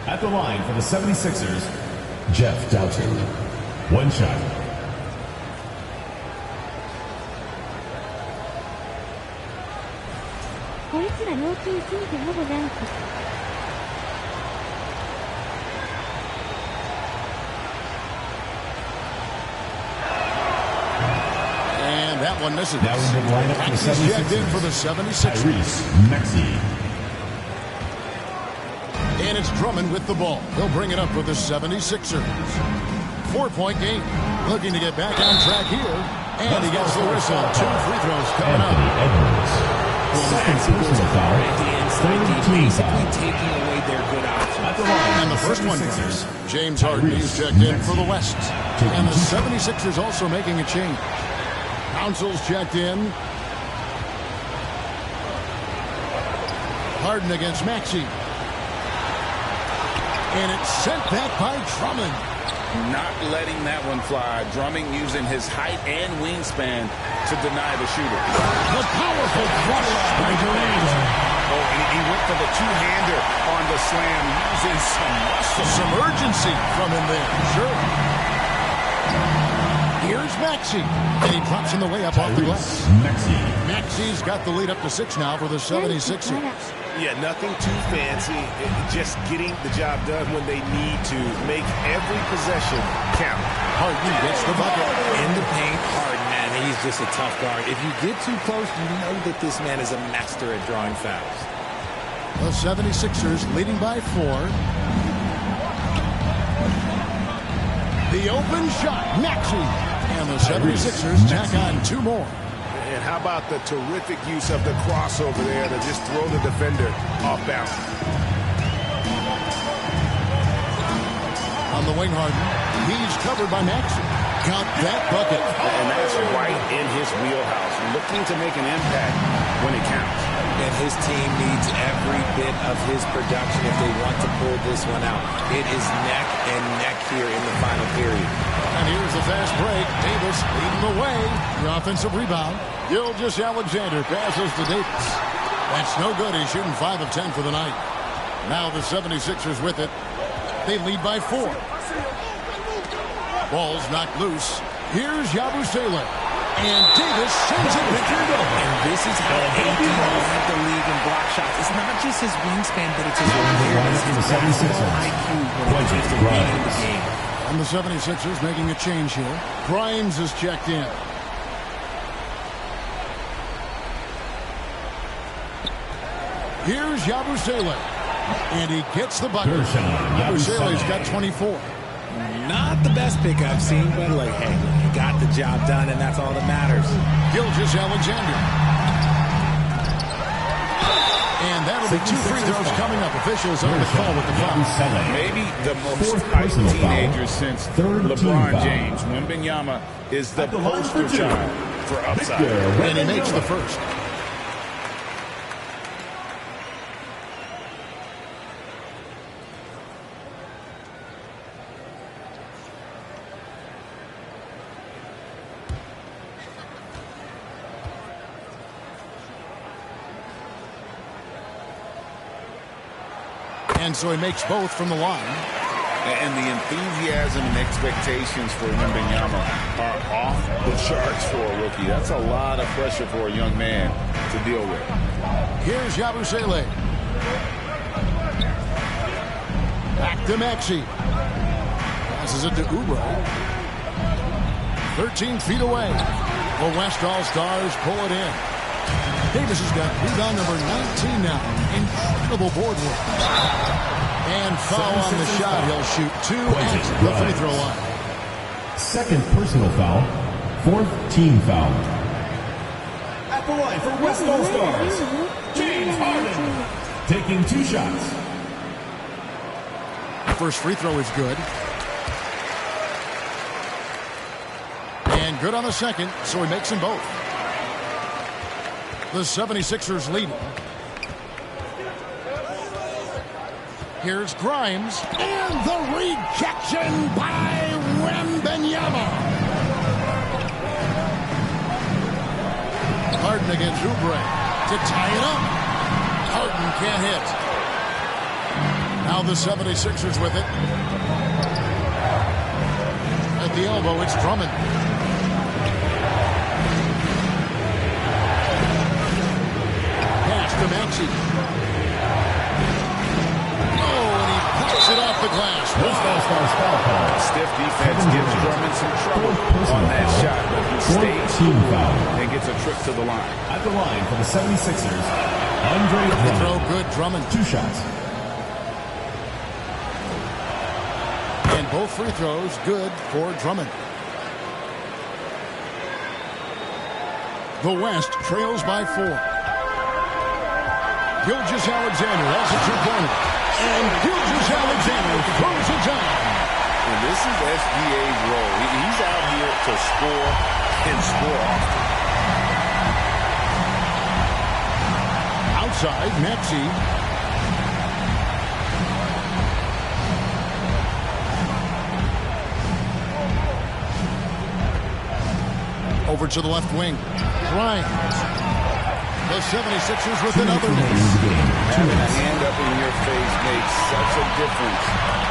At the line for the 76ers, Jeff Doughton. 1 shot. And that one misses. Now in the lineup for the 76ers. Checked in for the 76ers. Maxey. And it's Drummond with the ball. He'll bring it up for the 76ers. 4-point game. Looking to get back on track here. And he gets the whistle. 2 free throws coming up. Second personal foul. Basically taking away their good options. And the first one comes. James Harden is checked in for the West. And the 76ers also making a change. Council's checked in. Harden against Maxey. And it's sent back by Drummond. Not letting that one fly. Drummond using his height and wingspan to deny the shooter. The powerful thrust by Durant. Oh, he went for the two-hander on the slam, using some muscle. Some urgency from him there, sure. Here's Maxey, and he drops in the layup off the glass. Maxey's got the lead up to 6 now for the 76ers. Yeah, nothing too fancy. Just getting the job done when they need to. Make every possession count. Harden gets the bucket. In the paint, Harden, man, he's just a tough guard. If you get too close, you know that this man is a master at drawing fouls. The 76ers leading by 4. The open shot, Maxey. And the 76ers tack on 2 more. And how about the terrific use of the crossover there to just throw the defender off balance. On the wing, Harden. He's covered by Maxey. Count that bucket. And that's right in his wheelhouse. Looking to make an impact when it counts. And his team needs every bit of his production if they want to pull this one out. It is neck and neck here in the final period. And here's the fast break. Davis leading the way. The offensive rebound. Gilgeous-Alexander passes to Davis. That's no good. He's shooting 5 of 10 for the night. Now the 76ers with it. They lead by 4. Ball's knocked loose. Here's Yabusele. And Davis sends it with your goal. And this is how AD led the league in block shots. It's not just his wingspan, but it's his awareness, his basketball IQ when it comes to reading the game. And the 76ers making a change here. Grimes is checked in. Here's Yabusele. And he gets the bucket. Yabusele's got 24. Not the best pick I've seen, but like, hey, he got the job done, and that's all that matters. Gilgeous-Alexander. And that'll be 2 free throws coming up. Officials on the call with the foul. Maybe the most hyped teenager since LeBron James. Wembanyama is the poster child for upside. And he makes the first. And so he makes both from the line. And the enthusiasm and expectations for Wembanyama are off the charts for a rookie. That's a lot of pressure for a young man to deal with. Here's Yabusele. Back to Maxey. Passes it to Oubre. 13 feet away. The West All-Stars pull it in. Davis has got rebound number 19 now. Incredible board work. And foul on the shot. He'll shoot 2 at the free throw line. Second personal foul. 4th team foul. At the line for West All-Stars, James Harden. Taking 2 shots. First free throw is good. And good on the second, so he makes them both. The 76ers leading. Here's Grimes. And the rejection by Wembanyama. Harden against Oubre to tie it up. Harden can't hit. Now the 76ers with it. At the elbow, it's Drummond. To Maxey. Oh, and he pops it off the glass. Stiff defense gives Drummond some trouble on that shot, but he stays and gets a trip to the line. At the line for the 76ers, Andre Drummond. Throw good, Drummond. 2 shots. And both free throws good for Drummond. The West trails by 4. Gilgeous-Alexander has a 2-pointer. And Gilgeous-Alexander throws it down. And this is SGA's role. He's out here to score and score often. Outside, Maxey. Over to the left wing. Grimes. The 76ers with another miss. Having a hand up in your face makes such a difference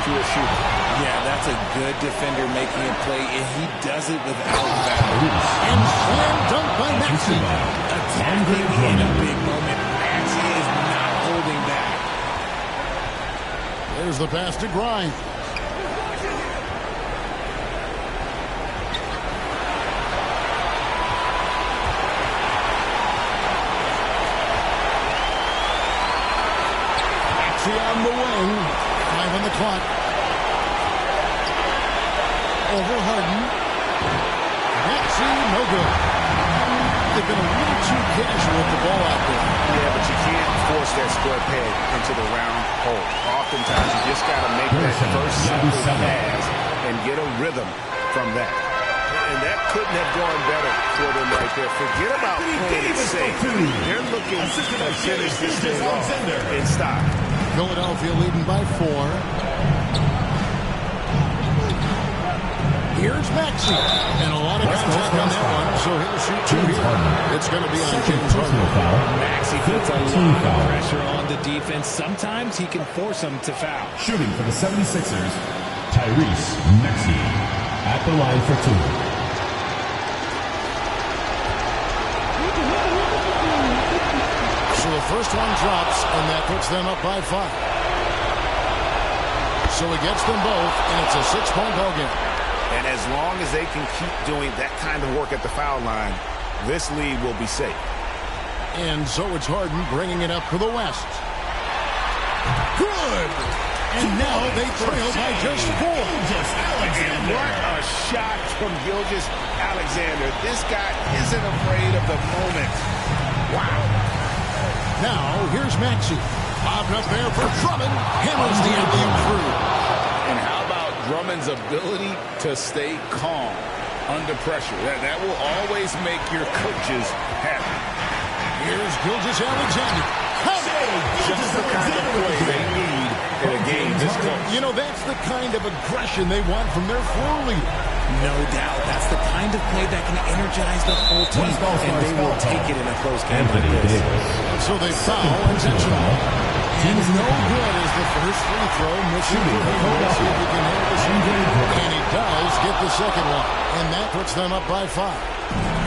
to a shooter. Yeah, that's a good defender making a play, and he does it without bounds. And slam dunk by Maxey. Attacking in a big moment. Maxey is not holding back. There's the pass to Grimes. On the wing. 5 on the clock. over Harden. Maxey, no good. They've been a little too casual with the ball out there. Yeah, but you can't force that square peg into the round hole. Oftentimes, you just got to make that first simple pass and get a rhythm from that. And that couldn't have gone better for them right there. Forget about playing it safe. They're looking to finish this thing off in style. Philadelphia leading by 4. Here's Maxey. And a lot of contact on that one, so he'll shoot 2 here. It's going to be on James Harden. Maxey puts a lot of pressure on the defense. Sometimes he can force them to foul. Shooting for the 76ers, Tyrese Maxey at the line for 2. So the first one drops, and that puts them up by 5. So he gets them both, and it's a 6-point ball game. And as long as they can keep doing that kind of work at the foul line, this lead will be safe. And so it's Harden bringing it up for the West. Good! And now they trail by just 4. And what a shot from Gilgeous Alexander. This guy isn't afraid of the moment. Wow. Now, here's Maxey. Popped up there for Drummond. Hammers the alley-oop through. And how about Drummond's ability to stay calm under pressure? That will always make your coaches happy. Here's Gilgeous Alexander. Just the kind of play they need in a game this close. You know, that's the kind of aggression they want from their floor leader. No doubt. That's the kind of play that can energize the whole team, and they will take it in a close game like this. So they foul intentional. And no good as the first free throw missing. And he does get the second one. And that puts them up by 5.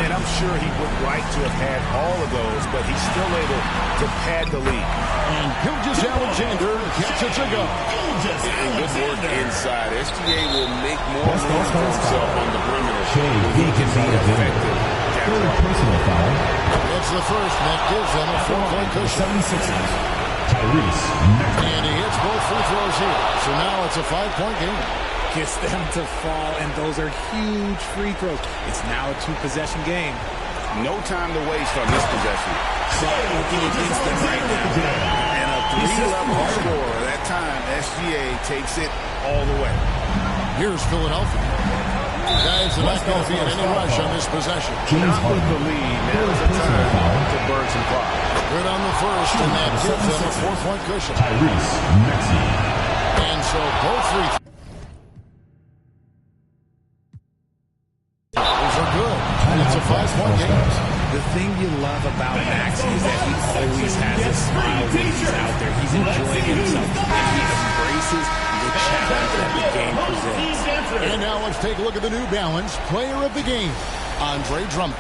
And I'm sure he would like to have had all of those, but he's still able to pad the lead. And Gilgeous Alexander gets it to go. And good work inside. SGA will make more room for himself on the perimeter. He can be effective. Personal foul. It's the first that gives them a 4-point cushion. 76ers, Tyrese Maxey. And he hits both free throws here. So now it's a 5-point game. Gets them to fall, and those are huge free throws. It's now a 2-possession game. No time to waste on this possession. Looking against them right now. And a 3-level score. That time, SGA takes it all the way. Here's Philadelphia. Guys, they're not going to be in any rush on this possession. Not with the lead. Now is the time to burn some clock. Good on the first, and that gives them a 4-point cushion. Tyrese Maxey. And so both free throws are good. And it's a 5-point game. The thing you love about Maxey is that he always has a smile when he's out there. He's enjoying himself, and he embraces the challenge that the game presents. And now let's take a look at the New Balance Player of the Game, Andre Drummond.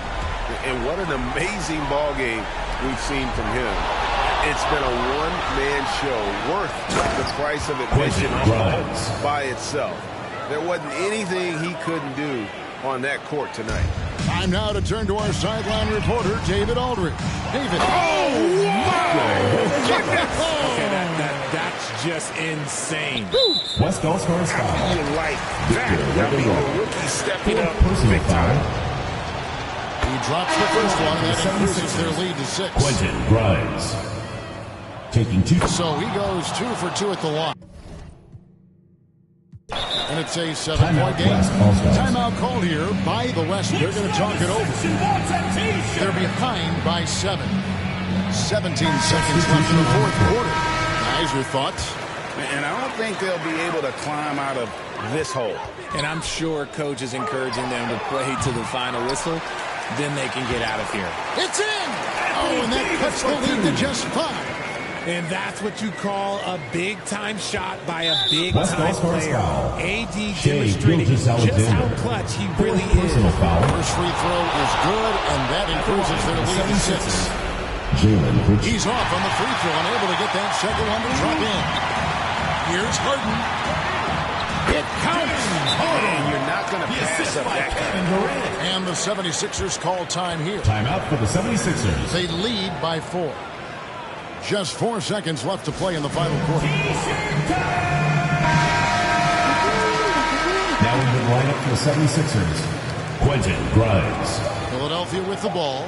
And what an amazing ball game we've seen from him. It's been a one-man show worth the price of admission by itself. There wasn't anything he couldn't do on that court tonight. Time now to turn to our sideline reporter, David Aldridge. David. Oh, my goodness. Okay, that's just insane. West All-Stars foul. You like that. I mean, the rookie stepping up big time. He drops the first one, and that increases their lead to 6. Quentin Grimes taking 2. So he goes 2 for 2 at the line. And it's a 7-point game. Timeout called here by the West. They're going to talk it over. They're behind by 7. 17 seconds left in the fourth quarter. Guys, your thoughts? And I don't think they'll be able to climb out of this hole. And I'm sure coach is encouraging them to play to the final whistle. Then they can get out of here. It's in! Oh, and that cuts the lead to just 5. And that's what you call a big-time shot by a big-time player. AD demonstrating just how clutch he really is. First free throw is good, and that increases their lead to 6. He's off on the free throw, unable to get that second one to drop in. Here's Harden. It counts. And you're not going to pass up that kind. And the 76ers call time here. Timeout for the 76ers. They lead by 4. Just 4 seconds left to play in the final quarter. Now in the starting lineup for the 76ers. Quentin Grimes. Philadelphia with the ball.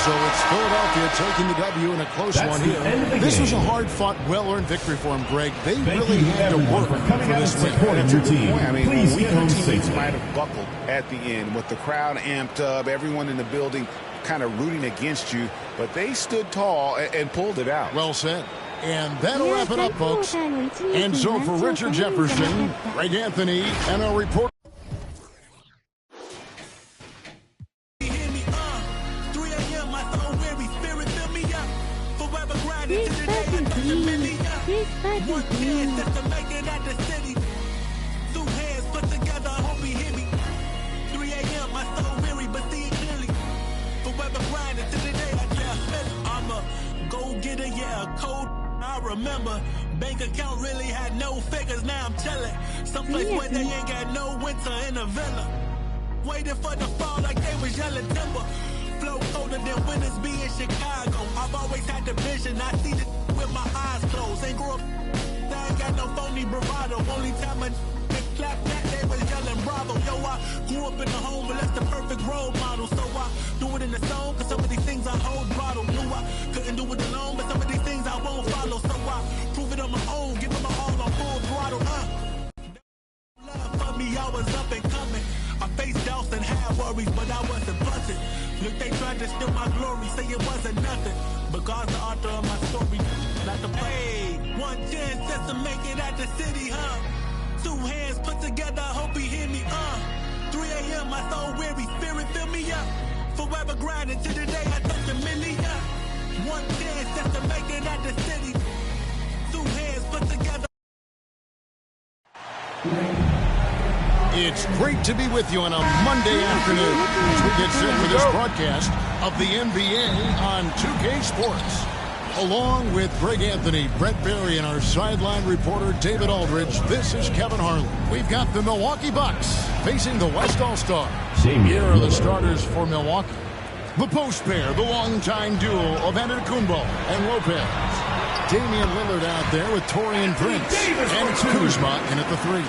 So it's Philadelphia taking the W in a close one here. This was a hard-fought, well-earned victory for him, Greg. They really had to work for this win. That's a good point. I mean, we other teams might have buckled at the end with the crowd amped up, everyone in the building kind of rooting against you, but they stood tall and pulled it out. Well said. And that'll wrap it up, folks. And so for Richard Jefferson, Greg Anthony, and our reporter. Remember, bank account really had no figures. Now I'm chilling someplace where they ain't got no winter in a villa. Waiting for the fall like they was yelling timber. Flow colder than winters be in Chicago. I've always had the vision. I see it with my eyes closed. Ain't grew up, I ain't got no phony bravado. Only time I clap that, they was yelling bravo. Yo, I grew up in the home, but that's the perfect role model. So I do it in the song, cause some of these things I hold bottle. Knew I couldn't do it alone, but some of these things I won't follow. So I prove it on my own, give it my all on full throttle. Love for me, I was up and coming. I faced doubts and had worries, but I wasn't blunted. Look, they tried to steal my glory, say it wasn't nothing. But God's the author of my story, not the play. One chance just to make it at the city, huh? Two hands put together, hope he hear me, 3 a.m., my soul weary, spirit fill me up. Forever grinding till the day I touch a million. One chance just to make it at the city. Two hands put together. It's great to be with you on a Monday afternoon as we get set for this broadcast of the NBA on 2K Sports. Along with Greg Anthony, Brett Berry, and our sideline reporter David Aldridge, this is Kevin Harlan. We've got the Milwaukee Bucks facing the West All-Stars. Here are the starters for Milwaukee. The post pair, the longtime duo of Antetokounmpo and Lopez. Damian Lillard out there with Taurean Prince. And it's Kuzma in at the 3.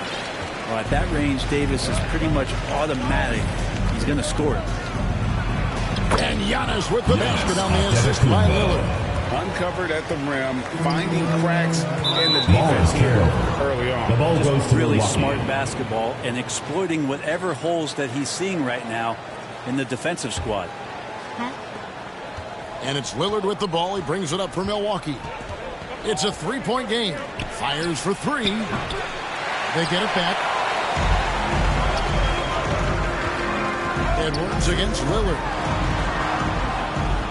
Well, at that range, Davis is pretty much automatic. He's going to score it. And Giannis with the basket on the assist by Lillard. Uncovered at the rim, finding cracks in the defense here early on. The ball goes to really smart basketball and exploiting whatever holes that he's seeing right now in the defensive squad. And it's Lillard with the ball. He brings it up for Milwaukee. It's a three-point game. Fires for 3. They get it back. Edwards against Lillard.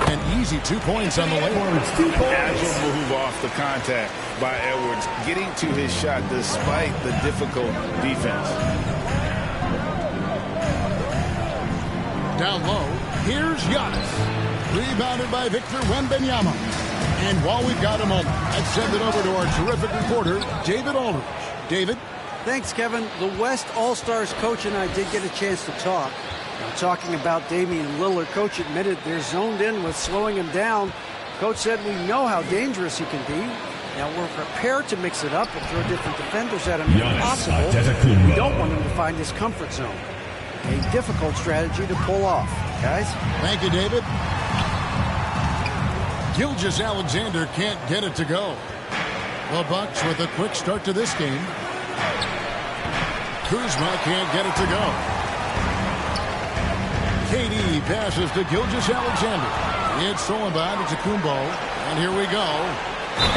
An easy 2 points on the layup. Agile move off the contact by Edwards, getting to his shot despite the difficult defense. Down low, here's Giannis. Rebounded by Victor Wembanyama. And while we've got a moment, let's send it over to our terrific reporter, David Aldridge. David? Thanks, Kevin. The West All-Stars coach and I did get a chance to talk. Now, talking about Damian Lillard, coach admitted they're zoned in with slowing him down. Coach said we know how dangerous he can be. Now we're prepared to mix it up and throw different defenders at him if possible. We don't want him to find his comfort zone. A difficult strategy to pull off, guys. Thank you, David. Gilgeous-Alexander can't get it to go. The Bucks with a quick start to this game. Kuzma can't get it to go. KD passes to Gilgeous-Alexander. It's stolen by Antetokounmpo. And here we go.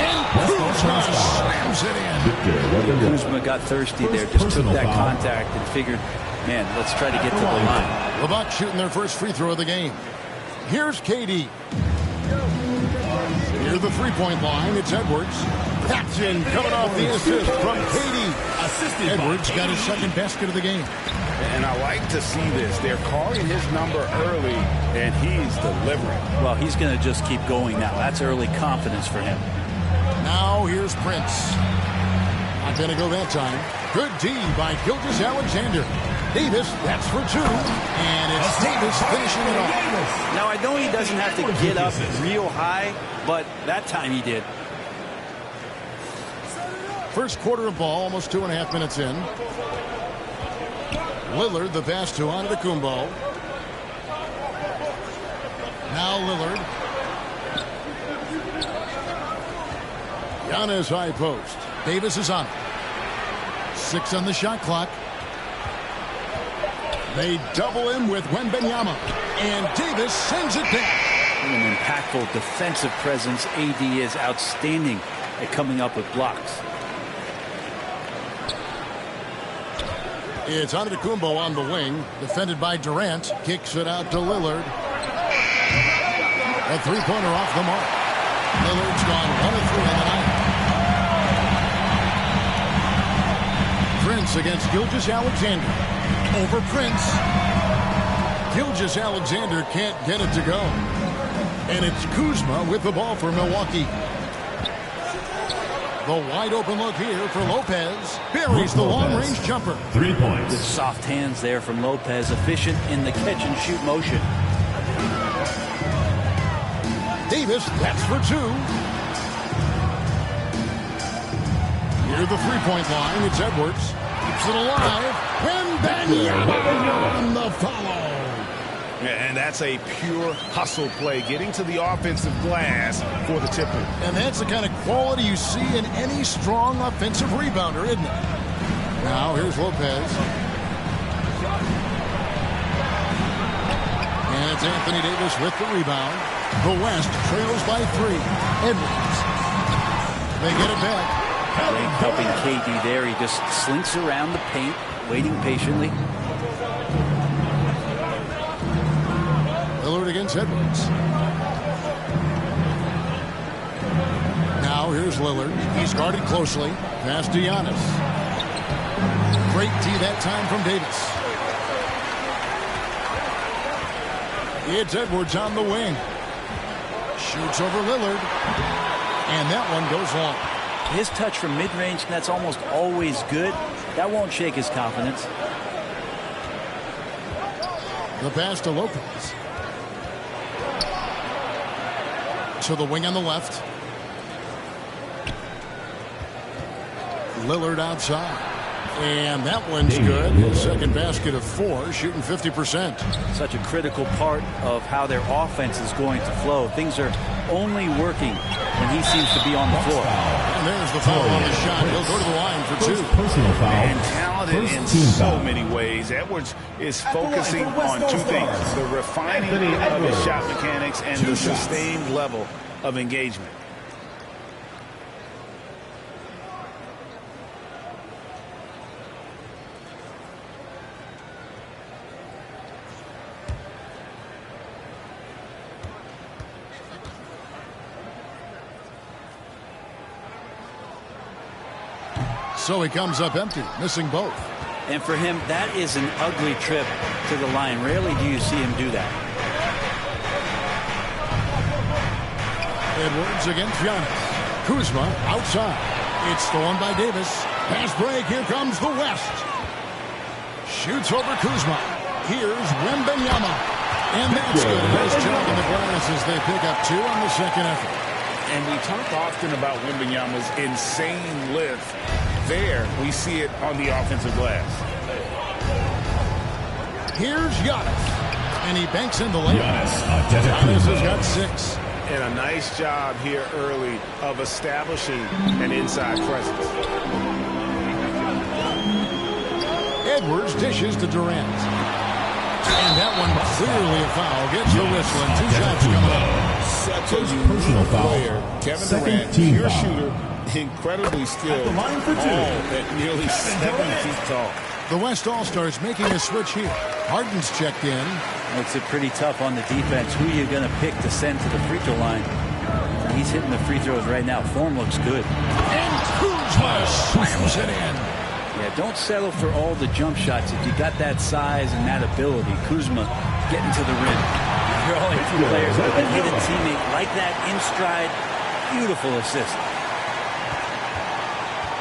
And Kuzma slams it in. Kuzma got thirsty there, just took that contact and figured, man, let's try to get to the line. The Bucks shooting their first free throw of the game. Here's KD. Near the three-point line, it's Edwards. Taps in, coming off the assist from KD. Edwards got his second basket of the game. And I like to see this. They're calling his number early, and he's delivering. Well, he's going to just keep going now. That's early confidence for him. Now here's Prince. Not going to go that time. Good D by Gilgeous-Alexander. Davis, that's for 2. And it's Davis finishing it off. Now, I know he doesn't have to get up real high, but that time he did. First quarter of ball, almost 2.5 minutes in. Lillard, the pass to Antetokounmpo. Now Lillard. Giannis high post. Davis is on it. 6 on the shot clock. They double him with Wembanyama. And Davis sends it back. An impactful defensive presence. AD is outstanding at coming up with blocks. It's Antetokounmpo on the wing, defended by Durant. Kicks it out to Lillard. A three-pointer off the mark. Lillard's gone 1 of 3 in the night. Prince against Gilgeous-Alexander. Over Prince. Gilgeous-Alexander can't get it to go. And it's Kuzma with the ball for Milwaukee. The wide open look here for Lopez. Buries the long-range jumper. 3 points. Good soft hands there from Lopez. Efficient in the catch-and-shoot motion. Davis, that's for 2. Near the three-point line, it's Edwards. Keeps it alive. Wembanyama on the follow. Yeah, and that's a pure hustle play, getting to the offensive glass for the tip-in. And that's the kind of quality you see in any strong offensive rebounder, isn't it? Now, here's Lopez. And it's Anthony Davis with the rebound. The West trails by 3. Edwards. They get it back. Helping KD there. He just slinks around the paint, waiting patiently. Lillard against Edwards. Now here's Lillard. He's guarded closely. Pass to Giannis. Great D that time from Davis. It's Edwards on the wing. Shoots over Lillard. And that one goes long. His touch from mid-range, that's almost always good. That won't shake his confidence. The pass to Lopez. To the wing on the left. Lillard outside. And that one's good. Second basket of 4, shooting 50%. Such a critical part of how their offense is going to flow. Things are only working when he seems to be on the floor. And there's the foul on the shot. He'll go to the line for 2. Personal foul. And talented in so many ways. Edwards is focusing on 2 things. The refining of his shot mechanics and the sustained level of engagement. So he comes up empty, missing both. And for him, that is an ugly trip to the line. Rarely do you see him do that. Edwards against Giannis. Kuzma outside. It's stolen by Davis. Pass break. Here comes the West. Shoots over Kuzma. Here's Wembanyama. And that's good. Nice job on the glass as they pick up 2 on the second effort. And we talk often about Wembanyama's insane lift. There, we see it on the offensive glass. Here's Giannis. And he banks in the layup. Giannis has got 6. And a nice job here early of establishing an inside presence. Edwards dishes to Durant. And that one clearly a foul. Gets the whistle and 2 shots coming up. Such a unique player. Kevin Durant, pure shooter, incredibly skilled, all at nearly 7 feet tall. The West All-Stars making a switch here. Harden's checked in. Makes it pretty tough on the defense. Who are you going to pick to send to the free throw line? He's hitting the free throws right now. Form looks good. And Kuzma slams it in. Yeah, don't settle for all the jump shots. If you got that size and that ability, Kuzma getting to the rim. You're only 2 players that can hit a teammate like that in stride. Beautiful assist.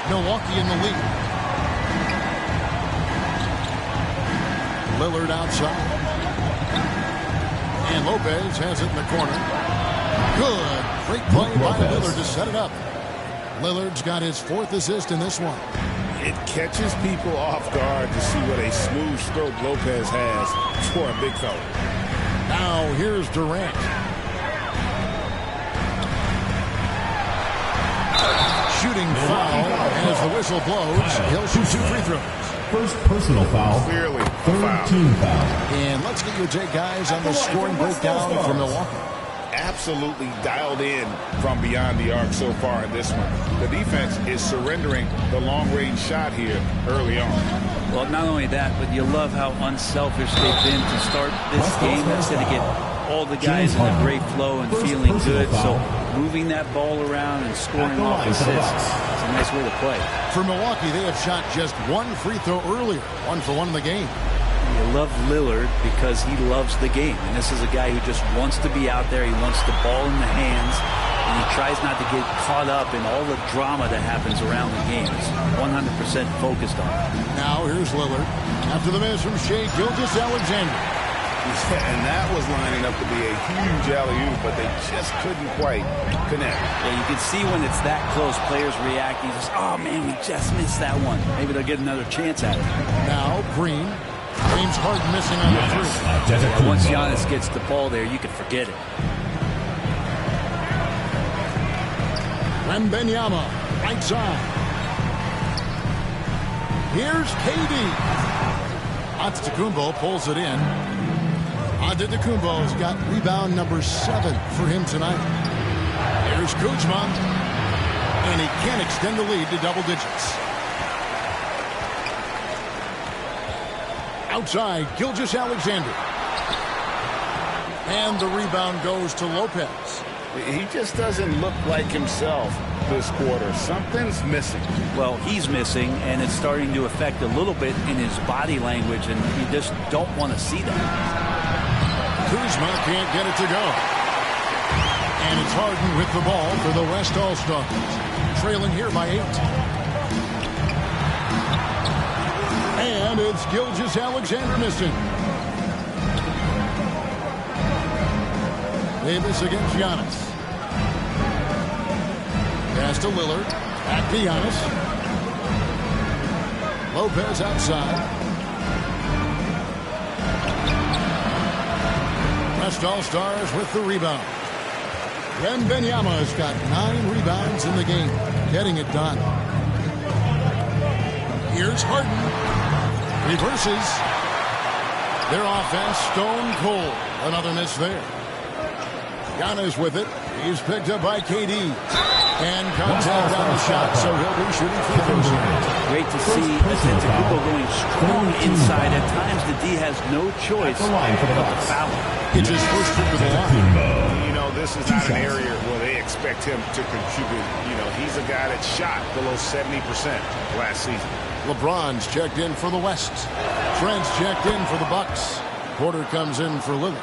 Milwaukee in the lead. Lillard outside. And Lopez has it in the corner. Good. Great play by Lillard to set it up. Lillard's got his 4th assist in this one. It catches people off guard to see what a smooth stroke Lopez has for a big fella. Now here's Durant. Shooting foul as the whistle blows. He'll shoot 2 free throws. First personal foul. Clearly, third team foul. And let's get your take, guys, on the scoring breakdown from Milwaukee. Absolutely dialed in from beyond the arc so far in this one. The defense is surrendering the long-range shot here early on. Well, not only that, but you love how unselfish they've been to start this game. That's going to get all the guys in a great flow and feeling good. So moving that ball around and scoring off assists is a nice way to play. For Milwaukee, they have shot just 1 free throw earlier, 1 for 1 in the game. You love Lillard because he loves the game. And this is a guy who just wants to be out there. He wants the ball in the hands. And he tries not to get caught up in all the drama that happens around the game. He's 100% focused on it. Now here's Lillard. After the miss from Shai Gilgeous-Alexander. And that was lining up to be a huge alley-oop, but they just couldn't quite connect. Yeah, you can see when it's that close, players reacting. Just, oh, man, we just missed that one. Maybe they'll get another chance at it. Now Green. James Harden missing on the 3. Once Giannis gets the ball there, you can forget it. Wembanyama, right side. Here's KD. Antetokounmpo pulls it in. Antetokounmpo's got rebound number 7 for him tonight. Here's Kuzma. And he can't extend the lead to double digits. Outside, Gilgeous-Alexander. And the rebound goes to Lopez. He just doesn't look like himself this quarter. Something's missing. Well, he's missing, and it's starting to affect a little bit in his body language, and you just don't want to see that. Kuzma can't get it to go. And it's Harden with the ball for the West All-Stars. Trailing here by 8. And it's Gilgeous-Alexander missing. Davis against Giannis. Pass to Lillard. Back to Giannis. Lopez outside. West All-Stars with the rebound. Wembanyama's got 9 rebounds in the game. Getting it done. Here's Harden. Reverses. Their offense stone cold. Another miss there. Giannis with it. He's picked up by KD. And contact on the shot, so he'll be shooting free throws here. Great to see Antetokounmpo going strong inside. At times, the D has no choice but to foul. It's his first trip to the line. You know, this is not an area where they expect him to contribute. You know, he's a guy that shot below 70% last season. LeBron's checked in for the West. Trent's checked in for the Bucks. Porter comes in for Lillard.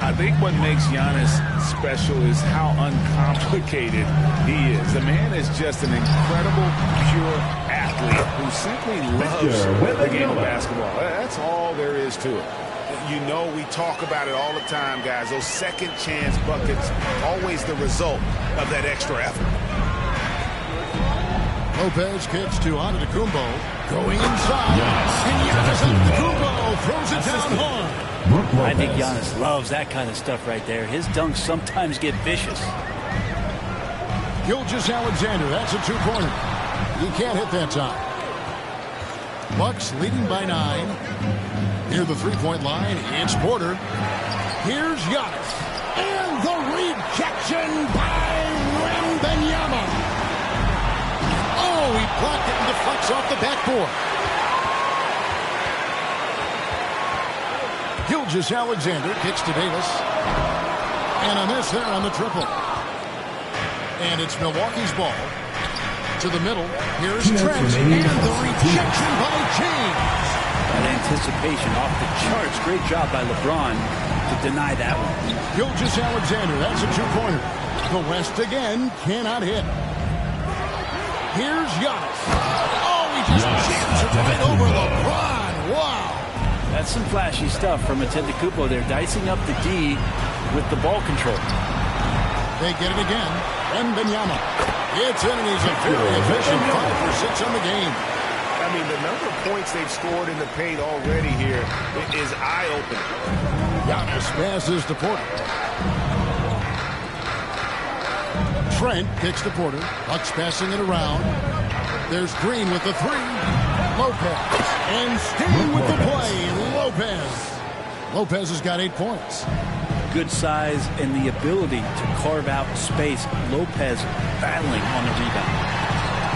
I think what makes Giannis special is how uncomplicated he is. The man is just an incredible, pure athlete who simply loves the game of basketball. That's all there is to it. You know, we talk about it all the time, guys. Those second chance buckets, always the result of that extra effort. Lopez kicks to Antetokounmpo. Going inside. And Giannis Antetokounmpo throws it down hard. I think Giannis loves that kind of stuff right there. His dunks sometimes get vicious. Gilgeous-Alexander, that's a 2-pointer. He can't hit that time. Bucks leading by 9. Near the 3-point line, it's Porter. Here's Giannis. And the rejection by Wembanyama. Oh, he blocked it and deflects off the backboard. Gilgeous-Alexander kicks to Davis. And a miss there on the triple. And it's Milwaukee's ball. To the middle. Here's Trent. And the rejection by James. That anticipation off the charts. Great job by LeBron to deny that one. Gilgeous-Alexander, that's a 2-pointer. The West again cannot hit. Here's Giannis. Oh, he just jams it right over LeBron. Wow. That's some flashy stuff from Antetokounmpo. They're dicing up the D with the ball control. They get it again. Wembanyama. It's in, and he's a very efficient 5 for 6 on the game. I mean, the number of points they've scored in the paint already here is eye-opening. Giannis passes to Porter. Trent kicks to Porter. Bucks passing it around. There's Green with the 3. Lopez. And staying with the play, Lopez. Lopez has got 8 points. Good size and the ability to carve out space. Lopez battling on the rebound.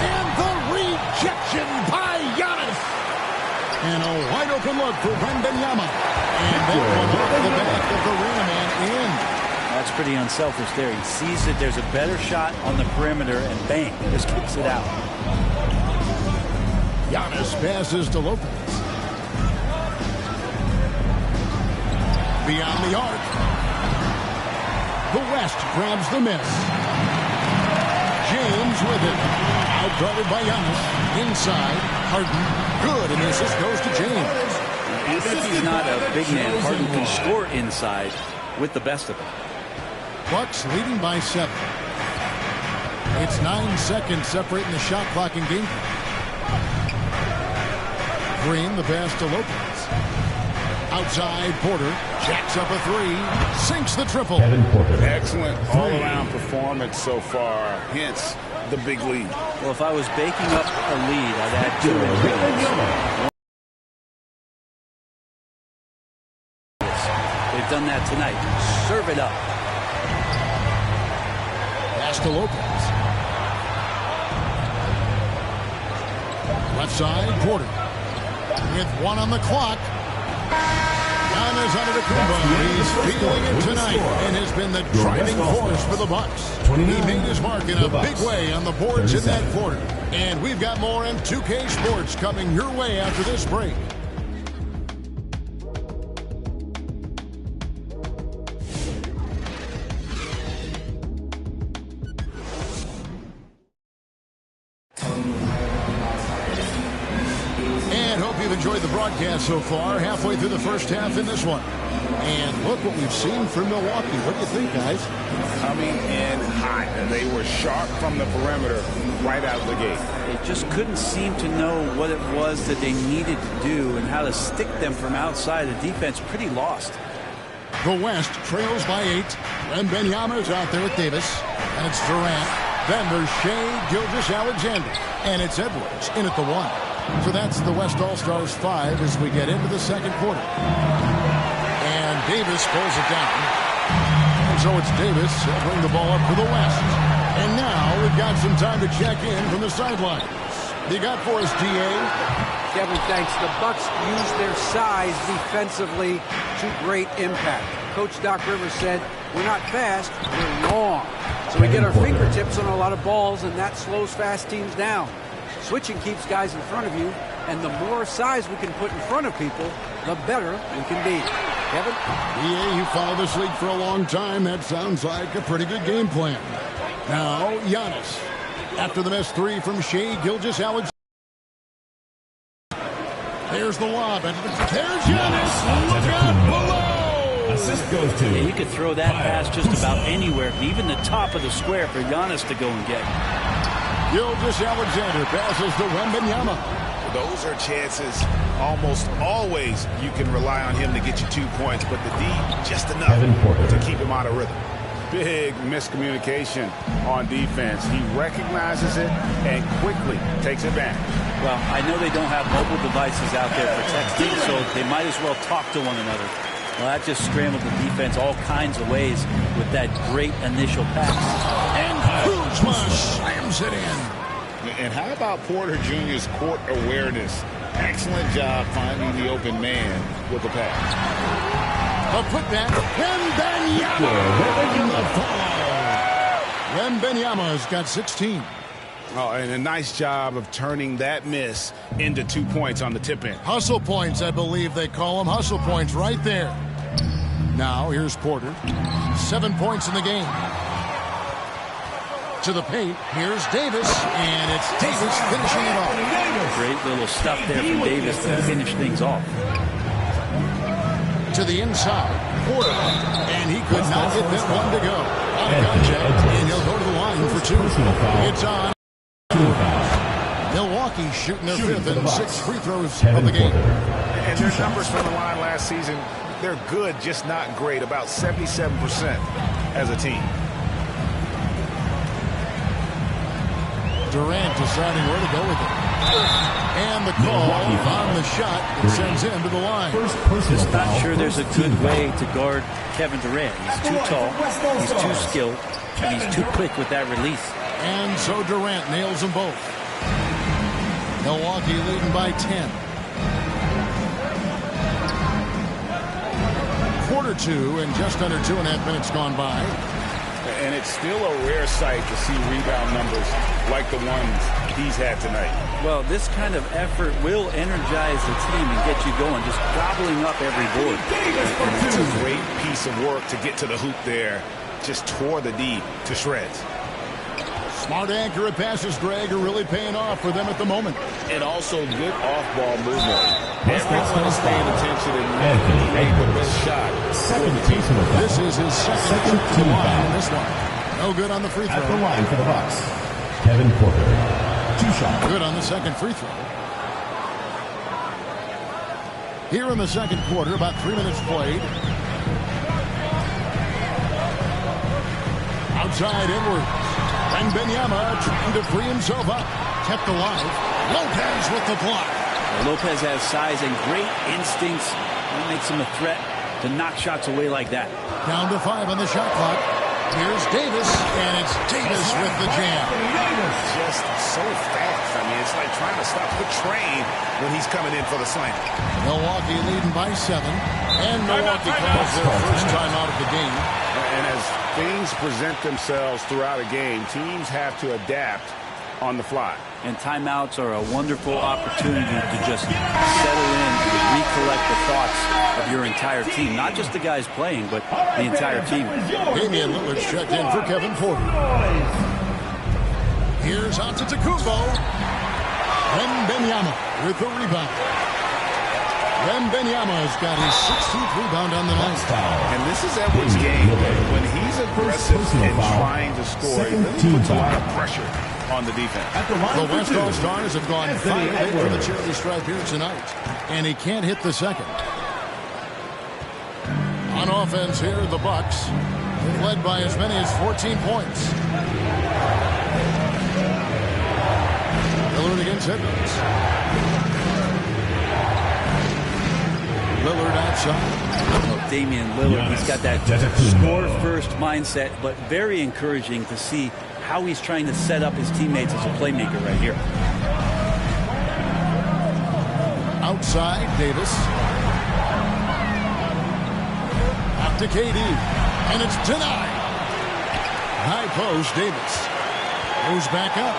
And the rejection by Giannis. And a wide open look for Wembanyama. And that one off the back of the rim and in. That's pretty unselfish there. He sees that there's a better shot on the perimeter and bang, just kicks it out. Giannis passes to Lopez. Beyond the arc. The West grabs the miss. James with it. Outguarded by Giannis. Inside. Harden. Good. And the assist goes to James. Even if he's not a big man, Harden can score inside with the best of them. Bucks leading by 7. It's 9 seconds separating the shot clock and game. Green, the pass to Lopez. Outside, Porter jacks up a 3, sinks the triple. Excellent all-around performance so far, hence the big lead. Well, if I was baking up a lead, I'd add 2 ingredients. They've done that tonight. Serve it up. Pass to Lopez. Left side, Porter. With 1 on the clock. Giannis Antetokounmpo. He's feeling it tonight and has been the driving force for the Bucks. He made his mark in a big way on the boards in that quarter. And we've got more in 2K Sports coming your way after this break. Enjoyed the broadcast so far, halfway through the first half in this one. And look what we've seen from Milwaukee. What do you think, guys? Coming in hot, and they were sharp from the perimeter right out of the gate. They just couldn't seem to know what it was that they needed to do and how to stick them from outside. The defense pretty lost. The West trails by 8. Wembanyama's out there with Davis. And it's Durant. Then there's Shea Gilgeous-Alexander. And it's Edwards in at the 1. So that's the West All-Stars 5 as we get into the second quarter. And Davis pulls it down. And so it's Davis bring the ball up for the West. And now we've got some time to check in from the sidelines. You got for us, DA? Kevin, thanks. The Bucks use their size defensively to great impact. Coach Doc Rivers said, we're not fast, we're long. So we get our fingertips on a lot of balls, and that slows fast teams down. Switching keeps guys in front of you, and the more size we can put in front of people, the better we can be. Kevin? Yeah, you followed this league for a long time. That sounds like a pretty good game plan. Now, Giannis. After the missed 3 from Shea Gilgeous-Alexander. There's the lob. And there's Giannis. Look out below. Assist goes to. Yeah, you could throw that pass just about anywhere, even the top of the square for Giannis to go and get. Gilgeous-Alexander passes to Wembanyama. Those are chances almost always you can rely on him to get you 2 points, but the D just enough to keep him out of rhythm. Big miscommunication on defense. He recognizes it and quickly takes it back. Well, I know they don't have mobile devices out there for texting, so they might as well talk to one another. Well, that just scrambled the defense all kinds of ways with that great initial pass. And Kuzma slams it in. And how about Porter Jr.'s court awareness? Excellent job finding the open man with the pass. A putback. Wembanyama's got 16. Oh, and a nice job of turning that miss into 2 points on the tip in. Hustle points, I believe they call them. Hustle points right there. Now, here's Porter. 7 points in the game. To the paint, here's Davis, and it's Davis finishing it off. Great little stuff there from Davis to finish things off. To the inside, Porter, and he could not get that one to go. Out of contact, and he'll go to the line line for two. It's on. Milwaukee shooting their fifth and sixth free throws of the game. And their numbers from the line last season, they're good, just not great. About 77% as a team. Durant deciding where to go with it. And the call on the shot that sends him to the line. Just not sure there's a good way to guard Kevin Durant. He's too tall, he's too skilled, and he's too quick with that release. And so Durant nails them both. Milwaukee leading by 10. Quarter two and just under 2.5 minutes gone by. And it's still a rare sight to see rebound numbers like the ones he's had tonight. Well, this kind of effort will energize the team and get you going, just gobbling up every board. It's a great piece of work to get to the hoop there. Just tore the D to shreds. Smart, accurate passes, Greg, are really paying off for them at the moment. And also good off-ball movement. Everyone is paying attention and made the best shot. This is his second team foul in this one. No good on the free throw. At the line for the Bucks, Kevin Porter. 2 shots. Good on the second free throw. Here in the second quarter, about 3 minutes played. Outside Edwards. And Benyama trying to free himself up. Kept alive. Lopez with the block. Lopez has size and great instincts. That makes him a threat to knock shots away like that. Down to 5 on the shot clock. Here's Davis, and it's Davis with the jam. Just so fast. I mean, it's like trying to stop the train when he's coming in for the slam. Milwaukee leading by 7. And Milwaukee calls their first time out of the game. And as things present themselves throughout a game, teams have to adapt on the fly. And timeouts are a wonderful opportunity to just settle in and recollect the thoughts of your entire team. Not just the guys playing, but the entire team. Damian Lillard's checked in for Kevin Porter. Here's Antetokounmpo. Wembanyama with the rebound. Wembanyama's got his 16th rebound on the night. And this is Edwards' game. When he's aggressive and trying to score, he really puts a lot of pressure on the defense. The West All-Stars have gone 5-8 for the charity stripe here tonight. And he can't hit the second. On offense here, the Bucks have led by as many as 14 points. Lillard against Edwards. Lillard outside. Oh, Damian Lillard, he's got that score-first mindset, but very encouraging to see how he's trying to set up his teammates as a playmaker right here. Outside, Davis. Out to KD. And it's denied. High post, Davis. Goes back up.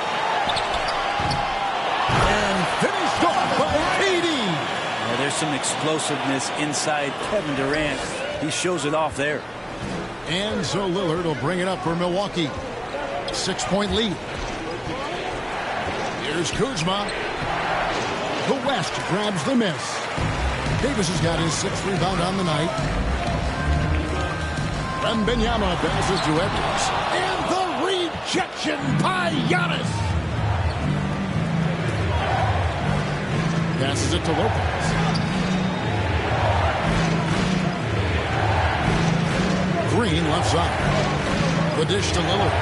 And finished off by KD. Well, there's some explosiveness inside Kevin Durant. He shows it off there. And so Lillard will bring it up for Milwaukee. 6-point lead. Here's Kuzma. The West grabs the miss. Davis has got his 6th rebound on the night. Wembanyama passes to Edwards. And the rejection by Giannis. Passes it to Lopez. Green left side. The dish to Lillard.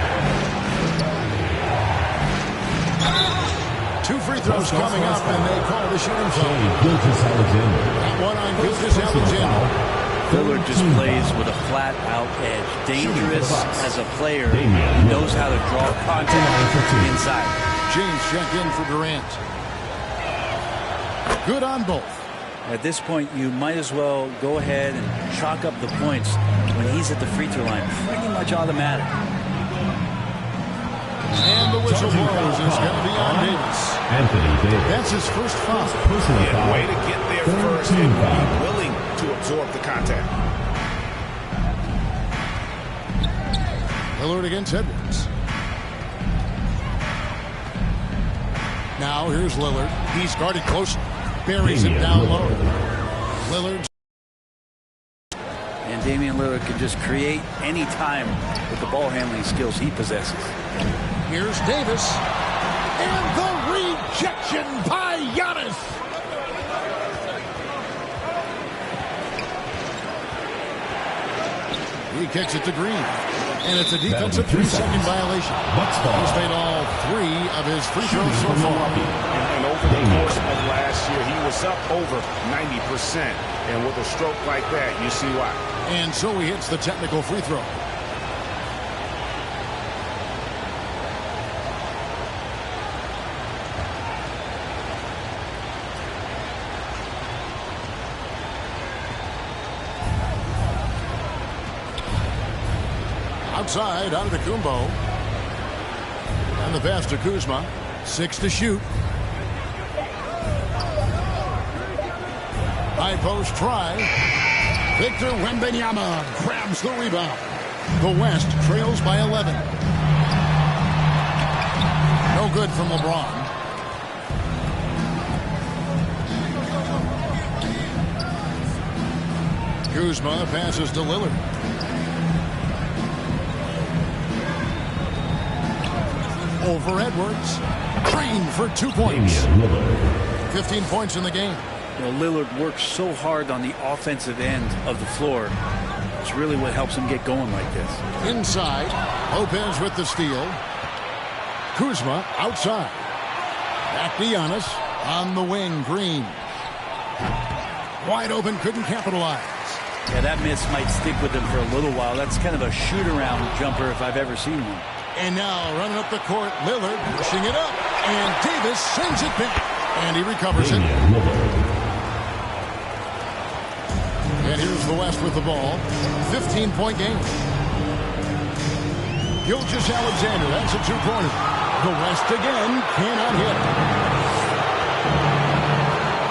2 free throws coming up, and they call the shooting foul. That one on Gilgeous Alexander. Lillard just plays with a flat-out edge. Dangerous as a player. He knows how to draw contact inside. James checked in for Durant. Good on both. At this point, you might as well go ahead and chalk up the points when he's at the free throw line. Pretty much automatic. And the whistle blows. It's going to be on Davis. Anthony Davis. That's his first foul. Yeah, way to get there first and be willing to absorb the contact. Lillard against Edwards. Now here's Lillard. He's guarded closely. Buries it down low. Lillard. And Damian Lillard can just create any time with the ball handling skills he possesses. Here's Davis. And the rejection by Giannis. He kicks it to Green. And it's a defensive 3-second violation. He's made all 3 of his free throws so far. And over the course of last year, he was up over 90%. And with a stroke like that, you see why. And so he hits the technical free throw. Outside, Antetokounmpo. And the pass to Kuzma. 6 to shoot. High post try. Victor Wembanyama grabs the rebound. The West trails by 11. No good from LeBron. Kuzma passes to Lillard. Over Edwards. Green for 2 points. 15 points in the game. You know, Lillard works so hard on the offensive end of the floor. It's really what helps him get going like this. Inside. Lopez with the steal. Kuzma outside. Back to Giannis. On the wing, Green. Wide open, couldn't capitalize. Yeah, that miss might stick with him for a little while. That's kind of a shoot-around jumper if I've ever seen one. And now running up the court, Lillard pushing it up. And Davis sends it back. And he recovers it. And here's the West with the ball. 15-point game. Gilgeous-Alexander, that's a 2-pointer. The West again cannot hit.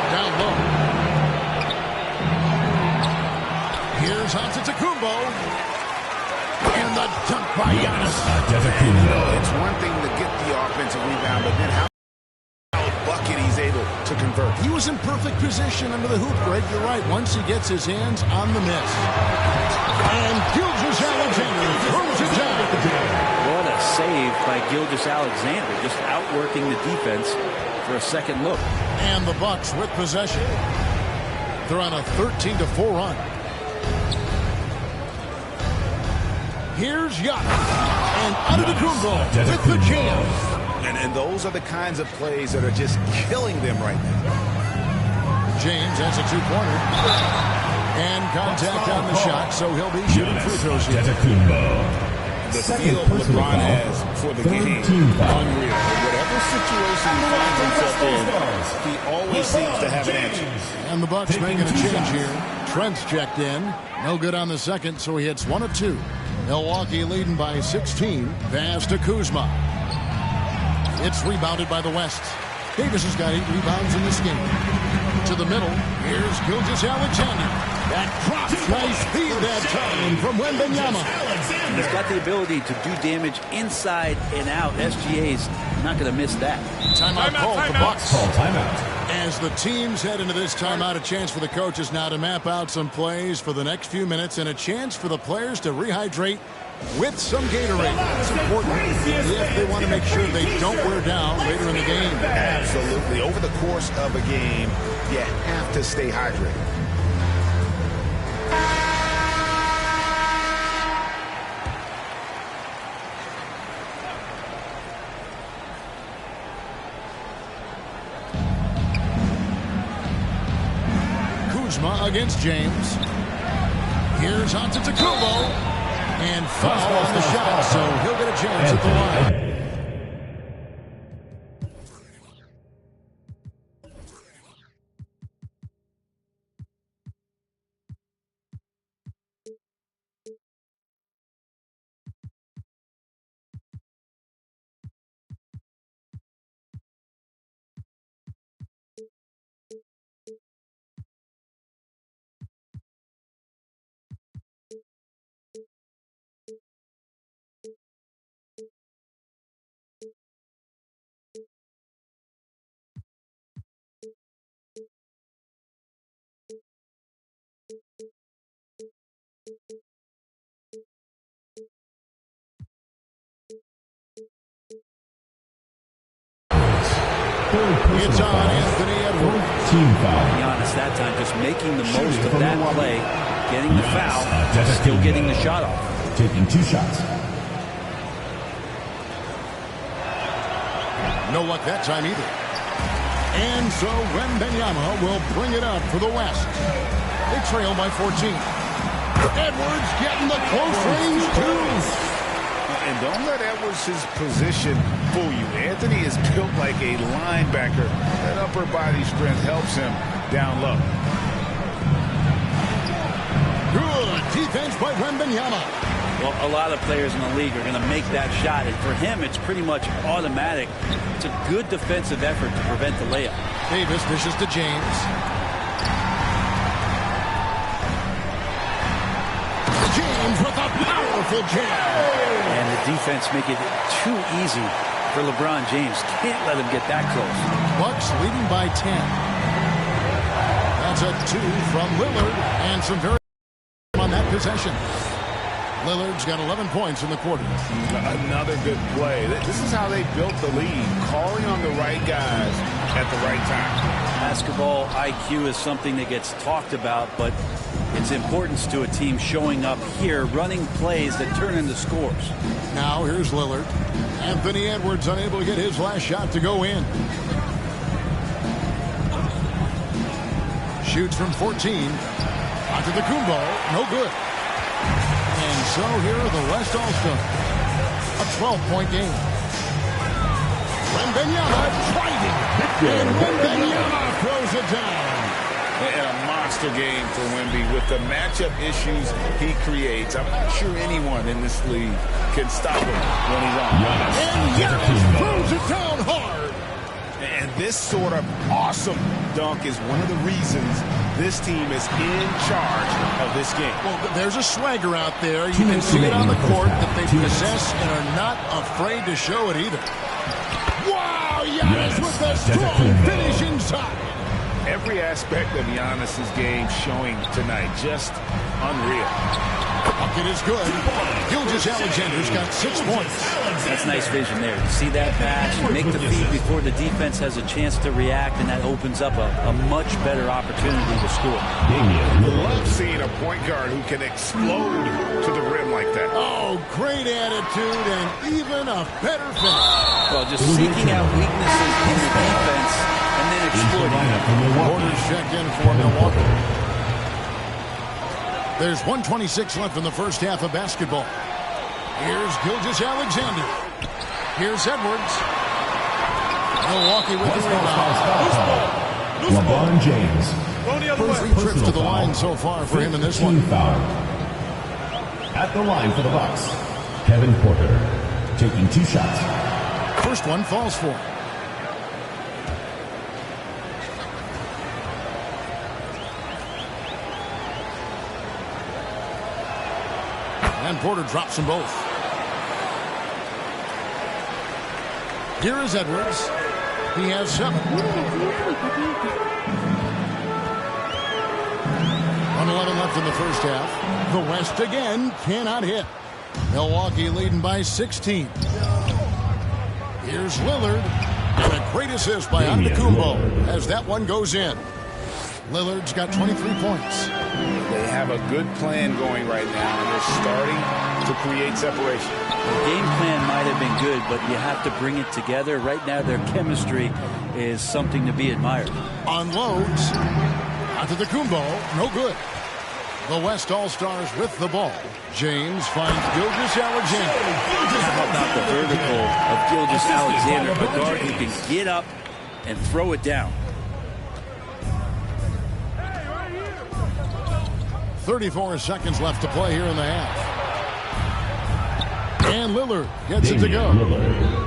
Down low. Here's Antetokounmpo. And the dunk by Giannis. It's one thing to get the offensive rebound, but then how bucket he's able to convert. He was in perfect position under the hoop, Greg. You're right. Once he gets his hands on the miss. And Gilgeous-Alexander throws it down. What a save by Gilgeous-Alexander, just outworking the defense for a second look. And the Bucks with possession. They're on a 13-4 run. Here's Giannis. And Antetokounmpo with the jam. And those are the kinds of plays that are just killing them right now. James has a 2-pointer. And contact on the shot, so he'll be shooting free throws here. The feel LeBron has for the game, unreal. Whatever situation he finds himself in, he always seems to have an answer. And the Bucks making a change here. Trent's checked in. No good on the second, so he hits 1 of 2. Milwaukee leading by 16. Pass to Kuzma. It's rebounded by the West. Davis has got 8 rebounds in this game. To the middle. Here's Gilgeous-Alexander. That drops. Nice speed that time from Wembanyama. He's got the ability to do damage inside and out. SGA's not going to miss that. Timeout called the Bucks. As the teams head into this timeout, a chance for the coaches now to map out some plays for the next few minutes and a chance for the players to rehydrate with some Gatorade. It's important if they want to make sure they don't wear down later in the game. Absolutely. Over the course of a game, you have to stay hydrated. Kuzma against James. Here's Antetokounmpo. And foul on the shot, so he'll get a chance at the line. It's on Anthony Edwards. To be honest, that time just making the most of that play, getting the foul, still getting the shot off. Taking 2 shots. No luck that time either. And so Wembanyama will bring it up for the West. They trail by 14. Edwards getting the close range too. And don't let Edwards' position fool you. Anthony is built like a linebacker. That upper body strength helps him down low. Good defense by Wembanyama. Well, a lot of players in the league are going to make that shot, and for him, it's pretty much automatic. It's a good defensive effort to prevent the layup. Davis dishes to James. James with a powerful jam. And the defense make it too easy for LeBron James. Can't let him get that close. Bucks leading by 10. That's a 2 from Lillard, and some very on that possession. Lillard's got 11 points in the quarter. Another good play. This is how they built the lead, calling on the right guys at the right time. Basketball IQ is something that gets talked about, but its importance to a team showing up here, running plays that turn into scores. Now here's Lillard. Anthony Edwards unable to get his last shot to go in. Shoots from 14. Onto the Kumbo. No good. And so here are the West All-Stars. A 12-point game. Wembanyama driving. And Wembanyama throws it down. And a monster game for Wemby with the matchup issues he creates. I'm not sure anyone in this league can stop him when he's on. And Giannis throws it down hard. And this sort of awesome dunk is one of the reasons this team is in charge of this game. Well, there's a swagger out there. You can see it on the court that they possess and are not afraid to show it either. Wow, Giannis with a strong finish inside. Every aspect of Giannis's game showing tonight, just unreal. Bucket is good. Gilgeous-Alexander's got 6 points. That's nice vision there. You see that pass, you make the feed before the defense has a chance to react, and that opens up a much better opportunity to score. Love seeing a point guard who can explode to the rim like that. Oh, great attitude and even a better finish. Well, just seeking out weaknesses in the defense and then exploiting them. Orders checked in for Milwaukee. There's 1:26 left in the first half of basketball. Here's Gilgeous-Alexander. Here's Edwards. Milwaukee with the rebound. LeBron James. First 3 trips to the line so far for him in this one. Foul. At the line for the Bucks, Kevin Porter taking 2 shots. First one falls for him. And Porter drops them both. Here is Edwards. He has 7. 1:11 left in the first half. The West again cannot hit. Milwaukee leading by 16. Here's Lillard. And a great assist by Antetokounmpo as that one goes in. Lillard's got 23 points. They have a good plan going right now, and they're starting to create separation. The game plan might have been good, but you have to bring it together. Right now, their chemistry is something to be admired. Unloads. Antetokounmpo, no good. The West All-Stars with the ball. James finds Gilgeous-Alexander. How about the vertical of Gilgeous-Alexander, a guard who can get up and throw it down. 34 seconds left to play here in the half. And Lillard gets it to go.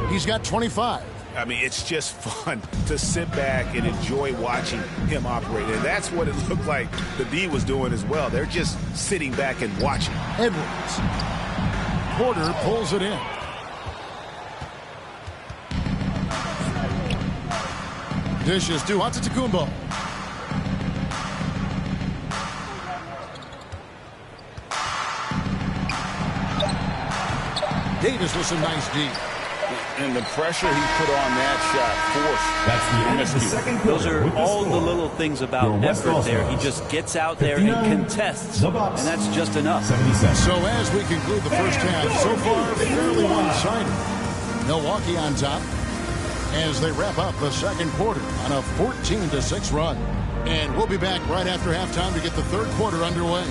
He's got 25. I mean, it's just fun to sit back and enjoy watching him operate. And that's what it looked like the D was doing as well. They're just sitting back and watching. Edwards. Porter pulls it in. Dishes to Antetokounmpo. Davis with some nice D. And the pressure he put on that shot forced. That's the end of the second quarter. Those are all the little things about effort there. He just gets out there and contests, and that's just enough. So as we conclude the first half, so far fairly one-sided. Milwaukee on top as they wrap up the second quarter on a 14-6 run. And we'll be back right after halftime to get the third quarter underway.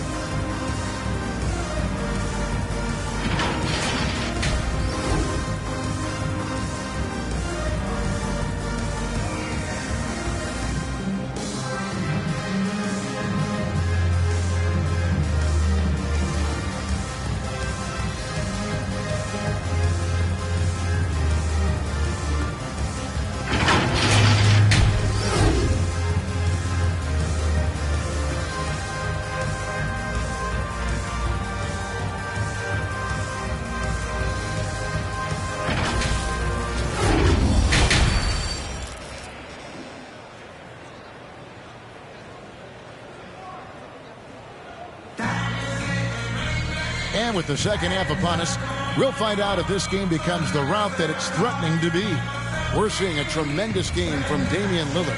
And with the second half upon us, we'll find out if this game becomes the route that it's threatening to be. We're seeing a tremendous game from Damian Lillard.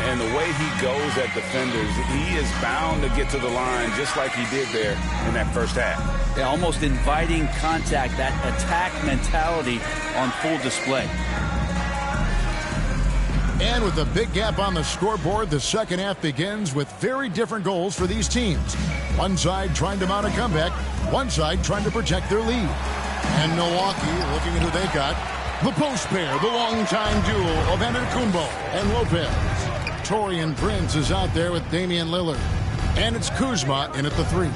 And the way he goes at defenders, he is bound to get to the line just like he did there in that first half. Yeah, almost inviting contact, that attack mentality on full display. And with a big gap on the scoreboard, the second half begins with very different goals for these teams. One side trying to mount a comeback, one side trying to protect their lead. And Milwaukee, looking at who they got, the post pair, the longtime duo of Antetokounmpo and Lopez. Taurean Prince is out there with Damian Lillard. And it's Kuzma in at the 3.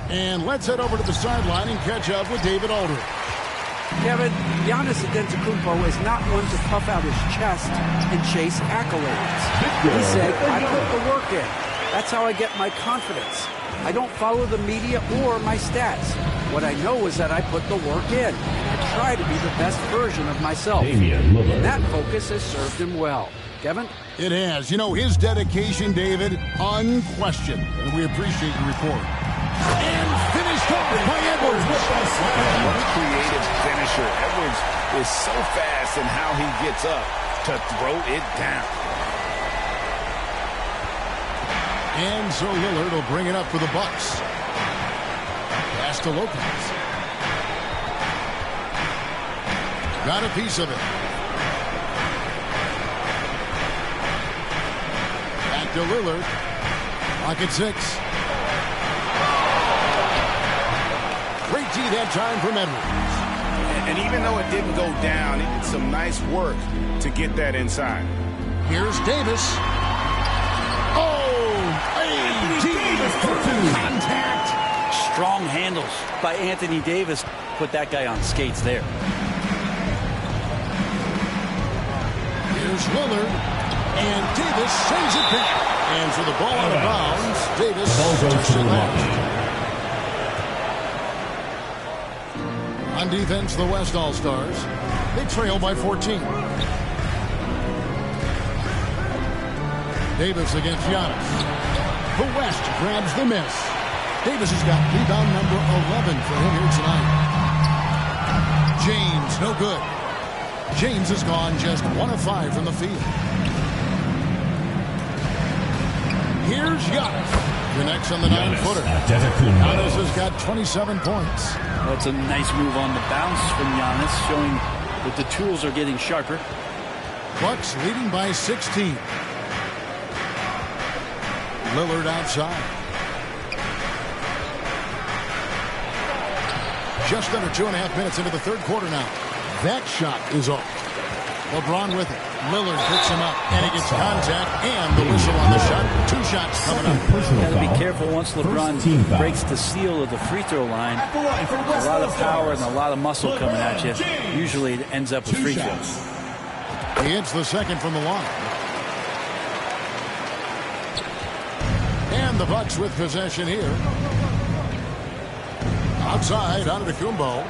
And let's head over to the sideline and catch up with David Aldridge. Kevin, Giannis Antetokounmpo is not one to puff out his chest and chase accolades. He said, I put the work in. That's how I get my confidence. I don't follow the media or my stats. What I know is that I put the work in. I try to be the best version of myself. And that focus has served him well. Kevin? It has. You know, his dedication, David, unquestioned. And we appreciate your report. And finished off by Edwards. What a creative finisher. Edwards is so fast in how he gets up to throw it down. And so Lillard will bring it up for the Bucks. Pass to Lopez. Got a piece of it. Back to Lillard. Clock at 6. Great D that time from Edwards. And even though it didn't go down, he did some nice work to get that inside. Here's Davis. Contact. Strong handles by Anthony Davis. Put that guy on skates there. Here's Lillard. And Davis sends it back. And for the ball out of bounds, Davis touched it left. On defense, the West All-Stars. They trail by 14. Davis against Giannis. The West grabs the miss. Davis has got rebound number 11 for him here tonight. James, no good. James has gone just 1 of 5 from the field. Here's Giannis. Connects on the 9-footer. Giannis has got 27 points. That's a nice move on the bounce from Giannis, showing that the tools are getting sharper. Bucks leading by 16. Lillard outside. Just under 2.5 minutes into the third quarter now. That shot is off. LeBron with it. Lillard picks him up, and he gets contact and the whistle on the shot. 2 shots coming up. Got to be careful once LeBron breaks the seal of the free throw line. A lot of power and a lot of muscle coming at you. Usually it ends up with free throws. He hits the second from the line. And the Bucks with possession here. Outside, Antetokounmpo.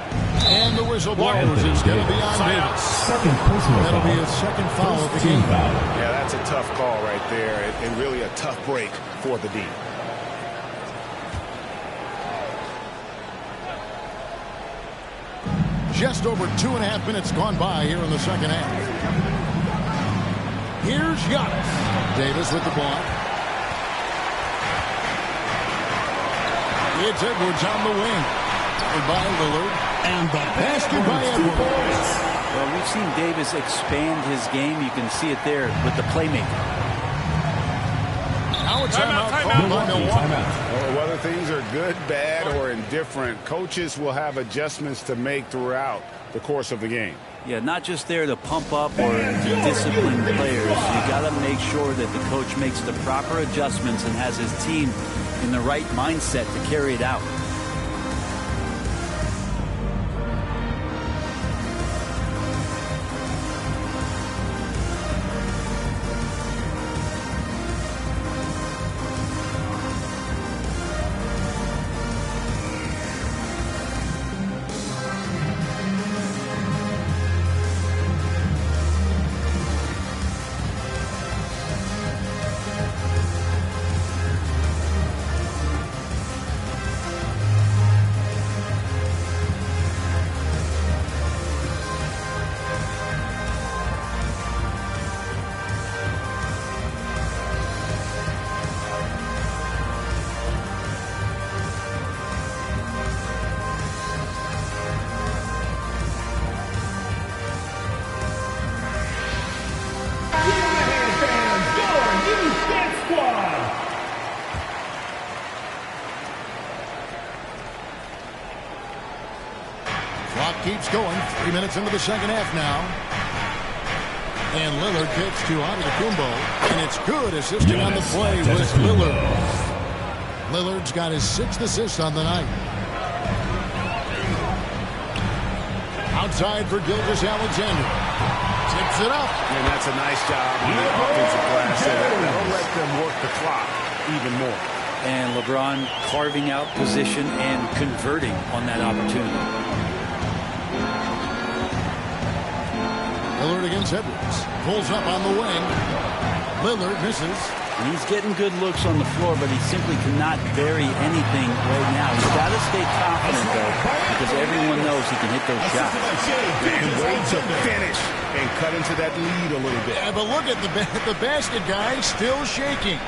And the whistle blows. It's going to be on Davis. That'll be his second foul of the game. Yeah, that's a tough call right there. And really a tough break for the D. Just over 2.5 minutes gone by here in the second half. Here's Giannis. Davis with the block. It's Edwards on the wing. By Lillard. And the basket by Edwards. Well, we've seen Davis expand his game. You can see it there with the playmaking. Now it's timeout called by Milwaukee. Whether things are good, bad, or indifferent, coaches will have adjustments to make throughout the course of the game. Yeah, not just there to pump up or to discipline players. You got to make sure that the coach makes the proper adjustments and has his team in the right mindset to carry it out. Keeps going. 3 minutes into the second half now. And Lillard kicks to Antetokounmpo. And it's good. Assisting on the play was Lillard. Lillard's got his 6th assist on the night. Outside for Gilgeous-Alexander. Tips it up. And that's a nice job on the offensive glass. That'll let them work the clock even more. And LeBron carving out position and converting on that opportunity. Lillard against Edwards. Pulls up on the wing. Lillard misses. And he's getting good looks on the floor, but he simply cannot vary anything right now. He's got to stay confident, though, because everyone knows he can hit those shots. And wait to finish and cut into that lead a little bit. Yeah, but look at the basket guy still shaking.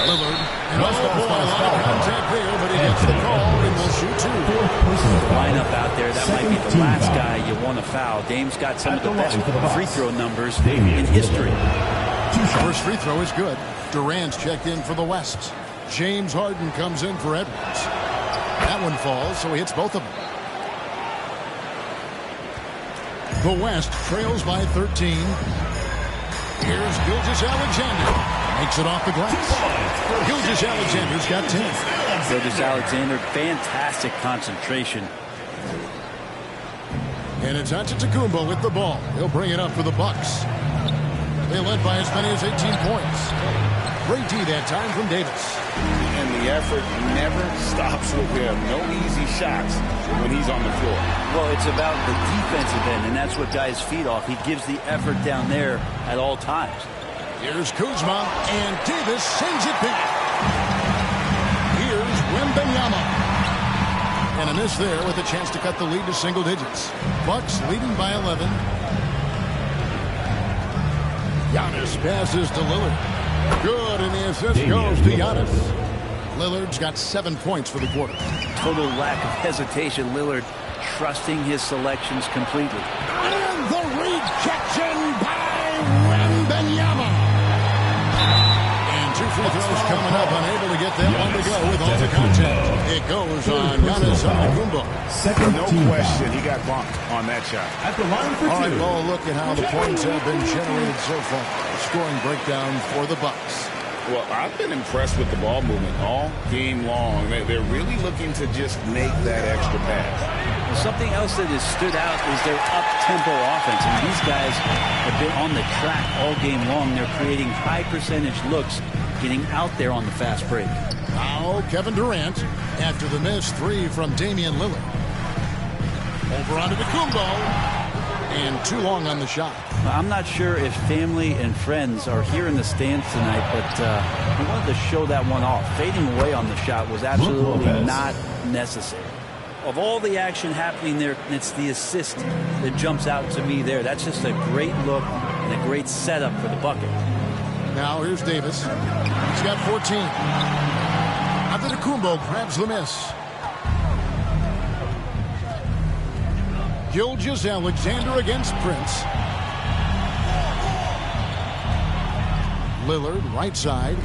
Lillard. And off the ball, a lot of contact there, but he gets the call and will shoot 2. The lineup out there, that might be the last guy you want to foul. Dame's got some of the best free throw numbers in history. First free throw is good. Durant's checked in for the West. James Harden comes in for Edwards. That one falls, so he hits both of them. The West trails by 13. Here's Gilgeous-Alexander. Makes it off the glass. Gilgeous-Alexander's got 10. Gilgeous-Alexander, fantastic concentration. And it's Antetokounmpo with the ball. He'll bring it up for the Bucks. They led by as many as 18 points. Great D that time from Davis. And the effort never stops with him. No easy shots when he's on the floor. Well, it's about the defensive end, and that's what guys feed off. He gives the effort down there at all times. Here's Kuzma, and Davis sends it back. Here's Wembanyama. And a miss there with a chance to cut the lead to single digits. Bucks leading by 11. Giannis passes to Lillard. Good, and the assist goes to Giannis. Lillard's got 7 points for the quarter. Total lack of hesitation. Lillard trusting his selections completely. And the rejection by Wembanyama. And 2 free throws coming up, unable to get that one to go with all the contact. It goes on Giannis Antetokounmpo. No question, he got bumped on that shot. At the line for 2. All right, well, look at how the points have been generated so far. Scoring breakdown for the Bucks. Well, I've been impressed with the ball movement all game long. They're really looking to just make that extra pass. Well, something else that has stood out is their up-tempo offense. And these guys have been on the track all game long. They're creating high-percentage looks, getting out there on the fast break. Now Kevin Durant after the missed 3 from Damian Lillard. Over onto Antetokounmpo. And too long on the shot. I'm not sure if family and friends are here in the stands tonight, but he wanted to show that one off. Fading away on the shot was absolutely not necessary. of all the action happening there, it's the assist that jumps out to me there. That's just a great look and a great setup for the bucket. Now here's Davis. He's got 14. Antetokounmpo grabs the miss. Gilgeous-Alexander against Prince. Lillard, right side.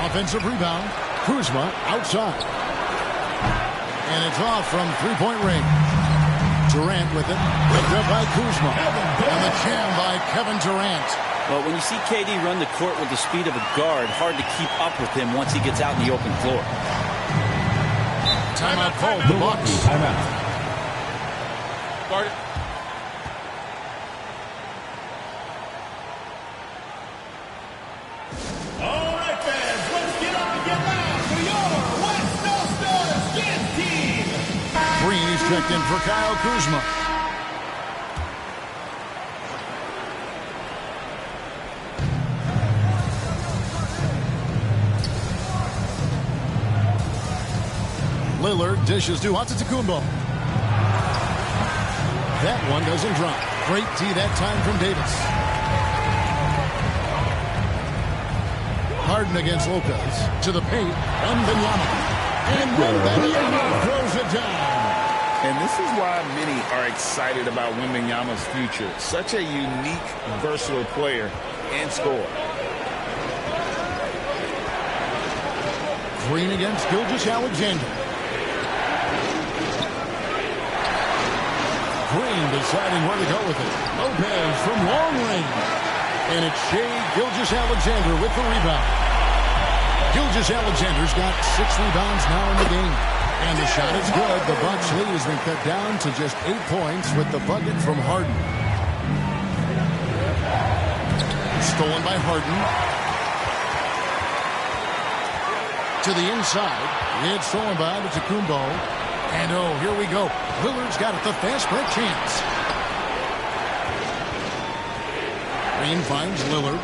Offensive rebound. Kuzma outside. And it's off from three-point range. Durant with it. Picked up by Kuzma. And the jam by Kevin Durant. Well, when you see KD run the court with the speed of a guard, hard to keep up with him once he gets out in the open floor. Timeout called. The Bucks. Timeout. Guard it. All right, fans, let's get up and get loud for your West All-Stars Dance Team. Green is checked in for Kyle Kuzma. Lillard dishes to Antetokounmpo. That one doesn't drop. Great D that time from Davis. Harden against Lopez. To the paint. Wembanyama. And Wembanyama throws it down. And this is why many are excited about Wembanyama's future. Such a unique, versatile player and scorer. Green against Gilgeous-Alexander. Green deciding where to go with it. Lopez from long range. And it's Shai Gilgeous-Alexander with the rebound. Gilgeous-Alexander's got 6 rebounds now in the game. And the shot is good. The Bucks lead has been cut down to just 8 points with the bucket from Harden. Stolen by Harden. To the inside. It's stolen by Antetokounmpo. And oh, here we go. Lillard's got it, the fast break chance. Green finds Lillard.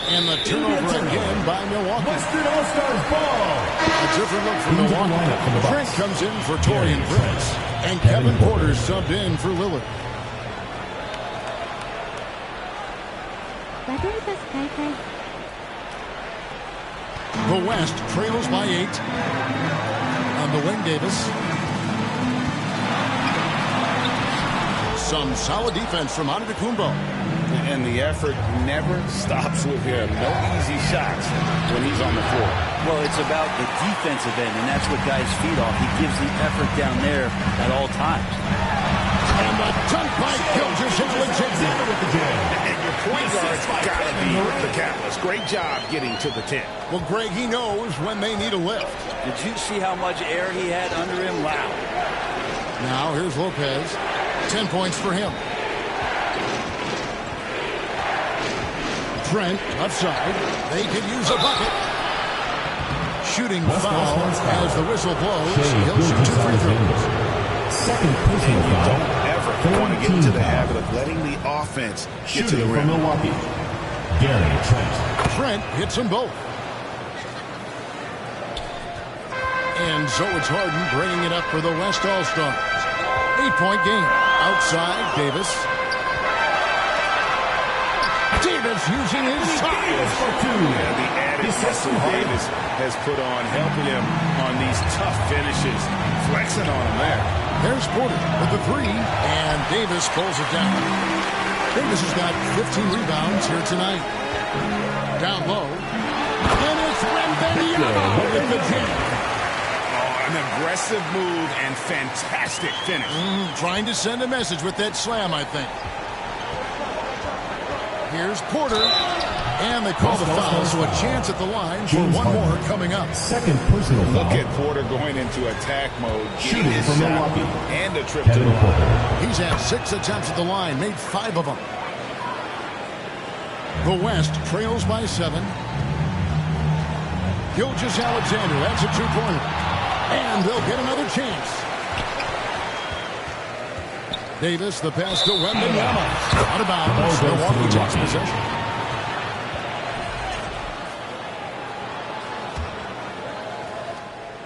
And the turnover again by Milwaukee. Western All-Stars ball. A different look from Milwaukee. Trent comes in for Taurean Prince. And Kevin Porter subbed in for Lillard. The West trails by 8 on the wing. Davis. Some solid defense from Antetokounmpo. And the effort never stops with him. No easy shots when he's on the floor. Well, it's about the defensive end, and that's what guys feed off. He gives the effort down there at all times. And the dunk by Gilgeous-Alexander. And your point guard's got to be the catalyst. Great job getting to the 10. Well, Greg, he knows when they need a lift. Did you see how much air he had under him? Wow. Now here's Lopez. 10 points for him. Trent upside. They could use a bucket. Shooting foul as the whistle blows. He'll shoot 2 free throws. Second personal foul. Don't ever want to get into the habit of letting the offense get to the rim. From Milwaukee, Gary Trent. Trent hits them both. And so it's Harden bringing it up for the West All-Stars. 8-point game. Outside, Davis. Davis using his size for 2. Yeah, the added hustle Davis has put on, helping him on these tough finishes. Flexing on him there. There's Porter with the 3, and Davis pulls it down. Davis has got 15 rebounds here tonight. Down low. And it's Wembanyama with the jam. An aggressive move and fantastic finish. Trying to send a message with that slam, I think. Here's Porter. And they call the foul, so a chance at the line for one more coming up. Second personal foul. Look at Porter going into attack mode. Shooting from Milwaukee. And a trip to the line. He's had 6 attempts at the line, made 5 of them. The West trails by 7. Gilgeous-Alexander, that's a 2-pointer. And they'll get another chance. Davis, the pass to Wembanyama. Out of bounds. Milwaukee takes possession.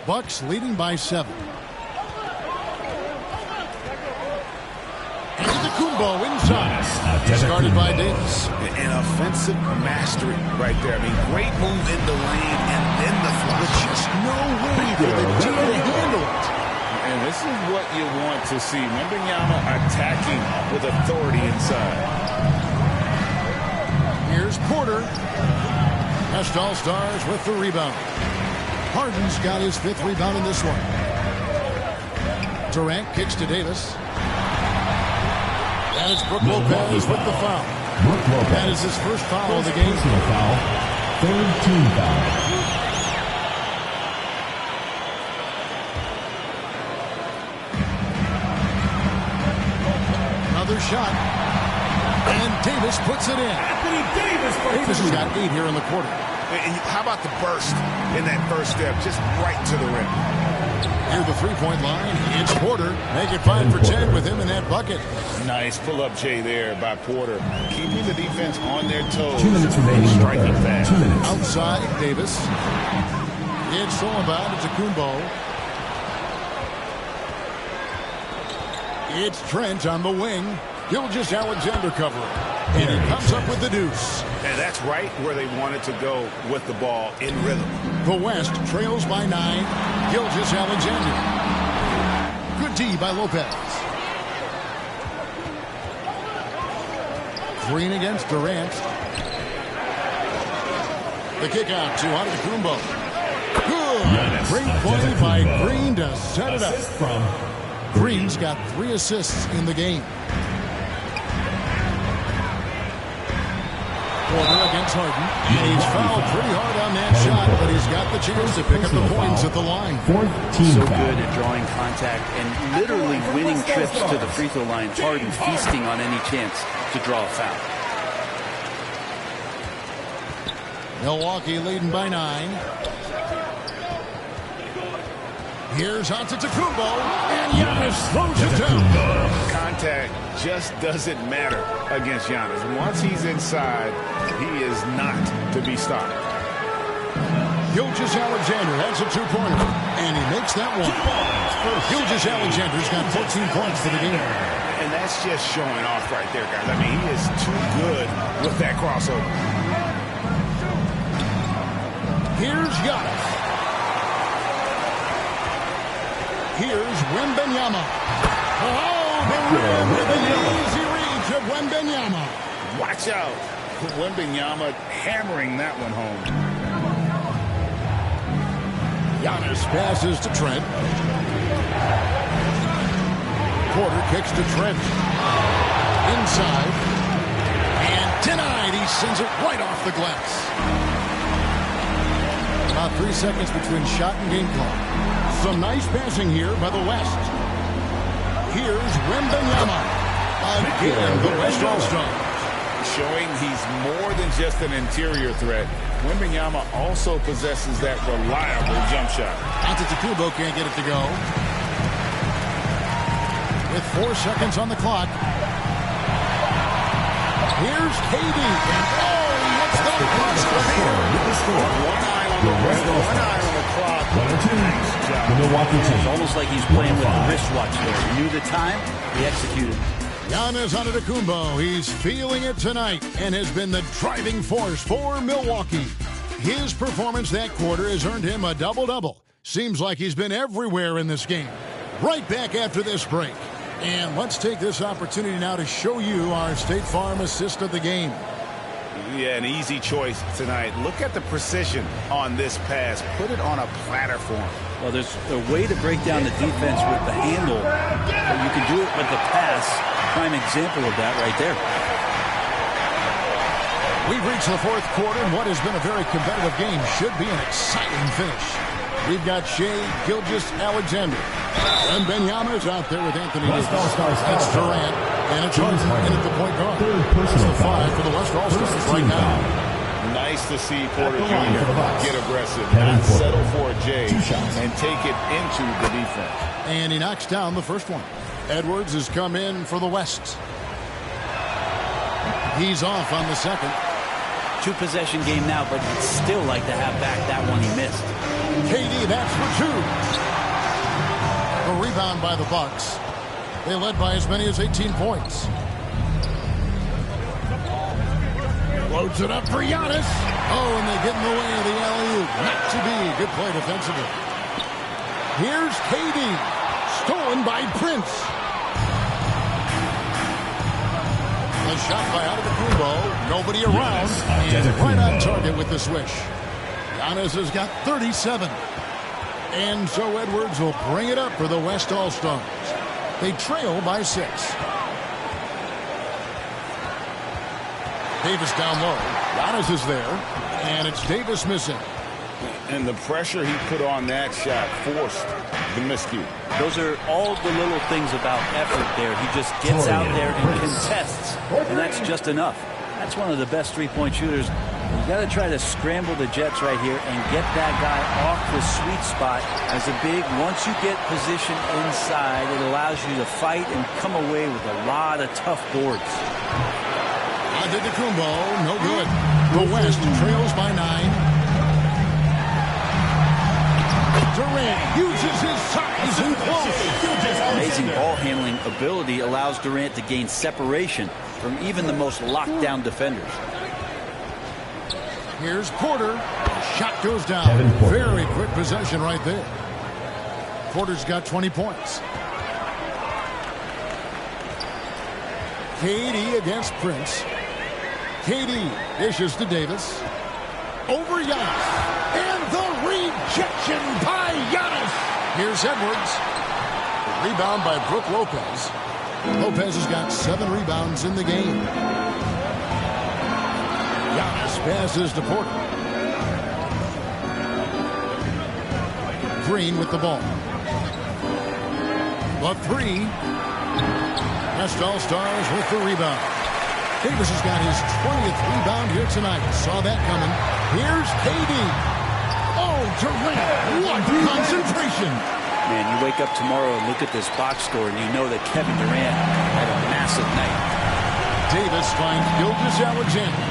Bucks leading by 7. Kumbo inside. Started by Davis. An offensive mastery right there. I mean, great move in the lane and then the flush. Just no way for the team to handle it. And this is what you want to see. Wembanyama attacking with authority inside. Here's Porter. West All-Stars with the rebound. Harden's got his 5th rebound in this one. Durant kicks to Davis. And it's Brook Lopez with the foul. That is his first foul of the game. Foul. 3rd team foul. Another shot. And Davis puts it in. Davis has got 8 here in the quarter. And how about the burst in that first step? Just right to the rim. Near the three-point line, it's Porter. Make it 5 for 10 with him in that bucket. Nice pull-up J there by Porter. Keeping the defense on their toes. 2 minutes remaining. Striking fast. 2 minutes. Outside, Davis. It's Sullivan to Kumbo. It's Trent on the wing. Gilgeous-Alexander covering. And he comes up with the deuce. And that's right where they wanted to go with the ball in rhythm. The West trails by 9. Gilgeous-Alexander. Good D by Lopez. Green against Durant. The kick out to Antetokounmpo. Good. Great play by Green to set it up. Green's got 3 assists in the game. Porter against Harden. He's fouled pretty hard on that shot, but he's got the chance to pick up the points at the line. 4th team so good at drawing contact and literally winning trips to the free throw line. Harden feasting on any chance to draw a foul. Milwaukee leading by 9. Here's Antetokounmpo, and Giannis throws it down. Contact just doesn't matter against Giannis. Once he's inside, he is not to be stopped. Gilgeous-Alexander has a 2-pointer, and he makes that one. Gilgeous-Alexander's got 14 points for the game. And that's just showing off right there, guys. I mean, he is too good with that crossover. Here's Giannis. Here's Wembanyama. Oh, the rim with an easy reach of Wembanyama. Watch out. Wembanyama hammering that one home. Giannis passes to Trent. Porter kicks to Trent. Inside. And denied. He sends it right off the glass. About 3 seconds between shot and game clock. Some nice passing here by the West. Here's Wembanyama. Again, the West All-Stars. Showing he's more than just an interior threat. Wembanyama also possesses that reliable jump shot. Antetokounmpo can't get it to go. With 4 seconds on the clock. Here's KD. And he hits the post. One eye on the clock. It's almost like he's playing with a wristwatch there. He knew the time, he executed. Giannis Antetokounmpo, he's feeling it tonight and has been the driving force for Milwaukee. His performance that quarter has earned him a double-double. Seems like he's been everywhere in this game. Right back after this break. And let's take this opportunity now to show you our State Farm assist of the game. Yeah, an easy choice tonight. Look at the precision on this pass. Put it on a platter for him. Well, there's a way to break down the defense with the handle, but you can do it with the pass. Prime example of that right there. We've reached the 4th quarter, and what has been a very competitive game should be an exciting finish. We've got Shea Gilgeous-Alexander. And Wembanyama's out there with Anthony Davis. It's Durant, and it's Harden in at the point guard. It's the 5 for the West All-Stars right now. Nice to see Porter Jr. get aggressive, not settle for a J, and take it into the defense. And he knocks down the first one. Edwards has come in for the West. He's off on the second. 2-possession game now, but he'd still like to have back that one he missed. KD, that's for 2. A rebound by the Bucks. They led by as many as 18 points. Loads it up for Giannis. Oh, and they get in the way of the alley-oop. Not to be. Good play defensively. Here's KD. Stolen by Prince. A shot by Antetokounmpo. Nobody around. And right on target with the swish. Giannis has got 37. And so Edwards will bring it up for the West All-Stars. They trail by 6. Davis down low. Giannis is there. And it's Davis missing. And the pressure he put on that shot forced the miscue. Those are all the little things about effort there. He just gets out there and contests, and that's just enough. That's one of the best three-point shooters. You got to try to scramble the Jets right here and get that guy off the sweet spot as a big. Once you get position inside, it allows you to fight and come away with a lot of tough boards. Antetokounmpo, no good. The West trails by 9. Durant uses his size and close. Amazing ball handling ability allows Durant to gain separation from even the most locked down defenders. Here's Porter. The shot goes down. Very quick possession right there. Porter's got 20 points. KD against Prince. KD dishes to Davis. Over Giannis. And the rejection by Giannis. Here's Edwards. The rebound by Brook Lopez. Lopez has got 7 rebounds in the game. Giannis passes to Porter. Green with the ball. The 3. West All-Stars with the rebound. Davis has got his 20th rebound here tonight. Saw that coming. Here's KD. Oh, Durant. What concentration. Man, you wake up tomorrow and look at this box score, and you know that Kevin Durant had a massive night. Davis finds Gilgeous-Alexander.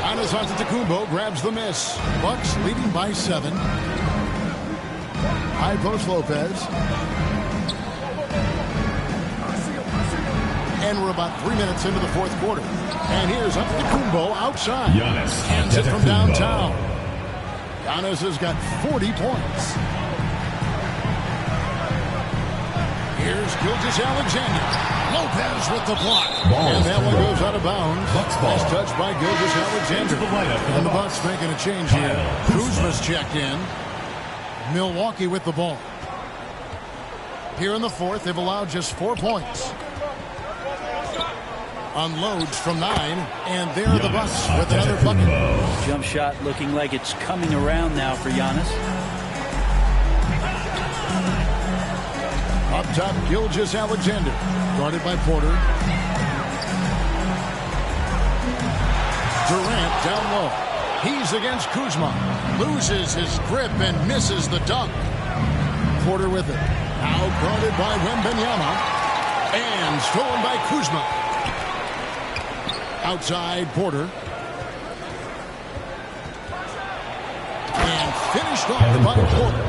Giannis Antetokounmpo grabs the miss. Bucks leading by 7. High post Lopez. And we're about 3 minutes into the fourth quarter. And here's Antetokounmpo outside. Giannis Hands it from downtown. Giannis has got 40 points. Here's Gilgeous-Alexander. Lopez with the block. And that one goes out of bounds. Nice touch by Gilgeous-Alexander. And the Bucks making a change here. Kuzma's checked in. Milwaukee with the ball. Here in the fourth, they've allowed just 4 points. Unloads from 9, and there are the Bucks with another bucket. Jump shot looking like it's coming around now for Giannis. Up top, Gilgeous-Alexander, guarded by Porter. Durant down low. He's against Kuzma. Loses his grip and misses the dunk. Porter with it. Now guarded by Wembanyama. And stolen by Kuzma. Outside Porter. And finished off by Porter.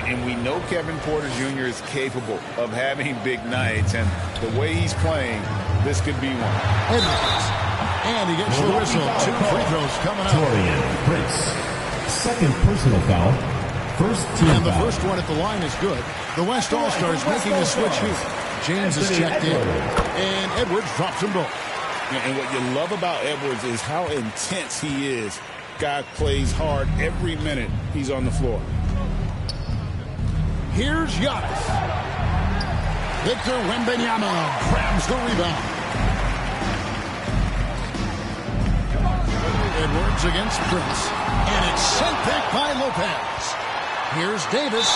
And we know Kevin Porter Jr. is capable of having big nights. And the way he's playing, this could be one. Edwards. And he gets the whistle. 2 free throws coming up. Torian Prince. Second personal foul. First team And the foul. first one at the line is good. The West All-Stars making a switch here. James is checked in. And Edwards drops them both. And what you love about Edwards is how intense he is. Guy plays hard every minute he's on the floor. Here's Giannis. Victor Wembanyama grabs the rebound. Edwards against Prince. And it's sent back by Lopez. Here's Davis.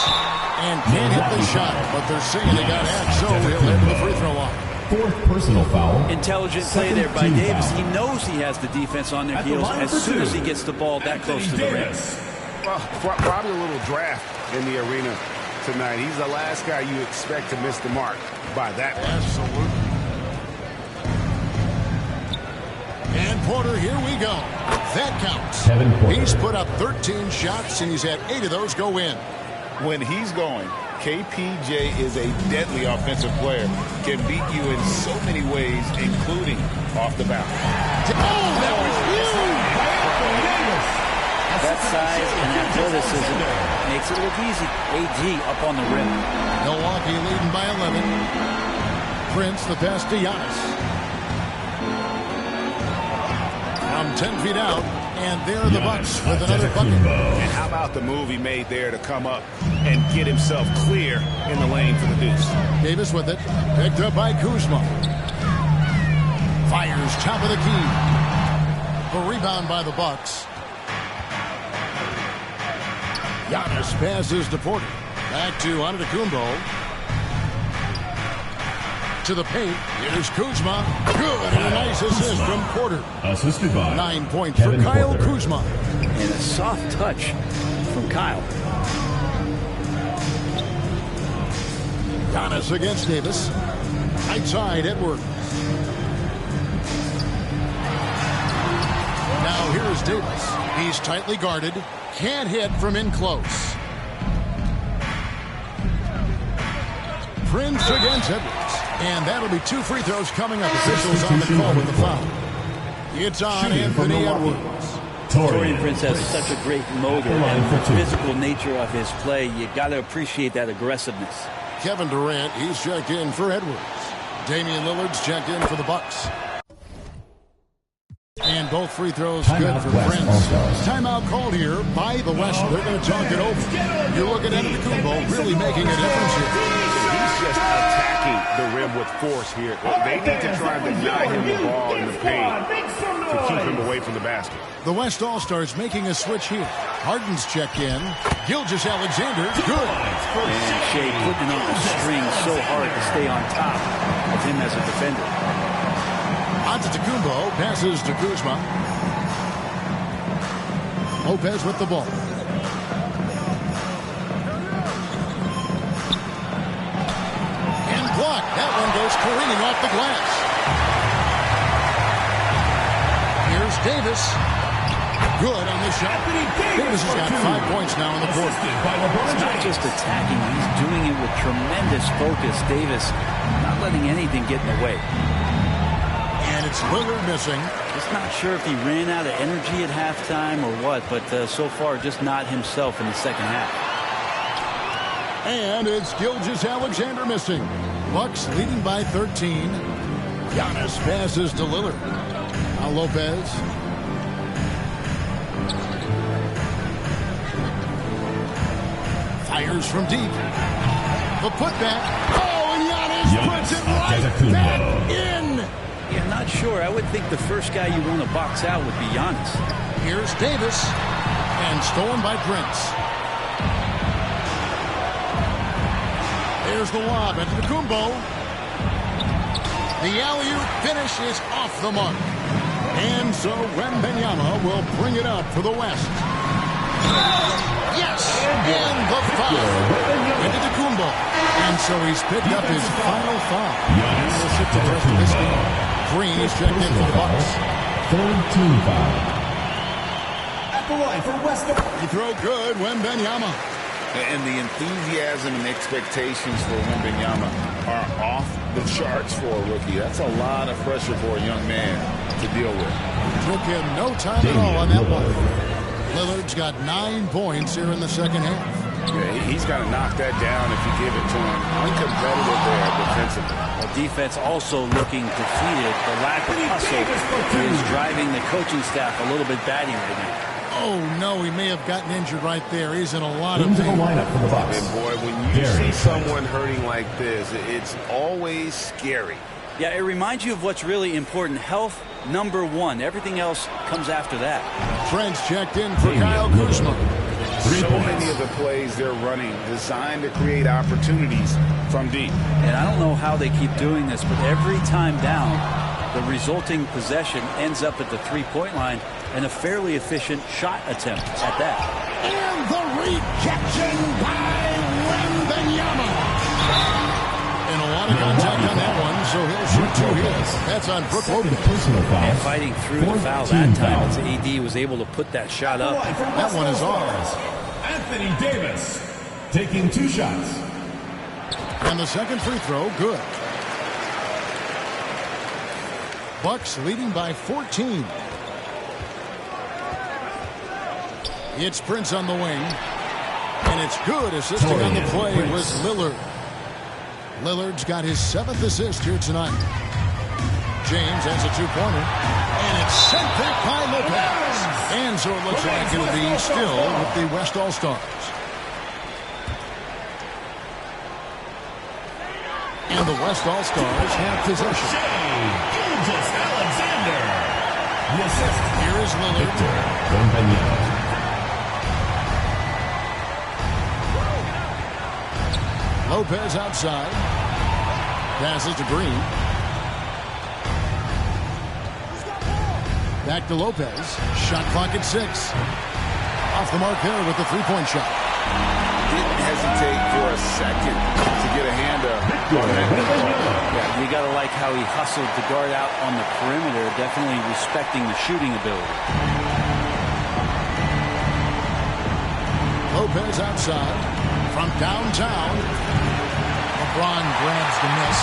And can't hit the shot, but they're saying they got hacked, so he'll head to the free throw line. Fourth personal foul. Intelligent play there by Davis. He knows he has the defense on their heels as soon as he gets the ball that close to the rim. Well, probably a little draft in the arena. tonight. He's the last guy you expect to miss the mark by that much. Absolutely. And Porter, here we go. That counts. He's put up 13 shots, and he's had 8 of those go in. When he's going, KPJ is a deadly offensive player. Can beat you in so many ways, including off the bounce. Oh, that was huge! That size and athleticism makes it look easy. AD up on the rim. Milwaukee leading by 11. Prince, the pass to Giannis. From 10 feet out, and there are the Bucks with another bucket. And how about the move he made there to come up and get himself clear in the lane for the deuce? Davis with it, picked up by Kuzma. Fires top of the key. A rebound by the Bucks. Giannis passes to Porter. Back to Antetokounmpo. To the paint. Here's Kuzma. Good. And a nice assist from Porter. Assisted by 9 points for Kyle Porter. Kuzma. And a soft touch from Kyle. Giannis against Davis. Right side, Edwards. Now here's Davis. He's tightly guarded. Can't hit from in close. Prince against Edwards. And that'll be 2 free throws coming up. Officials on the call with the foul. It's on Anthony Edwards. Taurean Prince has such a great motor and the physical nature of his play. You got to appreciate that aggressiveness. Kevin Durant, he's checked in for Edwards. Damian Lillard's checked in for the Bucks. And both free throws good for Prince. Timeout called here by the West. They're going to talk it over. You look at Antetokounmpo really making a difference here. He's just attacking the rim with force here. They need to try to deny him the ball in the paint to keep him away from the basket. The West All-Stars making a switch here. Harden's checked in. Gilgeous-Alexander, good. And Shea putting on the string so hard to stay on top of him as a defender. Antetokounmpo passes to Kuzma. Lopez with the ball. And blocked. That one goes careening off the glass. Here's Davis. Good on the shot. Davis has got 5 points now in the quarter. It's not just attacking. He's doing it with tremendous focus. Davis not letting anything get in the way. And it's Lillard missing. Just not sure if he ran out of energy at halftime or what, but so far just not himself in the second half. And it's Gilgeous-Alexander missing. Bucks leading by 13. Giannis passes to Lillard. Now Lopez. Fires from deep. The putback. Oh, and Giannis puts it right back in. Yeah, not sure. I would think the first guy you want to box out would be Giannis. Here's Davis. And stolen by Prince. There's the lob into the Kumbo. The alley-oop finish is off the mark. And so Wembanyama will bring it up for the West. Yes! And the foul into the Kumbo. And so he's picked up his final foul. And will sit the rest of this game. Green is checked in for the Bucks. Third team foul. At the line for West. He throw good, Wembanyama. And the enthusiasm and expectations for Wembanyama are off the charts for a rookie. That's a lot of pressure for a young man to deal with. Took him no time at all on that one. Lillard's got 9 points here in the second half. Yeah, he's got to knock that down if you give it to him. Uncompetitive there defensively. The defense also looking defeated. The lack of hustle is driving the coaching staff a little bit batty right now. Oh, no, he may have gotten injured right there. He's in a lot of Into the pain. lineup for the Bucks. And boy, when you see someone hurting like this, it's always scary. Yeah, it reminds you of what's really important. Health, number one. Everything else comes after that. Trent's checked in for Kyle Kuzma. So many of the plays they're running designed to create opportunities from deep. And I don't know how they keep doing this, but every time down, the resulting possession ends up at the three-point line and a fairly efficient shot attempt at that. And the rejection by Out of contact on that one, so he'll shoot 2 here. That's on Brook Lopez. And fighting through the foul that time as AD was able to put that shot up. That one is ours. Anthony Davis taking 2 shots. And the second free throw, good. Bucks leading by 14. It's Prince on the wing. And it's good. Assisting on the play was Lillard. Lillard's got his 7th assist here tonight. James has a 2-pointer. And it's sent back by Lopez. And so it looks like it'll be still with the West All-Stars. And the West All-Stars have possession. Alexander. The assist. Here is Lillard. Lopez outside. Passes to Green. Back to Lopez. Shot clock at 6. Off the mark there with the 3-point shot. Didn't hesitate for a second to get a hand up on that. Yeah, you got to like how he hustled the guard out on the perimeter, definitely respecting the shooting ability. Lopez outside from downtown. LeBron grabs the miss.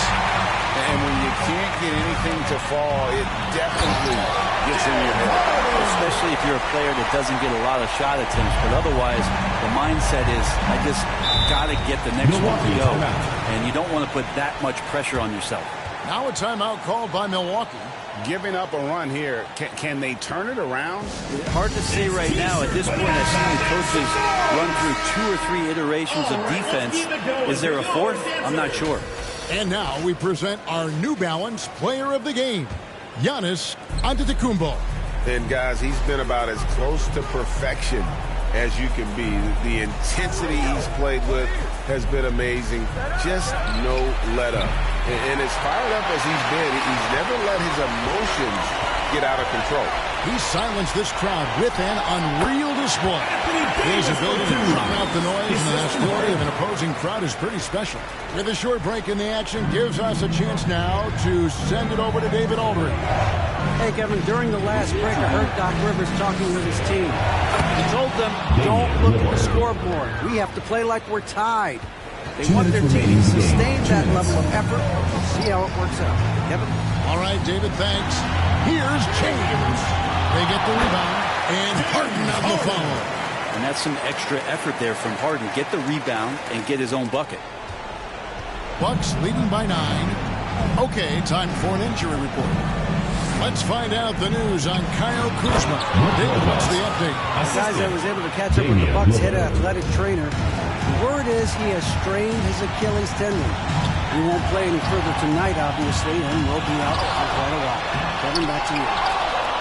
And when you can't get anything to fall, it definitely gets in your head. Especially if you're a player that doesn't get a lot of shot attempts. But otherwise, the mindset is, I just got to get the next one to go. And you don't want to put that much pressure on yourself. Now a timeout called by Milwaukee. Giving up a run here. Can they turn it around? Hard to say right now. At this point, I've seen the coaches run through 2 or 3 iterations of defense. Is there a 4th? I'm not sure. And now we present our New Balance player of the game, Giannis Antetokounmpo. And guys, he's been about as close to perfection as you can be. The intensity he's played with has been amazing. Just no let up. And as fired up as he's been, he's never let his emotions get out of control. He silenced this crowd with an unreal display. His ability to drown out the noise and the hostility of an opposing crowd is pretty special. With a short break in the action, gives us a chance now to send it over to David Aldridge. Hey, Kevin, during the last break, I heard Doc Rivers talking with his team. He told them, don't look at the scoreboard. We have to play like we're tied. They want their team to sustain that level of effort. See how it works out. Kevin? All right, David, thanks. Here's James. They get the rebound, and Harden on the follow. And that's some extra effort there from Harden. Get the rebound and get his own bucket. Bucks leading by 9. Okay, time for an injury report. Let's find out the news on Kyle Kuzma. David, what's the update? Guys, I was able to catch up with the Bucks head athletic trainer. The word is he has strained his Achilles tendon. He won't play any further tonight, obviously, and will be out for quite a while. Kevin, back to you.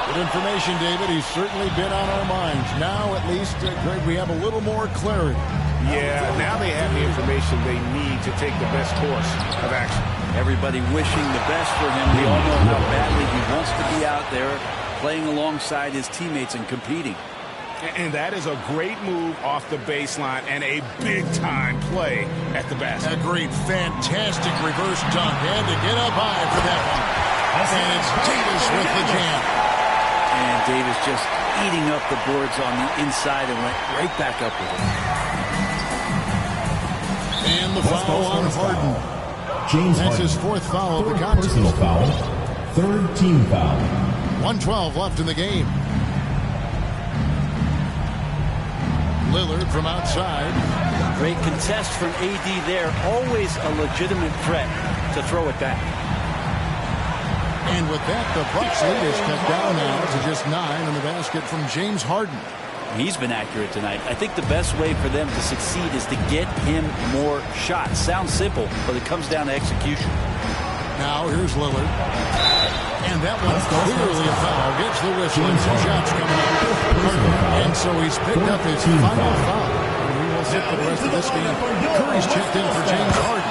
Good information, David. He's certainly been on our minds. Now, at least, Greg, we have a little more clarity. Yeah, now they have the information they need to take the best course of action. Everybody wishing the best for him. We all know how badly he wants to be out there playing alongside his teammates and competing. And that is a great move off the baseline and a big-time play at the basket. A great, fantastic reverse dunk. Had to get up high for that one. And it's Davis with the jam. And Davis just eating up the boards on the inside and went right back up with it. And the foul on Harden. James That's Harden. his 4th foul of the contest. Personal foul. 3rd team foul. 1:12 left in the game. Lillard from outside. Great contest from AD there. Always a legitimate threat to throw it back. And with that, the Bucks lead is cut down now to just 9 on the basket from James Harden. He's been accurate tonight. I think the best way for them to succeed is to get him more shots. Sounds simple, but it comes down to execution. Now here's Lillard. And that one's clearly a foul. Gets the whistle and 2 shots coming up. And so he's picked up his final foul. And he will sit for the rest of this game. Curry's checked in for James Harden.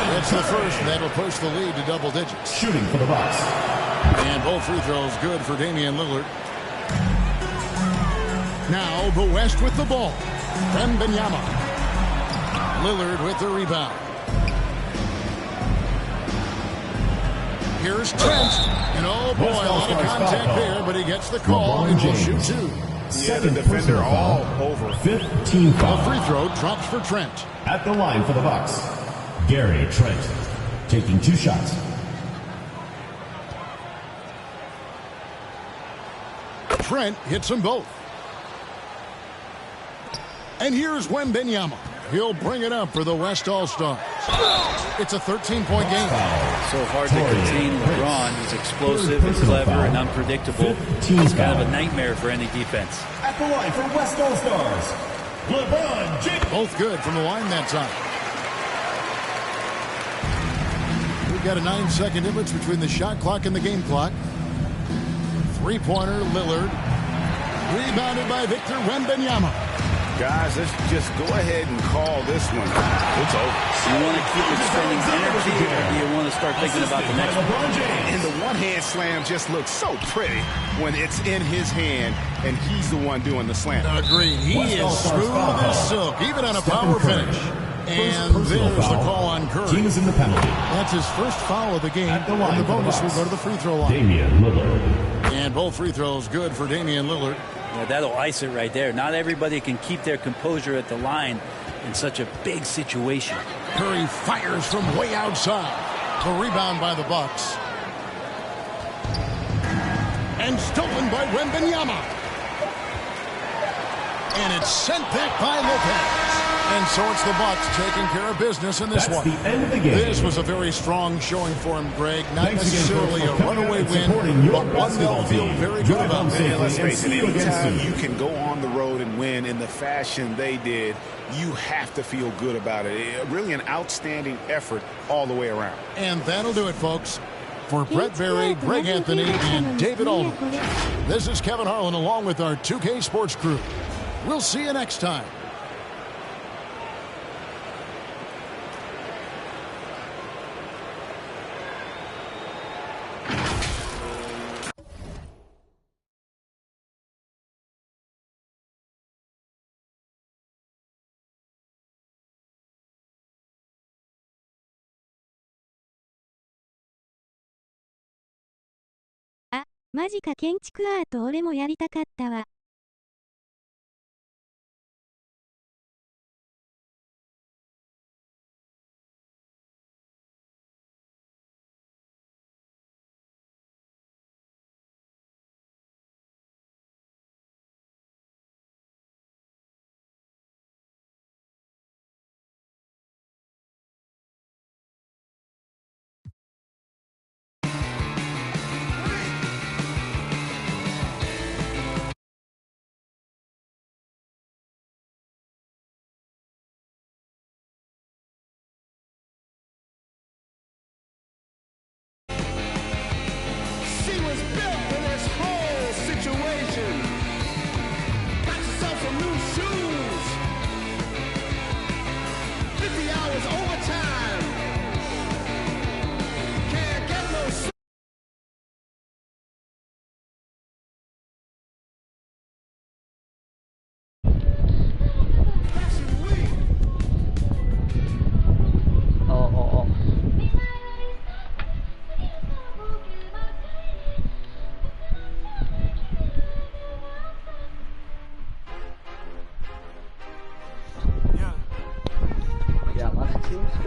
That's the first. That'll push the lead to double digits. Shooting for the Bucks. And both free throws good for Damian Lillard. Now the West with the ball. Wembanyama. Lillard with the rebound. Here's Trent. And oh boy, a lot of contact there, but he gets the call and will shoot two. Yeah, the defender all over. 15 foul. The free throw drops for Trent. At the line for the Bucks, Gary Trent, taking 2 shots. Trent hits them both. And here's Wembanyama. He'll bring it up for the West All-Stars. It's a 13-point game. So hard to contain LeBron. He's explosive, he's clever, and unpredictable. He's kind of a nightmare for any defense. At the line for West All-Stars, LeBron James. Both good from the line that time. We've got a 9-second difference between the shot clock and the game clock. Three-pointer, Lillard. Rebounded by Victor Wembanyama. Guys, let's just go ahead and call this one. It's over. You want to keep expending energy, or do you want to start thinking about the next one? And the one-hand slam just looks so pretty when it's in his hand, and he's the one doing the slam. Agreed. He is smooth as silk, even on a power finish. And there's the call on Curry. Team is in the penalty. That's his first foul of the game. And the bonus will go to the free throw line. Damian Lillard. And both free throws good for Damian Lillard. Yeah, that'll ice it right there. Not everybody can keep their composure at the line in such a big situation. Curry fires from way outside. The rebound by the Bucks. And stolen by Wembanyama. And it's sent back by Lopez. And so it's the Bucks taking care of business in this one. The end of the game. This was a very strong showing for him, Greg. Not necessarily a runaway win, but one they'll feel very good about. And let's face it, anytime you can go on the road and win in the fashion they did, you have to feel good about it. Really an outstanding effort all the way around. And that'll do it, folks. For Brett Berry, Greg Anthony, and David Aldridge, this is Kevin Harlan along with our 2K Sports crew. We'll see you next time.あ、マジか建築アート俺もやりたかったわ。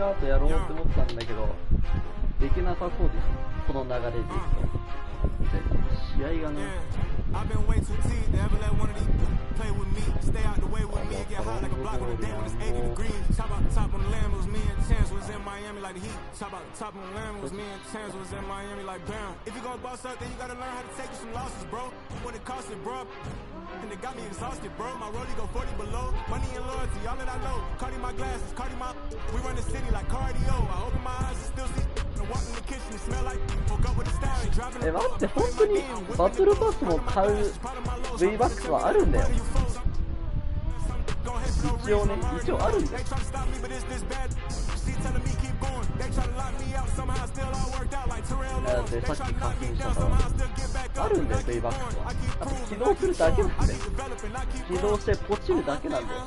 アートやろうって思ったんだけど、できなさそうです。この流れでいくと。試合がね。And it got me exhausted, bro. My rollie go 40 below. Money and loyalty, all that I know. Cardi my glasses, Cardi my. We run the city like cardio. I open my eyes and still see. And walk in the kitchen and smell like. Woke up with a style. Driving. 待って、本当にバトルパスも買う V バックスはあるんだよ。一応ね、一応あるんだよ。だってさっき課金したからあるんだよ、ベイバックスは。あと起動するだけなんだよ。起動してポチるだけなんだよ。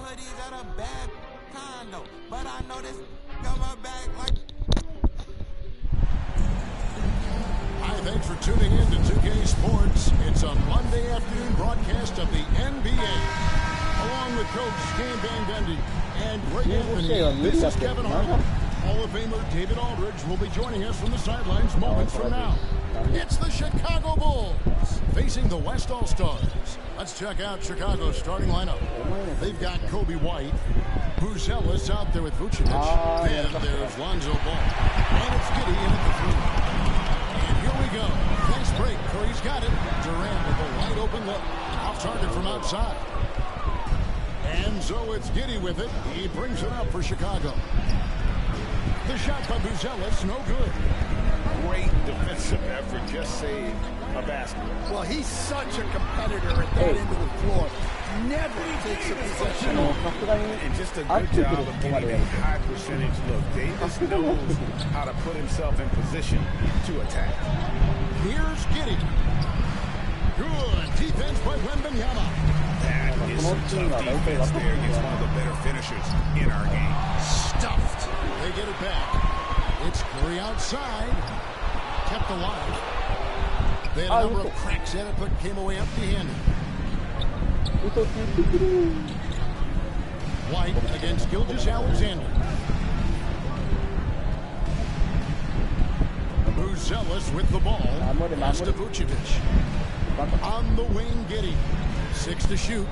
thanks for tuning in to 2K Sports. It's a Monday afternoon broadcast of the NBA. Along with Coach Stan Van Gundy and Greg Anthony, this is Kevin Harlan. Hall of Famer David Aldridge will be joining us from the sidelines moments from now. It's the Chicago Bulls facing the West All-Stars. Let's check out Chicago's starting lineup. They've got Kobe White, Buzelis out there with Vucevic. Then there's Lonzo Ball. And it's Giddey in at the 3. And here we go. Fast break. Curry's got it. Durant with a wide open look. Off target from outside. And so it's Giddey with it. He brings it up for Chicago. The shot by Buzelis, no good. Great defensive effort, just saved a basket. Well, he's such a competitor at that end of the floor. Never takes a possession. And just a good job of getting a high percentage look. Davis knows how to put himself in position to attack. Here's Giddey. Good defense by Wembanyama. That is some tough defense there against one of the better finishers in our game. Stuffed. They get it back. It's Curry outside. Kept alive. They had a number of cracks at it, but came away empty-handed. White against Gilgeous-Alexander. Buzelis with the ball. Pass to Vucevic. On the wing, Giddey. 6 to shoot.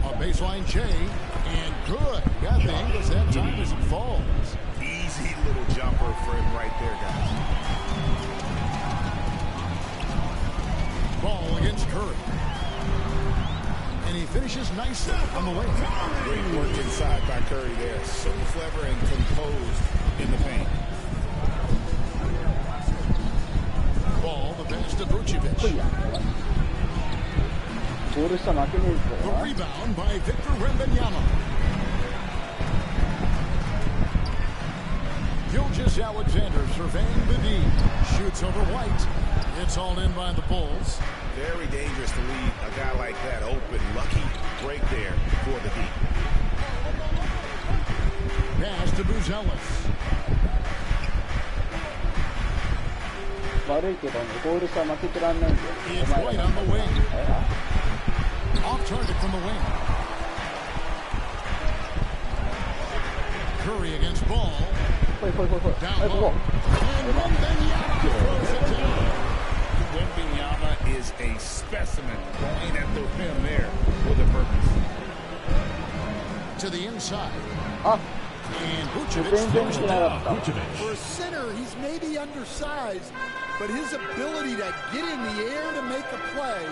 A baseline J. And good. Got the English that time as it falls. Easy little jumper for him right there, guys. Ball against Curry. And he finishes nicely on the wing. Great work inside by Curry there. So clever and composed in the paint. Ball, the pass to Vucevic. The rebound by Victor Wembanyama. Gilgeous-Alexander surveying the D. Shoots over White. It's hauled in by the Bulls. Very dangerous to leave a guy like that open. Lucky break there for the D. Pass to Buzelis. It's White on the wing. Off target from the wing. Curry against Ball. Down low. And Wembanyama throws it down. Wembanyama is a specimen. Going at the rim there with a purpose. To the inside. And Vucevic throws it down. For a center, he's maybe undersized, but his ability to get in the air to make a play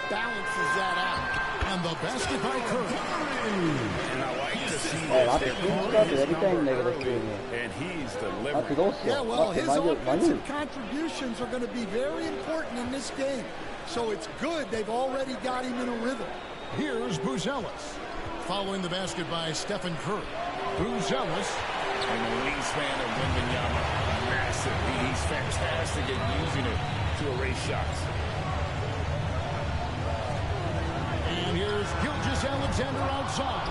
balances that out. And the basket by Curry. And I like to see this. And he's delivering. Yeah, well, his offensive contributions are going to be very important in this game. So it's good they've already got him in a rhythm. Here's Buzelis. Following the basket by Stephen Curry. Buzelis. And the wingspan of Wembanyama. Massive. He's fantastic at using it to erase shots. And here's Gilgeous-Alexander outside.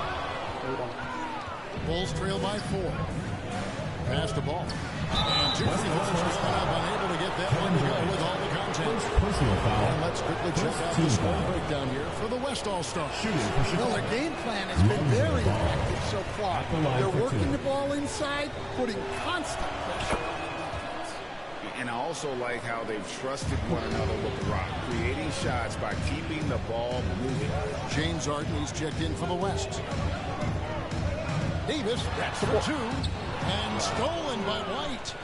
Bulls trail by 4. Pass the ball. And two free throws are unable to get that one to go with all the content. And let's quickly check out the score breakdown here for the West All-Stars. Well, their game plan has been very effective so far. They're working the ball inside, putting constant pressure. And I also like how they've trusted one another with the rock, creating shots by keeping the ball moving. James Harden, he's checked in for the West. Davis, that's for 2. And stolen by White.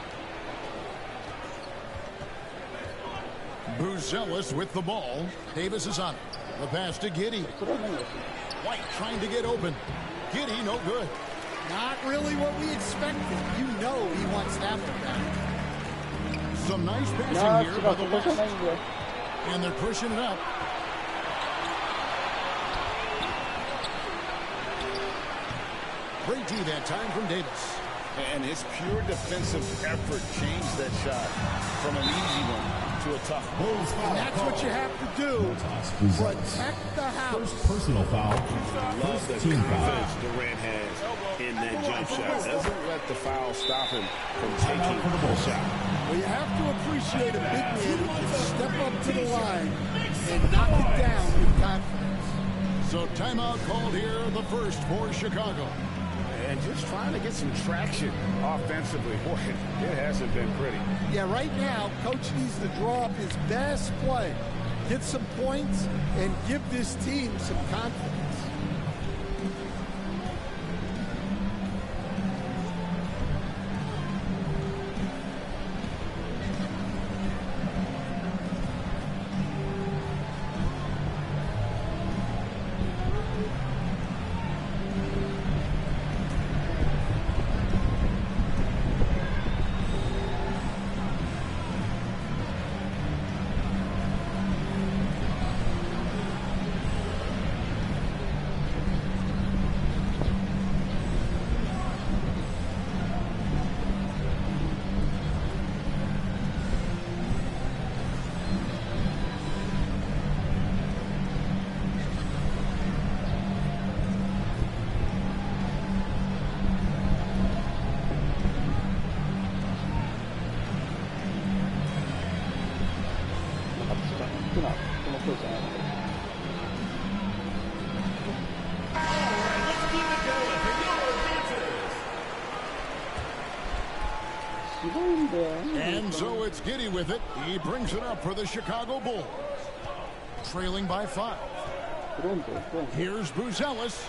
Buzelis with the ball. Davis is on it. The pass to Giddey. White trying to get open. Giddey, no good. Not really what we expected. You know he wants that one back. Some nice passing here by the West. And they're pushing it up. Great D that time from Davis. And his pure defensive effort changed that shot from an easy one to a tough one. And that's what you have to do. Protect the house. First personal foul. Love the confidence Durant has in that jump shot. Doesn't let the foul stop him from taking the shot. Well, you have to appreciate a big man who can step up to the line and knock it down with confidence. So timeout called here, the first for Chicago. And just trying to get some traction offensively. Boy, it hasn't been pretty. Yeah, right now, Coach needs to draw up his best play, get some points, and give this team some confidence. And so it's Giddey with it. He brings it up for the Chicago Bulls. Trailing by 5. Here's Buzelis.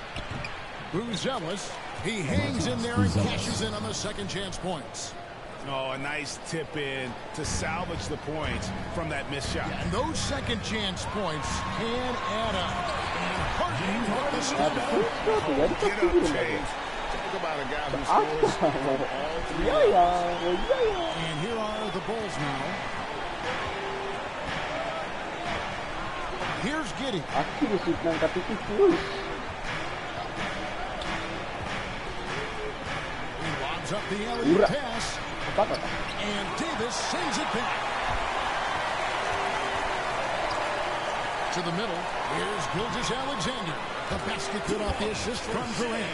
Buzelis. He hangs in there and cashes in on the second chance points. Oh, a nice tip in to salvage the points from that missed shot. And those second chance points can add up. And Harden with the stop. Get up, James. Talk about a guy who scores from all three. And here are the Bulls now. Here's Giddey. He lobs up the alley pass. And Davis sends it back. To the middle. Here's Gilgeous-Alexander. The basket good off the assist from Durant.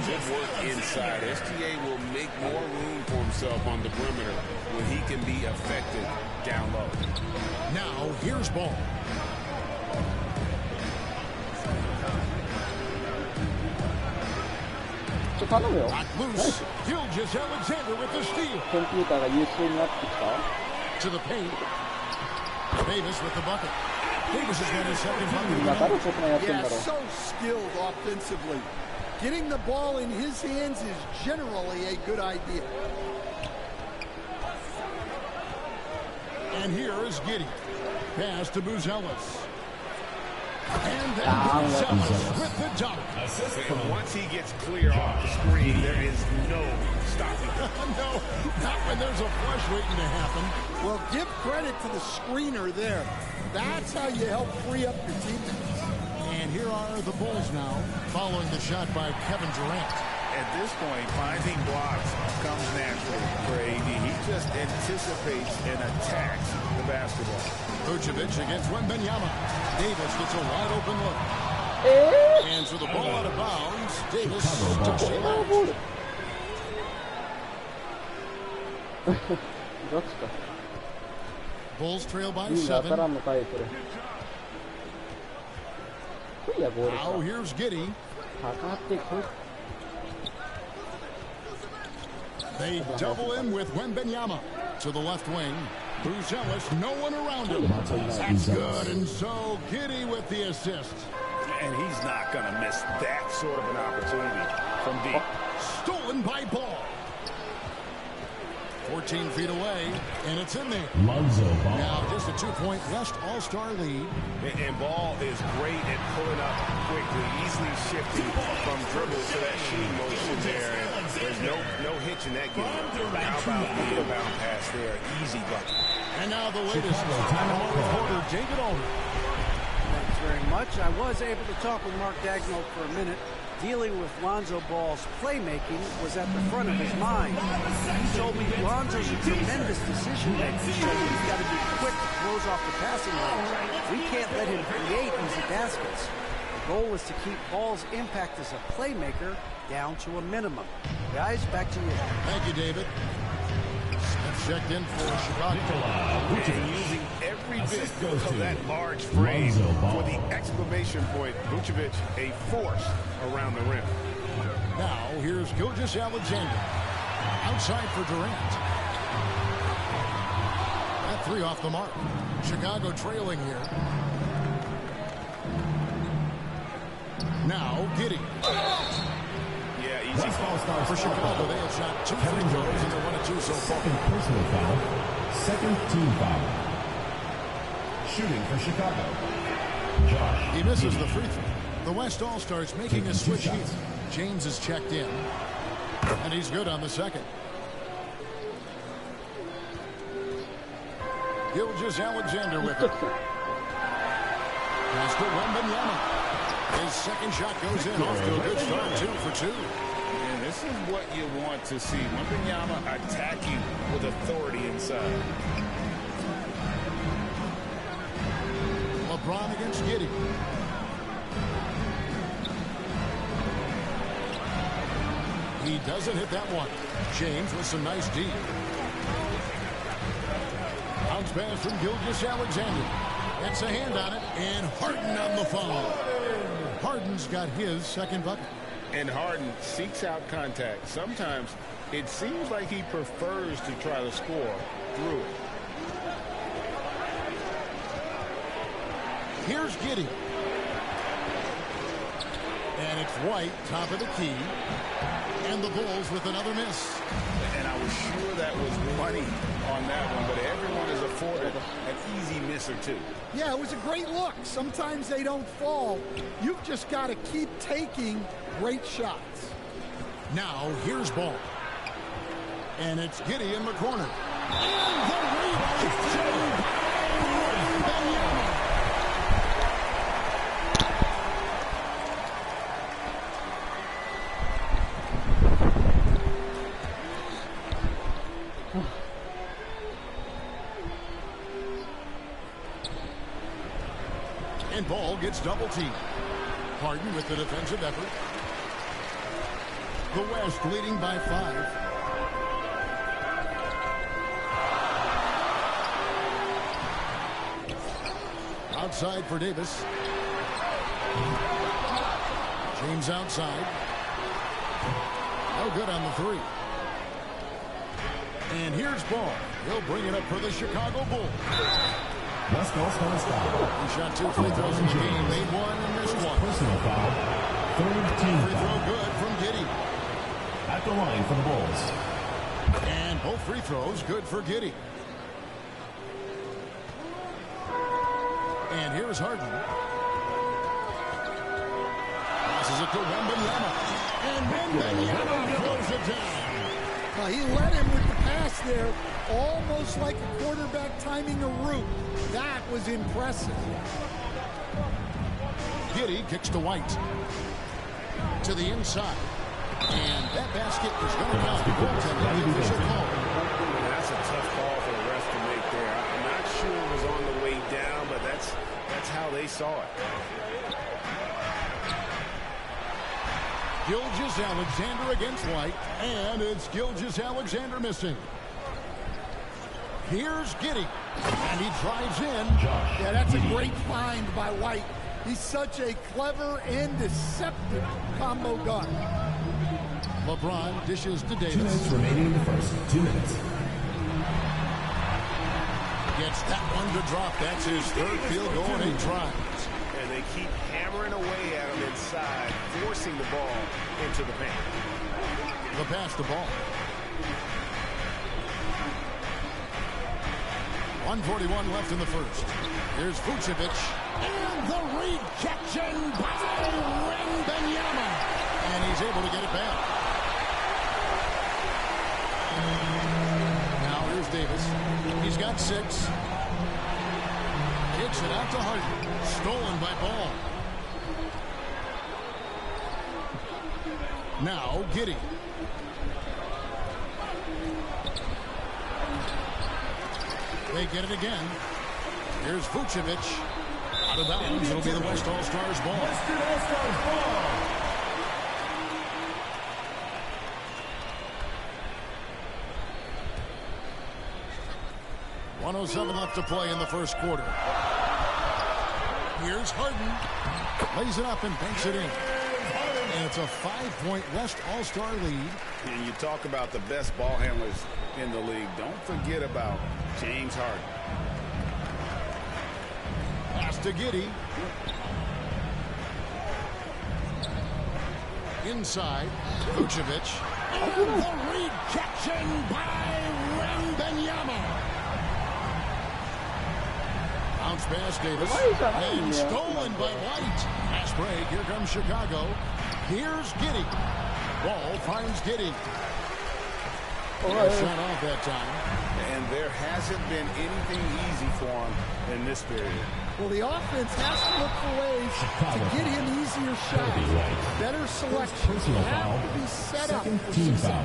Good work inside. SGA will make more room for himself on the perimeter when he can be effective down low. Now, here's Ball. Lock loose. Gilgeous-Alexander with the steal. To the paint. Davis with the bucket. Davis has got his second bucket. Yeah, so skilled offensively. Getting the ball in his hands is generally a good idea. And here is Giddey. Pass to Buzelis. And then Buzelis with the dunk. And once he gets clear off the screen, there is no stopping him. No, not when there's a flush waiting to happen. Well, give credit to the screener there. That's how you help free up your teammates. And here are the Bulls now, following the shot by Kevin Durant. At this point, finding blocks comes naturally for AD. He just anticipates and attacks the basketball. Vucevic against Wembanyama. Davis gets a wide open look. And so the ball out of bounds. Davis took it out. Bulls trail by 7. Now here's Giddey. They double him with Wembanyama to the left wing. Buzelis, no one around him. That's good, and so Giddey with the assist. And he's not going to miss that sort of an opportunity from deep. Stolen by Ball. 14 feet away, and it's in there. Now just a 2-point West All-Star lead. And Ball is great at pulling up quickly, easily shifting from dribble to that shooting motion there. And there's no hitch in that game. How about the inbound pass there? Easy bucket. And now the latest timeout reporter, David Aldridge. Thanks very much. I was able to talk with Mark Daigneault for a minute. Dealing with Lonzo Ball's playmaking was at the front of his mind. He told me Lonzo's a tremendous decision maker, so he's got to be quick to close off the passing lanes. We can't let him create easy baskets. The goal is to keep Ball's impact as a playmaker down to a minimum. Guys, back to you. Thank you, David. Smith checked in for Chicago. And using every bit of that large frame for the exclamation point. Vucevic, a force around the rim. Now, here's Gilgeous-Alexander. Outside for Durant. That three off the mark. Chicago trailing here. Now, Giddey. Yeah, easy. For Chicago, they have shot 2 free throws and they're 1 of 2 so far. Second personal foul. Second team foul. Shooting for Chicago. Josh. He misses the free throw. The West All-Stars making a switch here. James is checked in. And he's good on the second. Gilgeous-Alexander with it. Pass to Wembanyama. His second shot goes in. Off to a good start, 2 for 2. And this is what you want to see. Wembanyama attacking with authority inside. LeBron against Giddey. He doesn't hit that one. James with some nice D. Bounce pass from Gilgeous-Alexander. Gets a hand on it, and Harden on the foul. Harden's got his second bucket. And Harden seeks out contact. Sometimes it seems like he prefers to try to score through it. Here's Giddey. And it's White, top of the key. And the Bulls with another miss. And I was sure that was money on that one, but everyone is afforded an easy miss or two. Yeah, it was a great look. Sometimes they don't fall. You've just got to keep taking great shots. Now, here's Ball. And it's Giddey in the corner. And the rebound. And Ball gets double teamed. Harden with the defensive effort. The West leading by 5. Outside for Davis. James outside. No good on the 3. And here's Ball. He'll bring it up for the Chicago Bulls. West All-Stars foul. He shot 2 free throws in the game. Made 1 and missed 1. Personal foul. Third team free foul. throw good from Giddey. At the line for the Bulls. And both free throws good for Giddey. And here's Harden. Passes it to Wembanyama. And Wembanyama throws it down. He led him with the pass there, almost like a quarterback timing a route. That was impressive. Giddey kicks to White. To the inside. And that basket is going to count. That's a tough call for the ref to make there. I'm not sure it was on the way down, but that's how they saw it. Gilgeous-Alexander against White, and it's Gilgeous-Alexander missing. Here's Giddey, and he drives in. Yeah, that's a great find by White. He's such a clever and deceptive combo guard. LeBron dishes to Davis. 2 minutes remaining in the first. 2 minutes. Gets that one to drop. That's his third field goal in 8 tries. And they keep hammering away at him inside, forcing the ball into the paint. The pass to Ball. 1:41 left in the first. Here's Vucevic. And the rejection by Wembanyama. And he's able to get it back. Now here's Davis. He's got 6. Kicks it out to Harden. Stolen by Ball. Now Giddey. They get it again. Here's Vucevic. Out of bounds. It'll be the West All-Stars ball. Western All-Stars ball. .107 left to play in the first quarter. Here's Harden. Lays it up and banks it in. And it's a 5-point West All-Star lead. And you talk about the best ball handlers in the league. Don't forget about James Harden. Pass to Giddey. Inside, Vucevic. And the rejection by Wembanyama. Bounce pass, Davis. And stolen by White. Pass break. Here comes Chicago. Here's Giddey. Ball finds Giddey. Shot off that time. And there hasn't been anything easy for him in this period. Well, the offense has to look for ways to get him easier shots. Better selection. Have to be set up for success.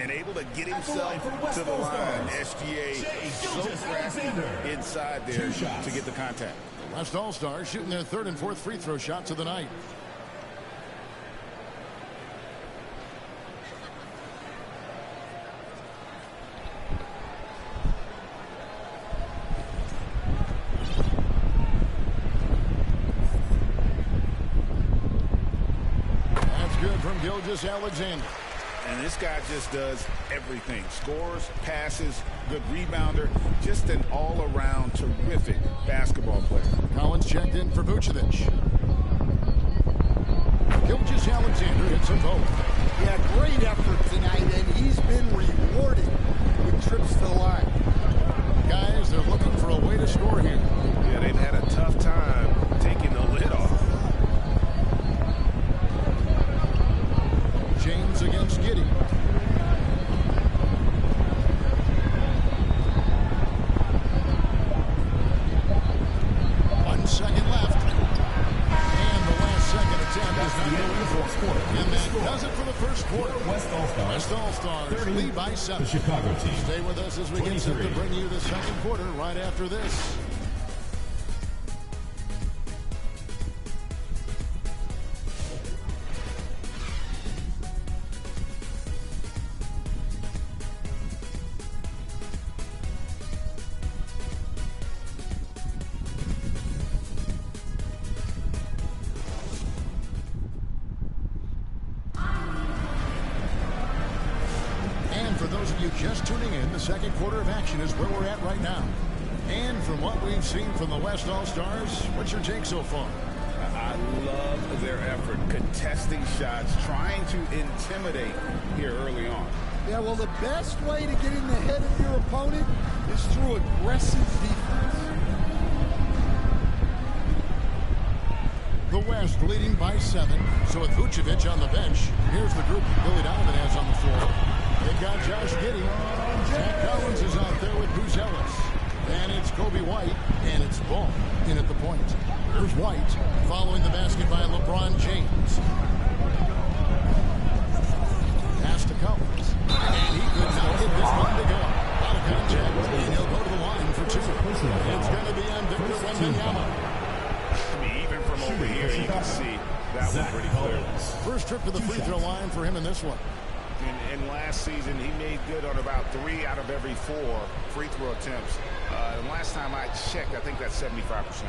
And able to get himself to the line. SGA so crafty inside there to get the contact. The West All-Stars shooting their third and fourth free throw shots of the night. Alexander. And this guy just does everything. Scores, passes, good rebounder. Just an all-around terrific basketball player. Collins checked in for Vucevic. Gilgeous Alexander hits a vote. Yeah, great effort tonight, and he's been rewarded with trips to the line. Guys, they're looking for a way to score here. Yeah, they've had a tough time taking the lid off. James against Giddey. 1 second left. And the last second attempt is not good. And that does it for the first quarter. West All-Stars lead by 7. The Chicago team. Stay with us as we get set to bring you the second quarter right after this. Just tuning in, the second quarter of action is where we're at right now. And from what we've seen from the West All-Stars, what's your take so far? I love their effort, contesting shots, trying to intimidate here early on. Yeah, well, the best way to get in the head of your opponent is through aggressive defense. The West leading by 7. So with Vucevic on the bench, here's the group Billy Donovan has on the floor. They've got Josh Giddey. Zach Collins is out there with Bruce Ellis. And it's Kobe White, and it's Ball in at the point. Here's White following the basket by LeBron James. Pass to Collins. And he could not get this one to go. Out of contact, and he'll go to the line for 2. It's going to be on Victor Wembanyama. Even from over here, you can see that was pretty clear. First trip to the free throw line for him in this one. And last season, he made good on about 3 out of every 4 free throw attempts. And last time I checked, I think that's 75%.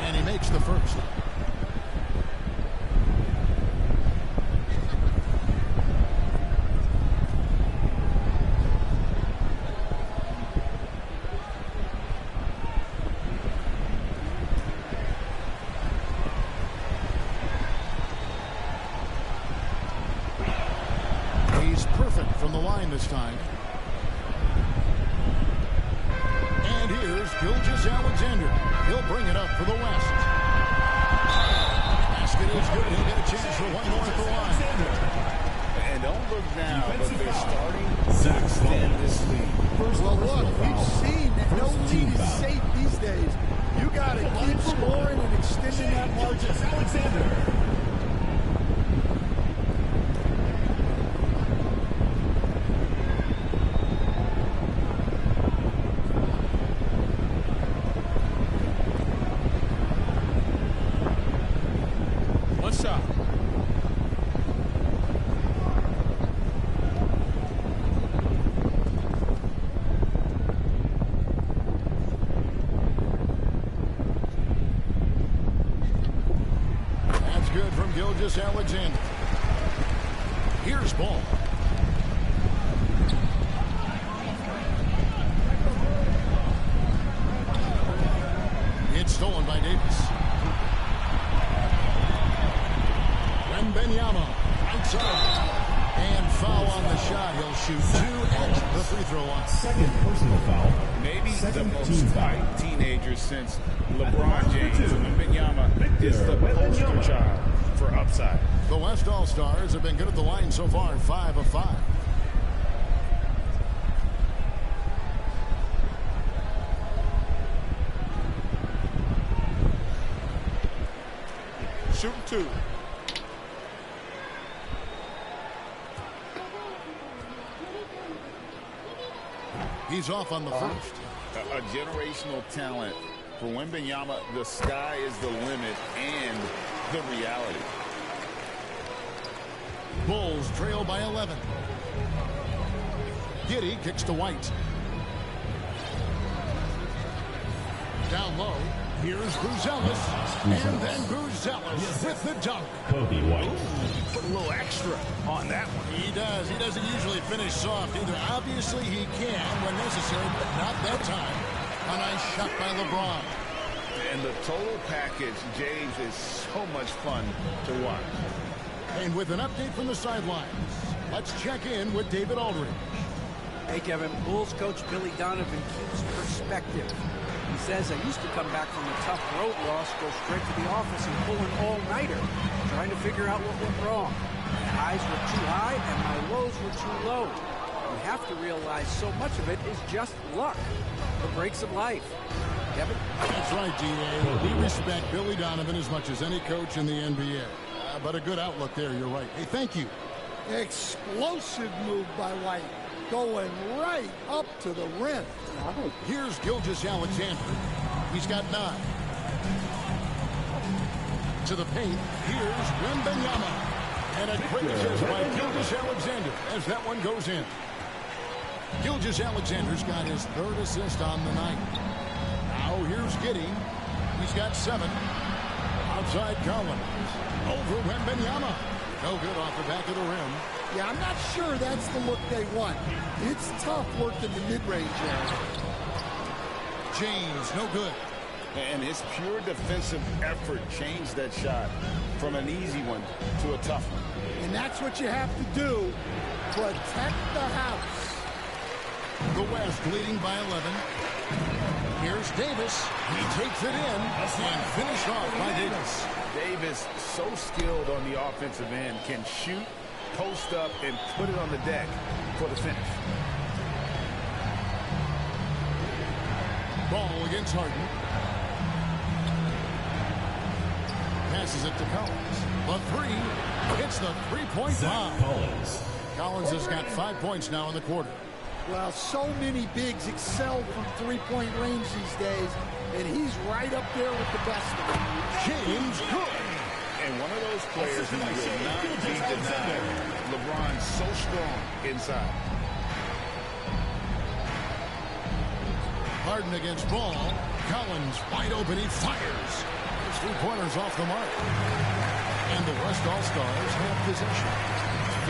And he makes the first. This time. And here's Gilgeous Alexander. He'll bring it up for the West. Basket is good. He'll get a chance for one more at the line. And don't look now, but they're starting to extend this lead. Well, look, we've seen that no Gilgeous-Alexander. Here's ball. It's stolen by Davis. Wembanyama, right side. And foul on the shot. He'll shoot 2 at the free throw line. Second personal foul. Maybe Second the team most foul. hyped teenager since LeBron James. Wembanyama is the poster child for upside. The West All-Stars have been good at the line so far, 5 of 5. Shooting 2. He's off on the first. A generational talent. For Wembanyama, the sky is the limit and the reality. Bulls trail by 11. Giddey kicks to White. Down low. Here's Buzelis. And then Buzelis with the dunk. Kobe White. Put a little extra on that one. He does. He doesn't usually finish soft either. Obviously, he can when necessary, but not that time. A nice shot by LeBron. And the total package, James, is so much fun to watch. And with an update from the sidelines, let's check in with David Aldridge. Hey, Kevin. Bulls coach Billy Donovan keeps perspective. He says, I used to come back from a tough road loss, go straight to the office and pull an all-nighter, trying to figure out what went wrong. My highs were too high and my lows were too low. You have to realize so much of it is just luck. The breaks of life. Kevin? That's right, D.A. We respect Billy Donovan as much as any coach in the NBA. But a good outlook there, you're right. Hey, thank you. Explosive move by White. Going right up to the rim. Here's Gilgeous-Alexander. He's got 9. To the paint, here's Wembanyama. And a quick assist by Gilgeous-Alexander as that one goes in. Gilgeous-Alexander's got his 3rd assist on the night. Now here's Giddey. He's got 7. Outside Collins. Over Wembanyama. No good off the back of the rim. Yeah, I'm not sure that's the look they want. It's tough work in the mid-range area. James, no good. And his pure defensive effort changed that shot from an easy one to a tough one. And that's what you have to do. Protect the house. The West leading by 11. Here's Davis. He takes it in and finished off by Davis. Davis, so skilled on the offensive end, can shoot, post up, and put it on the deck for the finish. Ball against Harden. Passes it to Collins. The 3 hits the three-point bomb. Collins has got 5 points now in the quarter. Well, so many bigs excel from three-point range these days, and he's right up there with the best of them. James good. And one of those players who will not be denied. LeBron's so strong inside. Harden against Ball. Collins wide open. He fires. His 3-pointers off the mark. And the West All-Stars have possession.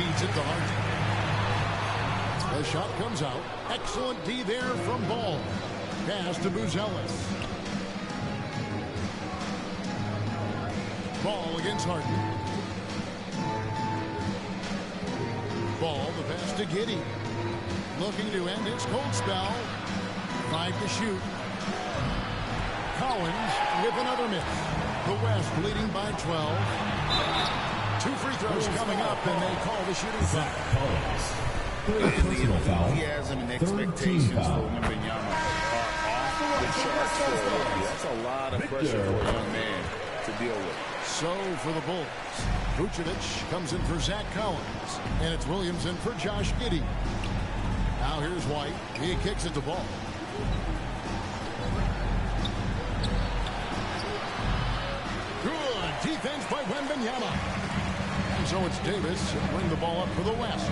Feeds it to Harden. The shot comes out. Excellent D there from Ball. Pass to Buzelis. Ball against Harden. Ball, the pass to Giddey. Looking to end his cold spell. 5 to shoot. Collins with another miss. The West leading by 12. 2 free throws coming up, and they call the shooting foul. And the enthusiasm and expectations for Wembanyama are off the charts for a rookie. That's a lot of pressure for a young man to deal with. So for the Bulls, Vucevic comes in for Zach Collins, and it's Williams in for Josh Giddey. Now here's White. He kicks at the ball. Good defense by Wembanyama. And so it's Davis who bring the ball up for the West.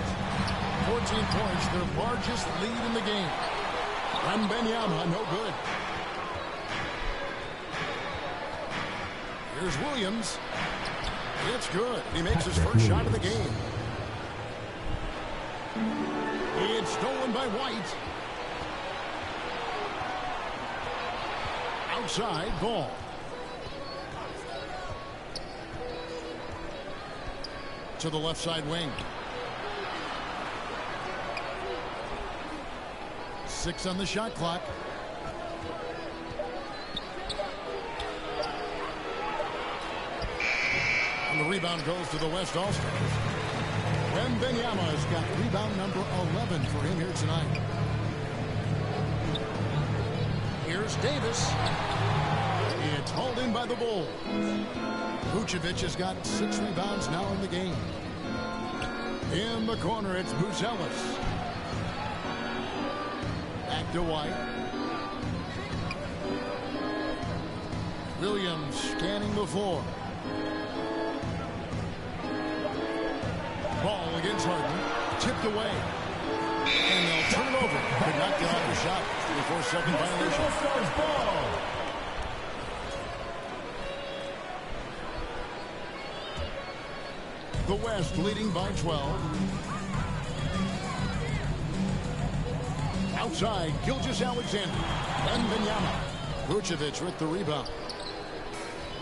14 points, their largest lead in the game. Wembanyama, no good. Here's Williams. It's good. He makes his first shot of the game. It's stolen by White. Outside ball. To the left side wing. 6 on the shot clock. And the rebound goes to the West All-Stars. Wembanyama has got rebound number 11 for him here tonight. Here's Davis. It's hauled in by the Bulls. Vucevic has got 6 rebounds now in the game. In the corner, it's Buzelis. Back to White. Williams scanning the floor. Ball against Harden. Tipped away. And they'll turn it over. Could not get off the shot. 3-4-second violation. The West leading by 12. Outside, Gilgeous-Alexander. Wembanyama. Vucevic with the rebound.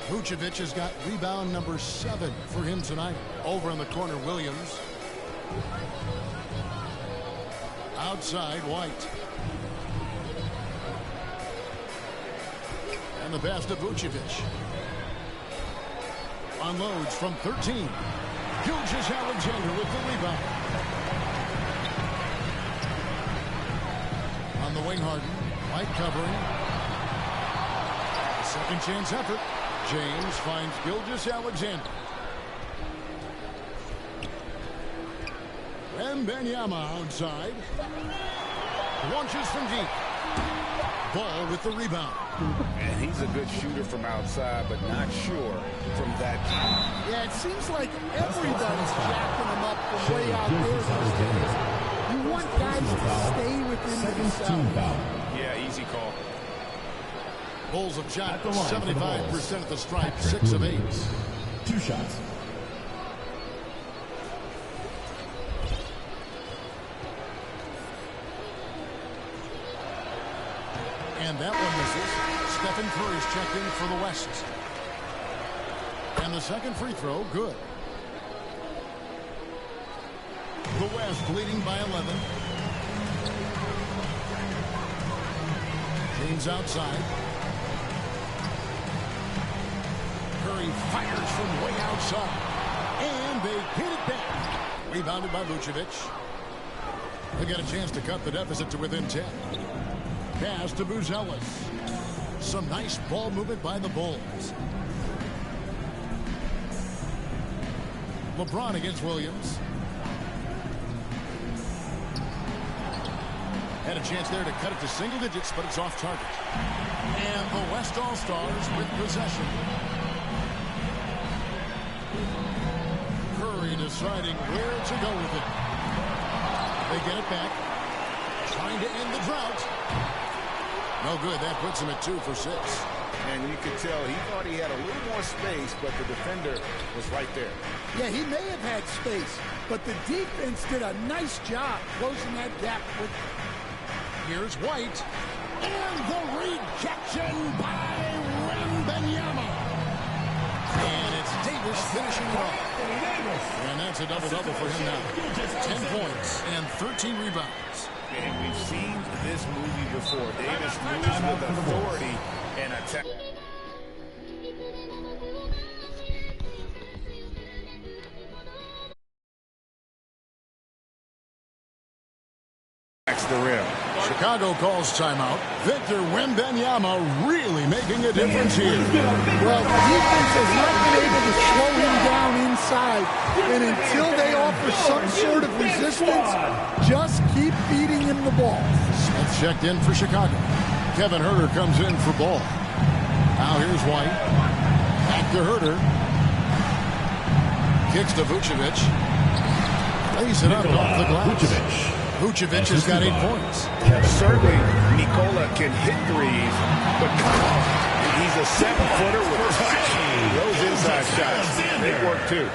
Vucevic has got rebound number 7 for him tonight. Over in the corner, Williams. Outside, White. And the pass to Vucevic. Unloads from 13. Gilgeous-Alexander with the rebound. On the wing, Harden. White covering. Second chance effort. James finds Gilgeous-Alexander. Wembanyama outside. Launches from deep. Ball with the rebound. And he's a good shooter from outside, but not sure from that deep. Yeah, it seems like everybody's jacking him up from way out there these days. You want guys to stay within themselves. Yeah, easy call. Bulls have shot 75% at the stripe, 6 of 8. 2 shots. And that one misses. Stephen Curry's checked in for the West. And the second free throw, good. The West leading by 11. James outside. Curry fires from way outside. And they get it back. Rebounded by Vucevic. They get a chance to cut the deficit to within 10. Pass to Buzelis. Some nice ball movement by the Bulls. LeBron against Williams. Had a chance there to cut it to single digits, but it's off target. And the West All-Stars with possession. Curry deciding where to go with it. They get it back. Trying to end the drought. No good. That puts him at 2 for 6. And you could tell he thought he had a little more space, but the defender was right there. Yeah, he may have had space, but the defense did a nice job closing that gap quickly. Here's White. And the rejection by Wembanyama. And it's Davis finishing it off. And that's a double-double for him now. 10 points and 13 rebounds. And we've seen this movie before. Davis moves with authority and attack. That's the rim. Chicago calls timeout. Victor Wembanyama really making a difference here. Well, the defense has not been able to slow him down inside. And until they offer some sort of resistance, just keep feeding him the ball. Smith checked in for Chicago. Kevin Huerter comes in for Ball. Now here's White. Back to Huerter. Kicks to Vucevic. Lays it up off the glass. Vucevic has got 8 points. Certainly, Nikola can hit threes, but come on. He's a 7-footer with touch. Those inside shots, they work too.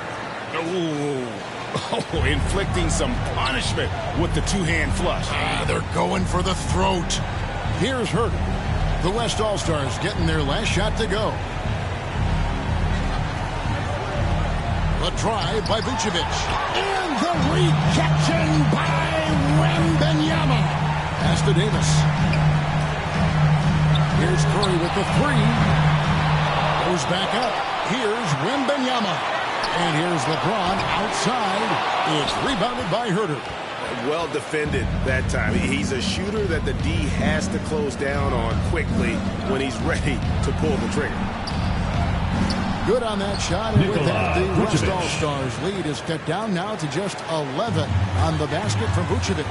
Oh, inflicting some punishment with the two-hand flush. They're going for the throat. Here's Herter. The West All-Stars getting their last shot to go. A drive by Vucevic. And the rejection by Wembanyama. Pass to Davis. Here's Curry with the three. Goes back up. Here's Wembanyama. And here's LeBron outside. It's rebounded by Herter. Well defended that time. He's a shooter that the D has to close down on quickly when he's ready to pull the trigger. Good on that shot, and with that, the West All-Stars lead is cut down now to just 11 on the basket from Vucevic.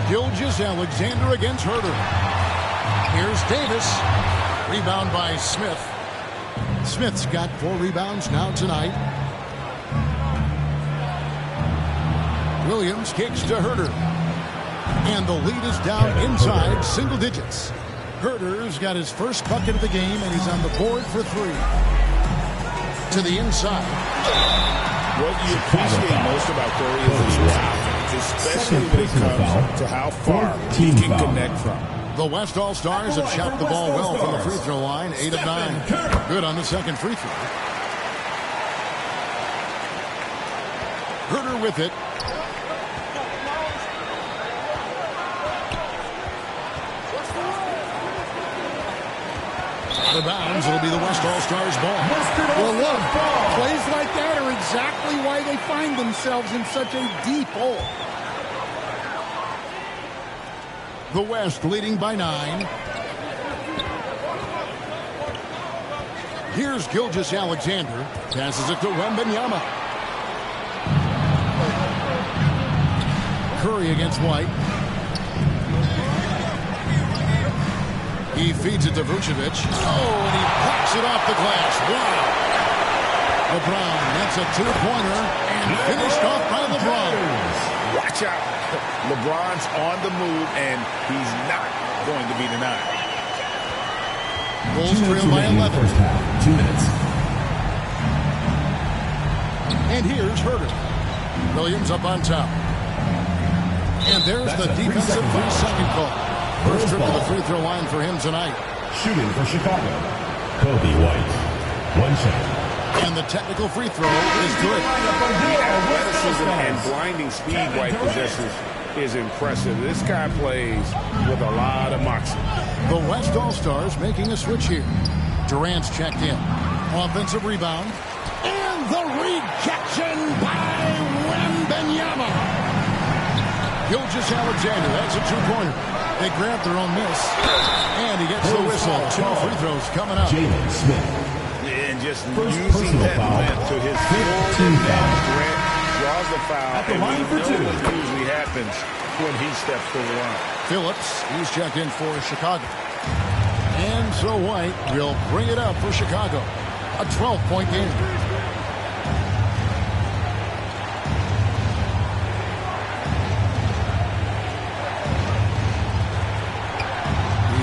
Gilgeous-Alexander against Herter. Here's Davis. Rebound by Smith. Smith's got 4 rebounds now tonight. Williams kicks to Herter. And the lead is down inside single digits. Herter's got his first bucket of the game, and he's on the board for 3. To the inside. What you appreciate most about Curry is his offense, especially when it comes to how far he can connect from. The West All-Stars have shot the ball well from the free throw line, 8 of 9. Good on the second free throw. Herter with it. Out of bounds, it'll be the West All-Stars ball. Well, look, plays like that are exactly why they find themselves in such a deep hole. The West leading by 9. Here's Gilgeous-Alexander. Passes it to Wembanyama. Curry against White. He feeds it to Vucevic. Oh, and he pops it off the glass. Wow. LeBron, that's a 2-pointer, and finished off by LeBron. Watch out. LeBron's on the move, and he's not going to be denied. Bulls trail by 11. First half, 2 minutes. And here's Herter. Williams up on top. And there's the defensive 3-second call. First trip to the free throw line for him tonight. Shooting for Chicago, Kobe White. 1 shot. And the technical free throw is good. The athleticism and blinding speed White possesses is impressive. This guy plays with a lot of moxie. The West All-Stars making a switch here. Durant's checked in. Offensive rebound. And the rejection by Wembanyama. Gilgeous-Alexander, that's a 2-pointer. They grab their own miss. And he gets the whistle. 2 free throws coming up. Jalen Smith. And just using that length to his full advantage. Durant draws the foul, At the and line we for know 2. what usually happens when he steps to the line. Phillips, he's checked in for Chicago. And so White will bring it up for Chicago. A 12-point game.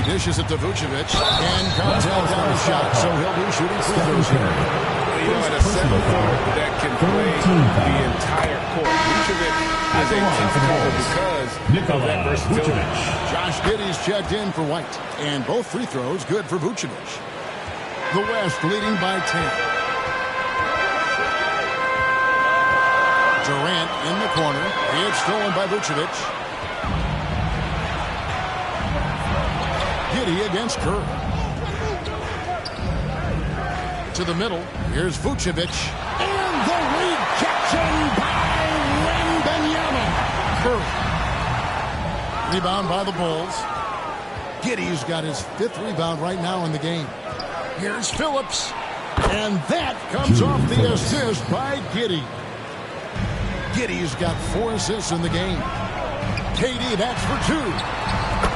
Dishes it to Vucevic, and Cartel down the shot, so he'll be shooting free throws here. You know, at a center forward that can play the entire court, Vucevic is a tough call because of that versatility. Josh Giddey's checked in for White, and both free throws good for Vucevic. The West leading by 10. Durant in the corner. It's stolen by Vucevic. Giddey against Curry. To the middle. Here's Vucevic. And the rejection by Wembanyama. Curry. Rebound by the Bulls. Giddey's got his 5th rebound right now in the game. Here's Phillips. And that comes off the assist by Giddey. Giddey's got 4 assists in the game. KD, that's for 2.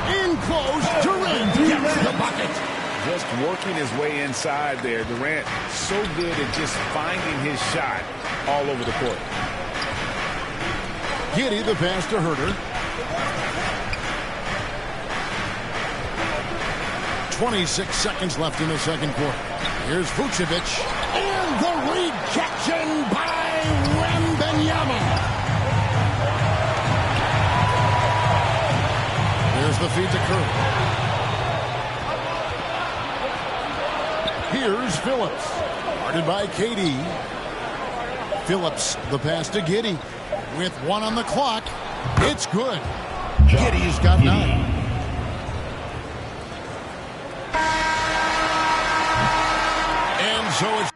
In close, Durant gets the bucket. Just working his way inside there. Durant so good at just finding his shot all over the court. Giddey the pass to Herter. 26 seconds left in the second quarter. Here's Vucevic. And the rejection by Wembanyama. There's the feed to Curry. Here's Phillips. Guarded by KD. Phillips, the pass to Giddey. With 1 on the clock. It's good. Giddey's got 9. And so it's